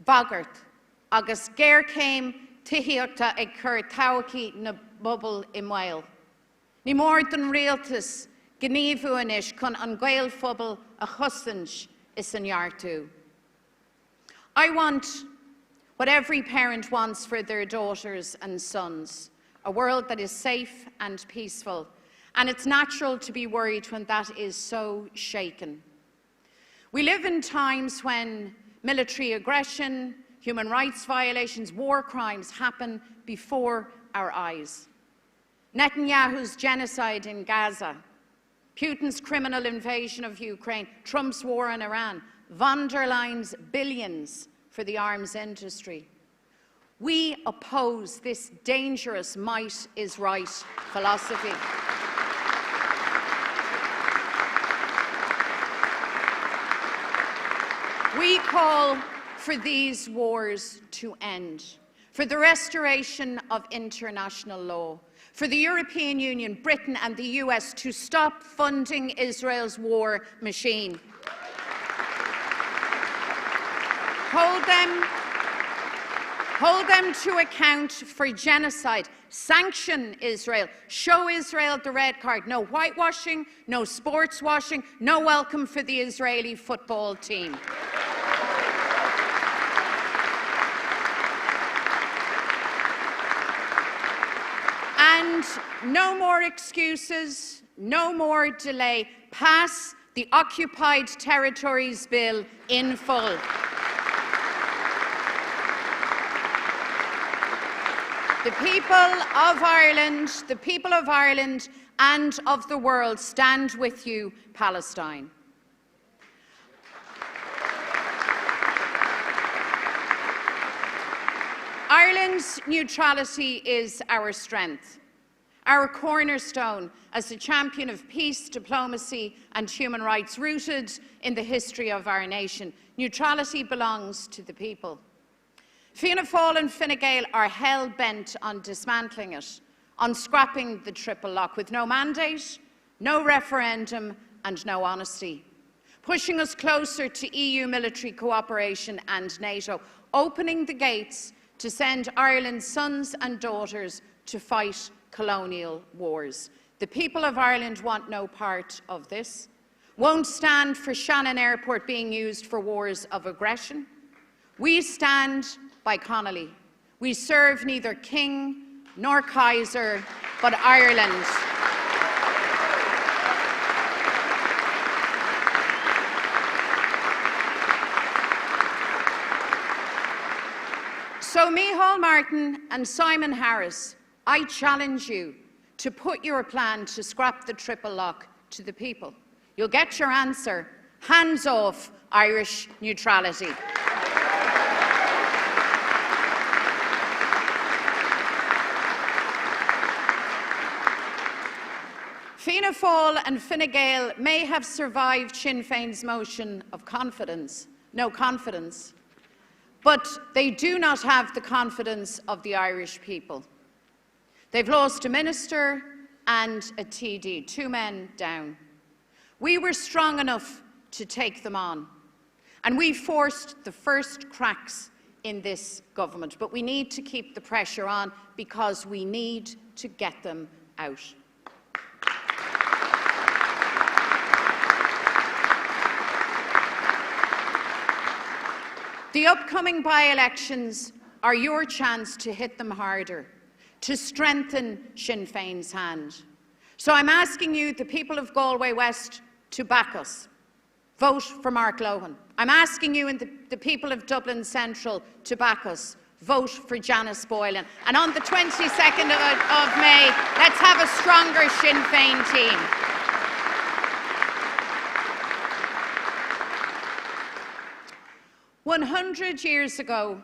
bagart, agus géir céim tithiíochta ag cur Todhchaí na bubble I mbail. Ní mór don rialtas gníomhúanis chun an Gael phobal a chusans is an yartú. I want what every parent wants for their daughters and sons, a world that is safe and peaceful, and it's natural to be worried when that is so shaken. We live in times when military aggression, human rights violations, war crimes happen before our eyes. Netanyahu's genocide in Gaza, Putin's criminal invasion of Ukraine, Trump's war in Iran, von der Leyen's billions for the arms industry. We oppose this dangerous might is right philosophy. We call for these wars to end, for the restoration of international law, for the European Union, Britain and the US to stop funding Israel's war machine. Hold them to account for genocide. Sanction Israel. Show Israel the red card. No whitewashing, no sports washing, no welcome for the Israeli football team. And no more excuses, no more delay. Pass the Occupied Territories Bill in full. The people of Ireland and of the world stand with you, Palestine. Ireland's neutrality is our strength, our cornerstone as a champion of peace, diplomacy and human rights rooted in the history of our nation. Neutrality belongs to the people. Fianna Fáil and Fine Gael are hell-bent on dismantling it, on scrapping the triple lock with no mandate, no referendum and no honesty, pushing us closer to EU military cooperation and NATO, opening the gates to send Ireland's sons and daughters to fight colonial wars. The people of Ireland want no part of this, won't stand for Shannon Airport being used for wars of aggression. We stand by Connolly. We serve neither king nor Kaiser, but Ireland. So Micheál Martin and Simon Harris, I challenge you to put your plan to scrap the triple lock to the people. You'll get your answer Hands off Irish neutrality. Fianna Fáil and Fine Gael may have survived Sinn Féin's motion of confidence, no confidence, but they do not have the confidence of the Irish people. They've lost a minister and a TD, 2 men down. We were strong enough to take them on, and we forced the first cracks in this government, but we need to keep the pressure on because we need to get them out. The upcoming by-elections are your chance to hit them harder, to strengthen Sinn Féin's hand. So I'm asking you, the people of Galway West, to back us. Vote for Mark Lohan. I'm asking you and the people of Dublin Central to back us. Vote for Janice Boylan. And on the 22nd of May, let's have a stronger Sinn Féin team. "100 years ago,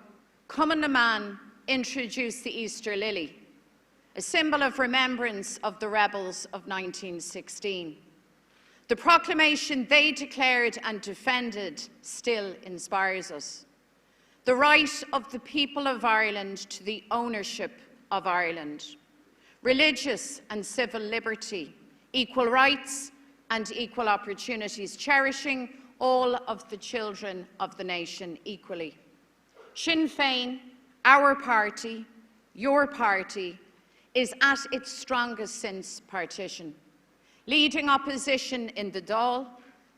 Cumann na Man introduced the Easter lily, a symbol of remembrance of the rebels of 1916. The proclamation they declared and defended still inspires us. The right of the people of Ireland to the ownership of Ireland, religious and civil liberty, equal rights and equal opportunities, cherishing all of the children of the nation equally. Sinn Féin, our party, your party, is at its strongest since partition, leading opposition in the Dáil,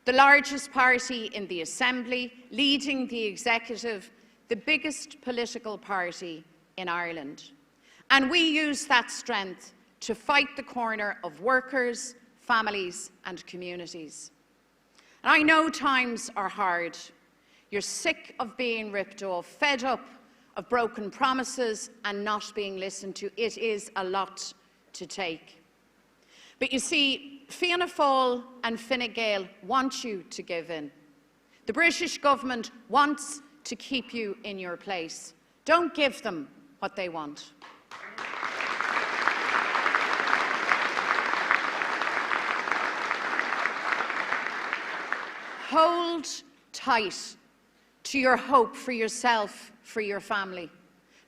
the largest party in the Assembly, leading the executive, the biggest political party in Ireland. And we use that strength to fight the corner of workers, families and communities. And I know times are hard. You're sick of being ripped off, fed up of broken promises and not being listened to. It is a lot to take. But you see, Fianna Fáil and Fine Gael want you to give in. The British government wants to keep you in your place. Don't give them what they want. Hold tight to your hope for yourself, for your family.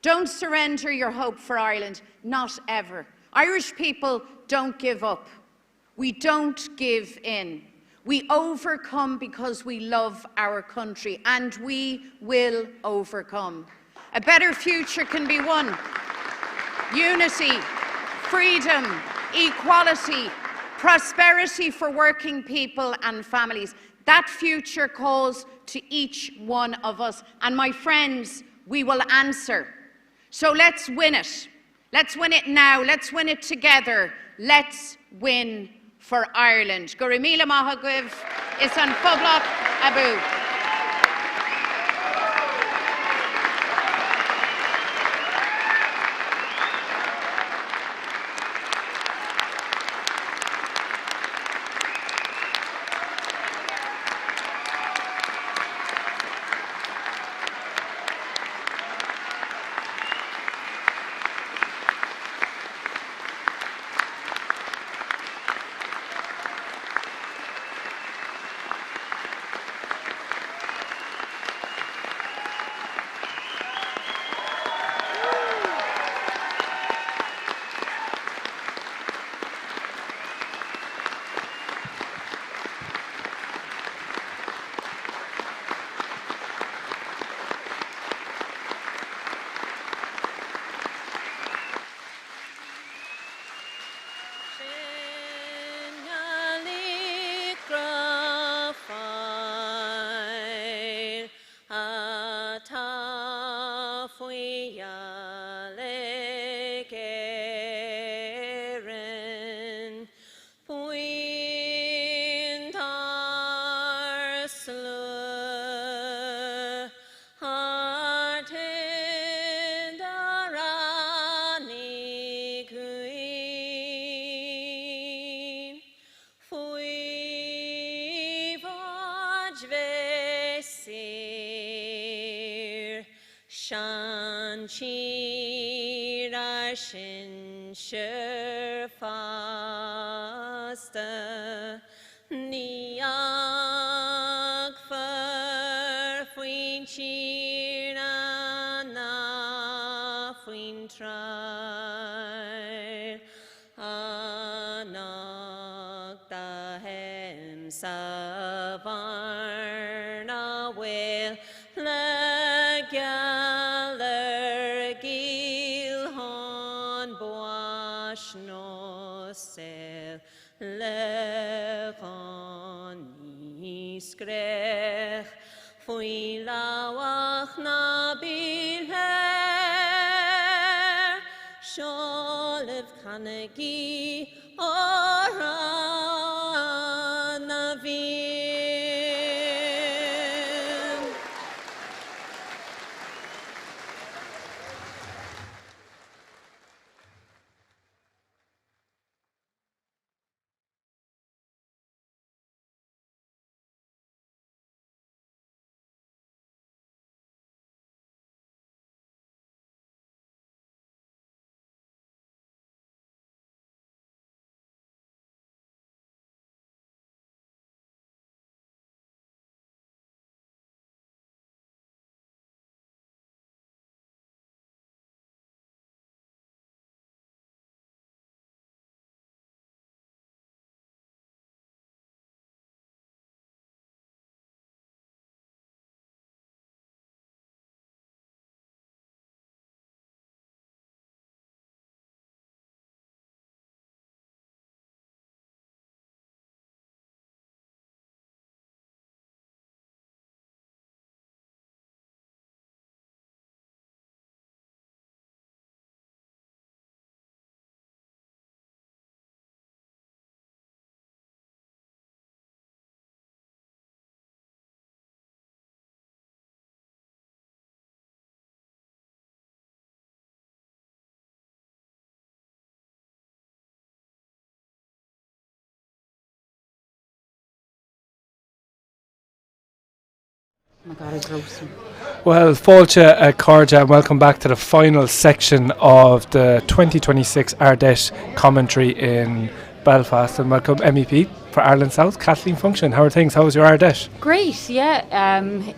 Don't surrender your hope for Ireland, not ever. Irish people don't give up. We don't give in. We overcome because we love our country, and we will overcome. A better future can be won. Unity, freedom, equality, prosperity for working people and families. That future calls to each one of us. And my friends, we will answer. So let's win it. Let's win it now. Let's win it together. Let's win for Ireland. Gorimila Mahagwiv is an Fublok Abu. Advesir Shanchira Shin Sherfasta Niag Fuin Chira Na Fuin Trai Anak Dahem Savarna Will Legaler Gilhon Boash Nosel Lechon Iskrech Fui Lawach Nabilher Sholev Kanegi Ora Navim. Oh my God, it's roasting. Well, Fáilte Cáride, welcome back to the final section of the 2026 Ardèche commentary in Belfast, and welcome MEP for Ireland South, Kathleen Function. How are things? How was your Ardèche? Great, yeah.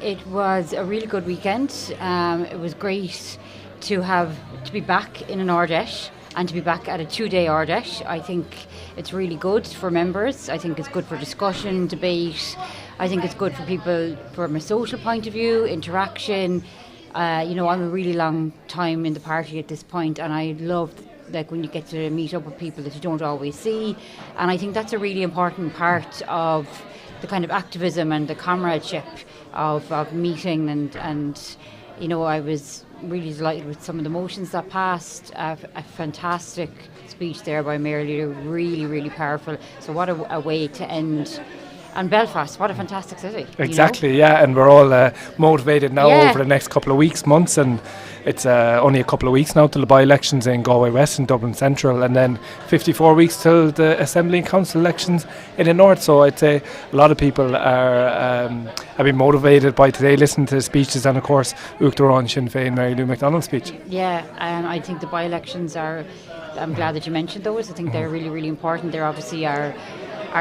It was a really good weekend. It was great to be back in an Ardèche and to be back at a 2-day Ardèche. I think it's really good for members. I think it's good for discussion, debate. I think it's good for people from a social point of view, interaction. I'm a really long time in the party at this point, and I love when you get to meet up with people that you don't always see. And I think that's a really important part of the kind of activism and the comradeship of meeting. And I was really delighted with some of the motions that passed. A fantastic speech there by Mayor Leader, really, really powerful. So what a way to end. And Belfast, what a fantastic city. Exactly, yeah, and we're all motivated now over the next couple of weeks, months, and it's only a couple of weeks now till the by-elections in Galway West and Dublin Central, and then 54 weeks till the Assembly and Council elections in the North. So I'd say a lot of people have been motivated by today, listening to the speeches, and of course Uachtaráin Sinn Féin Mary Lou McDonald's speech. Yeah, I think the by-elections I'm glad that you mentioned those. I think they're really, really important. They're obviously our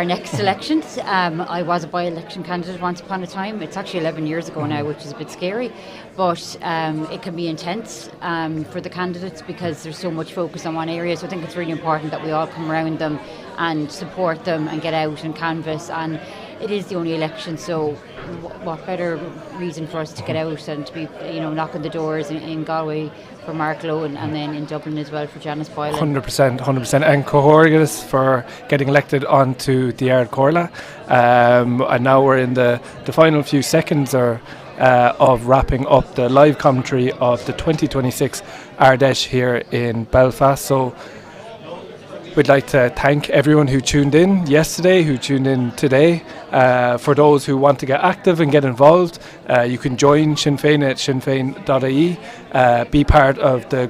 next elections. I was a by-election candidate once upon a time. It's actually 11 years ago now, which is a bit scary, but it can be intense for the candidates because there's so much focus on one area. So I think it's really important that we all come around them and support them and get out and canvass. And it is the only election, so what better reason for us to get out and to be knocking the doors in Galway for Mark Lowe and then in Dublin as well for Janice Boylan. 100%, and Cohorgas for getting elected onto the Ard Corla. And now we're in the final few seconds of wrapping up the live commentary of the 2026 Ardèche here in Belfast. So we'd like to thank everyone who tuned in yesterday, who tuned in today. For those who want to get active and get involved, you can join Sinn Féin at sinnfein.ie, be part of the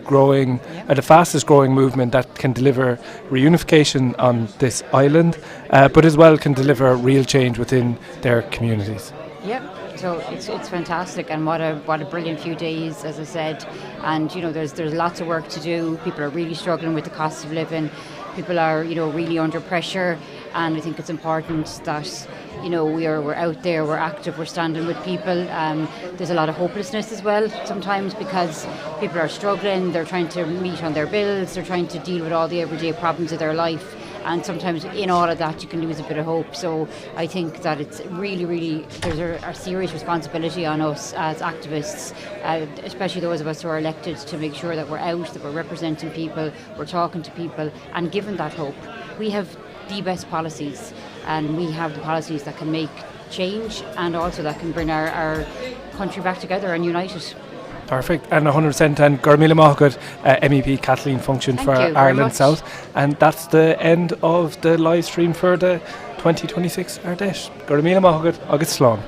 fastest growing movement that can deliver reunification on this island, but as well can deliver real change within their communities. Yeah, so it's fantastic, and what a brilliant few days, as I said. And there's lots of work to do. People are really struggling with the cost of living. People are really under pressure, and I think it's important that we're out there, we're active, we're standing with people. There's a lot of hopelessness as well sometimes, because people are struggling. They're trying to meet on their bills. They're trying to deal with all the everyday problems of their life. And sometimes in all of that you can lose a bit of hope. So I think that it's really, there's a serious responsibility on us as activists, especially those of us who are elected, to make sure that we're out, that we're representing people, we're talking to people and giving that hope. We have the best policies, and we have the policies that can make change and also that can bring our country back together and united. Perfect, and 100%. And Gurmila Mahgood, MEP Kathleen Function for Ireland South. And that's the end of the live stream for the 2026 Ard Fheis. Gurmila Mahgood, agus slán.